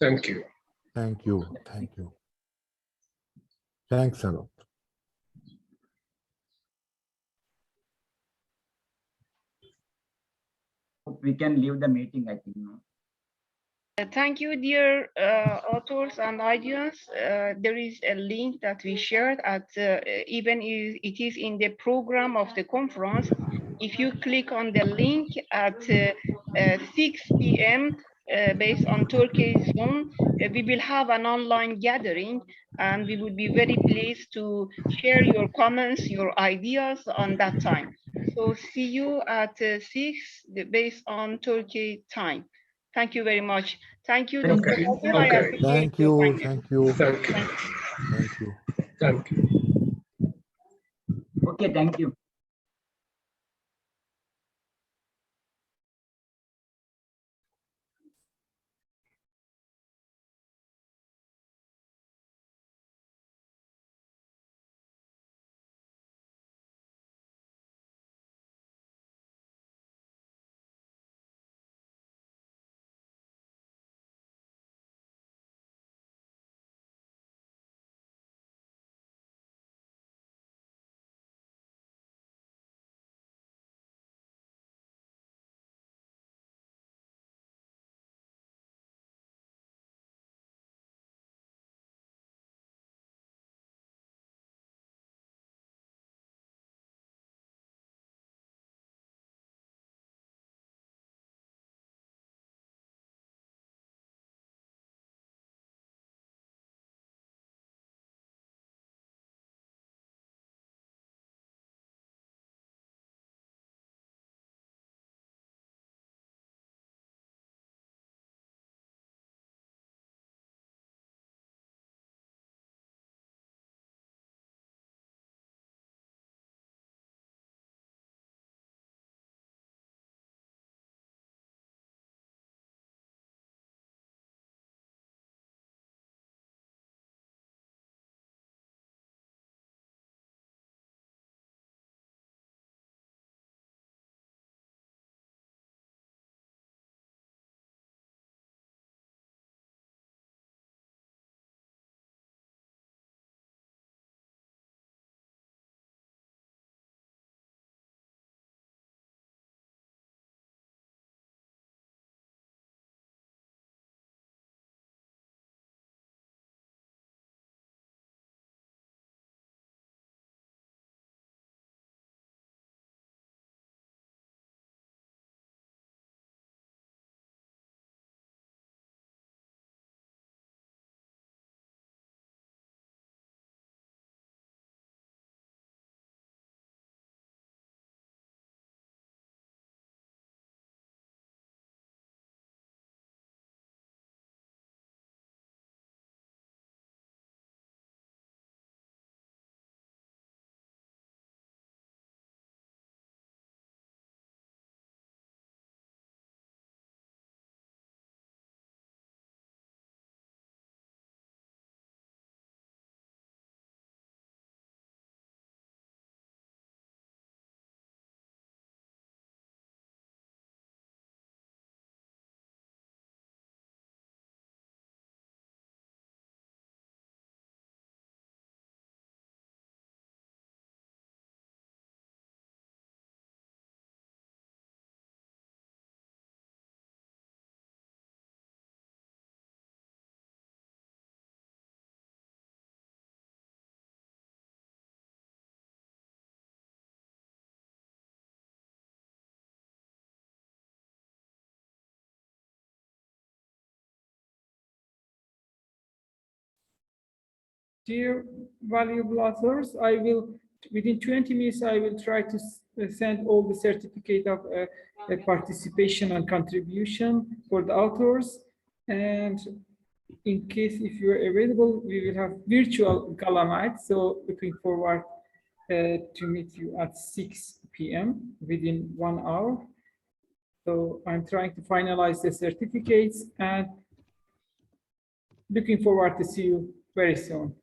K: Thank you.
M: Thank you. Thank you. Thanks a lot.
C: we can leave the meeting, I think. No?
E: Thank you, dear authors and audience. There is a link that we shared at even if it is in the program of the conference. If you click on the link at 6 p.m. Based on Turkey zone, we will have an online gathering, and we would be very pleased to share your comments, your ideas on that time. So see you at 6 based on Turkey time. Thank you very much. Thank you, Dr.
K: Okay.
E: Patil. I appreciate
M: Thank
E: your
M: you.
E: kindness.
M: Thank you.
K: Thank you.
M: Thank you.
K: Thank you.
C: Okay, thank you.
N: Dear valuable authors, I will, within 20 minutes, I will try to send all the certificate of participation and contribution for the authors. And in case if you are available, we will have virtual gala night. So looking forward to meet you at 6 p.m. within 1 hour. So I'm trying to finalize the certificates and looking forward to see you very soon.